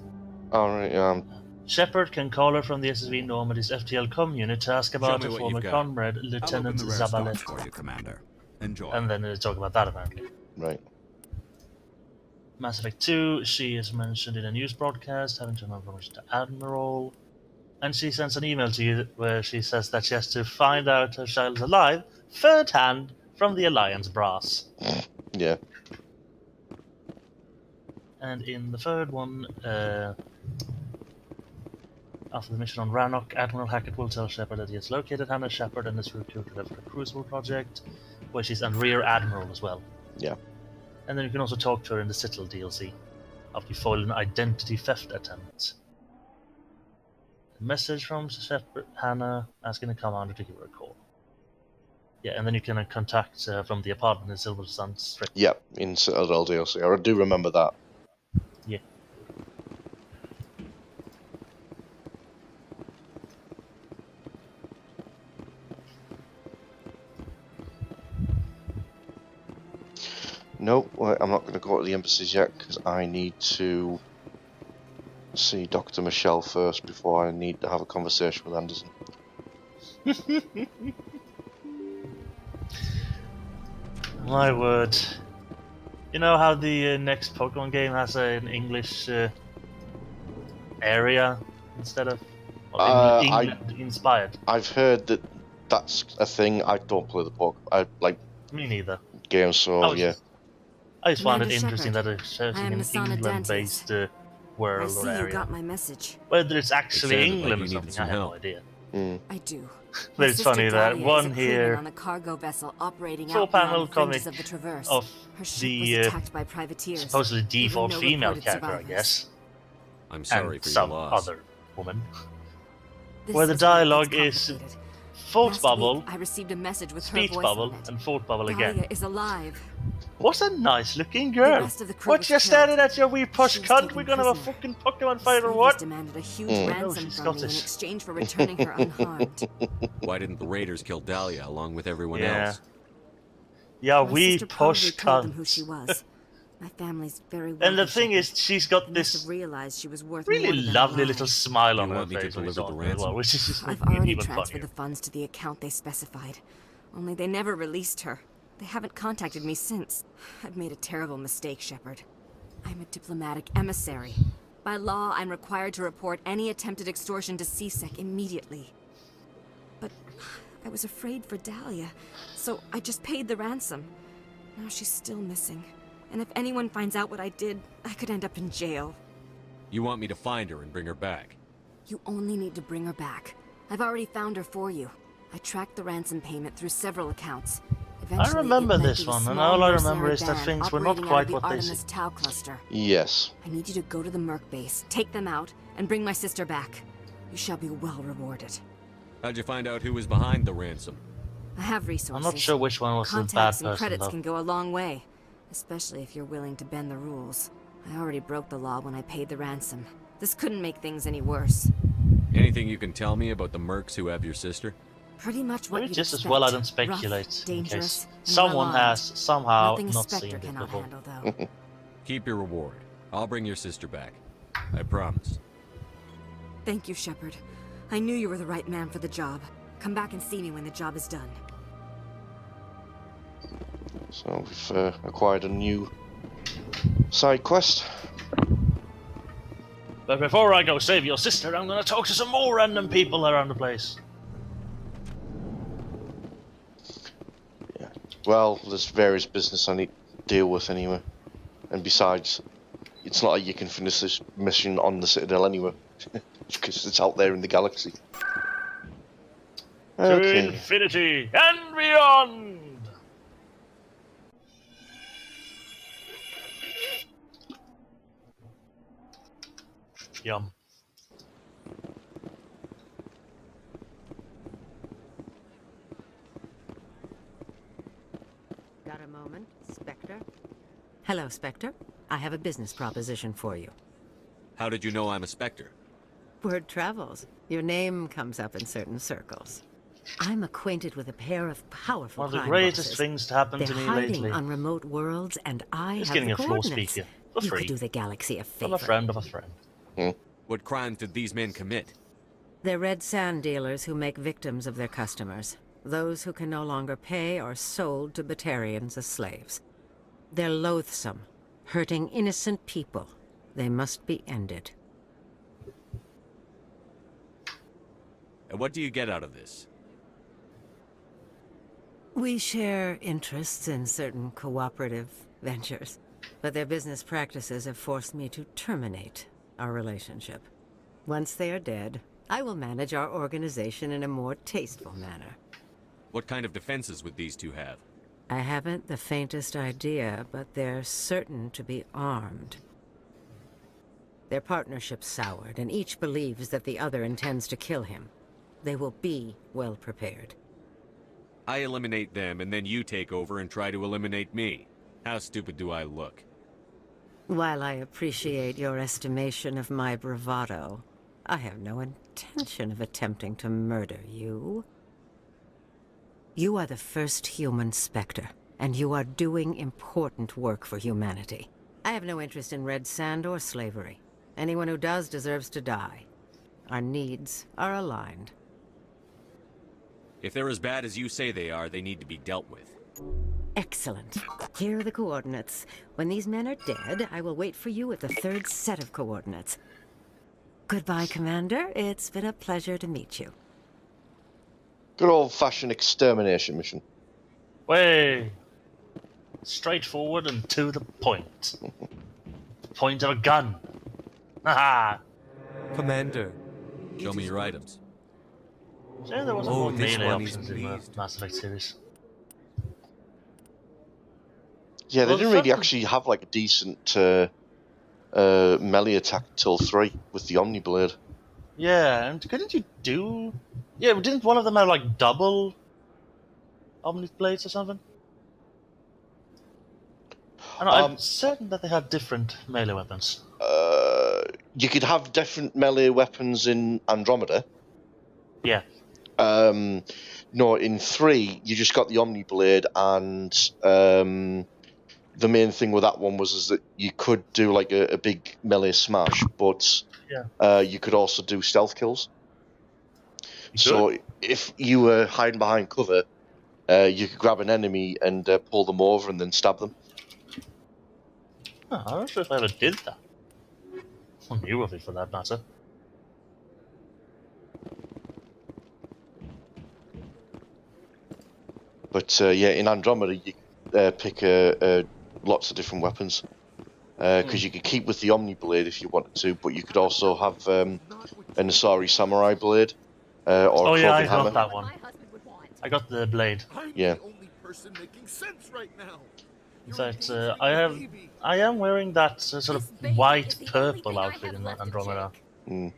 [SPEAKER 1] Alright,
[SPEAKER 12] Shepard can call her from the SSV Normandy's FTL comm unit to ask about
[SPEAKER 3] me
[SPEAKER 12] her
[SPEAKER 3] what
[SPEAKER 12] former
[SPEAKER 3] you've got.
[SPEAKER 12] comrade, Lieutenant Zabalet.
[SPEAKER 21] for you, Commander. Enjoy.
[SPEAKER 12] And then they talk about that apparently.
[SPEAKER 1] Right.
[SPEAKER 12] Mass Effect 2, she is mentioned in a news broadcast, having turned information to Admiral. And she sends an email to you where she says that she has to find out her child is alive, third hand, from the Alliance brass.
[SPEAKER 1] Yeah.
[SPEAKER 12] And in the third one, after the mission on Rannoch, Admiral Hackett will tell Shepard that he has located Hannah Shepard and is recruited for the Crucible project, where she's a Rear Admiral as well.
[SPEAKER 1] Yeah.
[SPEAKER 12] And then you can also talk to her in the Citadel DLC, after you foiled an identity theft attempt. A message from Shepard, Hannah, asking the commander to give her a call. Yeah, and then you can contact from the apartment in Silver Sun Strip.
[SPEAKER 1] Yeah, in Citadel DLC. I do remember that.
[SPEAKER 12] Yeah.
[SPEAKER 1] No, I'm not going to go to the embassies yet because I need to see Dr. Michelle first before I need to have a conversation with Anderson.
[SPEAKER 12] My word. You know how the next Pokemon game has an English area instead of England inspired?
[SPEAKER 1] I've heard that that's a thing. I don't play the Pokemon. I like
[SPEAKER 12] Me neither.
[SPEAKER 1] games, so yeah.
[SPEAKER 12] I just find it
[SPEAKER 6] Commander
[SPEAKER 12] interesting
[SPEAKER 6] Shepard,
[SPEAKER 12] that it's set
[SPEAKER 6] I
[SPEAKER 12] in
[SPEAKER 6] am
[SPEAKER 12] an
[SPEAKER 6] Masana
[SPEAKER 12] England-based
[SPEAKER 6] I
[SPEAKER 12] world
[SPEAKER 6] see
[SPEAKER 12] or
[SPEAKER 6] you
[SPEAKER 12] area.
[SPEAKER 6] got my message.
[SPEAKER 12] Whether it's actually
[SPEAKER 3] It sounded like
[SPEAKER 12] England
[SPEAKER 3] you
[SPEAKER 12] or
[SPEAKER 3] needed
[SPEAKER 12] something, I
[SPEAKER 3] some
[SPEAKER 12] have no
[SPEAKER 3] help.
[SPEAKER 12] idea.
[SPEAKER 6] I do.
[SPEAKER 12] But
[SPEAKER 6] My
[SPEAKER 12] it's
[SPEAKER 6] sister
[SPEAKER 12] funny that
[SPEAKER 6] Dahlia
[SPEAKER 12] one
[SPEAKER 6] is a crewman
[SPEAKER 12] here
[SPEAKER 6] on a cargo vessel operating
[SPEAKER 12] full
[SPEAKER 6] out beyond
[SPEAKER 12] panel
[SPEAKER 6] the fringes
[SPEAKER 12] comic
[SPEAKER 6] of the Traverse.
[SPEAKER 12] of
[SPEAKER 6] Her ship
[SPEAKER 12] the
[SPEAKER 6] was attacked by privateers.
[SPEAKER 12] supposedly default
[SPEAKER 6] no
[SPEAKER 12] female
[SPEAKER 6] reported
[SPEAKER 12] character, I
[SPEAKER 6] survivors.
[SPEAKER 12] guess.
[SPEAKER 3] I'm sorry
[SPEAKER 12] and
[SPEAKER 3] for
[SPEAKER 12] some
[SPEAKER 3] your loss.
[SPEAKER 12] other woman.
[SPEAKER 6] This
[SPEAKER 12] Where the
[SPEAKER 6] is where it
[SPEAKER 12] dialogue
[SPEAKER 6] gets
[SPEAKER 12] is
[SPEAKER 6] complicated.
[SPEAKER 12] thought
[SPEAKER 6] Last
[SPEAKER 12] bubble,
[SPEAKER 6] week, I received a message with
[SPEAKER 12] speech
[SPEAKER 6] her voice
[SPEAKER 12] bubble,
[SPEAKER 6] on it.
[SPEAKER 12] and thought bubble
[SPEAKER 6] Dahlia
[SPEAKER 12] again.
[SPEAKER 6] is alive.
[SPEAKER 12] What a nice looking
[SPEAKER 6] The
[SPEAKER 12] girl!
[SPEAKER 6] rest of the crew
[SPEAKER 12] What,
[SPEAKER 6] was
[SPEAKER 12] you're
[SPEAKER 6] killed.
[SPEAKER 12] staring at your wee push
[SPEAKER 6] She was
[SPEAKER 12] cunt?
[SPEAKER 6] taken
[SPEAKER 12] We're gonna have a
[SPEAKER 6] prisoner.
[SPEAKER 12] fucking Pokemon fight or
[SPEAKER 6] Slavers
[SPEAKER 12] what?
[SPEAKER 6] demanded a huge
[SPEAKER 12] No,
[SPEAKER 6] ransom
[SPEAKER 12] she's
[SPEAKER 6] from me in
[SPEAKER 12] Scottish.
[SPEAKER 6] exchange for returning her unharmed.
[SPEAKER 3] Why didn't the raiders kill Dahlia along with everyone
[SPEAKER 12] Yeah.
[SPEAKER 3] else?
[SPEAKER 12] Yeah,
[SPEAKER 4] My
[SPEAKER 12] we
[SPEAKER 4] sister probably
[SPEAKER 12] push
[SPEAKER 4] told them who
[SPEAKER 12] cunts.
[SPEAKER 4] she was. My family's very wealthy.
[SPEAKER 12] And the thing is, she's got
[SPEAKER 4] Must
[SPEAKER 12] this
[SPEAKER 4] have realized she was worth
[SPEAKER 12] really
[SPEAKER 4] more than
[SPEAKER 12] lovely
[SPEAKER 4] alive.
[SPEAKER 12] little smile on
[SPEAKER 3] You
[SPEAKER 12] her
[SPEAKER 3] want me to
[SPEAKER 12] face when he's
[SPEAKER 3] deliver the
[SPEAKER 12] talking as well,
[SPEAKER 3] ransom?
[SPEAKER 12] which is just
[SPEAKER 4] I've already
[SPEAKER 12] even
[SPEAKER 4] transferred
[SPEAKER 12] funnier.
[SPEAKER 4] the funds to the account they specified. Only they never released her. They haven't contacted me since. I've made a terrible mistake, Shepard. I'm a diplomatic emissary. By law, I'm required to report any attempted extortion to CSEC immediately. But I was afraid for Dahlia, so I just paid the ransom. Now she's still missing. And if anyone finds out what I did, I could end up in jail.
[SPEAKER 3] You want me to find her and bring her back?
[SPEAKER 4] You only need to bring her back. I've already found her for you. I tracked the ransom payment through several accounts.
[SPEAKER 12] I remember this one, and all I remember is that things were not quite what they seemed.
[SPEAKER 4] Tau cluster.
[SPEAKER 1] Yes.
[SPEAKER 4] I need you to go to the Merc base, take them out, and bring my sister back. You shall be well rewarded.
[SPEAKER 3] How'd you find out who was behind the ransom?
[SPEAKER 4] I have resources.
[SPEAKER 12] I'm not sure which one was the bad
[SPEAKER 4] Contacts and
[SPEAKER 12] person,
[SPEAKER 4] credits
[SPEAKER 12] though.
[SPEAKER 4] can go a long way, especially if you're willing to bend the rules. I already broke the law when I paid the ransom. This couldn't make things any worse.
[SPEAKER 3] Anything you can tell me about the mercs who have your sister?
[SPEAKER 4] Pretty much what
[SPEAKER 12] Maybe
[SPEAKER 4] you'd
[SPEAKER 12] just as
[SPEAKER 4] expect.
[SPEAKER 12] well I don't speculate,
[SPEAKER 4] Rough,
[SPEAKER 12] in
[SPEAKER 4] dangerous,
[SPEAKER 12] case
[SPEAKER 4] and
[SPEAKER 12] someone
[SPEAKER 4] well-armed.
[SPEAKER 12] has somehow
[SPEAKER 4] Nothing a
[SPEAKER 12] not
[SPEAKER 4] Spectre
[SPEAKER 12] seen it
[SPEAKER 4] cannot
[SPEAKER 12] before.
[SPEAKER 4] handle, though.
[SPEAKER 3] Keep your reward. I'll bring your sister back. I promise.
[SPEAKER 4] Thank you, Shepard. I knew you were the right man for the job. Come back and see me when the job is done.
[SPEAKER 1] So we've acquired a new side quest.
[SPEAKER 12] But before I go save your sister, I'm gonna talk to some more random people around the place.
[SPEAKER 1] Yeah. Well, there's various business I need to deal with anyway. And besides, it's not like you can finish this mission on the Citadel anyway. Because it's out there in the galaxy.
[SPEAKER 12] To infinity and beyond! Yum.
[SPEAKER 22] Got a moment, Spectre? Hello, Spectre. I have a business proposition for you.
[SPEAKER 3] How did you know I'm a Spectre?
[SPEAKER 22] Word travels. Your name comes up in certain circles. I'm acquainted with a pair of powerful
[SPEAKER 12] One of the
[SPEAKER 22] crime
[SPEAKER 12] greatest
[SPEAKER 22] bosses.
[SPEAKER 12] things to happen
[SPEAKER 22] They're
[SPEAKER 12] to me
[SPEAKER 22] hiding
[SPEAKER 12] lately.
[SPEAKER 22] on remote worlds, and I
[SPEAKER 12] Just
[SPEAKER 22] have
[SPEAKER 12] getting
[SPEAKER 22] the
[SPEAKER 12] a floor
[SPEAKER 22] coordinates.
[SPEAKER 12] speaker for
[SPEAKER 22] You
[SPEAKER 12] free.
[SPEAKER 22] could do the galaxy a
[SPEAKER 12] From
[SPEAKER 22] favor.
[SPEAKER 12] a friend of a friend.
[SPEAKER 3] What crimes did these men commit?
[SPEAKER 22] They're red sand dealers who make victims of their customers. Those who can no longer pay are sold to Batarians as slaves. They're loathsome, hurting innocent people. They must be ended.
[SPEAKER 3] And what do you get out of this?
[SPEAKER 22] We share interests in certain cooperative ventures, but their business practices have forced me to terminate our relationship. Once they are dead, I will manage our organization in a more tasteful manner.
[SPEAKER 3] What kind of defenses would these two have?
[SPEAKER 22] I haven't the faintest idea, but they're certain to be armed. Their partnership's soured, and each believes that the other intends to kill him. They will be well prepared.
[SPEAKER 3] I eliminate them, and then you take over and try to eliminate me. How stupid do I look?
[SPEAKER 22] While I appreciate your estimation of my bravado, I have no intention of attempting to murder you. You are the first human Spectre, and you are doing important work for humanity. I have no interest in red sand or slavery. Anyone who does deserves to die. Our needs are aligned.
[SPEAKER 3] If they're as bad as you say they are, they need to be dealt with.
[SPEAKER 22] Excellent. Here are the coordinates. When these men are dead, I will wait for you at the third set of coordinates. Goodbye, Commander. It's been a pleasure to meet you.
[SPEAKER 1] Good old-fashioned extermination mission.
[SPEAKER 12] Way straightforward and to the point. Point of a gun. Haha.
[SPEAKER 3] Commander. Show me your items.
[SPEAKER 12] So there wasn't more melee options in the Mass Effect series.
[SPEAKER 1] Yeah, they
[SPEAKER 12] Well,
[SPEAKER 1] didn't really actually have like a decent melee attack till 3 with the Omniblade.
[SPEAKER 12] Yeah, and couldn't you do... Yeah, but didn't one of them have like double Omni Blades or something? I know, I'm certain that they had different melee weapons.
[SPEAKER 1] You could have different melee weapons in Andromeda.
[SPEAKER 12] Yeah.
[SPEAKER 1] No, in 3, you just got the Omni Blade, and the main thing with that one was is that you could do like a big melee smash, but you could also do stealth kills. So if you were hiding behind cover, you could grab an enemy and pull them over and then stab them.
[SPEAKER 12] Oh, I'm not sure if I ever did that. Or knew of it, for that matter.
[SPEAKER 1] But yeah, in Andromeda, you pick lots of different weapons. Because you could keep with the Omni Blade if you wanted to, but you could also have an Asari Samurai Blade or a
[SPEAKER 12] I
[SPEAKER 1] hammer.
[SPEAKER 12] got that one. I got the blade.
[SPEAKER 1] Yeah.
[SPEAKER 7] Person making sense right now.
[SPEAKER 12] In fact, I am wearing that sort of white-purple outfit in Andromeda.
[SPEAKER 1] Mm.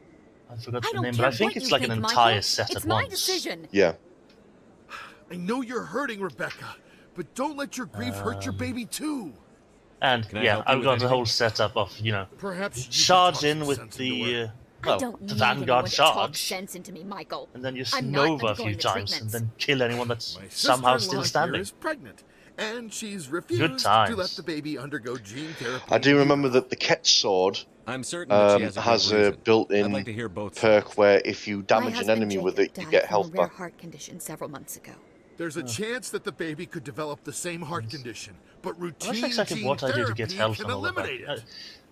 [SPEAKER 12] I forgot the name, but I think it's like an entire set at once.
[SPEAKER 1] Yeah.
[SPEAKER 7] I know you're hurting, Rebecca, but don't let your grief hurt your baby too.
[SPEAKER 12] And yeah, I've got the whole setup of, you know, charge in with the the Vanguard charge,
[SPEAKER 8] sense into me, Michael.
[SPEAKER 12] and then you Nova a few times, and then kill anyone that's somehow still standing.
[SPEAKER 7] Is pregnant, and she's refused
[SPEAKER 12] Good times.
[SPEAKER 7] to let the baby undergo gene therapy.
[SPEAKER 1] I do remember that the Ket sword
[SPEAKER 3] I'm certain that she
[SPEAKER 1] has a built-in
[SPEAKER 3] like to hear both
[SPEAKER 1] perk where if you damage an enemy with it, you get health back.
[SPEAKER 8] Heart condition several months ago.
[SPEAKER 7] There's a chance that the baby could develop the same heart condition, but routine
[SPEAKER 12] I'm not exactly
[SPEAKER 7] gene
[SPEAKER 12] what I do to get
[SPEAKER 7] therapy
[SPEAKER 12] health
[SPEAKER 7] can
[SPEAKER 12] and all of
[SPEAKER 7] eliminate
[SPEAKER 12] that.
[SPEAKER 7] it.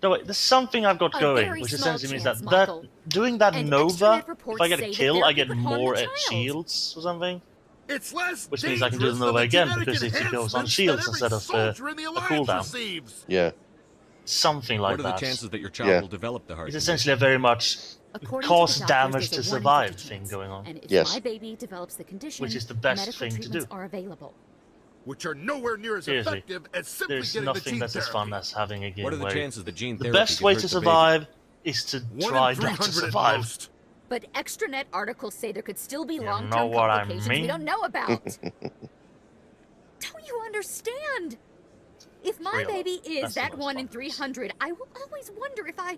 [SPEAKER 12] No, wait, there's something I've got going, which essentially means that doing that Nova, if I get a kill, I get more shields or something.
[SPEAKER 7] It's less
[SPEAKER 12] which means I can do the Nova again because it goes on shields instead of a cooldown.
[SPEAKER 1] Yeah.
[SPEAKER 12] Something like
[SPEAKER 3] that.
[SPEAKER 12] that.
[SPEAKER 3] What are the chances that your child will develop the heart?
[SPEAKER 12] It's essentially a very much cause damage to survive thing going on.
[SPEAKER 8] And if my baby develops the condition,
[SPEAKER 12] which is the best
[SPEAKER 8] medical
[SPEAKER 12] thing to
[SPEAKER 8] treatments
[SPEAKER 12] do.
[SPEAKER 8] are available.
[SPEAKER 7] Which are nowhere near as
[SPEAKER 12] Seriously,
[SPEAKER 7] effective as simply
[SPEAKER 12] there's
[SPEAKER 7] getting
[SPEAKER 12] nothing
[SPEAKER 7] the gene
[SPEAKER 12] that's as
[SPEAKER 7] therapy.
[SPEAKER 12] fun as having a game
[SPEAKER 3] What are the
[SPEAKER 12] where
[SPEAKER 3] chances that gene
[SPEAKER 12] the
[SPEAKER 3] therapy
[SPEAKER 12] best
[SPEAKER 3] can
[SPEAKER 12] way
[SPEAKER 3] hurt
[SPEAKER 12] to
[SPEAKER 3] the baby?
[SPEAKER 12] survive is to
[SPEAKER 7] 1
[SPEAKER 12] try
[SPEAKER 7] in
[SPEAKER 12] not to
[SPEAKER 7] 300 at
[SPEAKER 12] survive.
[SPEAKER 7] most.
[SPEAKER 8] But extranet articles say there could still be
[SPEAKER 12] You
[SPEAKER 8] long-term
[SPEAKER 12] know what I
[SPEAKER 8] complications
[SPEAKER 12] mean?
[SPEAKER 8] we don't know about. Don't you understand? If my
[SPEAKER 12] Real.
[SPEAKER 8] baby is
[SPEAKER 12] That's the
[SPEAKER 8] that
[SPEAKER 12] most
[SPEAKER 8] 1 in
[SPEAKER 12] fun.
[SPEAKER 8] 300, I will always wonder if I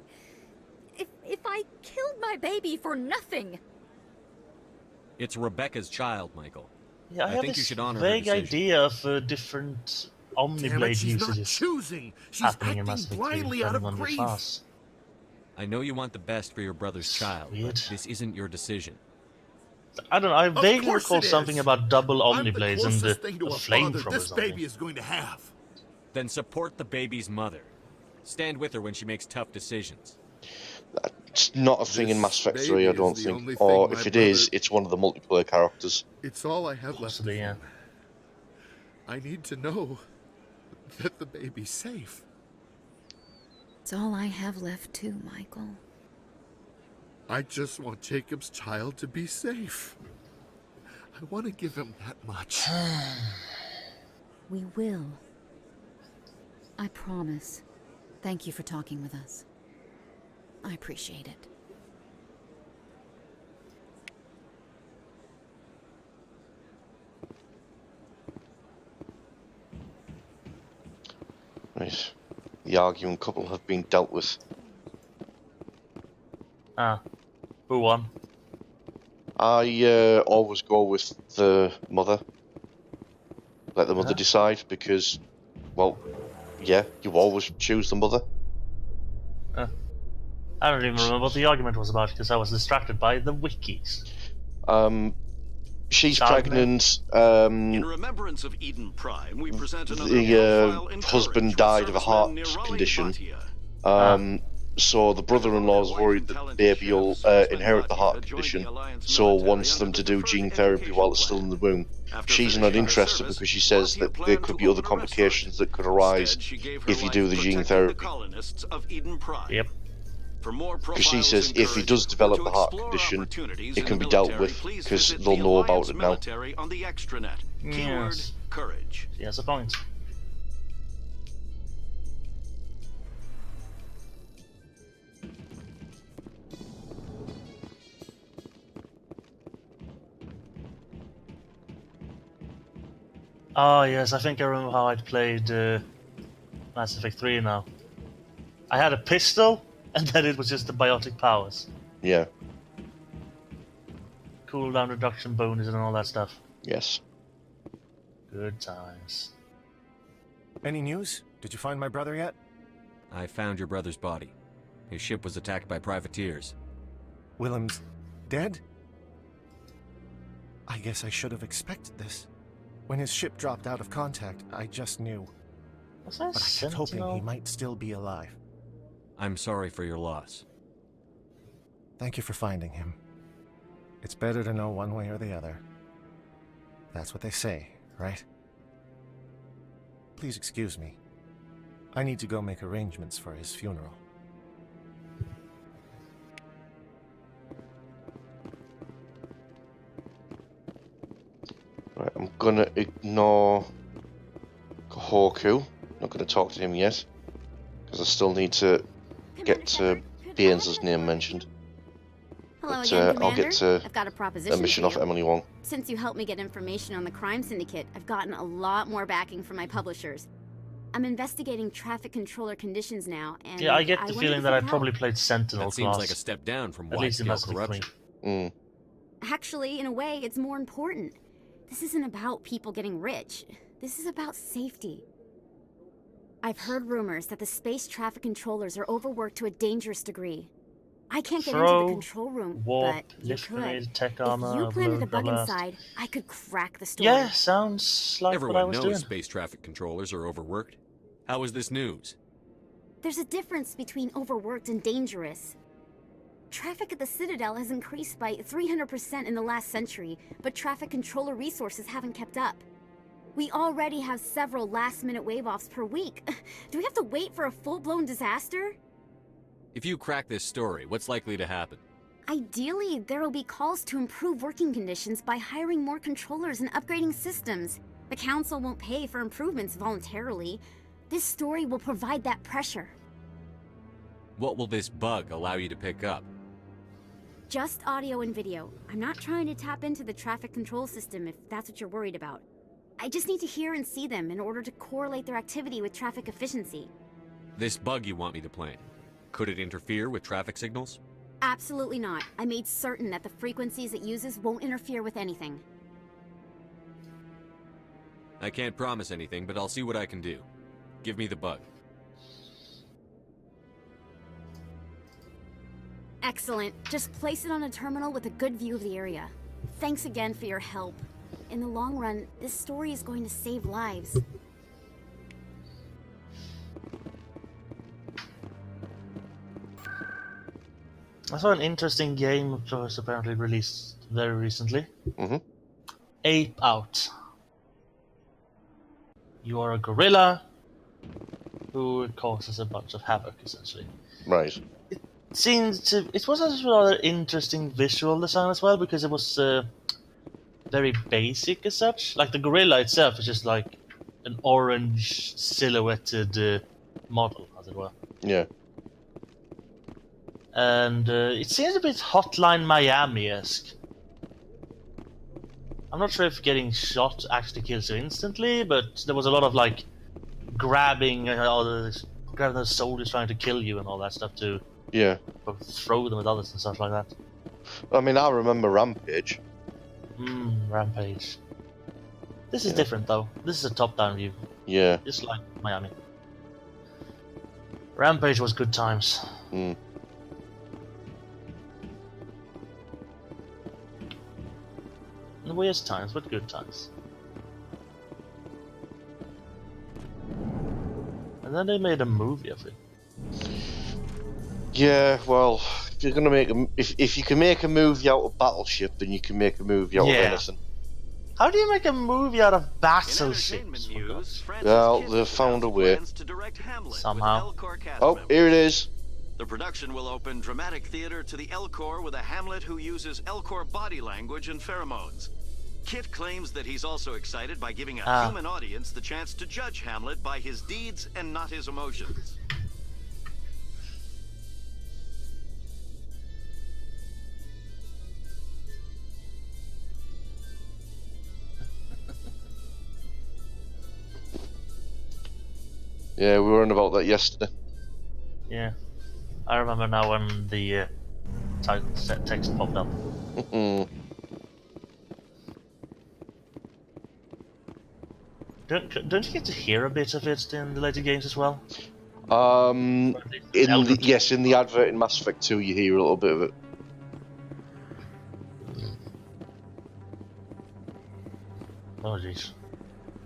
[SPEAKER 8] killed my baby for nothing.
[SPEAKER 3] It's Rebecca's child, Michael.
[SPEAKER 12] Yeah, I have
[SPEAKER 3] think you
[SPEAKER 12] this
[SPEAKER 3] should honor her
[SPEAKER 12] vague
[SPEAKER 3] decision.
[SPEAKER 12] idea of different
[SPEAKER 7] Damn it,
[SPEAKER 12] Omniblade
[SPEAKER 7] she's not
[SPEAKER 12] usages
[SPEAKER 7] choosing. She's
[SPEAKER 12] happening in
[SPEAKER 7] acting
[SPEAKER 12] Mass Effect 3
[SPEAKER 7] blindly out
[SPEAKER 12] depending
[SPEAKER 7] of
[SPEAKER 12] on your
[SPEAKER 7] grief.
[SPEAKER 12] class.
[SPEAKER 3] I know you want the best for your brother's child, but this isn't your decision.
[SPEAKER 12] I don't know, I vaguely
[SPEAKER 7] course
[SPEAKER 12] recall
[SPEAKER 7] it is.
[SPEAKER 12] something about double
[SPEAKER 7] I'm the
[SPEAKER 12] Omniblades and the
[SPEAKER 7] closest thing to a father
[SPEAKER 12] flamethrower
[SPEAKER 7] this
[SPEAKER 12] or
[SPEAKER 7] baby
[SPEAKER 12] something.
[SPEAKER 7] is going to have.
[SPEAKER 3] Then support the baby's mother. Stand with her when she makes tough decisions.
[SPEAKER 1] It's not a thing in Mass Effect
[SPEAKER 7] This
[SPEAKER 1] 3, I
[SPEAKER 7] baby
[SPEAKER 1] don't
[SPEAKER 7] is the only
[SPEAKER 1] think.
[SPEAKER 7] thing
[SPEAKER 1] Or
[SPEAKER 7] my
[SPEAKER 1] if it is, it's one of the multiplayer characters.
[SPEAKER 7] It's all I have left.
[SPEAKER 12] Possibly, yeah.
[SPEAKER 7] I need to know that the baby's safe.
[SPEAKER 8] It's all I have left too, Michael.
[SPEAKER 7] I just want Jacob's child to be safe. I want to give him that much.
[SPEAKER 8] We will. I promise. Thank you for talking with us. I appreciate it.
[SPEAKER 1] Right. The arguing couple have been dealt with.
[SPEAKER 12] Ah. Who won?
[SPEAKER 1] I always go with the mother. Let the mother decide because, well, yeah, you always choose the mother.
[SPEAKER 12] I don't even remember what the argument was about because I was distracted by the wikis.
[SPEAKER 1] She's
[SPEAKER 12] Child
[SPEAKER 1] pregnant.
[SPEAKER 18] In remembrance of Eden Prime, we present another profile
[SPEAKER 1] The
[SPEAKER 18] and
[SPEAKER 1] husband
[SPEAKER 18] courage
[SPEAKER 1] died
[SPEAKER 18] with
[SPEAKER 1] of a heart
[SPEAKER 18] serviceman Nirali
[SPEAKER 1] condition.
[SPEAKER 18] Bhatia.
[SPEAKER 1] So the brother-in-law's worried that the baby will inherit the heart condition, so wants them to do gene therapy while it's still in the womb. She's not interested because she says that there could be other complications that could arise if you do the gene therapy.
[SPEAKER 12] Yep.
[SPEAKER 1] Because she says if he does develop the heart condition, it can be dealt with because they'll know about it now.
[SPEAKER 12] Yes.
[SPEAKER 18] Courage.
[SPEAKER 12] She has a point. Oh yes, I think I remember how I'd played Mass Effect 3 now. I had a pistol, and then it was just the biotic powers.
[SPEAKER 1] Yeah.
[SPEAKER 12] Cooldown reduction bonus and all that stuff.
[SPEAKER 1] Yes.
[SPEAKER 12] Good times.
[SPEAKER 11] Any news? Did you find my brother yet?
[SPEAKER 3] I found your brother's body. His ship was attacked by privateers.
[SPEAKER 11] Willem's dead? I guess I should have expected this. When his ship dropped out of contact, I just knew.
[SPEAKER 12] Was that
[SPEAKER 11] but I kept hoping he might still be alive.
[SPEAKER 3] I'm sorry for your loss.
[SPEAKER 11] Thank you for finding him. It's better to know one way or the other. That's what they say, right? Please excuse me. I need to go make arrangements for his funeral.
[SPEAKER 1] Right, I'm gonna ignore Hoku. Not gonna talk to him yet, because I still need to get Baines' name mentioned.
[SPEAKER 15] Hello
[SPEAKER 1] But
[SPEAKER 15] again, Commander.
[SPEAKER 1] I'll get to
[SPEAKER 15] I've got a proposition
[SPEAKER 1] a mission
[SPEAKER 15] for
[SPEAKER 1] off
[SPEAKER 15] you.
[SPEAKER 1] Emily Wong.
[SPEAKER 15] Since you helped me get information on the crime syndicate, I've gotten a lot more backing from my publishers. I'm investigating traffic controller conditions now, and
[SPEAKER 12] Yeah, I get the
[SPEAKER 15] wondered
[SPEAKER 12] feeling
[SPEAKER 15] if
[SPEAKER 12] that
[SPEAKER 15] you
[SPEAKER 12] I
[SPEAKER 15] could
[SPEAKER 12] probably
[SPEAKER 15] help.
[SPEAKER 12] played Sentinel
[SPEAKER 3] That seems
[SPEAKER 12] class.
[SPEAKER 3] like a step down from
[SPEAKER 12] At least it
[SPEAKER 3] wide-scale
[SPEAKER 12] must be
[SPEAKER 3] corruption.
[SPEAKER 15] Actually, in a way, it's more important. This isn't about people getting rich. This is about safety. I've heard rumors that the space traffic controllers are overworked to a dangerous degree. I can't get into
[SPEAKER 12] Throw,
[SPEAKER 15] the control room,
[SPEAKER 12] warp,
[SPEAKER 15] but you
[SPEAKER 12] lift
[SPEAKER 15] could.
[SPEAKER 12] grenade, tech
[SPEAKER 15] If
[SPEAKER 12] armor,
[SPEAKER 15] you planted a
[SPEAKER 12] overload,
[SPEAKER 15] bug
[SPEAKER 12] blast.
[SPEAKER 15] inside, I could crack the story.
[SPEAKER 12] Yeah, sounds like
[SPEAKER 3] Everyone
[SPEAKER 12] what I was
[SPEAKER 3] knows
[SPEAKER 12] doing.
[SPEAKER 3] space traffic controllers are overworked. How is this news?
[SPEAKER 15] There's a difference between overworked and dangerous. Traffic at the Citadel has increased by 300% in the last century, but traffic controller resources haven't kept up. We already have several last-minute wave-offs per week. Do we have to wait for a full-blown disaster?
[SPEAKER 3] If you crack this story, what's likely to happen?
[SPEAKER 15] Ideally, there will be calls to improve working conditions by hiring more controllers and upgrading systems. The Council won't pay for improvements voluntarily. This story will provide that pressure.
[SPEAKER 3] What will this bug allow you to pick up?
[SPEAKER 15] Just audio and video. I'm not trying to tap into the traffic control system if that's what you're worried about. I just need to hear and see them in order to correlate their activity with traffic efficiency.
[SPEAKER 3] This bug you want me to plant, could it interfere with traffic signals?
[SPEAKER 15] Absolutely not. I made certain that the frequencies it uses won't interfere with anything.
[SPEAKER 3] I can't promise anything, but I'll see what I can do. Give me the bug.
[SPEAKER 15] Excellent. Just place it on a terminal with a good view of the area. Thanks again for your help. In the long run, this story is going to save lives.
[SPEAKER 12] I saw an interesting game which was apparently released very recently.
[SPEAKER 1] Mm-hmm.
[SPEAKER 12] Ape Out. You are a gorilla who causes a bunch of havoc, essentially.
[SPEAKER 1] Right.
[SPEAKER 12] It was a rather interesting visual design as well, because it was very basic as such. Like the gorilla itself is just like an orange silhouetted model, as it were.
[SPEAKER 1] Yeah.
[SPEAKER 12] And it seems a bit Hotline Miami-esque. I'm not sure if getting shot actually kills you instantly, but there was a lot of like grabbing the soldiers trying to kill you and all that stuff too.
[SPEAKER 1] Yeah.
[SPEAKER 12] Or throw them at others and stuff like that.
[SPEAKER 1] I mean, I remember Rampage.
[SPEAKER 12] Rampage. This is different though. This is a top-down view.
[SPEAKER 1] Yeah.
[SPEAKER 12] Just like Miami. Rampage was good times. The worst times, but good times. And then they made a movie of it.
[SPEAKER 1] Yeah, well, if you're gonna make if you can make a movie out of Battleship, then you can make a movie out of anything.
[SPEAKER 12] How do you make a movie out of battleships?
[SPEAKER 1] Well, they found a way.
[SPEAKER 12] Somehow.
[SPEAKER 1] Oh, here it is.
[SPEAKER 18] The production will open dramatic theater to the Elcor with a Hamlet who uses Elcor body language and pheromones. Kit claims that he's also excited by giving a human audience the chance to judge Hamlet by his deeds and not his emotions.
[SPEAKER 1] Yeah, we were on about that yesterday.
[SPEAKER 12] Yeah. I remember now when the title text popped up. Don't you get to hear a bit of it in the later games as well?
[SPEAKER 1] In the advert in Mass Effect 2, you hear a little bit of it.
[SPEAKER 12] Oh jeez,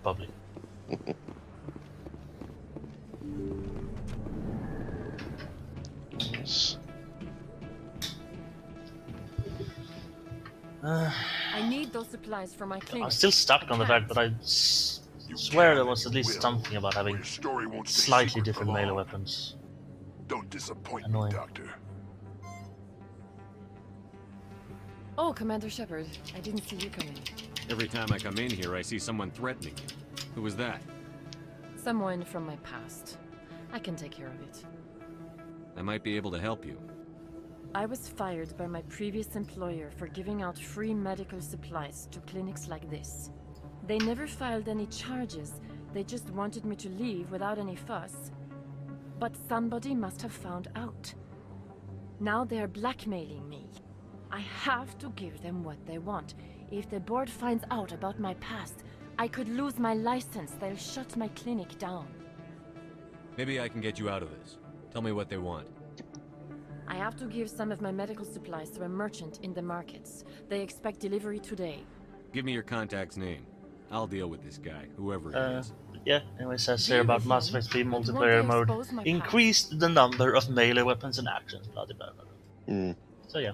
[SPEAKER 12] probably.
[SPEAKER 1] Yes.
[SPEAKER 14] I need those supplies for my clinic.
[SPEAKER 12] I'm still stuck on the fact that I swear there was at least something about having slightly different melee weapons.
[SPEAKER 7] Don't disappoint
[SPEAKER 12] me,
[SPEAKER 7] Doctor.
[SPEAKER 14] Oh, Commander Shepard, I didn't see you coming.
[SPEAKER 3] Every time I come in here, I see someone threatening you. Who was that?
[SPEAKER 14] Someone from my past. I can take care of it.
[SPEAKER 3] I might be able to help you.
[SPEAKER 14] I was fired by my previous employer for giving out free medical supplies to clinics like this. They never filed any charges, they just wanted me to leave without any fuss. But somebody must have found out. Now they're blackmailing me. I have to give them what they want. If the board finds out about my past, I could lose my license. They'll shut my clinic down.
[SPEAKER 3] Maybe I can get you out of this. Tell me what they want.
[SPEAKER 14] I have to give some of my medical supplies to a merchant in the markets. They expect delivery today.
[SPEAKER 3] Give me your contact's name. I'll deal with this guy, whoever he is.
[SPEAKER 12] Yeah, anyway, says here about Mass Effect 3 multiplayer mode. Increased the number of melee weapons and actions, blah blah blah. So yeah,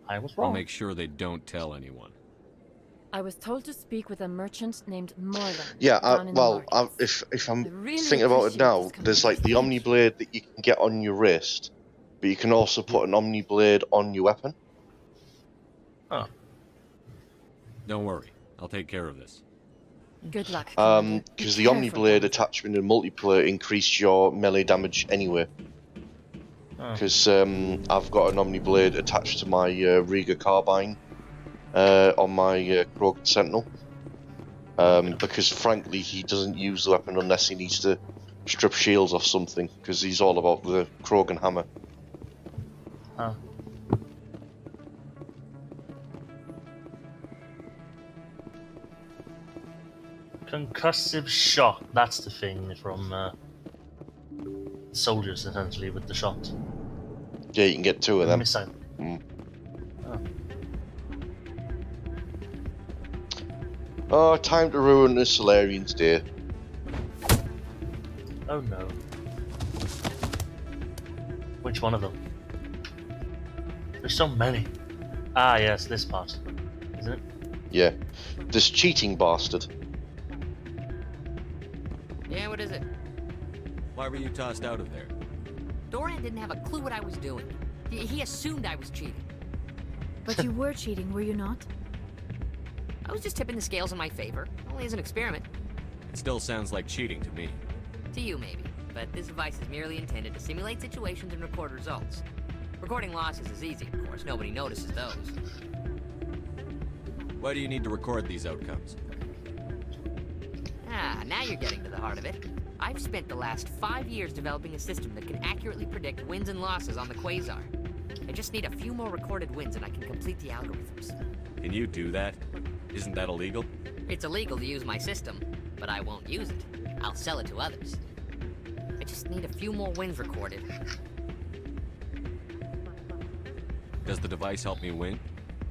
[SPEAKER 12] I was wrong.
[SPEAKER 3] I'll make sure they don't tell anyone.
[SPEAKER 14] I was told to speak with a merchant named Moreland.
[SPEAKER 1] Yeah, if I'm thinking about it now, there's like the Omniblade that you can get on your wrist, but you can also put an Omniblade on your weapon.
[SPEAKER 12] Oh.
[SPEAKER 3] Don't worry, I'll take care of this.
[SPEAKER 14] Good luck.
[SPEAKER 1] Because the Omniblade attachment in multiplayer increased your melee damage anyway. Because I've got an Omniblade attached to my Riga carbine on my Krogan Sentinel. Because frankly, he doesn't use the weapon unless he needs to strip shields off something, because he's all about the Krogan hammer.
[SPEAKER 12] Concussive shock, that's the thing from soldiers, essentially, with the shot.
[SPEAKER 1] Yeah, you can get two of them.
[SPEAKER 12] Missile.
[SPEAKER 1] Oh, time to ruin the Solarian's day.
[SPEAKER 12] Oh no. Which one of them? There's so many. Ah yes, this part. Isn't it?
[SPEAKER 1] Yeah. This cheating bastard.
[SPEAKER 16] Yeah, what is it?
[SPEAKER 3] Why were you tossed out of there?
[SPEAKER 16] Doran didn't have a clue what I was doing. He assumed I was cheating.
[SPEAKER 8] But you were cheating, were you not?
[SPEAKER 16] I was just tipping the scales in my favor, only as an experiment.
[SPEAKER 3] It still sounds like cheating to me.
[SPEAKER 16] To you, maybe. But this device is merely intended to simulate situations and record results. Recording losses is easy, of course. Nobody notices those.
[SPEAKER 3] Why do you need to record these outcomes?
[SPEAKER 16] Ah, now you're getting to the heart of it. I've spent the last 5 years developing a system that can accurately predict wins and losses on the Quasar. I just need a few more recorded wins and I can complete the algorithms.
[SPEAKER 3] Can you do that? Isn't that illegal?
[SPEAKER 16] It's illegal to use my system, but I won't use it. I'll sell it to others. I just need a few more wins recorded.
[SPEAKER 3] Does the device help me win?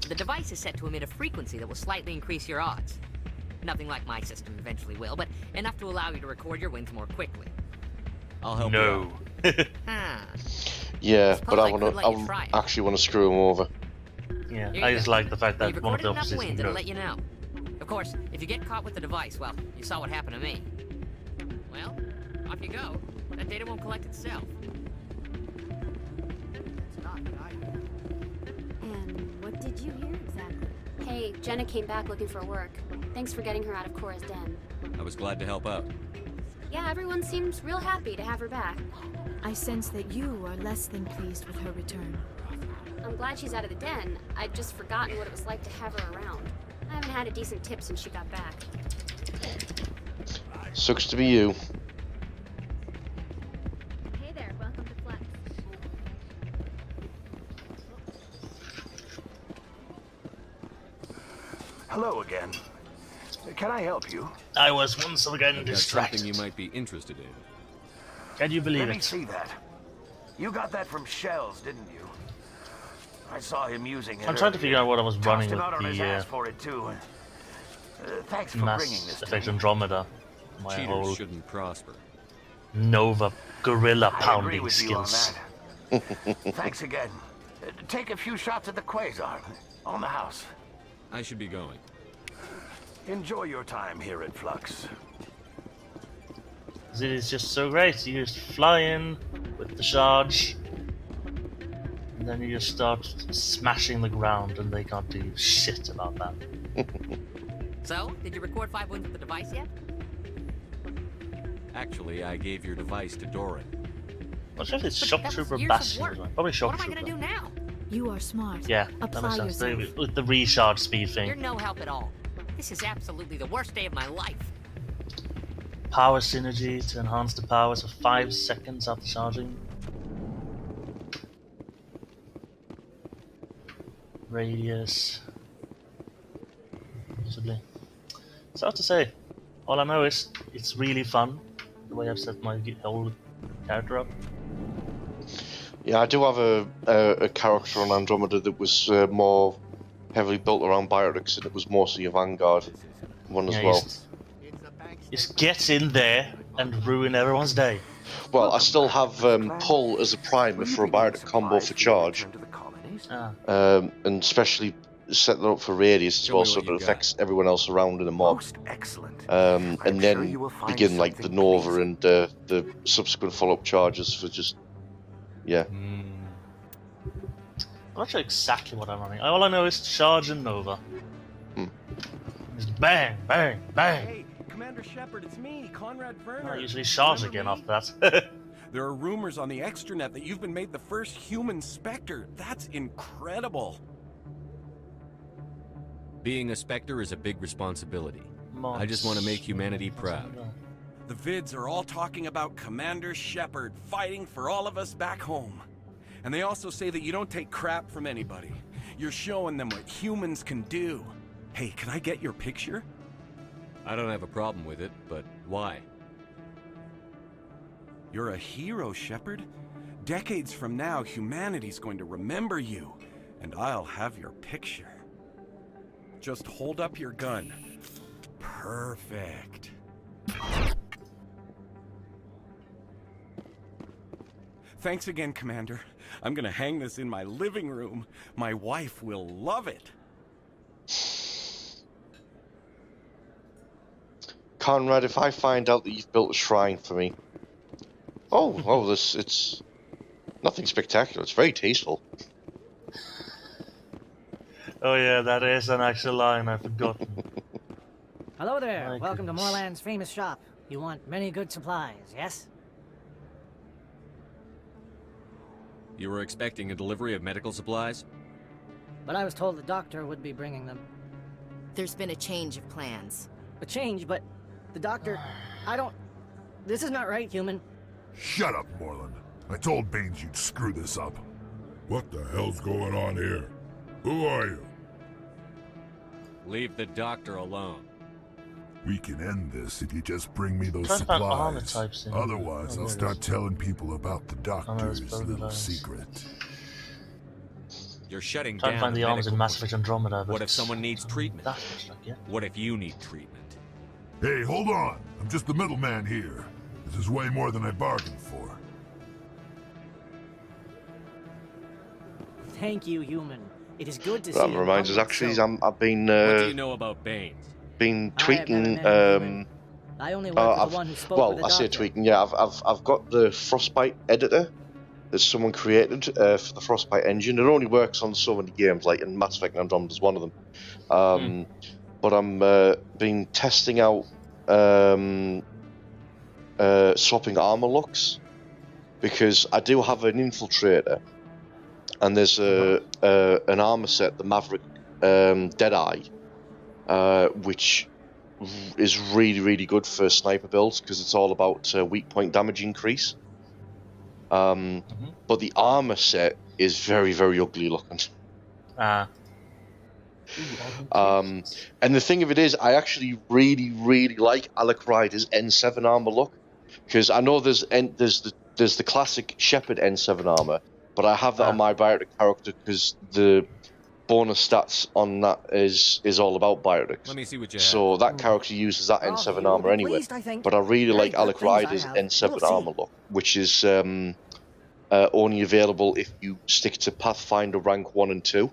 [SPEAKER 16] The device is set to emit a frequency that will slightly increase your odds. Nothing like my system eventually will, but enough to allow you to record your wins more quickly.
[SPEAKER 3] I'll help
[SPEAKER 12] you
[SPEAKER 16] out.
[SPEAKER 1] Yeah, but I actually want to screw him over.
[SPEAKER 12] Yeah, I just like the fact that one of the
[SPEAKER 16] enough
[SPEAKER 12] officers
[SPEAKER 16] wins,
[SPEAKER 12] can
[SPEAKER 16] it'll
[SPEAKER 12] go.
[SPEAKER 16] let you know. Of course, if you get caught with the device, well, you saw what happened to me. Well, off you go. That data won't collect itself.
[SPEAKER 15] And what did you hear exactly? Hey, Jenna came back looking for work. Thanks for getting her out of Cora's den.
[SPEAKER 3] I was glad to help out.
[SPEAKER 15] Yeah, everyone seems real happy to have her back.
[SPEAKER 13] I sense that you are less than pleased with her return.
[SPEAKER 15] I'm glad she's out of the den. I'd just forgotten what it was like to have her around. I haven't had a decent tip since she got back.
[SPEAKER 1] Sucks to be you.
[SPEAKER 9] Hey there, welcome to Flex.
[SPEAKER 23] Hello again.
[SPEAKER 5] Can I help you?
[SPEAKER 12] I was once again
[SPEAKER 3] I've got
[SPEAKER 12] distracted.
[SPEAKER 3] something you might be interested in.
[SPEAKER 12] Can you believe
[SPEAKER 5] Let me
[SPEAKER 12] it?
[SPEAKER 5] see that. You got that from Shells, didn't you? I saw him using it.
[SPEAKER 12] I'm trying to figure out what I was running
[SPEAKER 5] Tossed him
[SPEAKER 12] with
[SPEAKER 5] out on his
[SPEAKER 12] the
[SPEAKER 5] ass for it too. Thanks for bringing
[SPEAKER 12] Mass
[SPEAKER 5] this to
[SPEAKER 12] Effect
[SPEAKER 5] me.
[SPEAKER 12] Andromeda. My
[SPEAKER 3] Cheaters
[SPEAKER 12] whole
[SPEAKER 3] shouldn't prosper.
[SPEAKER 12] Nova gorilla
[SPEAKER 5] I agree
[SPEAKER 12] pounding
[SPEAKER 5] with you on
[SPEAKER 12] skills.
[SPEAKER 5] that. Thanks again. Take a few shots at the Quasar on the house.
[SPEAKER 3] I should be going.
[SPEAKER 5] Enjoy your time here at Flux.
[SPEAKER 12] It is just so great. You just fly in with the charge, and then you just start smashing the ground, and they can't do shit about that.
[SPEAKER 16] So, did you record 5 wins with the device yet?
[SPEAKER 3] Actually, I gave your device to Doran.
[SPEAKER 12] Not sure if it's
[SPEAKER 16] But
[SPEAKER 12] Shock
[SPEAKER 16] that was
[SPEAKER 12] Trooper
[SPEAKER 16] years of
[SPEAKER 12] Bastion.
[SPEAKER 16] work.
[SPEAKER 12] as well. Probably Shock
[SPEAKER 16] What am I
[SPEAKER 12] Trooper.
[SPEAKER 16] gonna do now?
[SPEAKER 6] You are smart.
[SPEAKER 12] Yeah, that
[SPEAKER 6] Apply
[SPEAKER 12] makes sense.
[SPEAKER 6] yourself.
[SPEAKER 12] With the recharge speed thing.
[SPEAKER 16] You're no help at all. This is absolutely the worst day of my life.
[SPEAKER 12] Power synergy to enhance the powers for 5 seconds after charging. Radius. Possibly. It's hard to say. All I know is it's really fun the way I've set my whole character up.
[SPEAKER 1] Yeah, I do have a character on Andromeda that was more heavily built around biotics, and it was mostly a Vanguard one as well.
[SPEAKER 12] Just get in there and ruin everyone's day.
[SPEAKER 1] Well, I still have pull as a primer for a biotic combo for charge, and especially set that up for radius as well, so that it affects everyone else around in the mob. And then begin like the Nova and the subsequent follow-up charges for just
[SPEAKER 12] I'm not sure exactly what I'm running. All I know is charge and Nova. Just bang, bang, bang.
[SPEAKER 10] Hey, Commander Shepard, it's me, Conrad Werner.
[SPEAKER 12] I usually charge again after that.
[SPEAKER 10] There are rumors on the extranet that you've been made the first human Spectre. That's incredible.
[SPEAKER 3] Being a Spectre is a big responsibility. I just want to make humanity proud.
[SPEAKER 10] The vids are all talking about Commander Shepard fighting for all of us back home. And they also say that you don't take crap from anybody. You're showing them what humans can do. Hey, can I get your picture?
[SPEAKER 3] I don't have a problem with it, but why?
[SPEAKER 10] You're a hero, Shepard. Decades from now, humanity's going to remember you, and I'll have your picture. Just hold up your gun. Perfect. Thanks again, Commander. I'm gonna hang this in my living room. My wife will love it.
[SPEAKER 1] Conrad, if I find out that you've built a shrine for me, it's nothing spectacular. It's very tasteful.
[SPEAKER 12] Oh yeah, that is an actual line I've forgotten.
[SPEAKER 23] Hello there.
[SPEAKER 12] My
[SPEAKER 23] Welcome to
[SPEAKER 12] goodness.
[SPEAKER 23] Moorland's famous shop. You want many good supplies, yes?
[SPEAKER 3] You were expecting a delivery of medical supplies?
[SPEAKER 23] But I was told the doctor would be bringing them.
[SPEAKER 6] There's been a change of plans.
[SPEAKER 23] A change, but the doctor... I don't... This is not right, human.
[SPEAKER 7] Shut up, Moreland. I told Baines you'd screw this up. What the hell's going on here? Who are you?
[SPEAKER 3] Leave the doctor alone.
[SPEAKER 7] We can end this if you just bring me those
[SPEAKER 12] Try to find armor
[SPEAKER 7] supplies.
[SPEAKER 12] types in-
[SPEAKER 7] Otherwise,
[SPEAKER 12] oh,
[SPEAKER 7] I'll
[SPEAKER 12] there it
[SPEAKER 7] start
[SPEAKER 12] is.
[SPEAKER 7] telling people about the doctor's
[SPEAKER 12] both of
[SPEAKER 7] little
[SPEAKER 12] those.
[SPEAKER 7] secret.
[SPEAKER 3] You're shutting
[SPEAKER 12] Trying to
[SPEAKER 3] down
[SPEAKER 12] find the armors in
[SPEAKER 3] medical
[SPEAKER 12] Mass Effect Andromeda. But
[SPEAKER 3] What if someone needs treatment?
[SPEAKER 12] That looks like, yeah.
[SPEAKER 3] What if you need treatment?
[SPEAKER 7] Hey, hold on. I'm just the middleman here. This is way more than I bargained for.
[SPEAKER 23] Thank you, human. It is good to see
[SPEAKER 1] That
[SPEAKER 23] you.
[SPEAKER 1] reminds us, actually, I've been
[SPEAKER 3] What do you know about Baines?
[SPEAKER 1] been
[SPEAKER 23] I have never
[SPEAKER 1] tweaking.
[SPEAKER 23] met a human. I only work with the one who spoke with the
[SPEAKER 1] I say
[SPEAKER 23] doctor.
[SPEAKER 1] tweaking. Yeah, I've got the Frostbite editor that someone created for the Frostbite engine. It only works on so many games, like in Mass Effect Andromeda is one of them. But I'm been testing out swapping armor looks, because I do have an infiltrator, and there's an armor set, the Maverick Deadeye, which is really good for sniper builds, because it's all about weak point damage increase. But the armor set is very ugly looking. And the thing of it is, I actually really like Alec Ryder's N7 armor look, because I know there's the classic Shepherd N7 armor, but I have that on my biotic character because the bonus stats on that is all about biotics.
[SPEAKER 3] Let me see what you
[SPEAKER 1] So that character uses that N7 armor anyway.
[SPEAKER 23] pleased, I think.
[SPEAKER 1] But I really
[SPEAKER 23] Very
[SPEAKER 1] like
[SPEAKER 23] good
[SPEAKER 1] Alec
[SPEAKER 23] things I
[SPEAKER 1] Ryder's
[SPEAKER 23] have.
[SPEAKER 1] N7
[SPEAKER 23] We'll see.
[SPEAKER 1] armor look, which is only available if you stick to Pathfinder rank 1 and 2.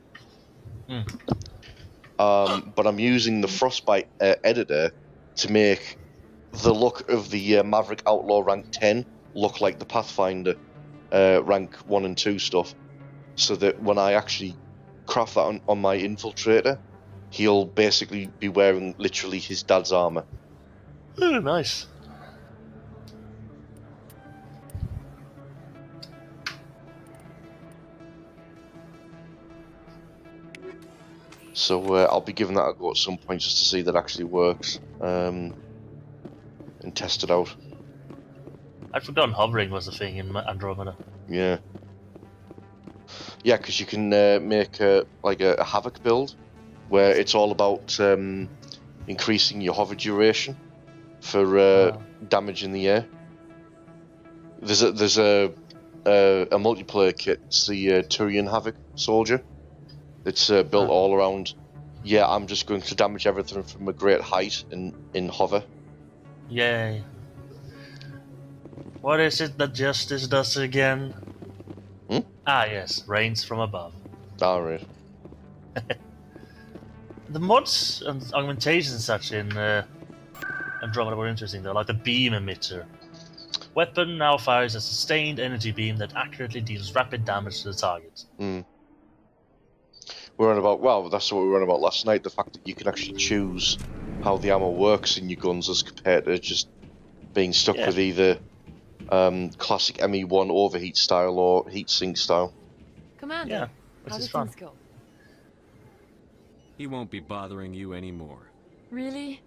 [SPEAKER 1] But I'm using the Frostbite editor to make the look of the Maverick Outlaw rank 10 look like the Pathfinder rank 1 and 2 stuff, so that when I actually craft that on my infiltrator, he'll basically be wearing literally his dad's armor.
[SPEAKER 12] Oh, nice.
[SPEAKER 1] So I'll be giving that a go at some point just to see that actually works, and test it out.
[SPEAKER 12] I'd forgotten hovering was a thing in Andromeda.
[SPEAKER 1] Yeah. Yeah, because you can make a Havoc build where it's all about increasing your hover duration for damage in the air. There's a multiplayer kit. It's the Turian Havoc soldier. It's built all around. Yeah, I'm just going to damage everything from a great height in hover.
[SPEAKER 12] Yay. What is it that Justice does again? Ah, yes, rains from above.
[SPEAKER 1] Alright.
[SPEAKER 12] The mods and augmentations and such in Andromeda were interesting though, like the beam emitter. Weapon now fires a sustained energy beam that accurately deals rapid damage to the target.
[SPEAKER 1] We're on about, well, that's what we were on about last night, the fact that you can actually choose how the ammo works in your guns as compared to just being stuck with either classic ME1 overheat style or heatsink style.
[SPEAKER 14] Commander,
[SPEAKER 12] which
[SPEAKER 14] how
[SPEAKER 12] is
[SPEAKER 14] did
[SPEAKER 12] fun.
[SPEAKER 14] things go?
[SPEAKER 3] He won't be bothering you anymore.
[SPEAKER 14] Really?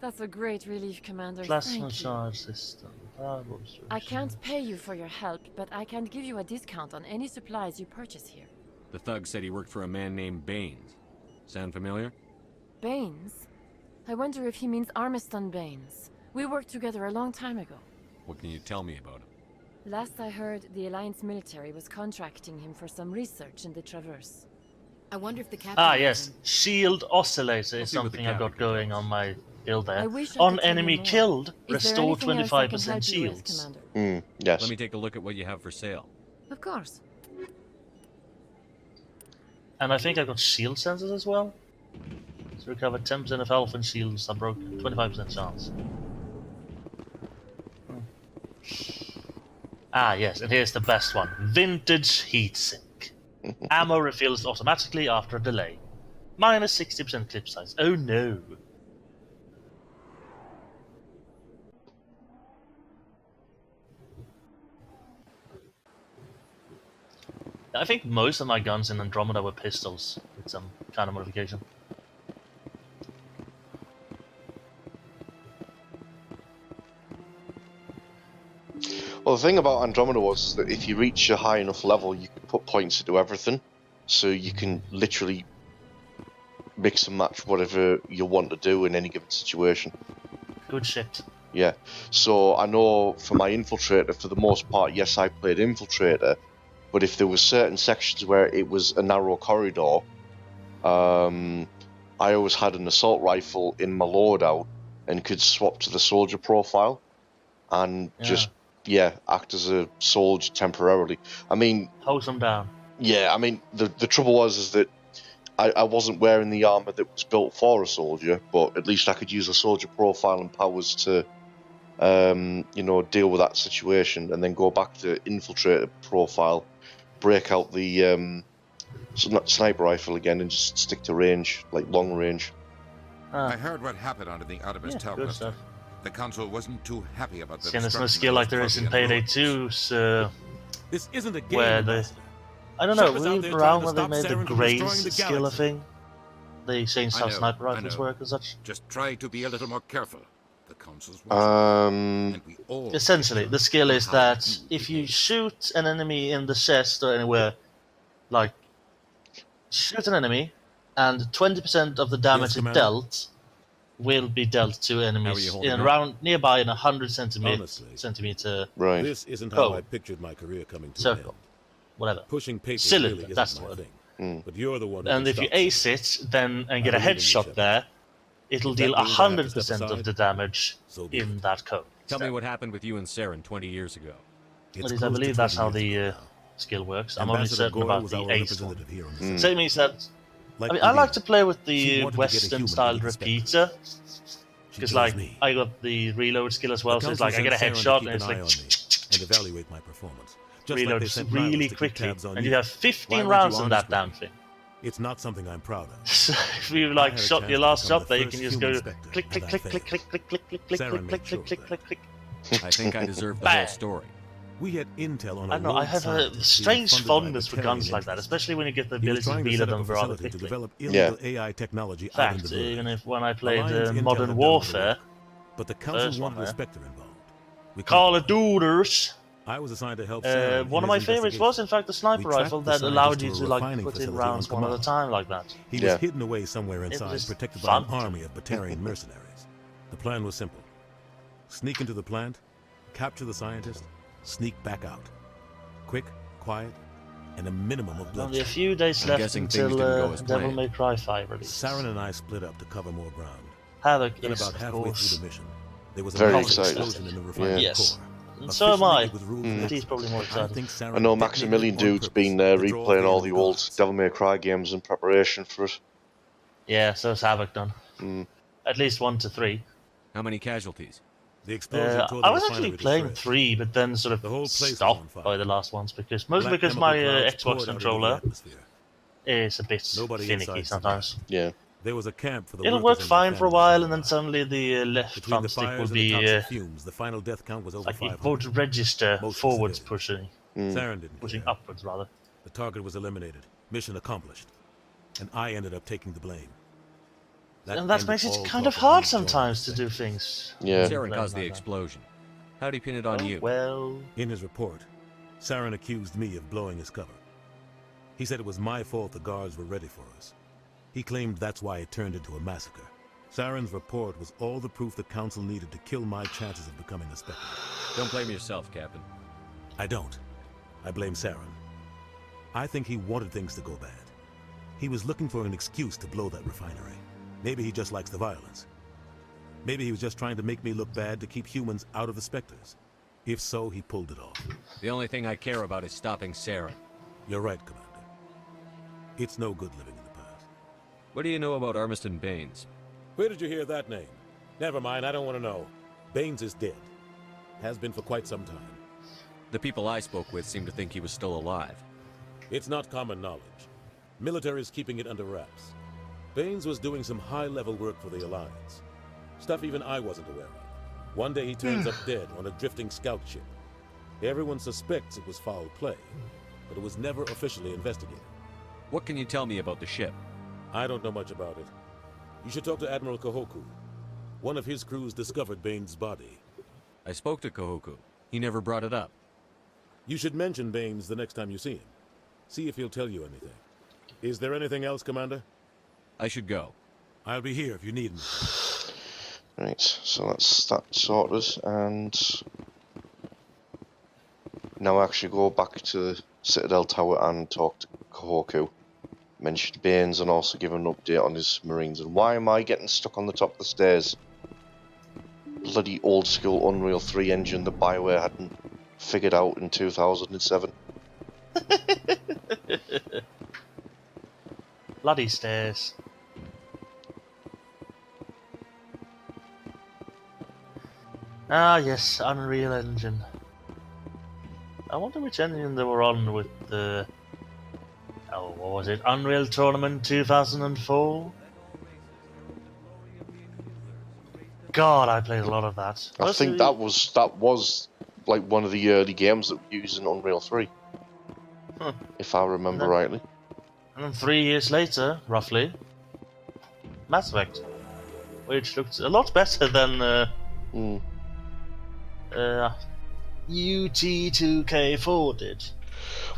[SPEAKER 14] That's a great relief, Commander.
[SPEAKER 12] Plasma
[SPEAKER 14] Thank you.
[SPEAKER 12] charge system.
[SPEAKER 14] I can't pay you for your help, but I can give you a discount on any supplies you purchase here.
[SPEAKER 3] The thug said he worked for a man named Baines. Sound familiar?
[SPEAKER 14] Baines? I wonder if he means Armiston Baines. We worked together a long time ago.
[SPEAKER 3] What can you tell me about him?
[SPEAKER 14] Last I heard, the Alliance military was contracting him for some research in the Traverse.
[SPEAKER 6] I wonder if the captain...
[SPEAKER 12] Ah, yes. Shield Oscillator is
[SPEAKER 3] see what the
[SPEAKER 12] something I've got going on my build there.
[SPEAKER 14] I wish I
[SPEAKER 12] On
[SPEAKER 14] could tell you
[SPEAKER 12] enemy
[SPEAKER 14] more.
[SPEAKER 12] killed,
[SPEAKER 14] Is there
[SPEAKER 12] restore
[SPEAKER 14] anything else I can
[SPEAKER 12] 25%
[SPEAKER 14] help you with,
[SPEAKER 12] shields.
[SPEAKER 14] Commander?
[SPEAKER 1] Yes.
[SPEAKER 3] Let me take a look at what you have for sale.
[SPEAKER 14] Of course.
[SPEAKER 12] And I think I got shield sensors as well. So recover 10% of health and shields are broken. 25% chance. Ah, yes, and here's the best one. Vintage heatsink. Ammo refills automatically after a delay. Minus 60% clip size. Oh no. I think most of my guns in Andromeda were pistols with some kind of modification.
[SPEAKER 1] Well, the thing about Andromeda was that if you reach a high enough level, you can put points into everything, so you can literally mix and match whatever you want to do in any given situation.
[SPEAKER 12] Good shit.
[SPEAKER 1] Yeah, so I know for my Infiltrator, for the most part, yes, I played Infiltrator, but if there were certain sections where it was a narrow corridor, I always had an assault rifle in my loadout and could swap to the soldier profile and just, act as a soldier temporarily. I mean...
[SPEAKER 12] Hose them down.
[SPEAKER 1] Yeah, I mean, the trouble was that I wasn't wearing the armor that was built for a soldier, but at least I could use a soldier profile and powers to, deal with that situation, and then go back to infiltrator profile, break out the sniper rifle again, and just stick to range, like long range.
[SPEAKER 17] I heard what happened under the Artemis Tower. The council wasn't too happy about the
[SPEAKER 12] There's no skill like there is in Payday 2, so...
[SPEAKER 19] This isn't a game,
[SPEAKER 12] where they... I don't know, were you around when they made the Grace skill a thing? They changed how sniper rifles work and such?
[SPEAKER 17] Just try to be a little more careful. The council's
[SPEAKER 12] Essentially, the skill is that if you shoot an enemy in the chest or anywhere, like, shoot an enemy, and 20% of the damage it
[SPEAKER 2] Commander?
[SPEAKER 12] dealt will be dealt to enemies
[SPEAKER 2] holding
[SPEAKER 12] in
[SPEAKER 2] up?
[SPEAKER 12] around nearby in 100
[SPEAKER 2] Honestly,
[SPEAKER 12] centimeter
[SPEAKER 2] This isn't how I pictured my career coming to an
[SPEAKER 12] circle,
[SPEAKER 2] end.
[SPEAKER 12] whatever.
[SPEAKER 2] Pushing papers
[SPEAKER 12] Cylinder,
[SPEAKER 2] really
[SPEAKER 12] that's
[SPEAKER 2] isn't
[SPEAKER 12] the
[SPEAKER 2] my
[SPEAKER 12] word.
[SPEAKER 2] thing. But you're the one who
[SPEAKER 12] And
[SPEAKER 2] can
[SPEAKER 12] if you
[SPEAKER 2] stop
[SPEAKER 12] ace it, then and get a
[SPEAKER 2] I believe in you,
[SPEAKER 12] headshot
[SPEAKER 2] Shepard.
[SPEAKER 12] there, it'll
[SPEAKER 2] If that
[SPEAKER 12] deal
[SPEAKER 2] means I have to step
[SPEAKER 12] 100% of
[SPEAKER 2] aside,
[SPEAKER 12] the damage
[SPEAKER 2] so be
[SPEAKER 12] in that code.
[SPEAKER 3] Tell me what happened with you and Saren 20 years ago.
[SPEAKER 12] At least I believe that's how the skill works. I'm only
[SPEAKER 2] Ambassador
[SPEAKER 12] certain
[SPEAKER 2] Gore
[SPEAKER 12] about
[SPEAKER 2] was
[SPEAKER 12] the
[SPEAKER 2] our
[SPEAKER 12] ace one.
[SPEAKER 2] representative here on the
[SPEAKER 12] So it means that
[SPEAKER 2] Like
[SPEAKER 12] I mean, I like to play with
[SPEAKER 2] She
[SPEAKER 12] the
[SPEAKER 2] wanted to get a human
[SPEAKER 12] Western-styled
[SPEAKER 2] into the
[SPEAKER 12] repeater, because
[SPEAKER 2] chose
[SPEAKER 12] like
[SPEAKER 2] me.
[SPEAKER 12] I got the reload skill as well.
[SPEAKER 2] The
[SPEAKER 12] So it's
[SPEAKER 2] Council
[SPEAKER 12] like I get a
[SPEAKER 2] sent Saren to
[SPEAKER 12] headshot
[SPEAKER 2] keep
[SPEAKER 12] and it's
[SPEAKER 2] an eye
[SPEAKER 12] like
[SPEAKER 2] on me and evaluate my performance. Just like they
[SPEAKER 12] reloads
[SPEAKER 2] sent Miles
[SPEAKER 12] really
[SPEAKER 2] to keep
[SPEAKER 12] quickly,
[SPEAKER 2] tabs on
[SPEAKER 12] and
[SPEAKER 2] you.
[SPEAKER 12] you have
[SPEAKER 2] Why
[SPEAKER 12] 15
[SPEAKER 2] weren't
[SPEAKER 12] rounds
[SPEAKER 2] you
[SPEAKER 12] on that
[SPEAKER 2] honest
[SPEAKER 12] damn
[SPEAKER 2] with
[SPEAKER 12] thing.
[SPEAKER 2] me? It's not something I'm proud of.
[SPEAKER 12] So if you
[SPEAKER 2] I
[SPEAKER 12] like
[SPEAKER 2] had a
[SPEAKER 12] shot
[SPEAKER 2] chance
[SPEAKER 12] your
[SPEAKER 2] to
[SPEAKER 12] last
[SPEAKER 2] become
[SPEAKER 12] shot
[SPEAKER 2] the
[SPEAKER 12] there, you
[SPEAKER 2] first
[SPEAKER 12] can just
[SPEAKER 2] human
[SPEAKER 12] go
[SPEAKER 2] inspector,
[SPEAKER 12] click, click,
[SPEAKER 2] and I
[SPEAKER 12] click, click,
[SPEAKER 2] failed.
[SPEAKER 12] click, click, click, click,
[SPEAKER 2] Saren
[SPEAKER 12] click,
[SPEAKER 2] made
[SPEAKER 12] click,
[SPEAKER 2] sure
[SPEAKER 12] click,
[SPEAKER 2] of
[SPEAKER 12] click,
[SPEAKER 2] that.
[SPEAKER 12] click, click.
[SPEAKER 3] I think I deserve the whole story.
[SPEAKER 2] We had intel on
[SPEAKER 12] I
[SPEAKER 2] a
[SPEAKER 12] don't know, I
[SPEAKER 2] rogue
[SPEAKER 12] have a
[SPEAKER 2] scientist being
[SPEAKER 12] strange
[SPEAKER 2] funded by
[SPEAKER 12] fondness for guns
[SPEAKER 2] Batarian
[SPEAKER 12] like that,
[SPEAKER 2] interests.
[SPEAKER 12] especially when you get the
[SPEAKER 2] He was
[SPEAKER 12] ability to
[SPEAKER 2] trying to
[SPEAKER 12] reload
[SPEAKER 2] set up
[SPEAKER 12] them
[SPEAKER 2] a
[SPEAKER 12] rather
[SPEAKER 2] facility to
[SPEAKER 12] quickly.
[SPEAKER 2] develop illegal AI technology
[SPEAKER 12] In
[SPEAKER 2] out in
[SPEAKER 12] fact,
[SPEAKER 2] the void.
[SPEAKER 12] even if when I played
[SPEAKER 2] Alliance intel
[SPEAKER 12] Modern
[SPEAKER 2] had done all the
[SPEAKER 12] Warfare,
[SPEAKER 2] work, but the council
[SPEAKER 12] first one
[SPEAKER 2] wanted a
[SPEAKER 12] there,
[SPEAKER 2] Spectre involved. We
[SPEAKER 12] Call of Duty.
[SPEAKER 2] I was assigned to help Saren in
[SPEAKER 12] One of
[SPEAKER 2] his
[SPEAKER 12] my favorites was, in fact, the sniper
[SPEAKER 2] We tracked
[SPEAKER 12] rifle
[SPEAKER 2] the
[SPEAKER 12] that
[SPEAKER 2] scientist
[SPEAKER 12] allowed
[SPEAKER 2] to
[SPEAKER 12] you
[SPEAKER 2] a
[SPEAKER 12] to like
[SPEAKER 2] refining
[SPEAKER 12] put in
[SPEAKER 2] facility
[SPEAKER 12] rounds
[SPEAKER 2] on
[SPEAKER 12] one at a
[SPEAKER 2] Kamala.
[SPEAKER 12] time like that.
[SPEAKER 2] He was hidden away somewhere
[SPEAKER 12] It
[SPEAKER 2] inside,
[SPEAKER 12] was
[SPEAKER 2] protected by
[SPEAKER 12] fun.
[SPEAKER 2] an army of Batarian mercenaries. The plan was simple. Sneak into the plant, capture the scientist, sneak back out. Quick, quiet, and a minimum of
[SPEAKER 12] Only
[SPEAKER 2] bloodshed.
[SPEAKER 12] a few days
[SPEAKER 3] I'm
[SPEAKER 12] left
[SPEAKER 3] guessing things
[SPEAKER 12] until
[SPEAKER 3] didn't go as
[SPEAKER 12] Devil
[SPEAKER 3] planned.
[SPEAKER 12] May Cry 5 releases.
[SPEAKER 2] Saren and I split up to cover more ground.
[SPEAKER 12] Havoc
[SPEAKER 2] Then
[SPEAKER 12] is,
[SPEAKER 2] about
[SPEAKER 12] of
[SPEAKER 2] halfway
[SPEAKER 12] course,
[SPEAKER 2] through the mission, there was a
[SPEAKER 1] Very
[SPEAKER 2] massive
[SPEAKER 1] excited.
[SPEAKER 2] explosion in the refinery
[SPEAKER 12] Yes.
[SPEAKER 2] core.
[SPEAKER 12] And so am
[SPEAKER 2] Officially,
[SPEAKER 12] I.
[SPEAKER 2] it was ruled
[SPEAKER 12] But
[SPEAKER 2] an
[SPEAKER 12] he's probably more
[SPEAKER 2] accident.
[SPEAKER 12] excited.
[SPEAKER 2] Saren
[SPEAKER 1] I know
[SPEAKER 2] detonated
[SPEAKER 1] Maximilian
[SPEAKER 2] on
[SPEAKER 1] Dude's
[SPEAKER 2] purpose
[SPEAKER 1] been
[SPEAKER 2] to draw
[SPEAKER 1] replaying
[SPEAKER 2] the
[SPEAKER 1] all
[SPEAKER 2] enemy
[SPEAKER 1] the old
[SPEAKER 2] guards.
[SPEAKER 1] Devil May Cry games in preparation for it.
[SPEAKER 12] Yeah, so is Havoc done. At least 1 to 3.
[SPEAKER 3] How many casualties?
[SPEAKER 2] The explosion tore
[SPEAKER 12] I
[SPEAKER 2] the
[SPEAKER 12] was
[SPEAKER 2] refinery
[SPEAKER 12] actually
[SPEAKER 2] to
[SPEAKER 12] playing
[SPEAKER 2] shreds.
[SPEAKER 12] 3, but then sort of
[SPEAKER 2] The whole place was on
[SPEAKER 12] stopped
[SPEAKER 2] fire.
[SPEAKER 12] by the last ones mostly
[SPEAKER 2] Black
[SPEAKER 12] because
[SPEAKER 2] chemical
[SPEAKER 12] my
[SPEAKER 2] clouds poured
[SPEAKER 12] Xbox
[SPEAKER 2] out into the
[SPEAKER 12] controller
[SPEAKER 2] atmosphere.
[SPEAKER 12] is a bit
[SPEAKER 2] Nobody
[SPEAKER 12] finicky
[SPEAKER 2] inside
[SPEAKER 12] sometimes.
[SPEAKER 1] Yeah.
[SPEAKER 2] There was a camp for the
[SPEAKER 12] It'll
[SPEAKER 2] workers
[SPEAKER 12] work
[SPEAKER 2] and
[SPEAKER 12] fine
[SPEAKER 2] their
[SPEAKER 12] for a
[SPEAKER 2] families
[SPEAKER 12] while,
[SPEAKER 2] nearby.
[SPEAKER 12] and then suddenly the left
[SPEAKER 2] Between the
[SPEAKER 12] thumbstick will
[SPEAKER 2] fires and the
[SPEAKER 12] be
[SPEAKER 2] toxic fumes, the final death count was over
[SPEAKER 12] like it
[SPEAKER 2] 500.
[SPEAKER 12] won't register
[SPEAKER 2] Most
[SPEAKER 12] forwards
[SPEAKER 2] civilians.
[SPEAKER 12] pushing,
[SPEAKER 2] Saren didn't
[SPEAKER 12] pushing
[SPEAKER 2] care.
[SPEAKER 12] upwards rather.
[SPEAKER 2] The target was eliminated. Mission accomplished. And I ended up taking the blame.
[SPEAKER 12] And that
[SPEAKER 2] ended
[SPEAKER 12] makes
[SPEAKER 2] all
[SPEAKER 12] it kind of
[SPEAKER 2] talk
[SPEAKER 12] hard
[SPEAKER 2] me joining
[SPEAKER 12] sometimes
[SPEAKER 2] the
[SPEAKER 12] to do things.
[SPEAKER 1] Yeah.
[SPEAKER 3] Saren
[SPEAKER 12] Blame
[SPEAKER 3] caused the
[SPEAKER 12] like that.
[SPEAKER 3] explosion. How'd he pin it on you?
[SPEAKER 12] Well,
[SPEAKER 2] In his report, Saren accused me of blowing his cover. He said it was my fault the guards were ready for us. He claimed that's why it turned into a massacre. Saren's report was all the proof the council needed to kill my chances of becoming a Spectre.
[SPEAKER 3] Don't blame yourself, Captain.
[SPEAKER 2] I don't. I blame Saren. I think he wanted things to go bad. He was looking for an excuse to blow that refinery. Maybe he just likes the violence. Maybe he was just trying to make me look bad to keep humans out of the Spectres. If so, he pulled it off.
[SPEAKER 3] The only thing I care about is stopping Saren.
[SPEAKER 2] You're right, Commander. It's no good living in the past.
[SPEAKER 3] What do you know about Armiston Baines?
[SPEAKER 2] Where did you hear that name? Never mind, I don't want to know. Baines is dead. Has been for quite some time.
[SPEAKER 3] The people I spoke with seem to think he was still alive.
[SPEAKER 2] It's not common knowledge. Military's keeping it under wraps. Baines was doing some high-level work for the Alliance. Stuff even I wasn't aware of. One day he turns up dead on a drifting scout ship. Everyone suspects it was foul play, but it was never officially investigated.
[SPEAKER 3] What can you tell me about the ship?
[SPEAKER 2] I don't know much about it. You should talk to Admiral Kahoku. One of his crews discovered Baines' body.
[SPEAKER 3] I spoke to Kahoku. He never brought it up.
[SPEAKER 2] You should mention Baines the next time you see him. See if he'll tell you anything. Is there anything else, Commander?
[SPEAKER 3] I should go.
[SPEAKER 2] I'll be here if you need me.
[SPEAKER 1] Right, so that's that sorted, and now I actually go back to the Citadel Tower and talk to Kahoku. Mention Baines and also give an update on his Marines. And why am I getting stuck on the top of the stairs? Bloody old school Unreal 3 engine that BioWare hadn't figured out in 2007.
[SPEAKER 12] bloody stairs. Ah yes, Unreal Engine. I wonder which engine they were on with the... Oh, what was it? Unreal Tournament 2004? God, I played a lot of that.
[SPEAKER 1] I think that was like one of the early games that we used in Unreal 3. If I remember rightly.
[SPEAKER 12] And then 3 years later, roughly, Mass Effect, which looked a lot better than UT2K4 did.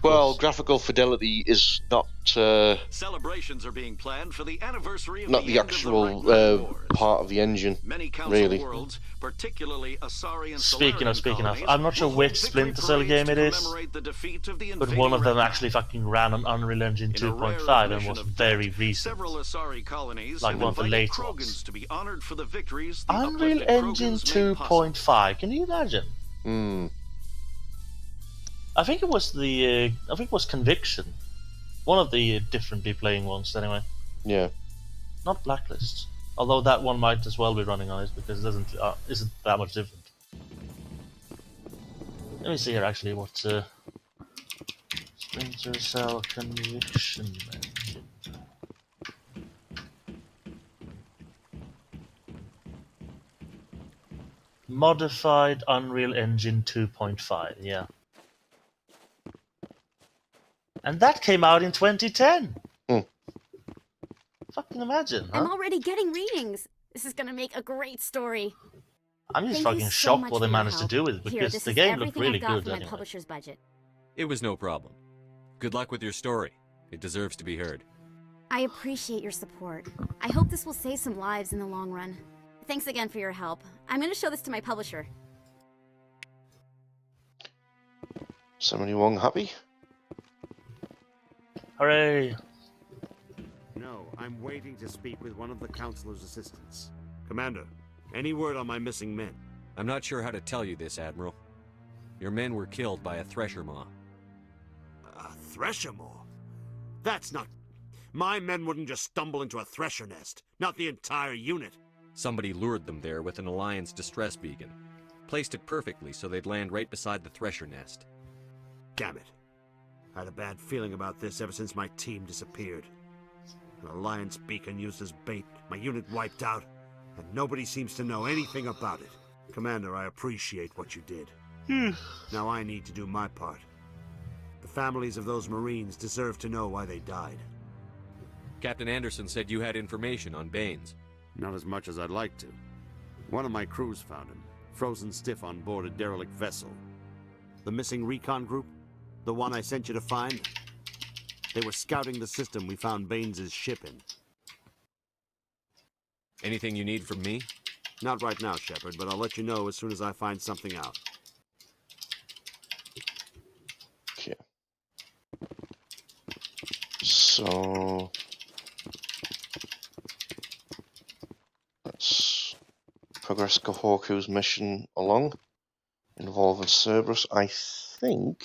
[SPEAKER 1] Well, graphical fidelity is not
[SPEAKER 18] Celebrations are being planned for the anniversary of
[SPEAKER 1] not the actual part of the engine,
[SPEAKER 18] Many council
[SPEAKER 1] really.
[SPEAKER 18] worlds, particularly Asari and
[SPEAKER 12] Speaking of,
[SPEAKER 18] colonies,
[SPEAKER 12] I'm not sure which Splinter Cell game it is,
[SPEAKER 18] the defeat of the
[SPEAKER 12] but one of them
[SPEAKER 18] invading
[SPEAKER 12] actually fucking ran on Unreal Engine 2.5 and was very recent.
[SPEAKER 18] Several Asari colonies
[SPEAKER 12] Like
[SPEAKER 18] have
[SPEAKER 12] one of the
[SPEAKER 18] invited
[SPEAKER 12] later
[SPEAKER 18] Krogans
[SPEAKER 12] ones.
[SPEAKER 18] to be honored for the victories the
[SPEAKER 12] Unreal
[SPEAKER 18] uplifted
[SPEAKER 12] Engine
[SPEAKER 18] Krogans made possible.
[SPEAKER 12] 2.5. Can you imagine? I think it was Conviction. One of the differently playing ones, anyway.
[SPEAKER 1] Yeah.
[SPEAKER 12] Not Blacklist. Although that one might as well be running on it because it isn't that much different. Let me see here actually what Splinter Cell Conviction engine. Modified Unreal Engine 2.5, yeah. And that came out in 2010! Fucking imagine, huh?
[SPEAKER 15] I'm already getting readings. This is gonna make a great story.
[SPEAKER 12] I'm just
[SPEAKER 15] Thank
[SPEAKER 12] fucking
[SPEAKER 15] you so
[SPEAKER 12] shocked
[SPEAKER 15] much
[SPEAKER 12] what they
[SPEAKER 15] for your
[SPEAKER 12] managed to
[SPEAKER 15] help.
[SPEAKER 12] do with it,
[SPEAKER 15] Here,
[SPEAKER 12] because
[SPEAKER 15] this
[SPEAKER 12] the
[SPEAKER 15] is
[SPEAKER 12] game looked
[SPEAKER 15] everything
[SPEAKER 12] really
[SPEAKER 15] I've got
[SPEAKER 12] good
[SPEAKER 15] for my
[SPEAKER 12] anyway.
[SPEAKER 15] publisher's budget.
[SPEAKER 3] It was no problem. Good luck with your story. It deserves to be heard.
[SPEAKER 15] I appreciate your support. I hope this will save some lives in the long run. Thanks again for your help. I'm gonna show this to my publisher.
[SPEAKER 1] Somebody Wong happy?
[SPEAKER 12] Hooray!
[SPEAKER 19] No, I'm waiting to speak with one of the Councilor's assistants. Commander, any word on my missing men?
[SPEAKER 3] I'm not sure how to tell you this, Admiral. Your men were killed by a thresher maw.
[SPEAKER 19] A thresher maw? That's not... My men wouldn't just stumble into a thresher nest. Not the entire unit.
[SPEAKER 3] Somebody lured them there with an Alliance distress beacon. Placed it perfectly so they'd land right beside the thresher nest.
[SPEAKER 19] Damn it. I had a bad feeling about this ever since my team disappeared. An Alliance beacon used as bait, my unit wiped out, and nobody seems to know anything about it. Commander, I appreciate what you did. Now I need to do my part. The families of those Marines deserve to know why they died.
[SPEAKER 3] Captain Anderson said you had information on Baines.
[SPEAKER 19] Not as much as I'd like to. One of my crews found him, frozen stiff on board a derelict vessel. The missing recon group? The one I sent you to find? They were scouting the system we found Baines' ship in.
[SPEAKER 3] Anything you need from me?
[SPEAKER 19] Not right now, Shepard, but I'll let you know as soon as I find something out.
[SPEAKER 1] Okay. So... let's progress Kahoku's mission along, involving Cerberus. I think...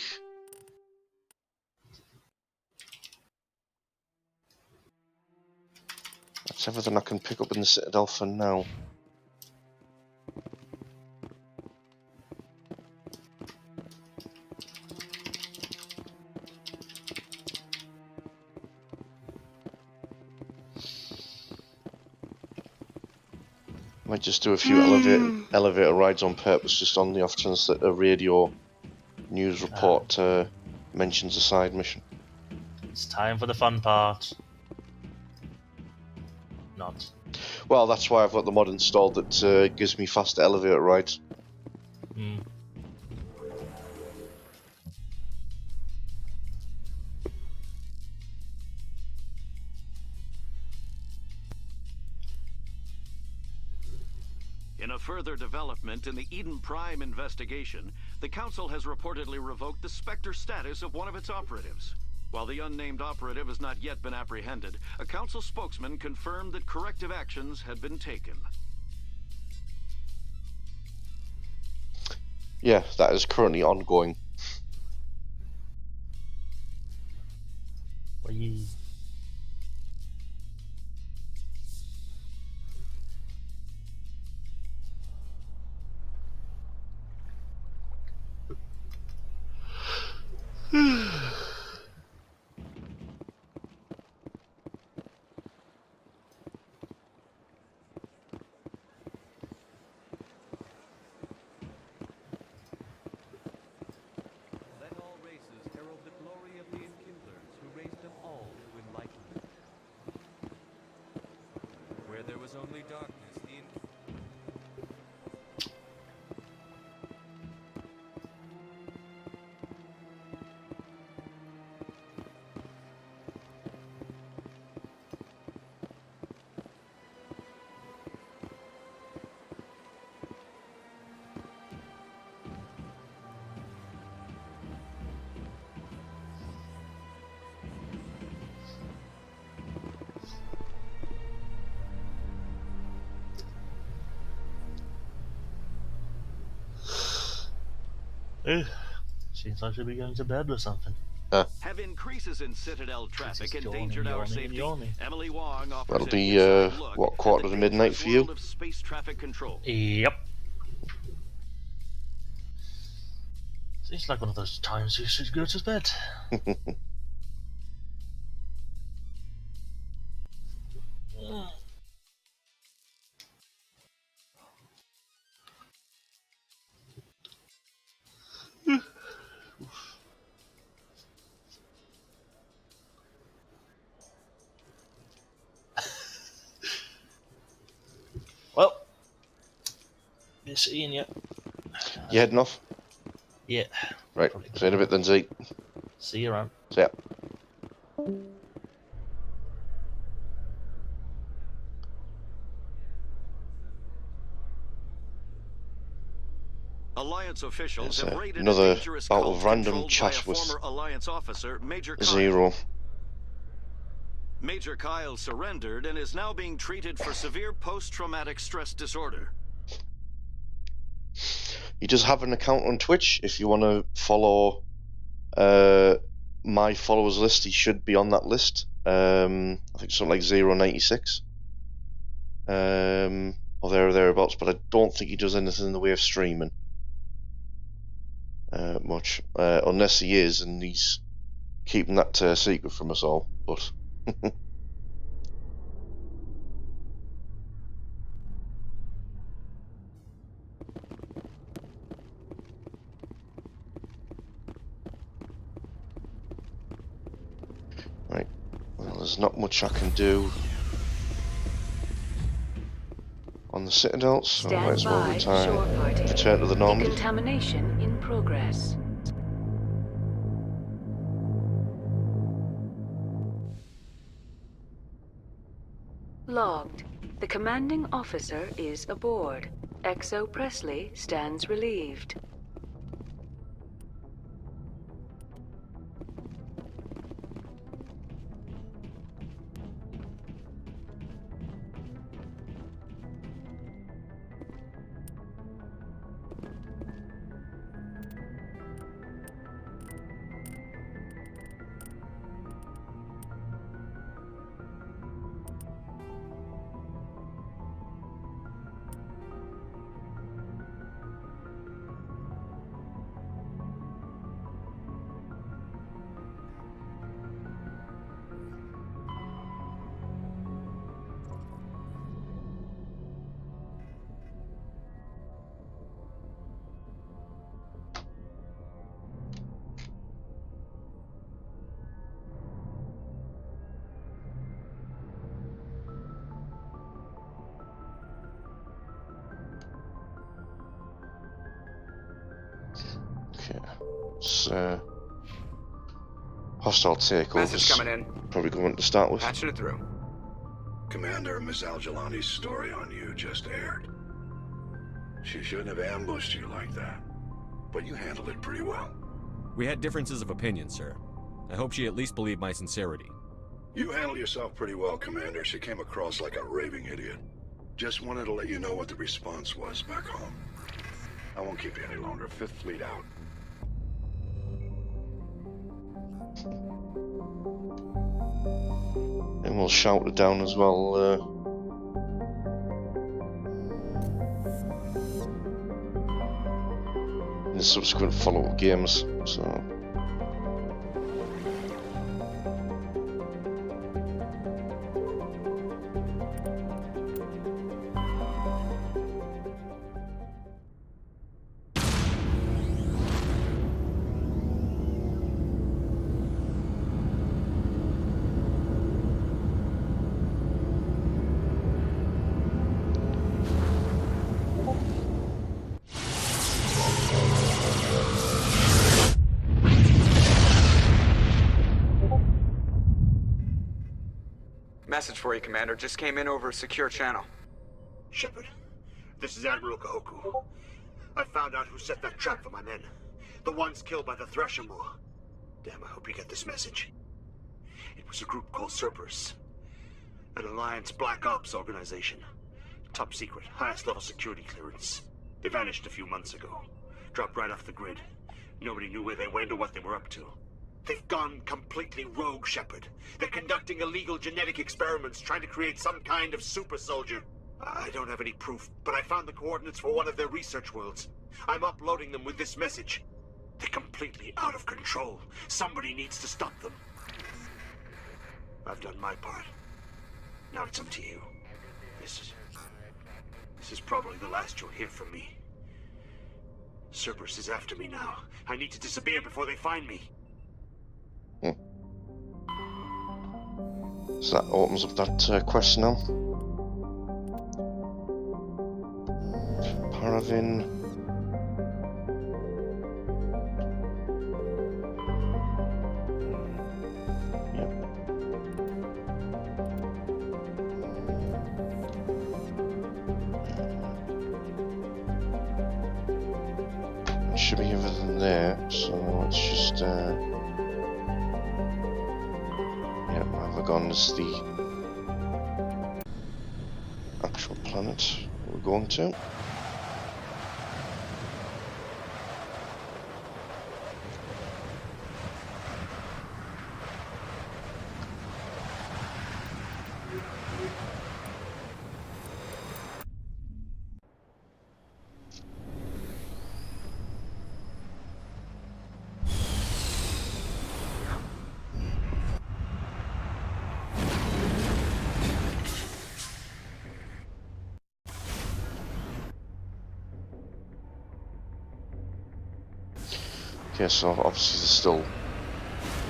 [SPEAKER 1] that's everything I can pick up in the Citadel for now. Might just do a few elevator rides on purpose, just on the off chance that a radio news report mentions a side mission.
[SPEAKER 12] It's time for the fun part. Not.
[SPEAKER 1] Well, that's why I've got the mod installed that gives me faster elevator rides.
[SPEAKER 18] In a further development in the Eden Prime investigation, the Council has reportedly revoked the Spectre status of one of its operatives. While the unnamed operative has not yet been apprehended, a Council spokesman confirmed that corrective actions had been taken.
[SPEAKER 1] Yeah, that is currently ongoing.
[SPEAKER 12] Seems like I should be going to bed or something.
[SPEAKER 18] Have increases in Citadel traffic endangered our safety? Emily Wong offers
[SPEAKER 1] That'll be,
[SPEAKER 18] look
[SPEAKER 1] what, quarter to midnight for you?
[SPEAKER 18] world of space traffic control.
[SPEAKER 12] Yep. Seems like one of those times you should go to bed. Well, be seeing you.
[SPEAKER 1] You heading off?
[SPEAKER 12] Yeah.
[SPEAKER 1] Right, see you in a bit then, Z.
[SPEAKER 12] See you around.
[SPEAKER 1] See ya.
[SPEAKER 18] Alliance officials have raided
[SPEAKER 1] another
[SPEAKER 18] a dangerous
[SPEAKER 1] bout
[SPEAKER 18] cult
[SPEAKER 1] of random
[SPEAKER 18] controlled
[SPEAKER 1] chat
[SPEAKER 18] by a
[SPEAKER 1] with
[SPEAKER 18] former Alliance officer, Major Kyle.
[SPEAKER 1] Zero.
[SPEAKER 18] Major Kyle surrendered and is now being treated for severe post-traumatic stress disorder.
[SPEAKER 1] He does have an account on Twitch. If you want to follow my followers list, he should be on that list. I think something like 096. Or there or thereabouts, but I don't think he does anything in the way of streaming. Much. Unless he is, and he's keeping that secret from us all. But right, well, there's not much I can do on the Citadel, so I might as well return to the Normandy.
[SPEAKER 4] Decontamination in progress. Logged. The commanding officer is aboard. XO Presley stands relieved. It's hostile takeovers.
[SPEAKER 20] Message coming in.
[SPEAKER 1] Probably good one to start with.
[SPEAKER 20] Patching it through.
[SPEAKER 21] Commander, Miss Al-Jalani's story on you just aired. She shouldn't have ambushed you like that, but you handled it pretty well.
[SPEAKER 3] We had differences of opinion, sir. I hope she at least believed my sincerity.
[SPEAKER 21] You handled yourself pretty well, Commander. She came across like a raving idiot. Just wanted to let you know what the response was back home. I won't keep you any longer. Fifth Fleet out.
[SPEAKER 1] And we'll shout it down as well. In the subsequent follow-up games. So.
[SPEAKER 20] Message for you, Commander. Just came in over a secure channel.
[SPEAKER 19] Shepard, this is Admiral Kahoku. I found out who set that trap for my men. The ones killed by the Thresher Moor. Damn, I hope you get this message. It was a group called Cerberus. An Alliance Black Ops organization. Top secret, highest level security clearance. They vanished a few months ago. Dropped right off the grid. Nobody knew where they went or what they were up to. They've gone completely rogue, Shepard. They're conducting illegal genetic experiments, trying to create some kind of super soldier. I don't have any proof, but I found the coordinates for one of their research worlds. I'm uploading them with this message. They're completely out of control. Somebody needs to stop them. I've done my part. Now it's up to you. This is probably the last you'll hear from me. Cerberus is after me now. I need to disappear before they find me.
[SPEAKER 1] So that opens up that quest now. Paragon. Should be everything there, so let's just Paragon is the actual planet we're going to. Okay, so obviously there's still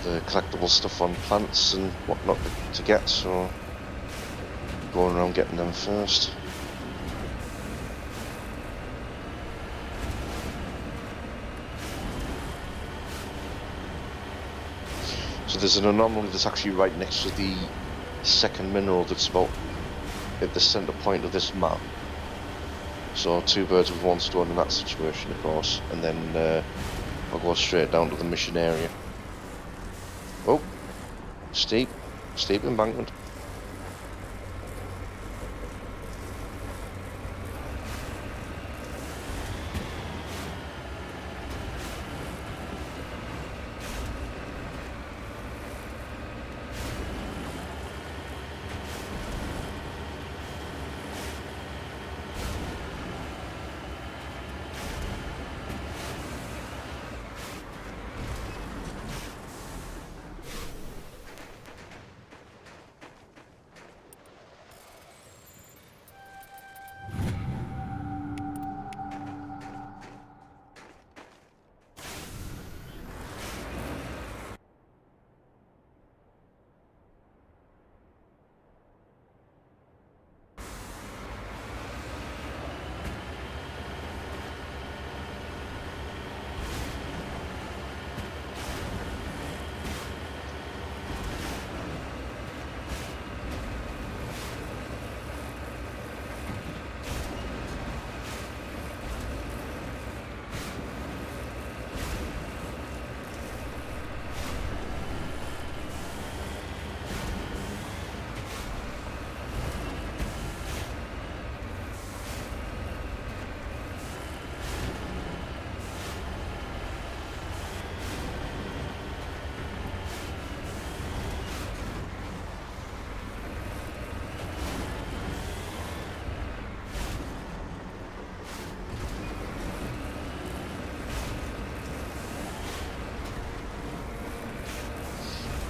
[SPEAKER 1] the collectible stuff on plants and whatnot to get, so going around getting them first. So there's an anomaly that's actually right next to the second mineral that's about at the centre point of this map. So two birds with one stone in that situation, of course, and then I'll go straight down to the mission area. Oh, steep embankment.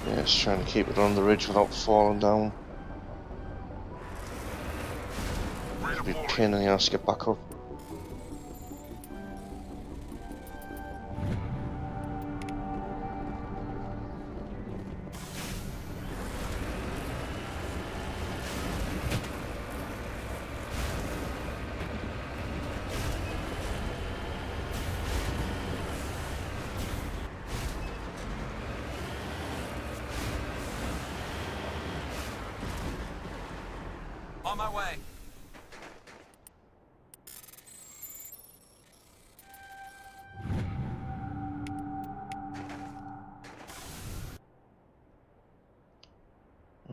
[SPEAKER 1] Yeah, just trying to keep it on the ridge without falling down. It'll be a pain in the ass to get back up.
[SPEAKER 10] On my way.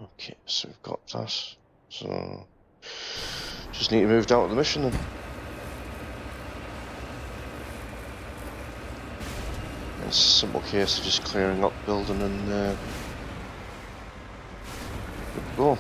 [SPEAKER 1] Okay, so we've got that. So just need to move down to the mission then. It's a simple case of just clearing up the building and good to go.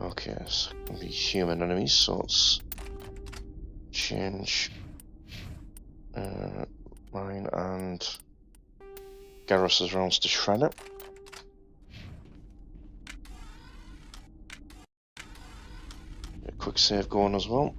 [SPEAKER 1] Okay, so it can be human enemies, so let's change mine and Garrus's rounds to Shredder. Get a quick save going as well.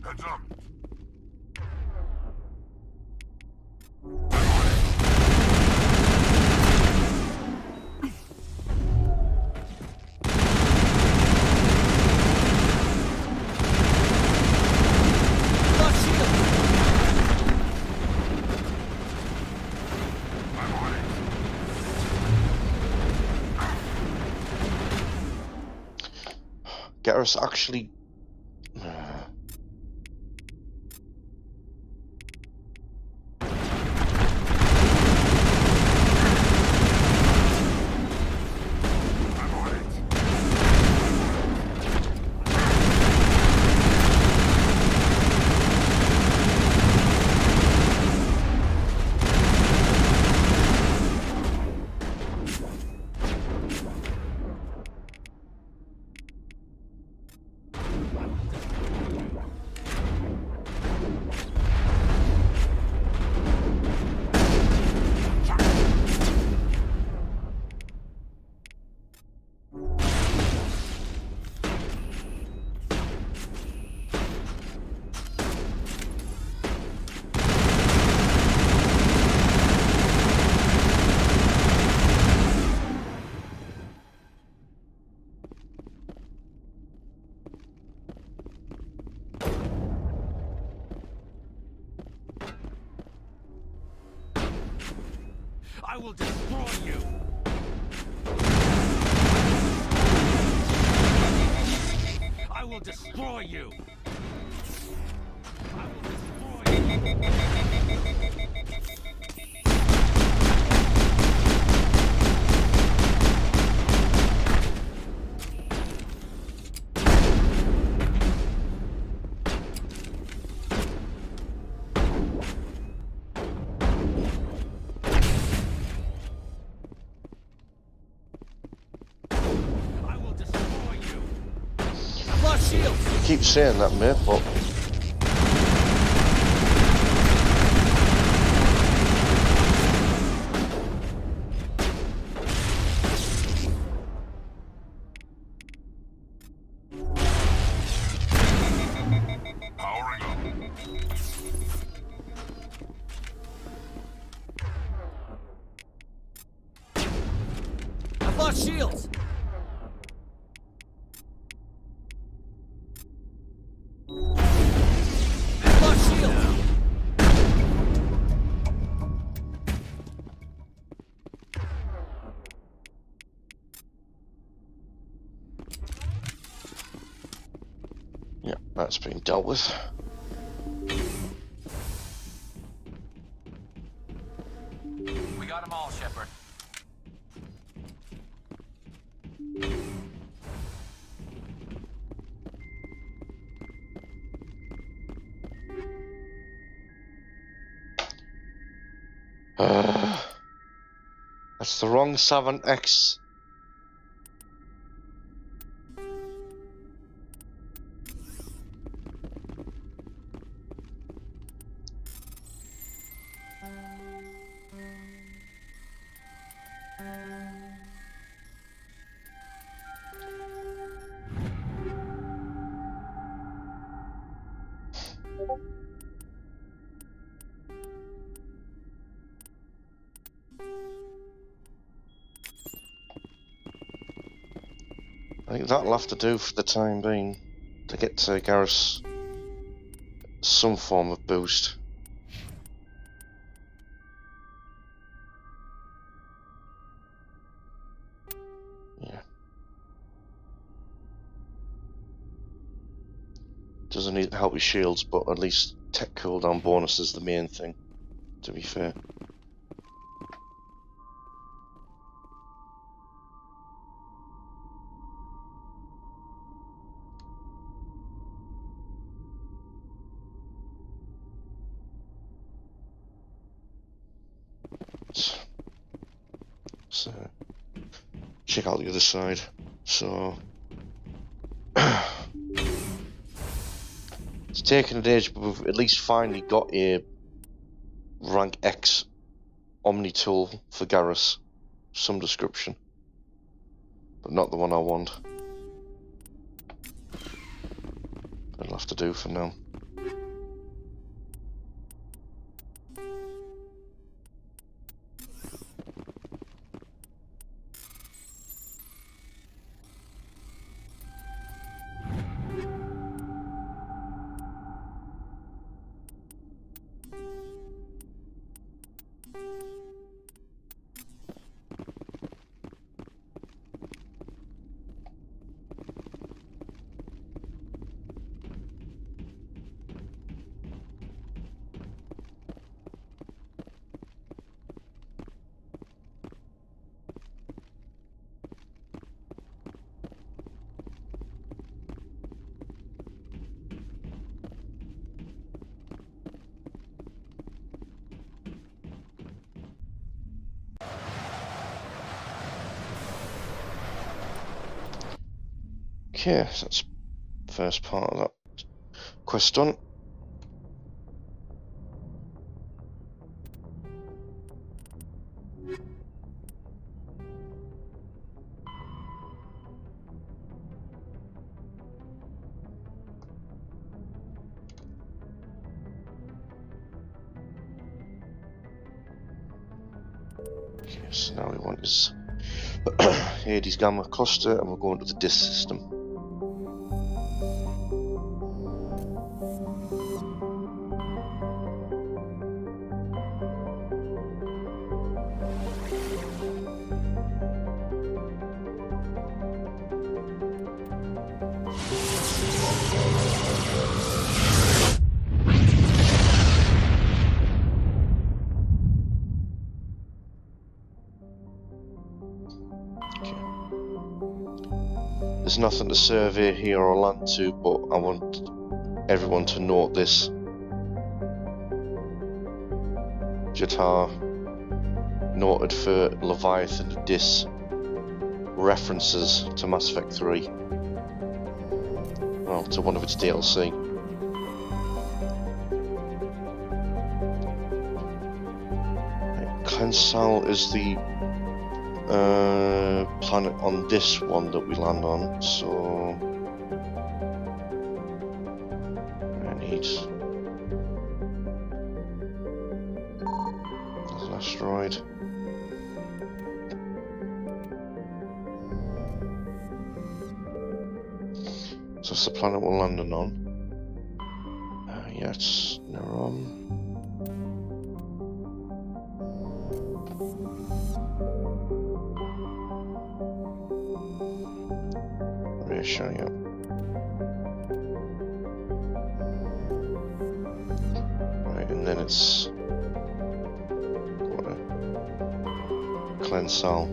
[SPEAKER 7] Heads up.
[SPEAKER 1] Garrus actually
[SPEAKER 10] I will destroy you! I will destroy you! I will destroy you!
[SPEAKER 1] I keep saying that, mate, but
[SPEAKER 10] lost shields! I've lost shields!
[SPEAKER 1] Yeah, that's been dealt with.
[SPEAKER 10] We got them all, Shepard.
[SPEAKER 1] That's the wrong 7X. I think that'll have to do for the time being to get to Garrus some form of boost. Yeah. Doesn't need to help with shields, but at least tech cooldown bonus is the main thing, to be fair. So, check out the other side. So, it's taken an age, but we've at least finally got a rank X Omni tool for Garrus, some description, but not the one I want. That'll have to do for now. Okay, so that's the first part of that quest done. Okay, so now we want is Hades Gamma Cluster, and we're going to the disk system. There's nothing to survey here or land to, but I want everyone to note this. Jatar, noted for Leviathan and Dis, references to Mass Effect 3. Well, to one of its DLC. Kensal is the planet on this one that we land on, so I need there's an asteroid. So that's the planet we're landing on. Yeah, it's Neuron. Reassuring you. Right, and then it's cleanse cell.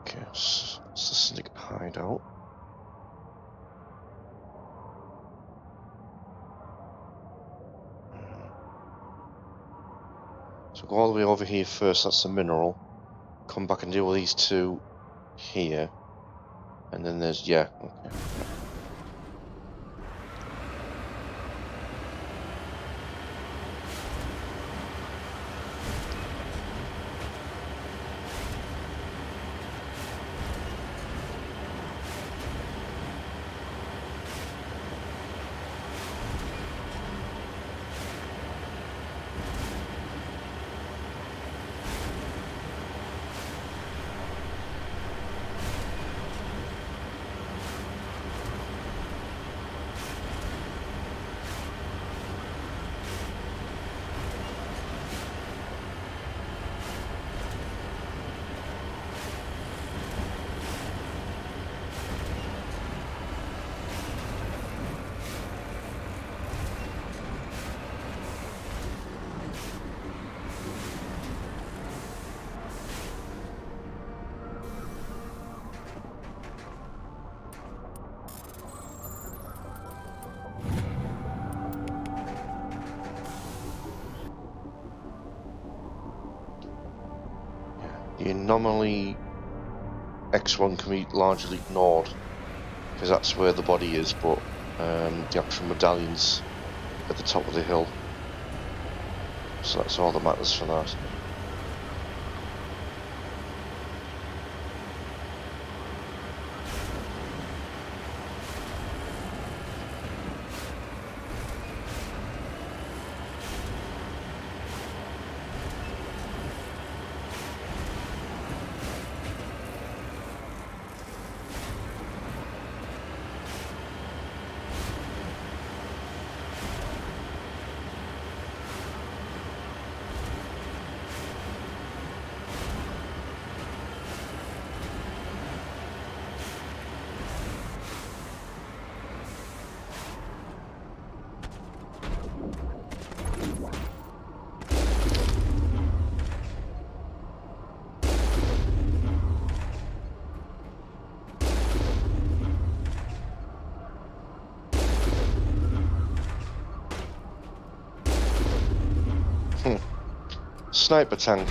[SPEAKER 1] Okay, so it's the Syndicate hideout. So go all the way over here first, that's the mineral. Come back and deal with these two here. And then there's, yeah, okay. The anomaly X1 can be largely ignored because that's where the body is, but the actual medallion's at the top of the hill, so that's all that matters for that. Sniper tank.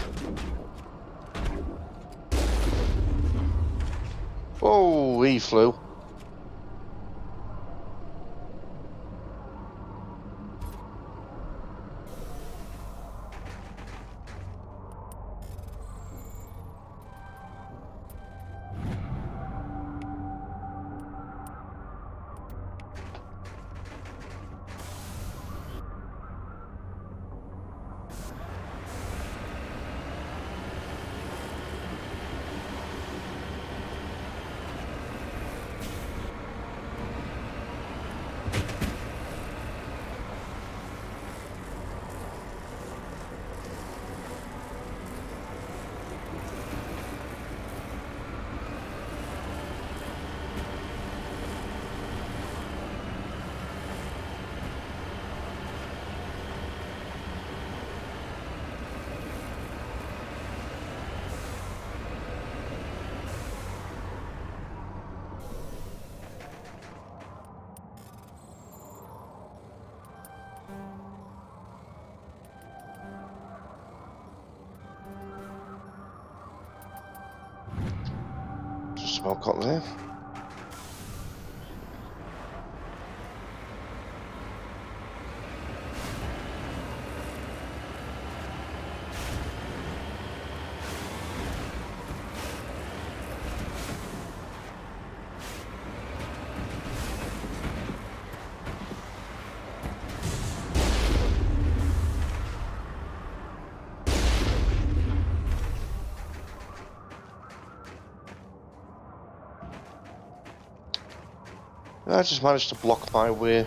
[SPEAKER 1] Oh, he flew. Alcott there. I just managed to block my way.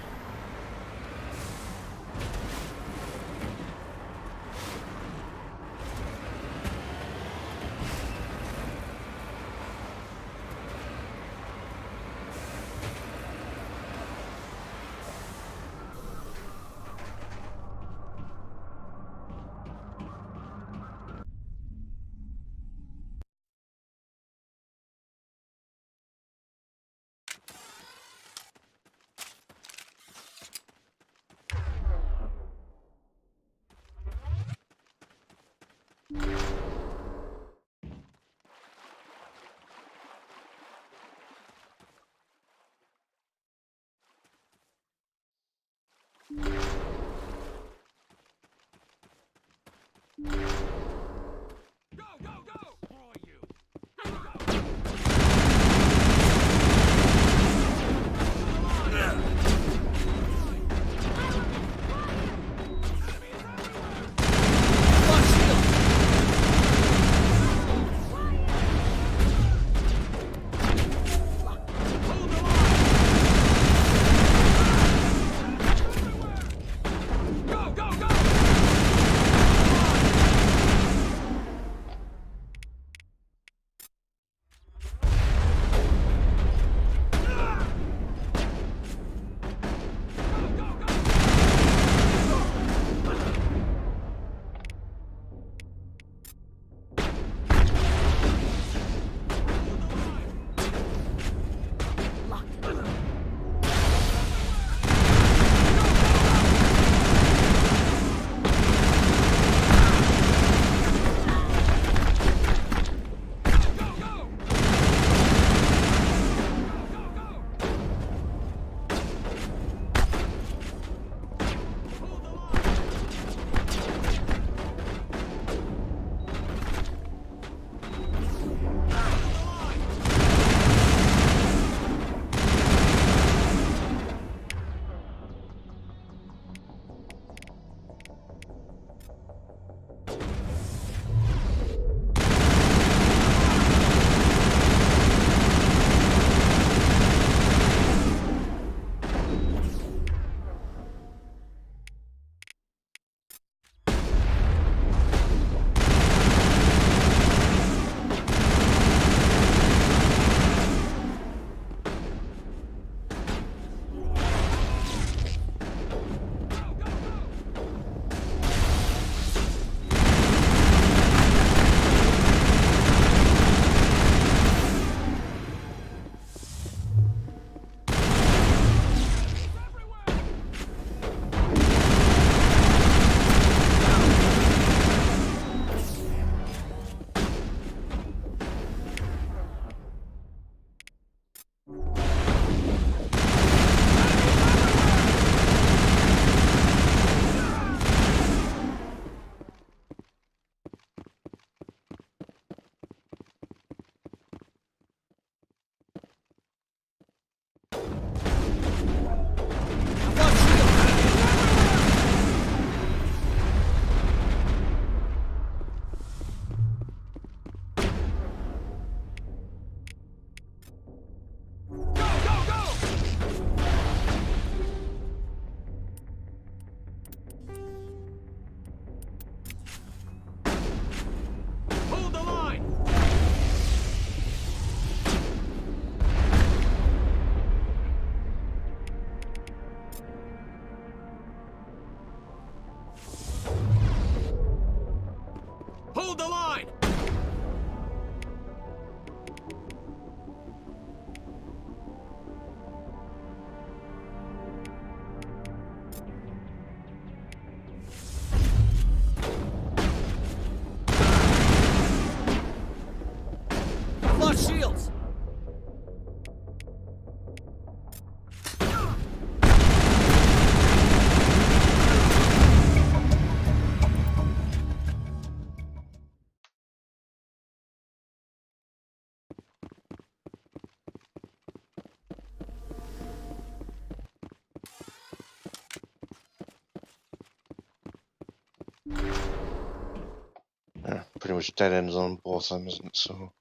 [SPEAKER 1] pretty much dead ends on both of them, isn't it? So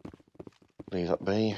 [SPEAKER 1] leave that be.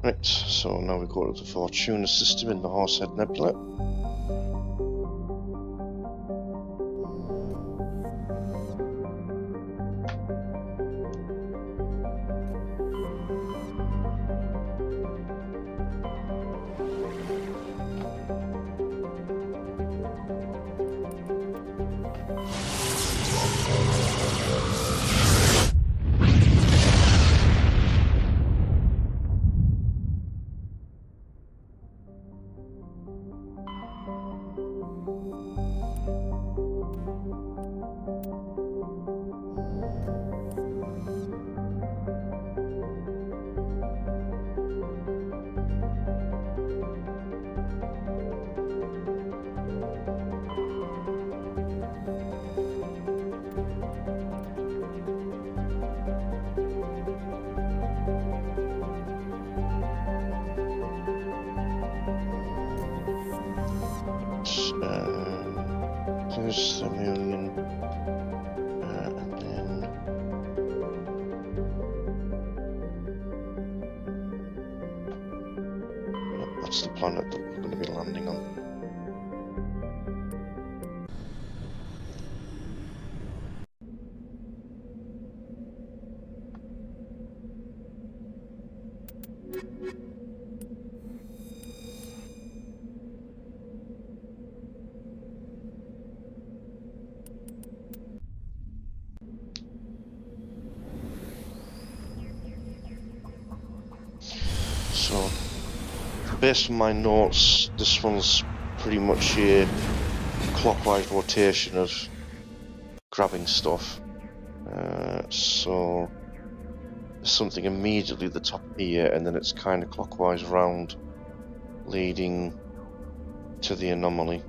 [SPEAKER 1] Right, so now we go to the Fortuna system in the Horsehead Nebula. There's the million, and then that's the planet that we're going to be landing on. So, based on my notes, this one's pretty much a clockwise rotation of grabbing stuff. So, there's something immediately at the top here, and then it's kind of clockwise round, leading to the anomaly.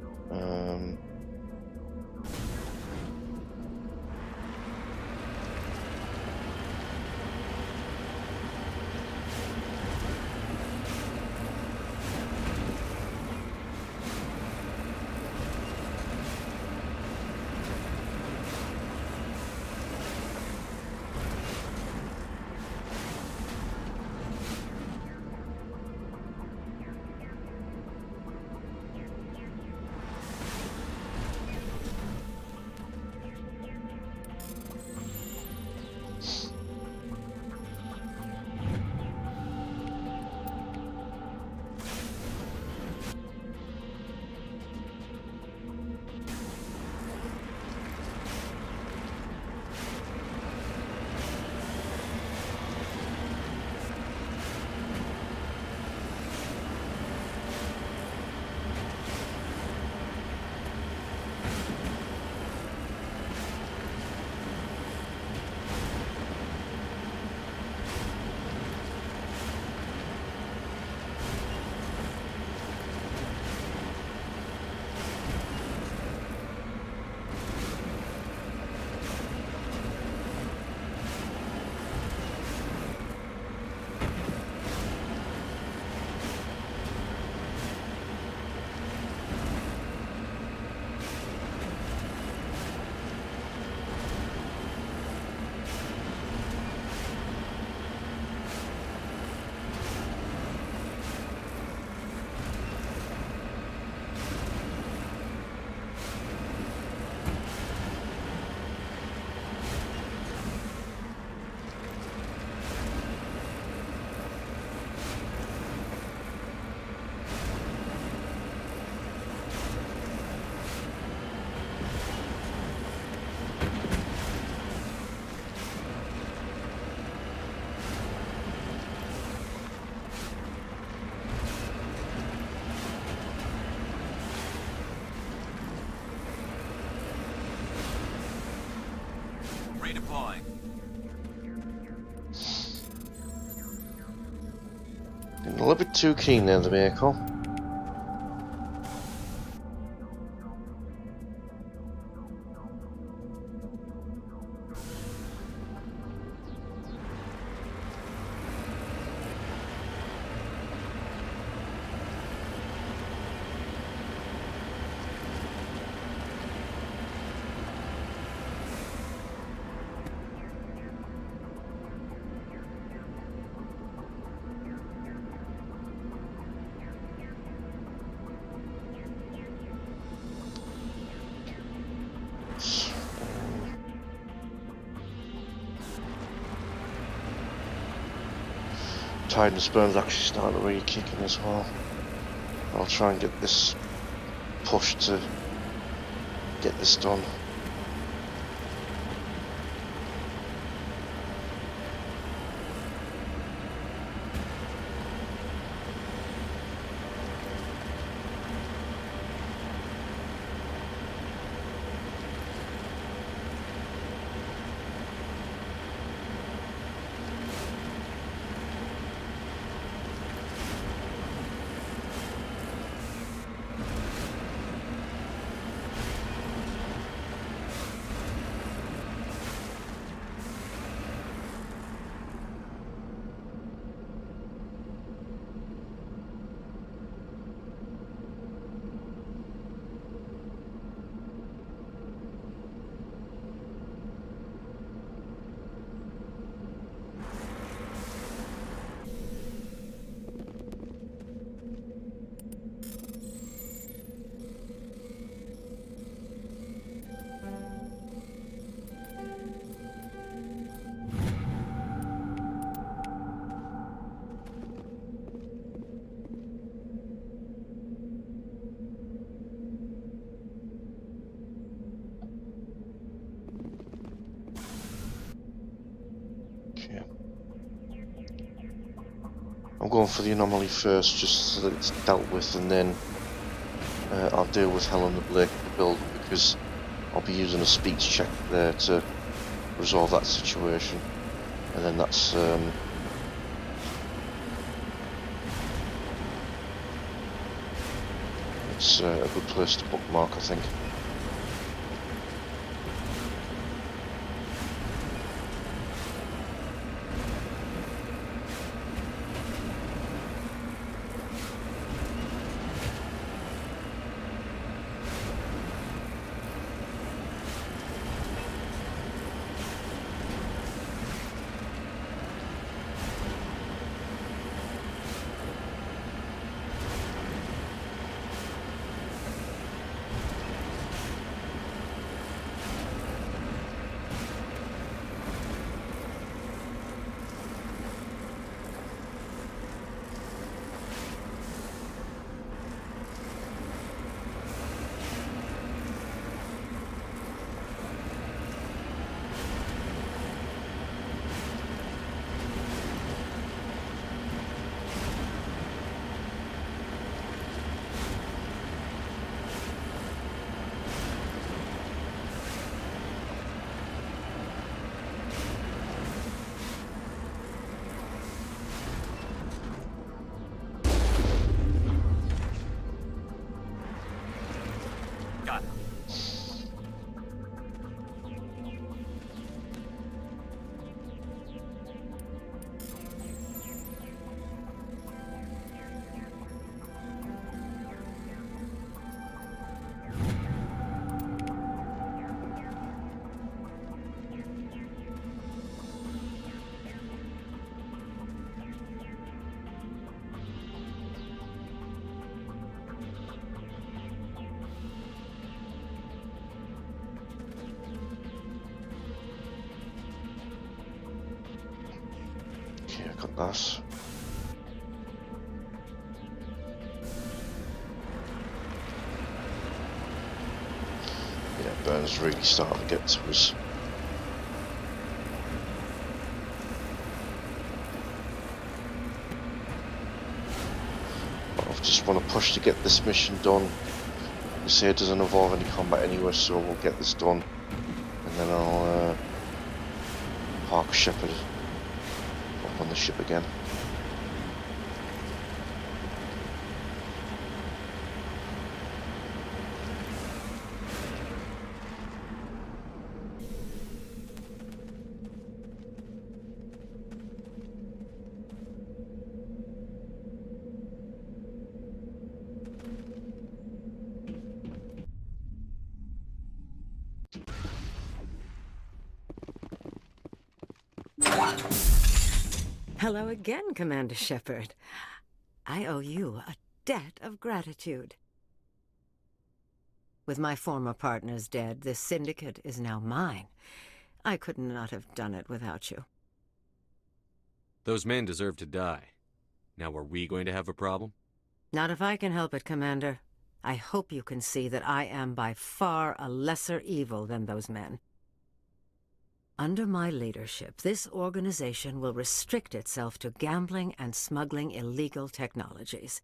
[SPEAKER 10] Redeploying.
[SPEAKER 1] Getting a little bit too keen there, the Mako. Titan's burn's actually starting to really kick in as well. I'll try and get this push to get this done. I'm going for the anomaly first, just so that it's dealt with, and then I'll deal with Hell on the Blake build, because I'll be using a speech check there to resolve that situation, and then that's it's a good place to bookmark, I think. Got that. Yeah, Burns really starting to get to us. I just want to push to get this mission done. You say it doesn't involve any combat anyway, so we'll get this done, and then I'll park Shepard up on the ship again.
[SPEAKER 8] Hello again, Commander Shepard. I owe you a debt of gratitude. With my former partners dead, this syndicate is now mine. I could not have done it without you.
[SPEAKER 3] Those men deserve to die. Now, are we going to have a problem?
[SPEAKER 8] Not if I can help it, Commander. I hope you can see that I am by far a lesser evil than those men. Under my leadership, this organization will restrict itself to gambling and smuggling illegal technologies.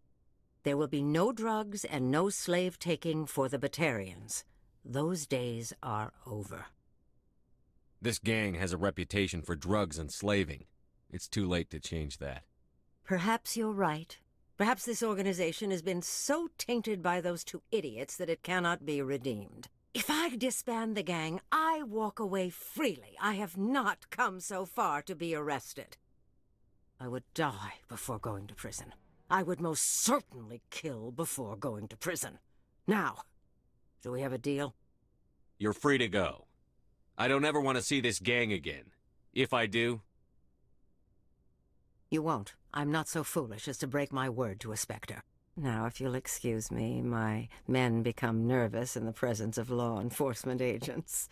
[SPEAKER 8] There will be no drugs and no slave-taking for the Batarians. Those days are over.
[SPEAKER 3] This gang has a reputation for drugs and slaving. It's too late to change that.
[SPEAKER 8] Perhaps you're right. Perhaps this organization has been so tainted by those two idiots that it cannot be redeemed. If I disband the gang, I walk away freely. I have not come so far to be arrested. I would die before going to prison. I would most certainly kill before going to prison. Now, do we have a deal?
[SPEAKER 3] You're free to go. I don't ever want to see this gang again. If I do...
[SPEAKER 8] You won't. I'm not so foolish as to break my word to a Spectre. Now, if you'll excuse me, my men become nervous in the presence of law enforcement agents.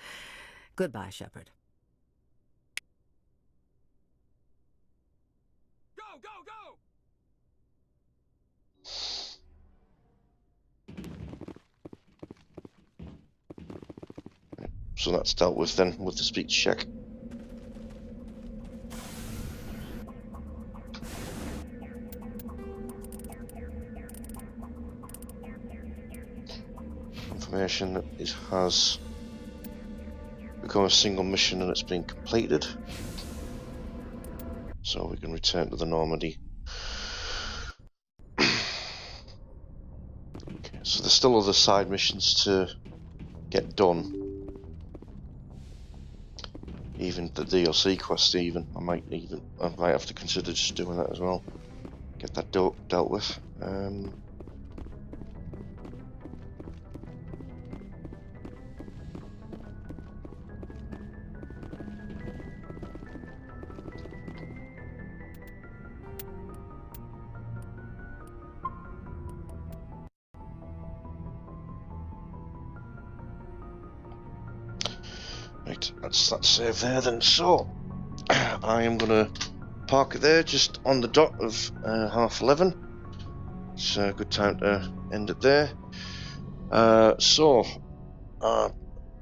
[SPEAKER 8] Goodbye, Shepard.
[SPEAKER 10] Go, go, go!
[SPEAKER 1] So that's dealt with then, with the speech check. Information that it has become a single mission and it's been completed. So we can return to the Normandy. Okay, so there's still other side missions to get done. Even the DLC quest, even I might have to consider just doing that as well. Get that dealt with. Right, that's that save there then. So, I am going to park it there, just on the dot of 11:30. It's a good time to end it there.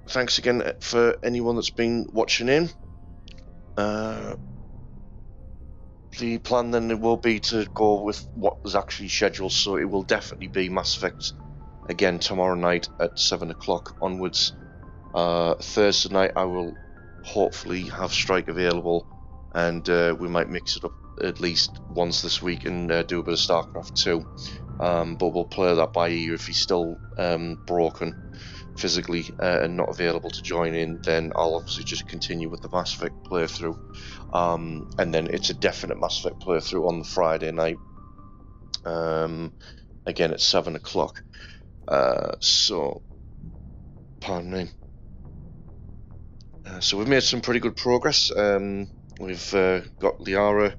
[SPEAKER 1] Thanks again for anyone that's been watching in. The plan then will be to go with what was actually scheduled, so it will definitely be Mass Effect again tomorrow night at 7 o'clock onwards. Thursday night I will hopefully have Strike available, and we might mix it up at least once this week and do a bit of StarCraft 2, but we'll play that by ear. If he's still broken physically and not available to join in, then I'll obviously just continue with the Mass Effect playthrough, and then it's a definite Mass Effect playthrough on the Friday night, again at 7 o'clock. So pardon me. So we've made some pretty good progress. We've got Liara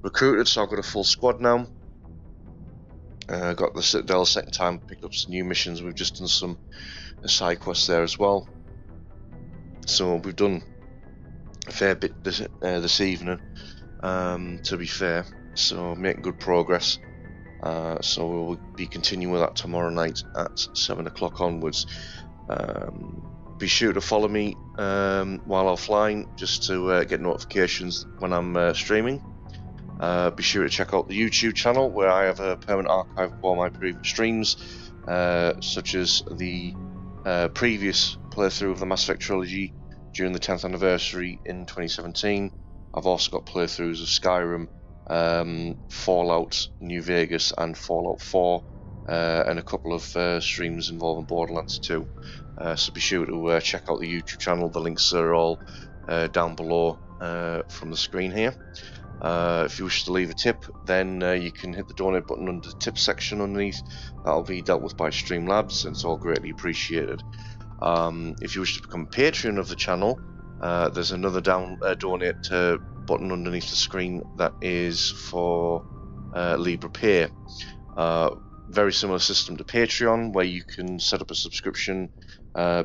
[SPEAKER 1] recruited, so I've got a full squad now. Got the Citadel second time, picked up some new missions. We've just done some side quests there as well. So we've done a fair bit this evening, to be fair. So making good progress. So we'll be continuing with that tomorrow night at 7 o'clock onwards. Be sure to follow me while offline, just to get notifications when I'm streaming. Be sure to check out the YouTube channel, where I have a permanent archive of all my previous streams, such as the previous playthrough of the Mass Effect Trilogy during the 10th anniversary in 2017. I've also got playthroughs of Skyrim, Fallout New Vegas and Fallout 4, and a couple of streams involving Borderlands 2. So be sure to check out the YouTube channel. The links are all down below from the screen here. If you wish to leave a tip, then you can hit the donate button under the tip section underneath. That'll be dealt with by Streamlabs, and it's all greatly appreciated. If you wish to become a patron of the channel, there's another donate button underneath the screen that is for Libra Pay. Very similar system to Patreon, where you can set up a subscription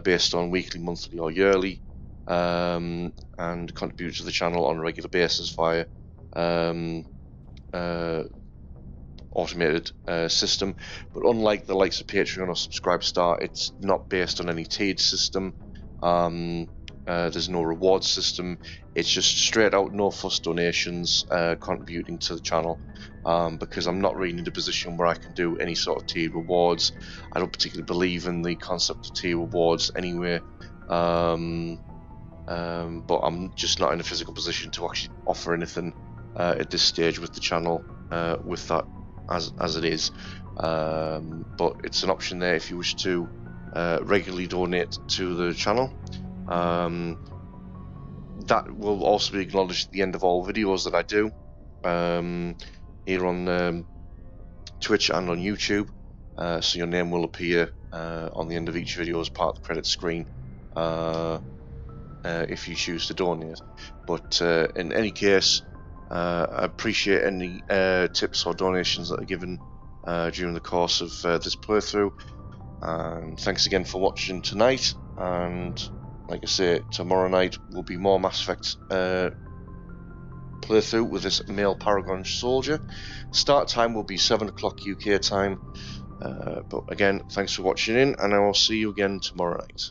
[SPEAKER 1] based on weekly, monthly or yearly, and contribute to the channel on a regular basis via automated system. But unlike the likes of Patreon or Subscribestar, it's not based on any tiered system. There's no reward system. It's just straight out no fuss donations contributing to the channel, because I'm not really in a position where I can do any sort of tiered rewards. I don't particularly believe in the concept of tiered rewards anyway, but I'm just not in a physical position to actually offer anything at this stage with the channel with that as it is. But it's an option there if you wish to regularly donate to the channel. That will also be acknowledged at the end of all videos that I do here on Twitch and on YouTube, so your name will appear on the end of each video as part of the credit screen if you choose to donate. But in any case, I appreciate any tips or donations that are given during the course of this playthrough, and thanks again for watching tonight. And like I say, tomorrow night will be more Mass Effect playthrough with this male Paragon soldier. Start time will be 7 o'clock UK time. But again, thanks for watching in, and I will see you again tomorrow night.